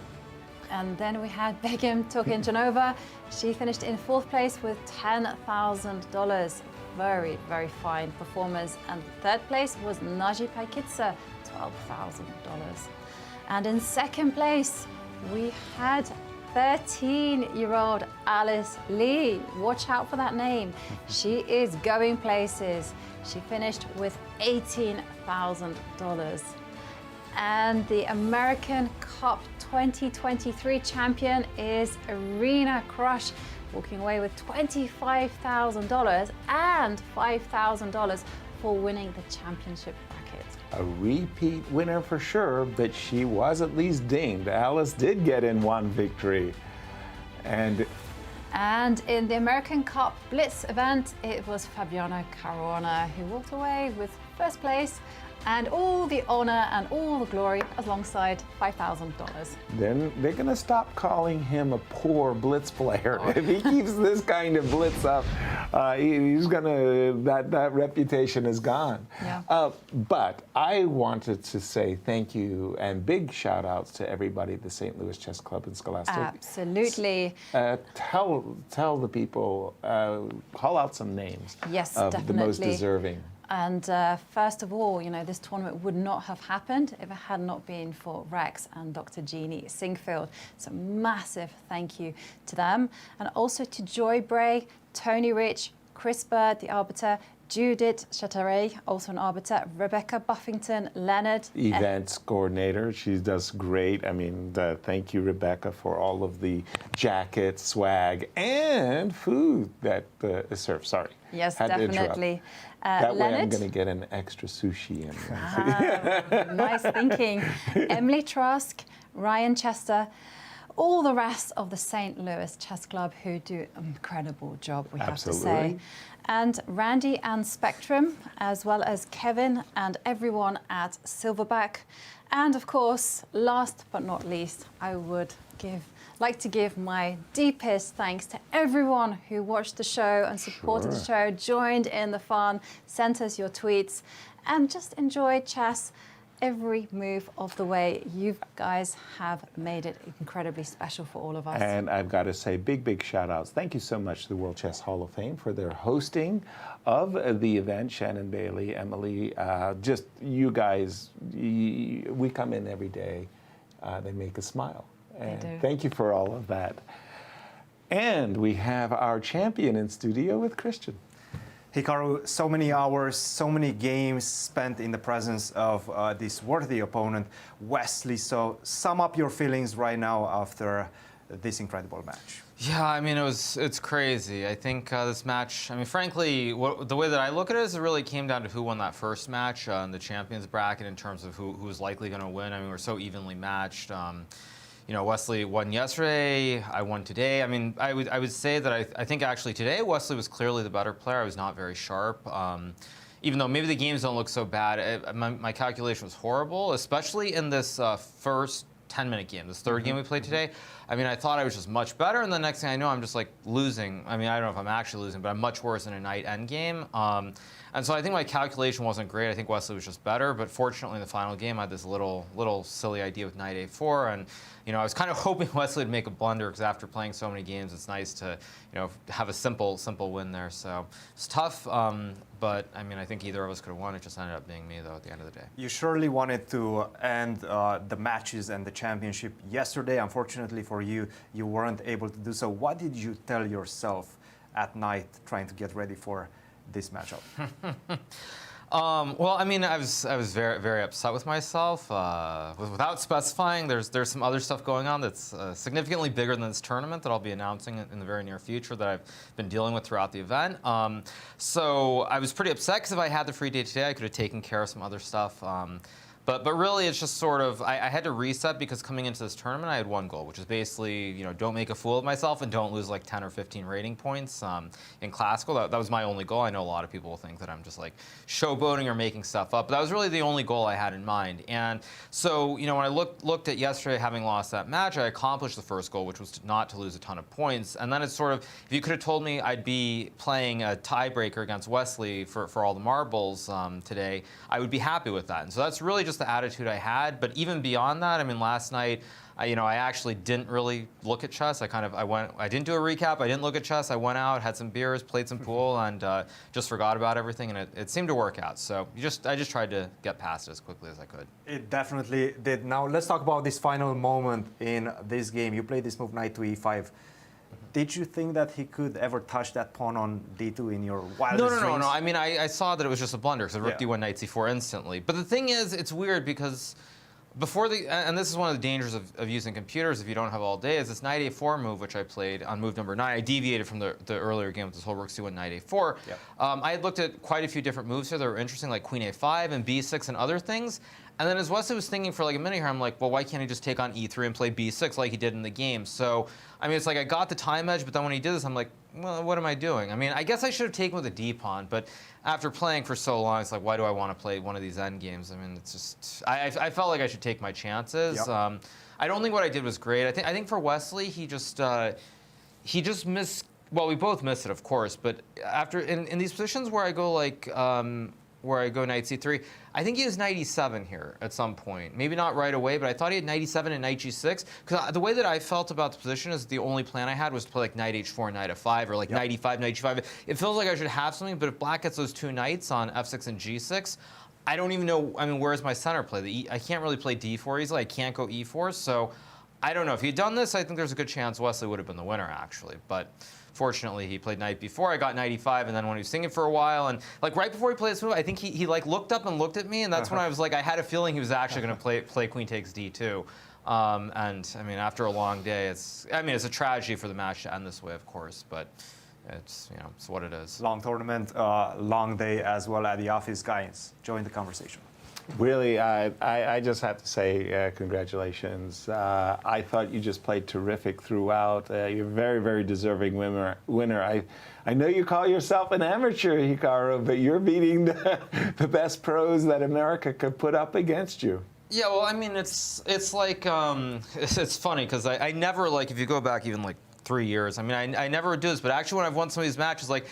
And then we had Begim Turkinjanova. She finished in 4th place with $10,000. Very, very fine performance. And 3rd place was Naji Paikitsa, $12,000. And in 2nd place, we had 13-year-old Alice Lee. Watch out for that name. She is going places. She finished with $18,000. And the American Cup 2023 champion is Irina Krush, walking away with $25,000 and $5,000 for winning the championship bracket. A repeat winner for sure, but she was at least dinged. Alice did get in one victory. And in the American Cup Blitz event, it was Fabiana Caruana who walked away with 1st place and all the honor and all the glory alongside $5,000. then they're going to stop calling him a poor blitz player. If he keeps this kind of blitz up, he's going to, that reputation is gone. Yeah. But I wanted to say thank you and big shout outs to everybody at the St. Louis Chess Club in Scholastic. Absolutely. Tell the people, call out some names Yes, of definitely. the most deserving. And first of all, you know, this tournament would not have happened if it had not been for Rex and Dr. Jeannie Singfield. So massive thank you to them. And also to Joy Bray, Tony Rich, Chris Bird, the arbiter, Judith Chataray, also an arbiter, Rebecca Buffington, Leonard. Events coordinator, she does great. I mean, thank you, Rebecca, for all of the jackets, swag, and food that is served. Sorry. Yes, had to definitely. That way I'm Leonard. going to get an extra sushi in. Nice thinking. Emily Trask, Ryan Chester, all the rest of the St. Louis Chess Club who do an incredible job, we have to say. And Randy and Spectrum, as well as Kevin and everyone at Silverback. And of course, last but not least, I would like to give my deepest thanks to everyone who watched the show and supported the show, joined in the fun, sent us your tweets, and just enjoyed chess every move of the way. You guys have made it incredibly special for all of us. And I've got to say big shout outs. Thank you so much to the World Chess Hall of Fame for their hosting of the event. Shannon Bailey, Emily, just you guys, we come in every day. They make us smile. And thank you for all of that. And we have our champion in studio with Cristian. Hikaru, so many hours, so many games spent in the presence of this worthy opponent, Wesley. So sum up your feelings right now after this incredible match. Yeah, I mean, it's crazy. I think this match, I mean, frankly, the way that I look at it is it really came down to who won that first match in the champions bracket in terms of who was likely going to win. I mean, we're so evenly matched. You know, Wesley won yesterday, I won today. I mean, I would say that I think actually today Wesley was clearly the better player. I was not very sharp. Even though maybe the games don't look so bad, my calculation was horrible, especially in this first 10-minute game. This third game we played today, I mean, I thought I was just much better, and the next thing I know, I'm just like losing. I mean, I don't know if I'm actually losing, but I'm much worse in a night end game. And so I think my calculation wasn't great. I think Wesley was just better, but fortunately in the final game I had this little silly idea with knight a4, and I was kind of hoping Wesley would make a blunder because after playing so many games, it's nice to have a simple win there. So it's tough, but I mean I think either of us could have won. It just ended up being me though at the end of the day. You surely wanted to end the matches and the championship yesterday. Unfortunately for you, you weren't able to do so. What did you tell yourself at night trying to get ready for this matchup? Well, I mean, I was very, very upset with myself. Without specifying, there's some other stuff going on that's significantly bigger than this tournament that I'll be announcing in the very near future that I've been dealing with throughout the event. So I was pretty upset because if I had the free day today, I could have taken care of some other stuff. But really, it's just sort of, I had to reset because coming into this tournament, I had one goal, which is basically, don't make a fool of myself and don't lose like 10 or 15 rating points in Classical. That was my only goal. I know a lot of people will think that I'm just like showboating or making stuff up, but that was really the only goal I had in mind. And so, when I looked at yesterday, having lost that match, I accomplished the first goal, which was not to lose a ton of points. And then it's sort of, if you could have told me I'd be playing a tiebreaker against Wesley for all the marbles today, I would be happy with that. And so that's really just the attitude I had. But even beyond that, I mean, last night, I actually didn't really look at chess. I didn't do a recap. I didn't look at chess. I went out, had some beers, played some pool, and just forgot about everything. And it seemed to work out. So I just tried to get past it as quickly as I could. It definitely did. Now let's talk about this final moment in this game. You played this move knight to e5. Did you think that he could ever touch that pawn on d2 in your wildest dreams? No. I mean, I saw that it was just a blunder because rook d1, knight c4 instantly. But the thing is, it's weird because and this is one of the dangers of using computers if you don't have all day, is this knight a4 move, which I played on move number 9. I deviated from the earlier game with this whole rook c1, knight a4. Yep. I had looked at quite a few different moves here that were interesting, like queen a5 and b6 and other things. And then as Wesley was thinking for like a minute here, I'm like, well, why can't he just take on e3 and play b6 like he did in the game? So, I mean, it's like I got the time edge, but then when he did this, I'm like, well, what am I doing? I mean, I guess I should have taken with a d-pawn, but after playing for so long, it's like, why do I want to play one of these end games? I mean, it's just, I felt like I should take my chances. Yep. I don't think what I did was great. I think for Wesley, he just missed, well, we both missed it, of course, but after, in these positions where I go like, where I go knight c3. I think he has knight e7 here at some point. Maybe not right away, but I thought he had knight e7 and knight g6. Because the way that I felt about the position is the only plan I had was to play like knight h4, knight f5, or like knight e5, knight g5. It feels like I should have something, but if black gets those two knights on f6 and g6, I don't even know, I mean, where's my center play? I can't really play d4 easily. I can't go e4, so I don't know. If he'd done this, I think there's a good chance Wesley would have been the winner, actually. But fortunately, he played knight b4. I got knight e5, and then when he was thinking for a while, and like right before he played this move, I think he like looked up and looked at me, and that's when I was like, I had a feeling he was actually going to play queen takes d2. And I mean, after a long day, it's a tragedy for the match to end this way, of course, but it's it's what it is. Long tournament, long day as well at the office, guys. Join the conversation. Really, I just have to say congratulations. I thought you just played terrific throughout. You're a very, very deserving winner. I know you call yourself an amateur, Hikaru, but you're beating the best pros that America could put up against you. Yeah, well, I mean, it's like, it's funny because I never, like, if you go back even like 3 years. I mean, I never would do this, but actually when I've won some of these matches, like,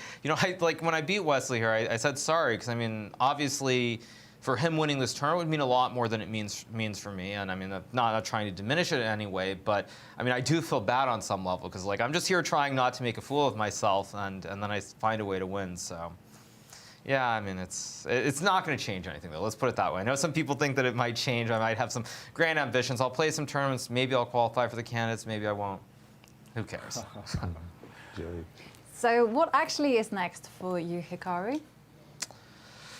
like when I beat Wesley here, I said sorry because, I mean, obviously for him winning this tournament would mean a lot more than it means for me. And I mean, not trying to diminish it in any way, but I mean, I do feel bad on some level because like I'm just here trying not to make a fool of myself, and then I find a way to win. So yeah, I mean, it's not going to change anything though. Let's put it that way. I know some people think that it might change. I might have some grand ambitions. I'll play some tournaments. Maybe I'll qualify for the candidates. Maybe I won't. Who cares? So what actually is next for you, Hikaru?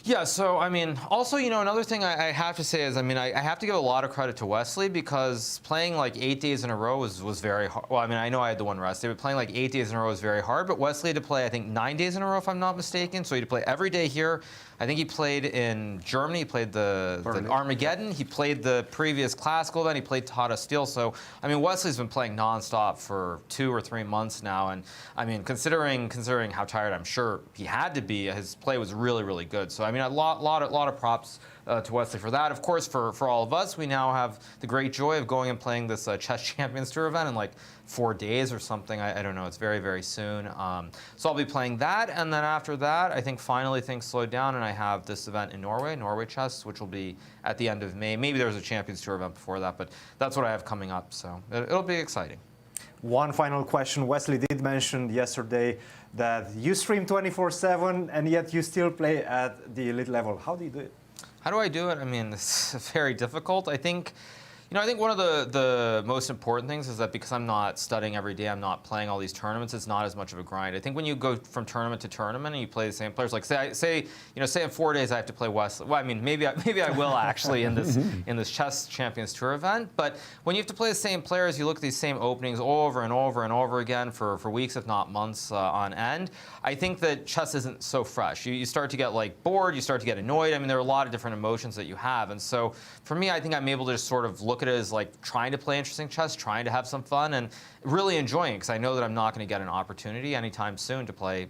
Yeah, so, I mean, also, another thing I have to say is, I mean, I have to give a lot of credit to Wesley because playing like 8 days in a row was very hard. Well, I mean, I know I had the one rest day, but playing like 8 days in a row was very hard. But Wesley had to play, I think, 9 days in a row, if I'm not mistaken. So he had to play every day here. I think he played in Germany. He played the Armageddon. He played the previous classical event. He played Tata Steel. So, I mean, Wesley's been playing nonstop for 2 or 3 months now. And, I mean, considering how tired I'm sure he had to be, his play was really, really good. So, I mean, a lot of props to Wesley for that. Of course, for all of us, we now have the great joy of going and playing this Chess Champions Tour event in like 4 days or something. I don't know. It's very, very soon. So I'll be playing that. And then after that, I think finally things slowed down and I have this event in Norway Chess, which will be at the end of May. Maybe there's a Champions Tour event before that, but that's what I have coming up. So it'll be exciting. One final question. Wesley did mention yesterday that you stream 24/7 and yet you still play at the elite level. How do you do it? How do I do it? I mean, it's very difficult. I think one of the most important things is that because I'm not studying every day, I'm not playing all these tournaments, it's not as much of a grind. I think when you go from tournament to tournament and you play the same players, like say in 4 days I have to play Wesley. Well, I mean, maybe I will actually in this Chess Champions Tour event. But when you have to play the same players, you look at these same openings over and over and over again for weeks, if not months on end. I think that chess isn't so fresh. You start to get like bored, you start to get annoyed. I mean, there are a lot of different emotions that you have. And so for me, I think I'm able to just sort of look at it as like trying to play interesting chess, trying to have some fun, and really enjoying it because I know that I'm not going to get an opportunity anytime soon to play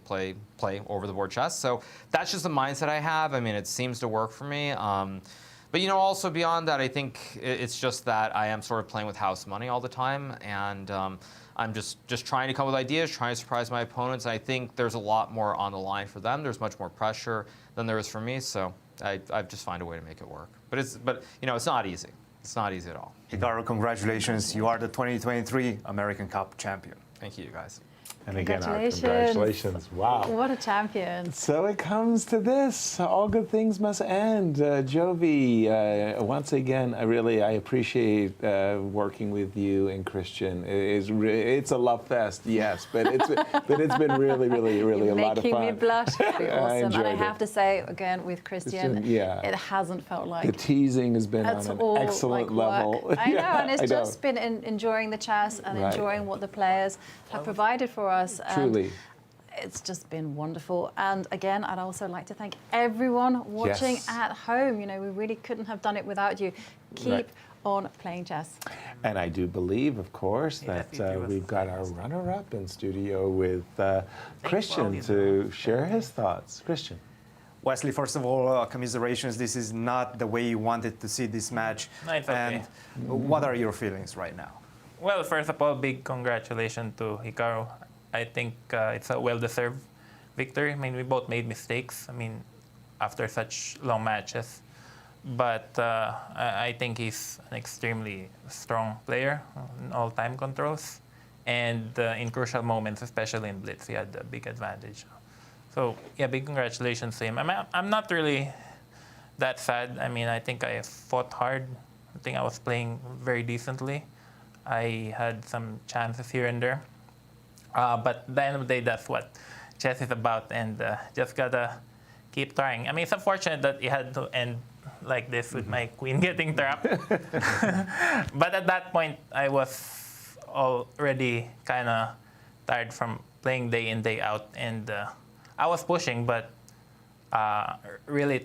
over the board chess. So that's just the mindset I have. I mean, it seems to work for me. But also beyond that, I think it's just that I am sort of playing with house money all the time, and I'm just trying to come with ideas, trying to surprise my opponents. And I think there's a lot more on the line for them. There's much more pressure than there is for me. So I just find a way to make it work. But it's not easy. It's not easy at all. Hikaru, congratulations. You are the 2023 American Cup champion. Thank you, guys. And again, our congratulations. Wow. What a champion. So it comes to this. All good things must end. Jovi, once again, I appreciate working with you and Cristian. It's a love fest, yes, but it's been really, really, really a lot of fun. Making me blush. It's been awesome. And I it. have to say, again, with Cristian, it hasn't felt like the teasing has been on an excellent level. I know, and it's just been enjoying the chess and enjoying what the players have provided for us. Truly. It's just been wonderful. And again, I'd also like to thank everyone watching at home. We really couldn't have done it without you. Keep on playing chess. And I do believe, of course, that we've got our runner-up in studio with Cristian to share his thoughts. Cristian. Wesley, first of all, commiserations. This is not the way you wanted to see this match. No, it's okay. And what are your feelings right now? Well, first of all, big congratulations to Hikaru. I think it's a well-deserved victory. I mean, we both made mistakes. I mean, after such long matches. But I think he's an extremely strong player in all time controls. And in crucial moments, especially in Blitz, he had a big advantage. So, yeah, big congratulations to him. I'm not really that sad. I mean, I think I fought hard. I think I was playing very decently. I had some chances here and there. But at the end of the day, that's what chess is about, and just gotta keep trying. I mean, it's unfortunate that it had to end like this with my queen getting trapped. But at that point, I was already kind of tired from playing day in, day out, and I was pushing, but really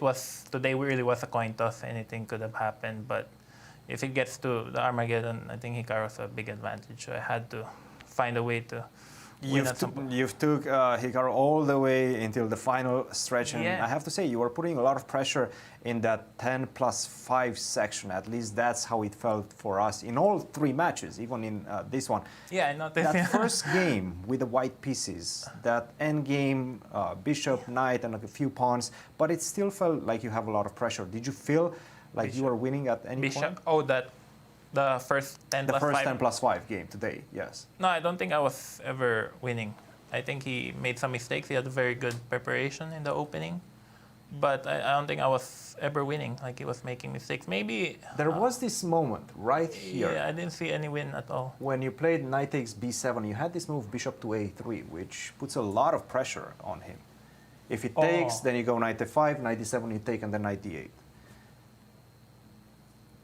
today really was a coin toss. Anything could have happened, but if it gets to the Armageddon, I think Hikaru has a big advantage. So I had to find a way to win at some point. You've took Hikaru all the way until the final stretch, and I have to say, you were putting a lot of pressure in that 10+5 section. At least that's how it felt for us in all 3 matches, even in this one. Yeah, I noticed. That first game with the white pieces, that endgame, bishop, knight, and a few pawns, but it still felt like you have a lot of pressure. Did you feel like you were winning at any point? Oh, the first 10+5. The first 10+5 game today, yes. No, I don't think I was ever winning. I think he made some mistakes. He had a very good preparation in the opening. But I don't think I was ever winning. Like, he was making mistakes. Maybe... There was this moment right here. Yeah, I didn't see any win at all. When you played knight takes b7, you had this move bishop to a3, which puts a lot of pressure on him. If it takes, then you go knight f5, knight d7, you take, and then knight d8.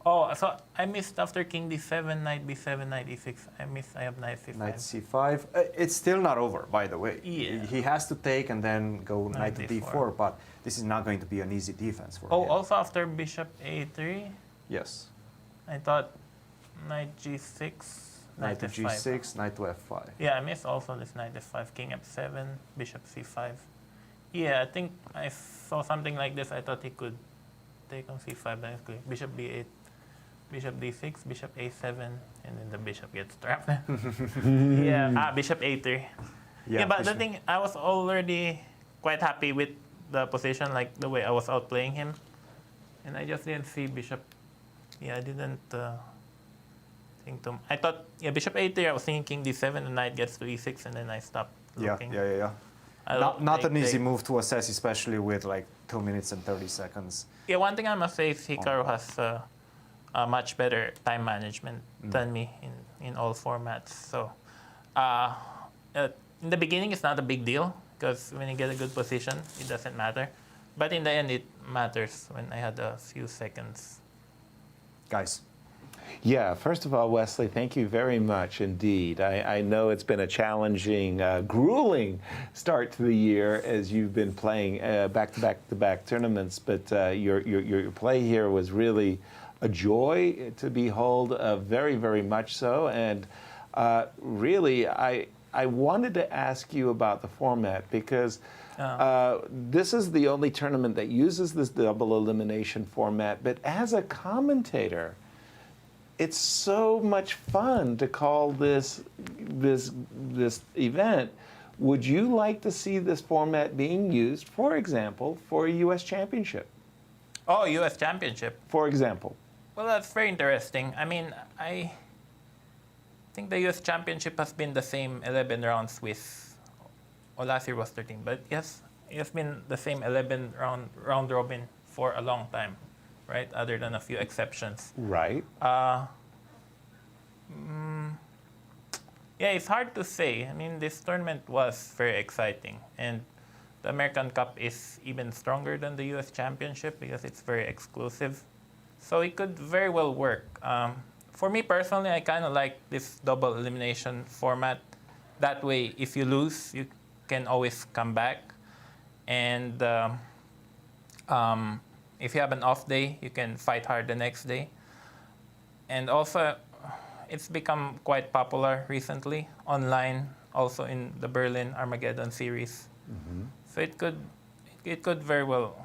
Oh, so I missed after king d7, knight b7, knight e6. I have knight c5. Knight c5. It's still not over, by the way. Yeah. He has to take and then go knight to d4. d4, but this is not going to be an easy defense for him. Oh, also after bishop a3, Yes. I thought knight g6, Knight to f5. g6, knight to f5. Yeah, I missed also this knight f5, king f7, bishop c5. Yeah, I think I saw something like this. I thought he could take on c5, then bishop b8, bishop d6, bishop a7, and then the bishop gets trapped. Yeah, bishop a3. Yeah, but the thing, I was already quite happy with the position, like the way I was outplaying him. And I just didn't see bishop. Yeah, I didn't think to. I thought, yeah, bishop a3, I was thinking king d7, the knight gets to e6, and then I stopped looking. Yeah. Not an easy move to assess, especially with like 2 minutes and 30 seconds. Yeah, one thing I must say is Hikaru has a much better time management than me in all formats. So in the beginning, it's not a big deal because when you get a good position, it doesn't matter. But in the end, it matters when I had a few seconds. Guys. Yeah, first of all, Wesley, thank you very much indeed. I know it's been a challenging, grueling start to the year as you've been playing back-to-back tournaments, but your play here was really a joy to behold, very, very much so. And really, I wanted to ask you about the format because this is the only tournament that uses this double elimination format, but as a commentator, it's so much fun to call this event. Would you like to see this format being used, for example, for a U.S. championship? Oh, U.S. championship. For example. Well, that's very interesting. I mean, I think the U.S. championship has been the same 11 rounds with, last year was 13, but yes, it has been the same 11 round robin for a long time. Right, other than a few exceptions. Right. Yeah, it's hard to say. I mean, this tournament was very exciting, and the American Cup is even stronger than the U.S. Championship because it's very exclusive. So it could very well work. For me personally, I kind of like this double elimination format. That way, if you lose, you can always come back, and if you have an off day, you can fight hard the next day. And also, it's become quite popular recently online, also in the Berlin Armageddon series. So it could very well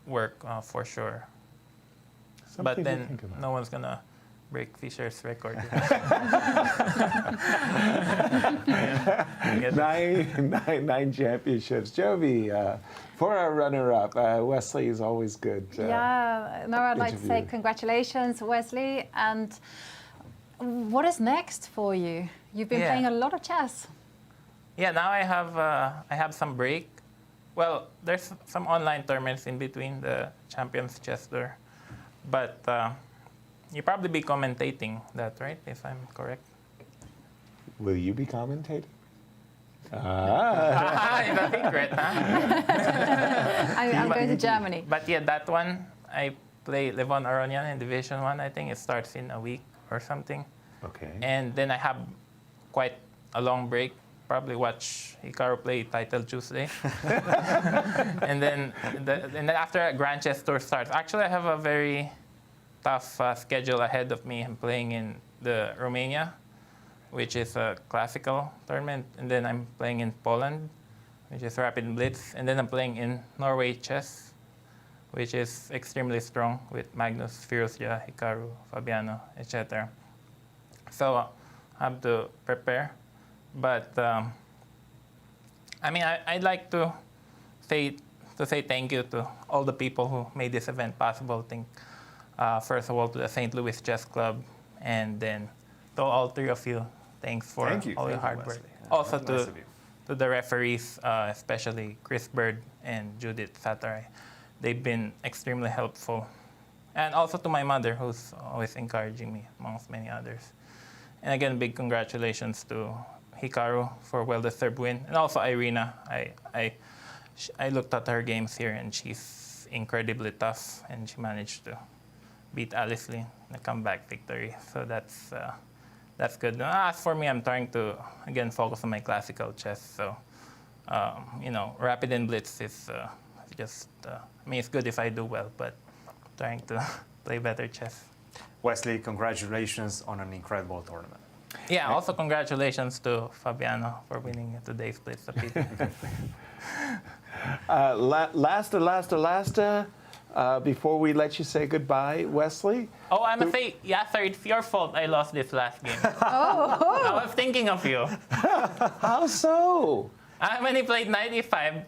work for sure. But then no one's gonna break Fischer's record. 9 championships. Jovi, for our runner-up, Wesley is always good. I'd like to say congratulations, Wesley. And what is next for you? You've been playing a lot of chess. Yeah, now I have some break. Well, there's some online tournaments in between the Champions Chess Tour, but you'll probably be commentating that, right? If I'm correct. Will you be commentating? It's a secret, huh? I'm going to Germany. But yeah, that one, I play Levon Aronian in Division 1. I think it starts in a week or something. Okay. And then I have quite a long break. Probably watch Hikaru play Title Tuesday. and then after Grand Chess Tour starts, actually I have a very tough schedule ahead of me. I'm playing in the Romania, which is a classical tournament, and then I'm playing in Poland, which is Rapid Blitz, and then I'm playing in Norway Chess, which is extremely strong with Magnus, Firuzja, Hikaru, Fabiano, etc. So I have to prepare. But I mean, I'd like to say thank you to all the people who made this event possible. I think first of all to the St. Louis Chess Club, and then to all three of you. Thanks for all your hard work. Also to the referees, especially Chris Bird and Judith Sataray. They've been extremely helpful. And also to my mother, who's always encouraging me, amongst many others. And again, big congratulations to Hikaru for a well-deserved win, and also Irina. I looked at her games here, and she's incredibly tough, and she managed to beat Alice Lee in a comeback victory. So that's good. As for me, I'm trying to again focus on my classical chess. So rapid and blitz is just. I mean, it's good if I do well, but trying to play better chess. Wesley, congratulations on an incredible tournament. Yeah, also congratulations to Fabiano for winning today's Blitz. Lasta, before we let you say goodbye, Wesley. Oh, I must say, Yasser, it's your fault I lost this last game. I was thinking of you. How so? When he played 95,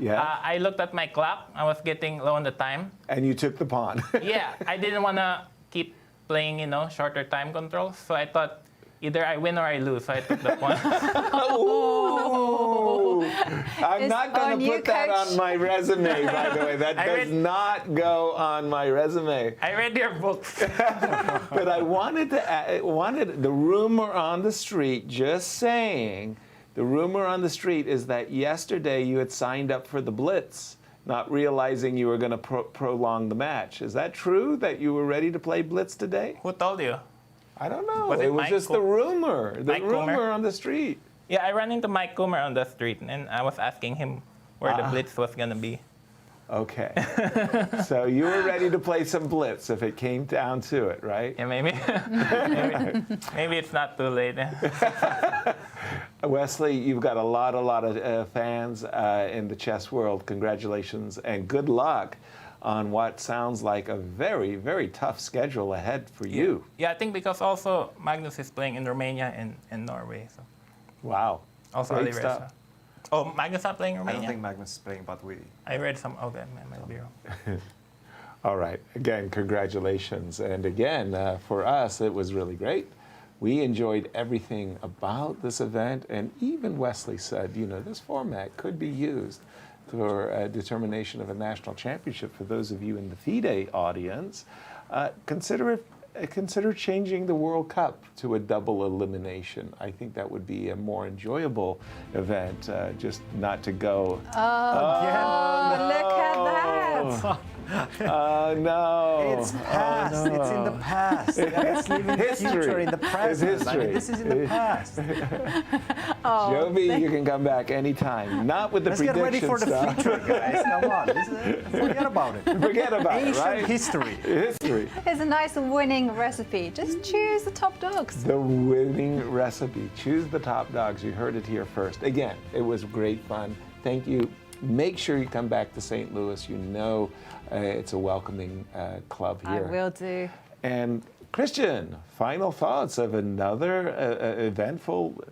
I looked at my clock. I was getting low on the time. And you took the pawn. Yeah, I didn't want to keep playing, shorter time controls. So I thought either I win or I lose. So I took the pawn. I'm not going to put that on my resume, by the way. That does not go on my resume. I read your books. But I wanted the rumor on the street, just saying, the rumor on the street is that yesterday you had signed up for the Blitz, not realizing you were going to prolong the match. Is that true, that you were ready to play Blitz today? Who told you? I don't know. It was just the rumor. The rumor on the street. Yeah, I ran into Mike Coomer on the street, and I was asking him where the Blitz was going to be. Okay. So you were ready to play some Blitz if it came down to it, right? Yeah, maybe. maybe it's not too late. Wesley, you've got a lot of fans in the chess world. Congratulations and good luck on what sounds like a very, very tough schedule ahead for you. Yeah, I think because also Magnus is playing in Romania and Norway. So. Wow. Also great stuff. Oh, Magnus not playing Romania? I don't think Magnus is playing, but I read some. Okay, I might be wrong. All right. Again, congratulations. And again, for us, it was really great. We enjoyed everything about this event. And even Wesley said, this format could be used for a determination of a national championship. For those of you in the FIDE audience, consider changing the World Cup to a double elimination. I think that would be a more enjoyable event, just not to go. Oh, look at that. Oh, no. It's past. Oh, no. It's in the past. Let's live in the future, in the present. It's history. I mean, this is in the past. Jovi, you can come back anytime. Not with the prediction Let's get ready for the future, guys. Come on. Forget about it. Forget about it, right? Ancient history. History. It's a nice winning recipe. Just choose the top dogs. The winning recipe. Choose the top dogs. You heard it here first. Again, it was great fun. Thank you. Make sure you come back to St. Louis. It's a welcoming club here. I will do. And Cristian, final thoughts of another eventful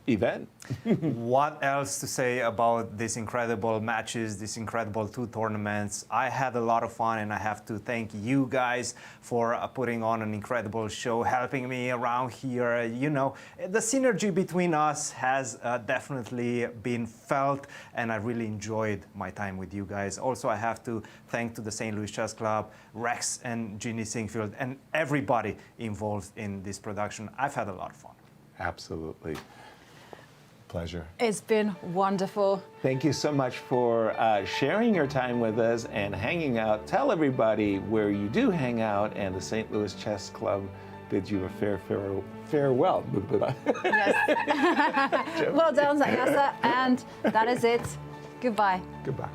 event? What else to say about these incredible matches, these incredible 2 tournaments? I had a lot of fun, and I have to thank you guys for putting on an incredible show, helping me around here. The synergy between us has definitely been felt, and I really enjoyed my time with you guys. Also, I have to thank to the St. Louis Chess Club, Rex and Ginny Singfield, and everybody involved in this production. I've had a lot of fun. Absolutely. Pleasure. It's been wonderful. Thank you so much for sharing your time with us and hanging out. Tell everybody where you do hang out, and the St. Louis Chess Club bids you a farewell. Yes. Well done, Yasser. And that is it. Goodbye. Goodbye.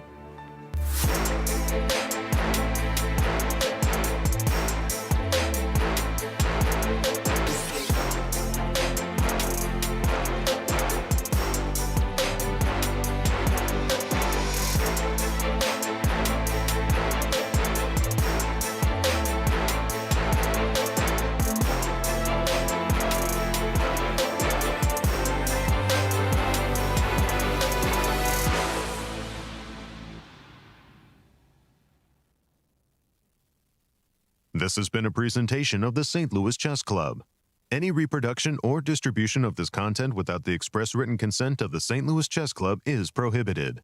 This has been a presentation of the St. Louis Chess Club. Any reproduction or distribution of this content without the express written consent of the St. Louis Chess Club is prohibited.